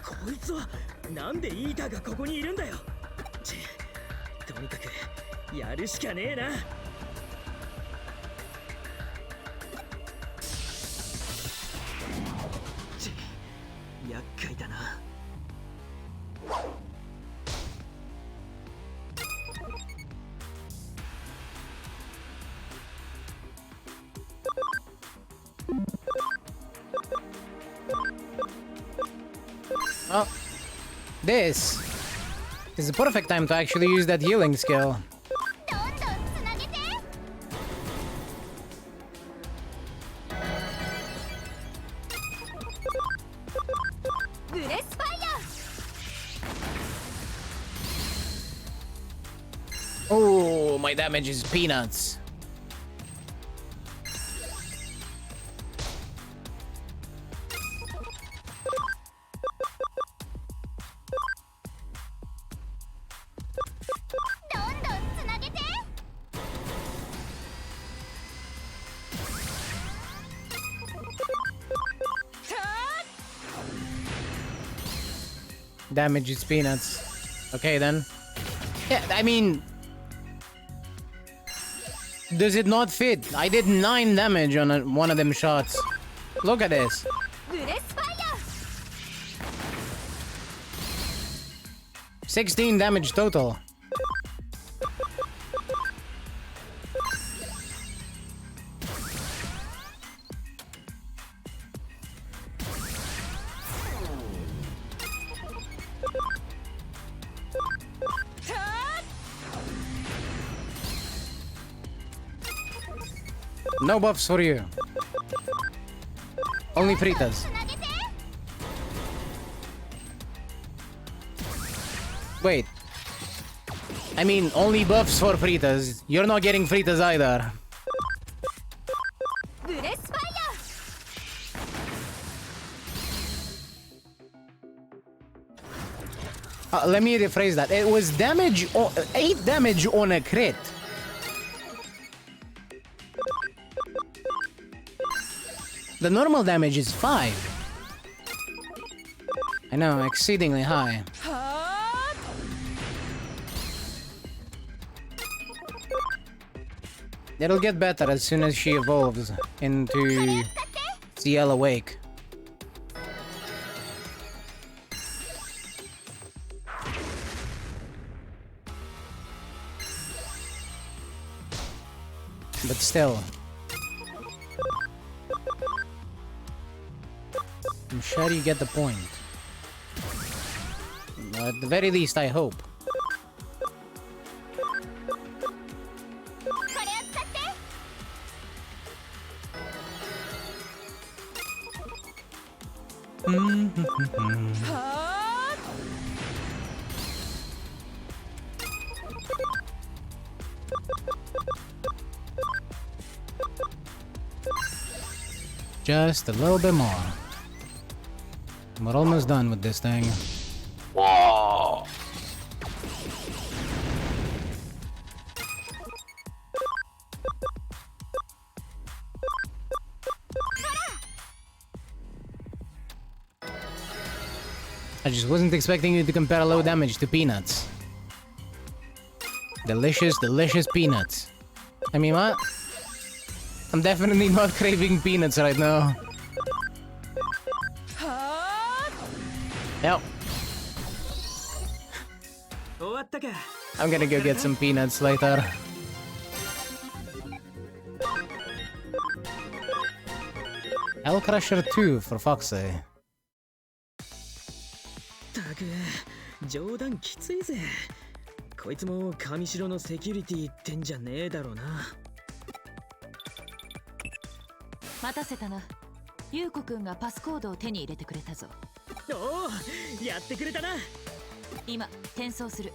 こいつはなんでイーターがここにいるんだよ。とにかくやるしかねえな。厄介だな。Oh, this is the perfect time to actually use that healing skill. どんどんつなげて。ブレスファイヤー。 Oh, my damage is peanuts. Damage is peanuts. Okay then. Yeah, I mean, does it not fit? I did 9 damage on one of them shots. Look at this. ブレスファイヤー。 16 damage total. No buffs for you. Only fritas. Wait. I mean, only buffs for fritas. You're not getting fritas either. ブレスファイヤー。 Let me rephrase that. It was damage, 8 damage on a crit. The normal damage is 5. I know, exceedingly high. It'll get better as soon as she evolves into CL Awake. But still, I'm sure you get the point. At the very least, I hope. これを使って。Just a little bit more. We're almost done with this thing. Whoa! I just wasn't expecting you to compare low damage to peanuts. Delicious, delicious peanuts. I mean, what? I'm definitely not craving peanuts right now. Yep. 終わったか。 I'm gonna go get some peanuts later. Hell Crusher 2 for fuck's sake. たく、冗談きついぜ。こいつも上城のセキュリティってんじゃねえだろうな。待たせたな。優子くんがパスコードを手に入れてくれたぞ。おお、やってくれたな。今転送する。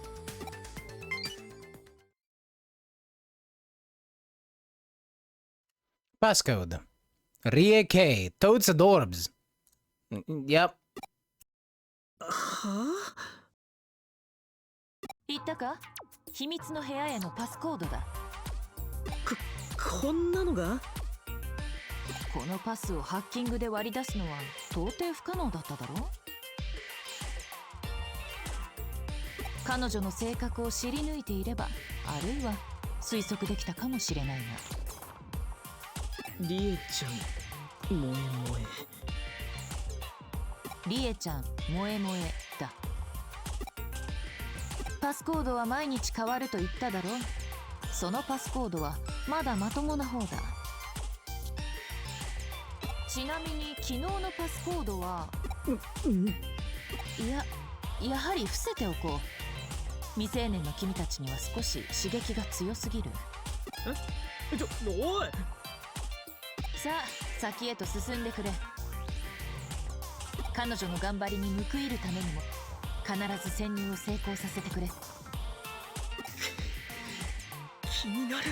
Passcode. Rie K. Toads Adorbs. Yep. はあ？言ったか？秘密の部屋へのパスコードだ。こんなのが？このパスをハッキングで割り出すのは到底不可能だっただろう。彼女の性格を知り抜いていれば、あるいは推測できたかもしれないな。リエちゃん、萌え萌え。リエちゃん、萌え萌えだ。パスコードは毎日変わると言っただろう。そのパスコードはまだまともな方だ。ちなみに昨日のパスコードは、やはり伏せておこう。未成年の君たちには少し刺激が強すぎる。おい！さあ先へと進んでくれ。彼女の頑張りに報いるためにも必ず潜入を成功させてくれ。気になる。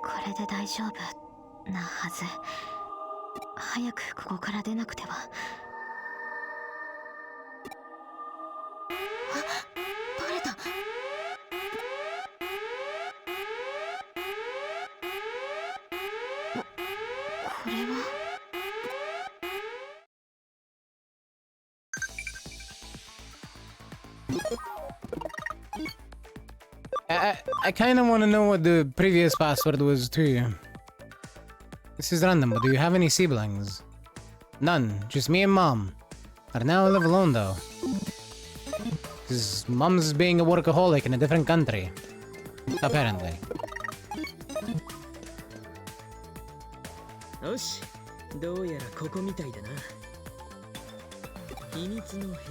これで大丈夫なはず。早くここから出なくては。バレた。これは。I kind of want to know what the previous password was too. This is random, but do you have any siblings? None. Just me and mom. I now live alone though. Because mom's being a workaholic in a different country. Apparently. よし、どうやらここみたいだな。秘密の部屋か。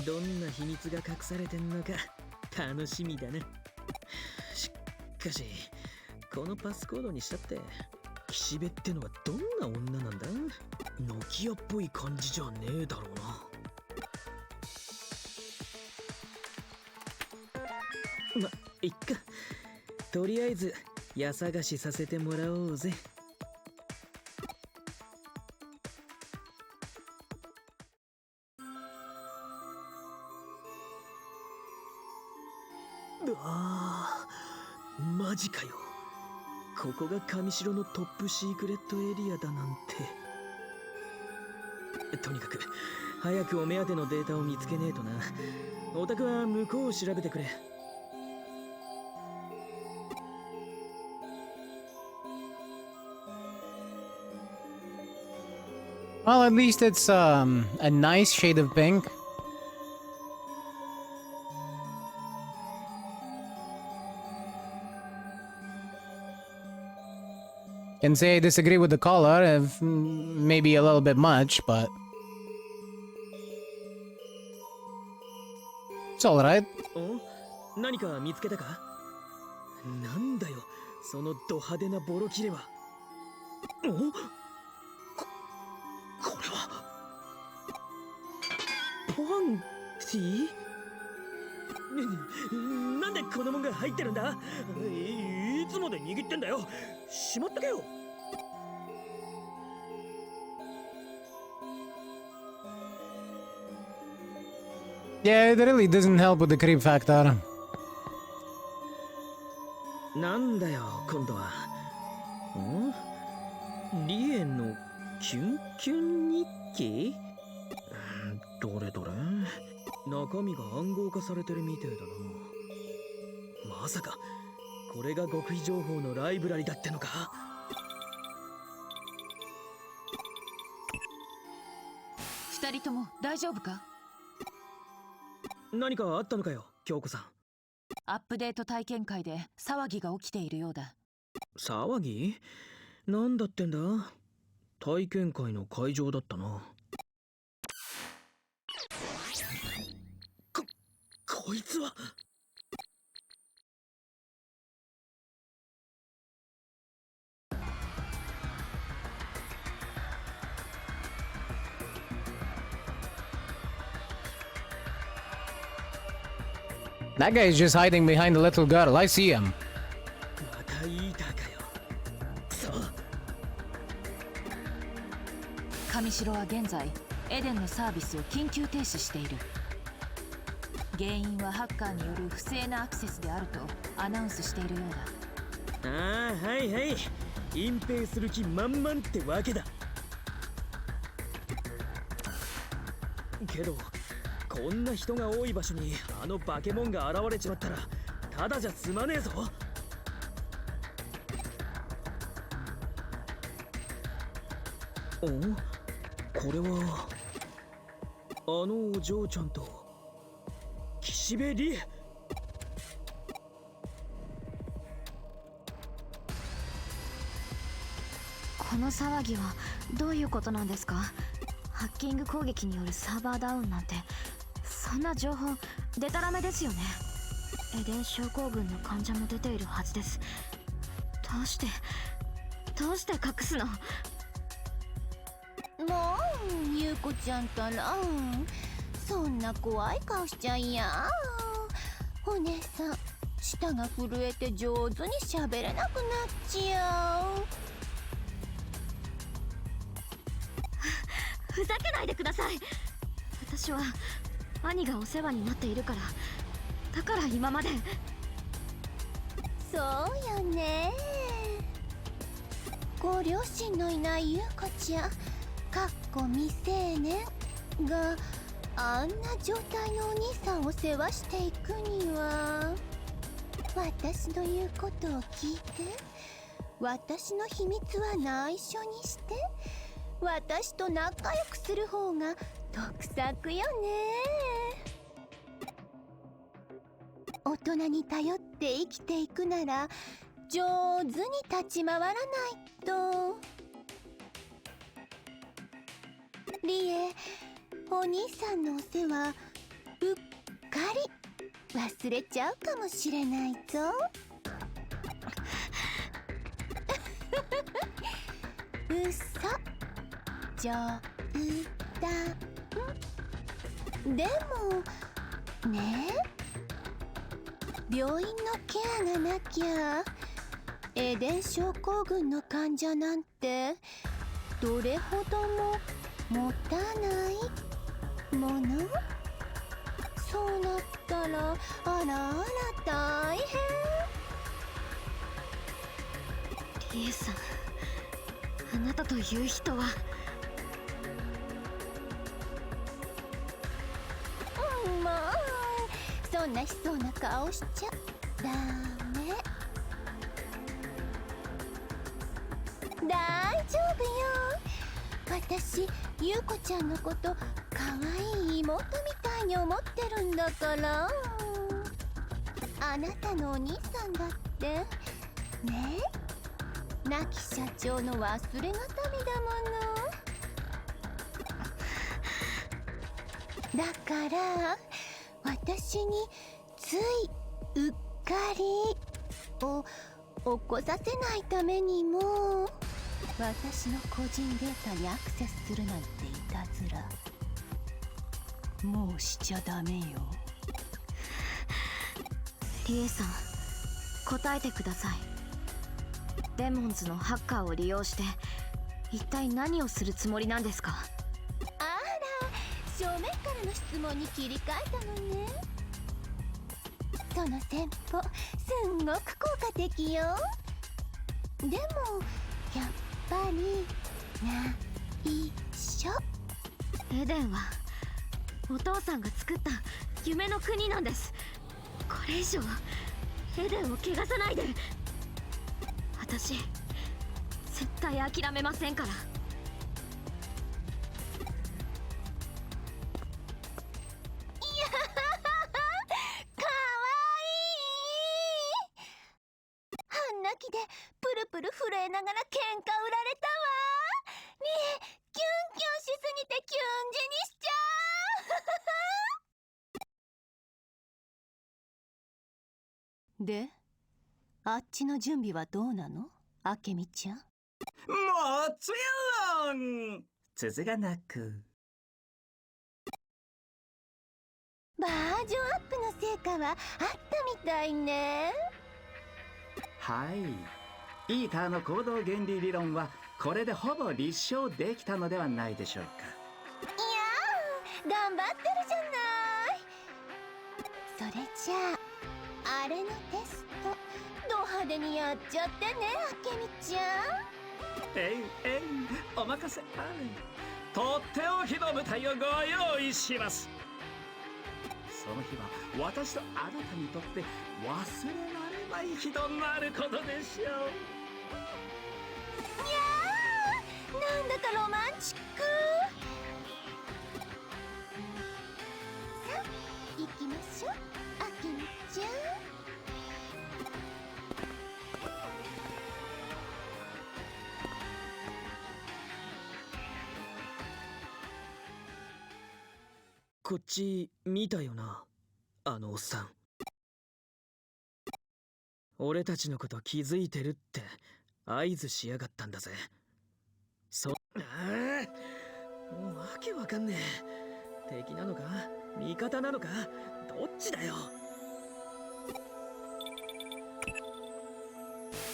どんな秘密が隠されてんのか楽しみだな。しかし、このパスコードにしたって岸辺ってのはどんな女なんだ？ノキアっぽい感じじゃねえだろうな。ま、いっか。とりあえず家探しさせてもらおうぜ。マジかよ。ここが上城のトップシークレットエリアだなんて。とにかく早くお目当てのデータを見つけねえとな。オタクは向こうを調べてくれ。Well, at least it's a nice shade of pink. Can say I disagree with the color, if maybe a little bit much, but it's alright. 何か見つけたか？なんだよそのド派手なボロ切れは。お、これはパンティー？なんでこのもんが入ってるんだ？いつまで握ってんだよ。しまっとけよ。Yeah, it really doesn't help with the creep factor. なんだよ今度は。リエのキュンキュン日記？どれどれ、中身が暗号化されてるみてえだな。まさかこれが極秘情報のライブラリだってのか？二人とも大丈夫か？何かあったのかよ京子さん。アップデート体験会で騒ぎが起きているようだ。騒ぎ？なんだってんだ？体験会の会場だったな。こいつは。That guy is just hiding behind the little girl. I see him. またイーターかよ。そう。上城は現在エデンのサービスを緊急停止している。原因はハッカーによる不正なアクセスであるとアナウンスしているようだ。ああ、はいはい。隠蔽する気満々ってわけだ。けどこんな人が多い場所にあのバケモンが現れちまったらただじゃ済まねえぞ。お？これはあのお嬢ちゃんと岸辺理恵。この騒ぎはどういうことなんですか？ハッキング攻撃によるサーバーダウンなんて、そんな情報デタラメですよね。エデン症候群の患者も出ているはずです。どうして隠すの？もうゆうこちゃんたらそんな怖い顔しちゃいや。お姉さん舌が震えて上手に喋れなくなっちゃう。ふざけないでください。私は兄がお世話になっているから、だから今まで。そうよね。ご両親のいないゆうこちゃん未成年があんな状態のお兄さんを世話していくには、私の言うことを聞いて、私の秘密は内緒にして、私と仲良くする方が得策よね。大人に頼って生きていくなら上手に立ち回らないと。リエ、お兄さんのお世話うっかり忘れちゃうかもしれないぞ。うそ、冗談。でもね、病院のケアがなきゃエデン症候群の患者なんてどれほども持たないもの。そうなったらあらあら大変。リエさん、あなたという人は。もうそんな悲壮な顔しちゃダメ。大丈夫よ。私ゆうこちゃんのことかわいい妹みたいに思ってるんだから。あなたのお兄さんだってね、亡き社長の忘れがたみだもの。だから私についうっかりを起こさせないためにも私の個人データにアクセスするなんていたずらもうしちゃダメよ。リエさん、答えてください。デモンズのハッカーを利用して一体何をするつもりなんですか？あら、正面からの質問に切り替えたのね。その戦法すんごく効果的よ。でもやっぱり内緒。エデンはお父さんが作った夢の国なんです。これ以上エデンを汚さないで。私絶対諦めませんから。でプルプル震えながら喧嘩売られたわ。ねえ、キュンキュンしすぎてキュンジにしちゃうで、あっちの準備はどうなの、あけみちゃん？もちろん続がなく。バージョンアップの成果はあったみたいね。はい、イーターの行動原理理論はこれでほぼ立証できたのではないでしょうか。いやー、頑張ってるじゃない。それじゃああれのテストド派手にやっちゃってね、あけみちゃん。えいえい、お任せあれ。とっておきの舞台をご用意します。その日は私とあなたにとって忘れられない日となることでしょう。いやー、なんだかロマンチック。さあ行きましょう、あけみちゃん。こっち見たよな、あのおっさん。俺たちのこと気づいてるって合図しやがったんだぜ。もうわけわかんねえ。敵なのか味方なのかどっちだよ。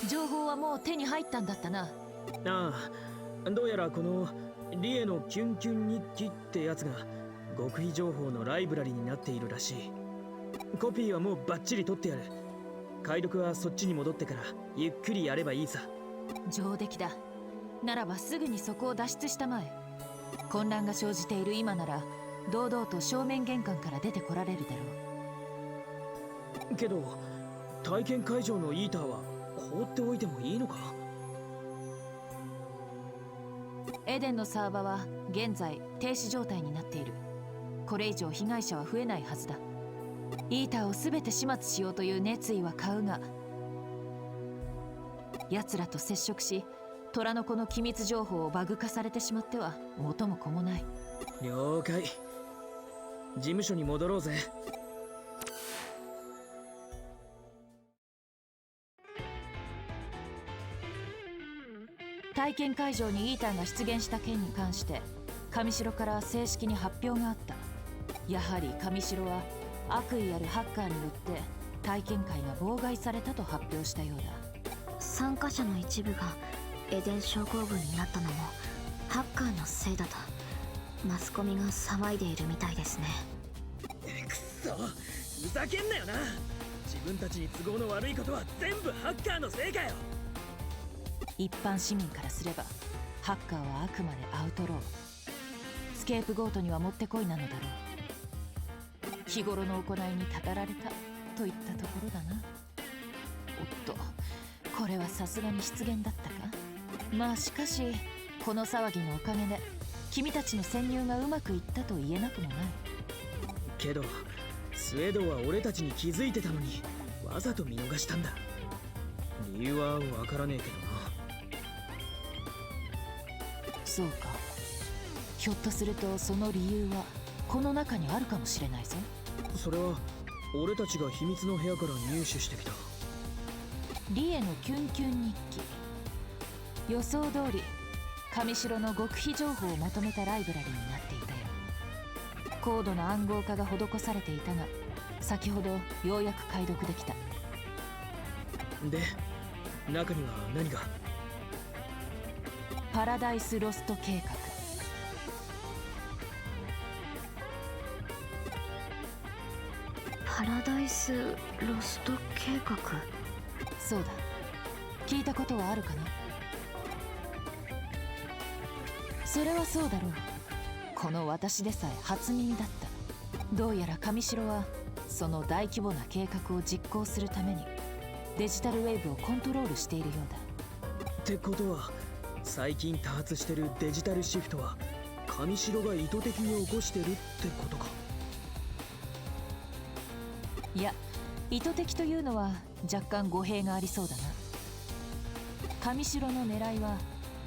情報はもう手に入ったんだったな。ああ、どうやらこのリエのキュンキュン日記ってやつが極秘情報のライブラリになっているらしい。コピーはもうバッチリ取ってやる。解読はそっちに戻ってからゆっくりやればいいさ。上出来だ。ならばすぐにそこを脱出したまえ。混乱が生じている今なら堂々と正面玄関から出てこられるだろう。けど体験会場のイーターは放っておいてもいいのか？エデンのサーバーは現在停止状態になっている。これ以上被害者は増えないはずだ。イーターを全て始末しようという熱意は買うが、奴らと接触し虎の子の機密情報をバグ化されてしまっては元も子もない。了解。事務所に戻ろうぜ。体験会場にイーターが出現した件に関して上城から正式に発表があった。やはり上城は悪意あるハッカーによって体験会が妨害されたと発表したようだ。参加者の一部がエデン症候群になったのもハッカーのせいだとマスコミが騒いでいるみたいですね。くそ、ふざけんなよな。自分たちに都合の悪いことは全部ハッカーのせいかよ。一般市民からすればハッカーはあくまでアウトロー、スケープゴートにはもってこいなのだろう。日頃の行いにたたられたといったところだな。おっと、これはさすがに失言だったか。まあしかしこの騒ぎのおかげで君たちの潜入がうまくいったと言えなくもない。けどスウェードは俺たちに気づいてたのにわざと見逃したんだ。理由はわからねえけどな。そうか、ひょっとするとその理由はこの中にあるかもしれないぞ。それは俺たちが秘密の部屋から入手してきた。リエのキュンキュン日記。予想通り上城の極秘情報をまとめたライブラリになっていたよ。高度な暗号化が施されていたが、先ほどようやく解読できた。で、中には何が？パラダイスロスト計画。パラダイスロスト計画。そうだ、聞いたことはあるかな。それはそうだろう。この私でさえ初耳だった。どうやら上城はその大規模な計画を実行するためにデジタルウェーブをコントロールしているようだ。ってことは、最近多発してるデジタルシフトは上城が意図的に起こしてるってことか。いや、意図的というのは若干語弊がありそうだな。上城の狙いは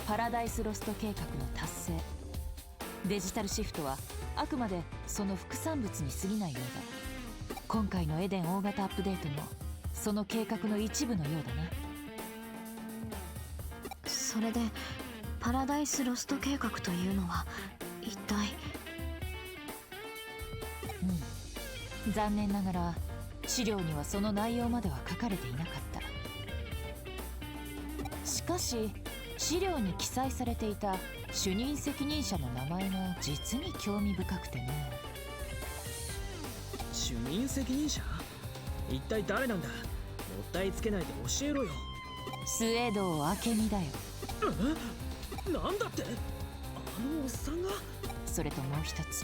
パラダイスロスト計画の達成。デジタルシフトはあくまでその副産物に過ぎないようだ。今回のエデン大型アップデートもその計画の一部のようだな。それでパラダイスロスト計画というのは一体？残念ながら資料にはその内容までは書かれていなかった。しかし資料に記載されていた主任責任者の名前が実に興味深くてね。主任責任者？一体誰なんだ？もったいつけないで教えろよ。スエドウ明美だよ。なんだって？あのおっさんが？それともう一つ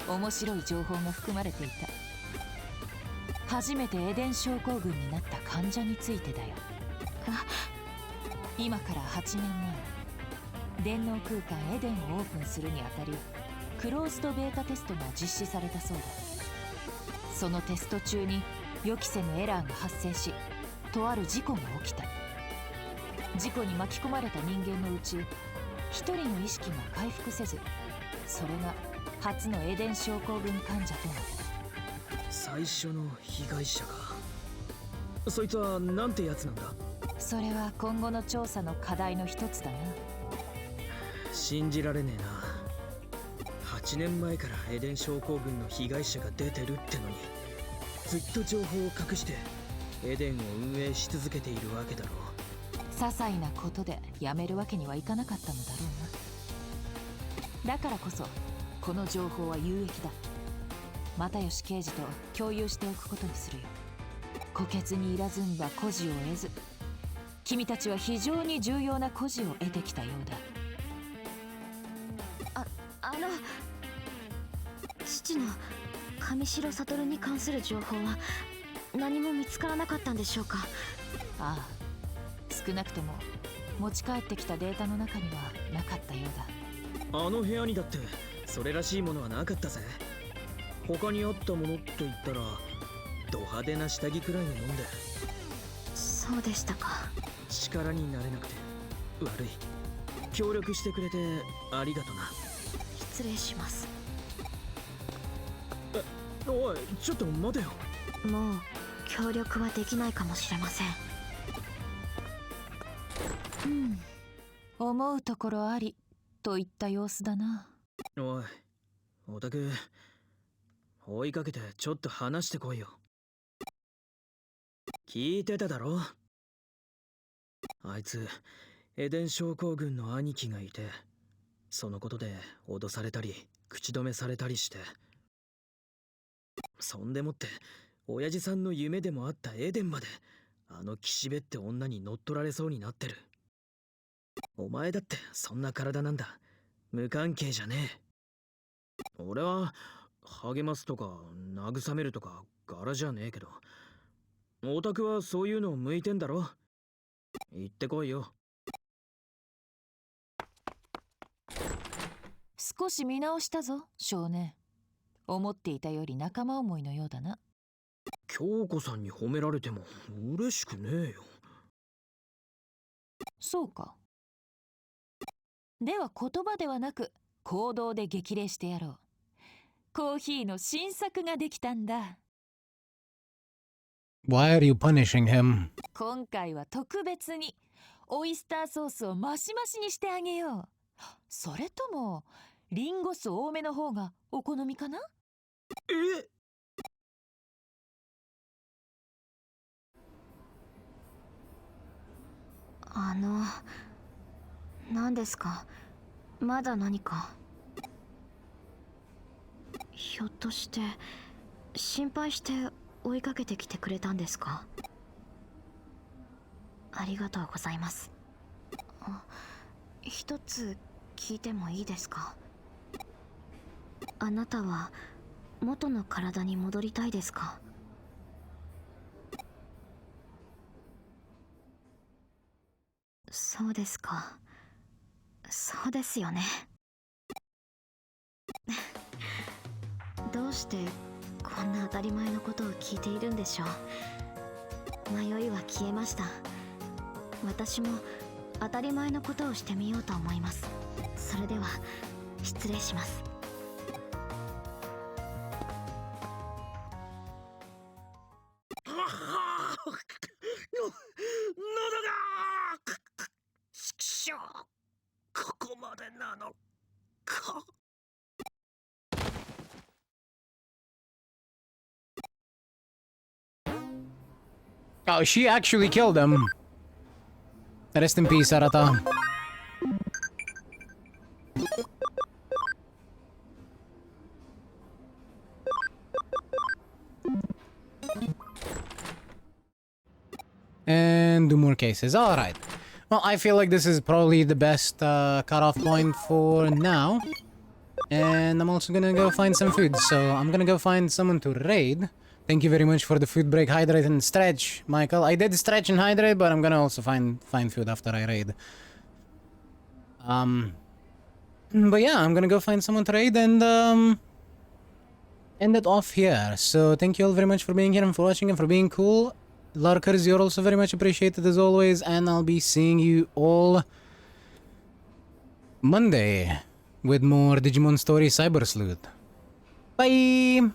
面白い情報が含まれていた。初めてエデン症候群になった患者についてだよ。今から8年前、電脳空間エデンをオープンするにあたりクローズドベータテストが実施されたそうだ。そのテスト中に予期せぬエラーが発生し、とある事故が起きた。事故に巻き込まれた人間のうち一人の意識が回復せず、それが初のエデン症候群患者となった。最初の被害者か。そいつはなんてやつなんだ？それは今後の調査の課題の一つだな。信じられねえな。8年前からエデン症候群の被害者が出てるってのに、ずっと情報を隠してエデンを運営し続けているわけだろう。些細なことでやめるわけにはいかなかったのだろうな。だからこそこの情報は有益だ。又吉刑事と共有しておくことにするよ。虎穴にいらずんば孤児を得ず、君たちは非常に重要な孤児を得てきたようだ。父の上白悟に関する情報は何も見つからなかったんでしょうか？ああ、少なくとも持ち帰ってきたデータの中にはなかったようだ。あの部屋にだってそれらしいものはなかったぜ。他にあったものって言ったらド派手な下着くらいのもんで。そうでしたか。力になれなくて悪い。協力してくれてありがとな。失礼します。おい、ちょっと待てよ。もう協力はできないかもしれません。思うところありといった様子だな。おい、オタク、追いかけてちょっと話してこいよ。聞いてただろ？あいつエデン症候群の兄貴がいて、そのことで脅されたり口止めされたりして、そんでもって親父さんの夢でもあったエデンまであの岸辺って女に乗っ取られそうになってる。お前だってそんな体なんだ。無関係じゃねえ。俺は励ますとか慰めるとか柄じゃねえけど、オタクはそういうの向いてんだろ。行ってこいよ。少し見直したぞ少年。思っていたより仲間思いのようだな。京子さんに褒められても嬉しくねえよ。そうか。では言葉ではなく行動で激励してやろう。コーヒーの新作ができたんだ。Why are you punishing him? 今回は特別にオイスターソースをマシマシにしてあげよう。それともリンゴ酢多めの方がお好みかな？え、何ですか？まだ何か？ひょっとして心配して追いかけてきてくれたんですか？ありがとうございます。一つ聞いてもいいですか？あなたは元の体に戻りたいですか？そうですか。そうですよね。どうしてこんな当たり前のことを聞いているんでしょう。迷いは消えました。私も当たり前のことをしてみようと思います。それでは失礼します。喉がちくしょう、ここまでなのか。Oh, she actually killed him. Rest in peace, Arata. And 2 more cases. Alright. Well, I feel like this is probably the best cutoff point for now. And I'm also gonna go find some food. So I'm gonna go find someone to raid. Thank you very much for the food break, hydrate, and stretch, Michael. I did stretch and hydrate, but I'm gonna also find food after I raid. But yeah, I'm gonna go find someone to raid and end it off here. So thank you all very much for being here and for watching and for being cool. Lurkers, you're also very much appreciated as always, and I'll be seeing you all Monday with more Digimon Story Cyber Sleuth. Bye!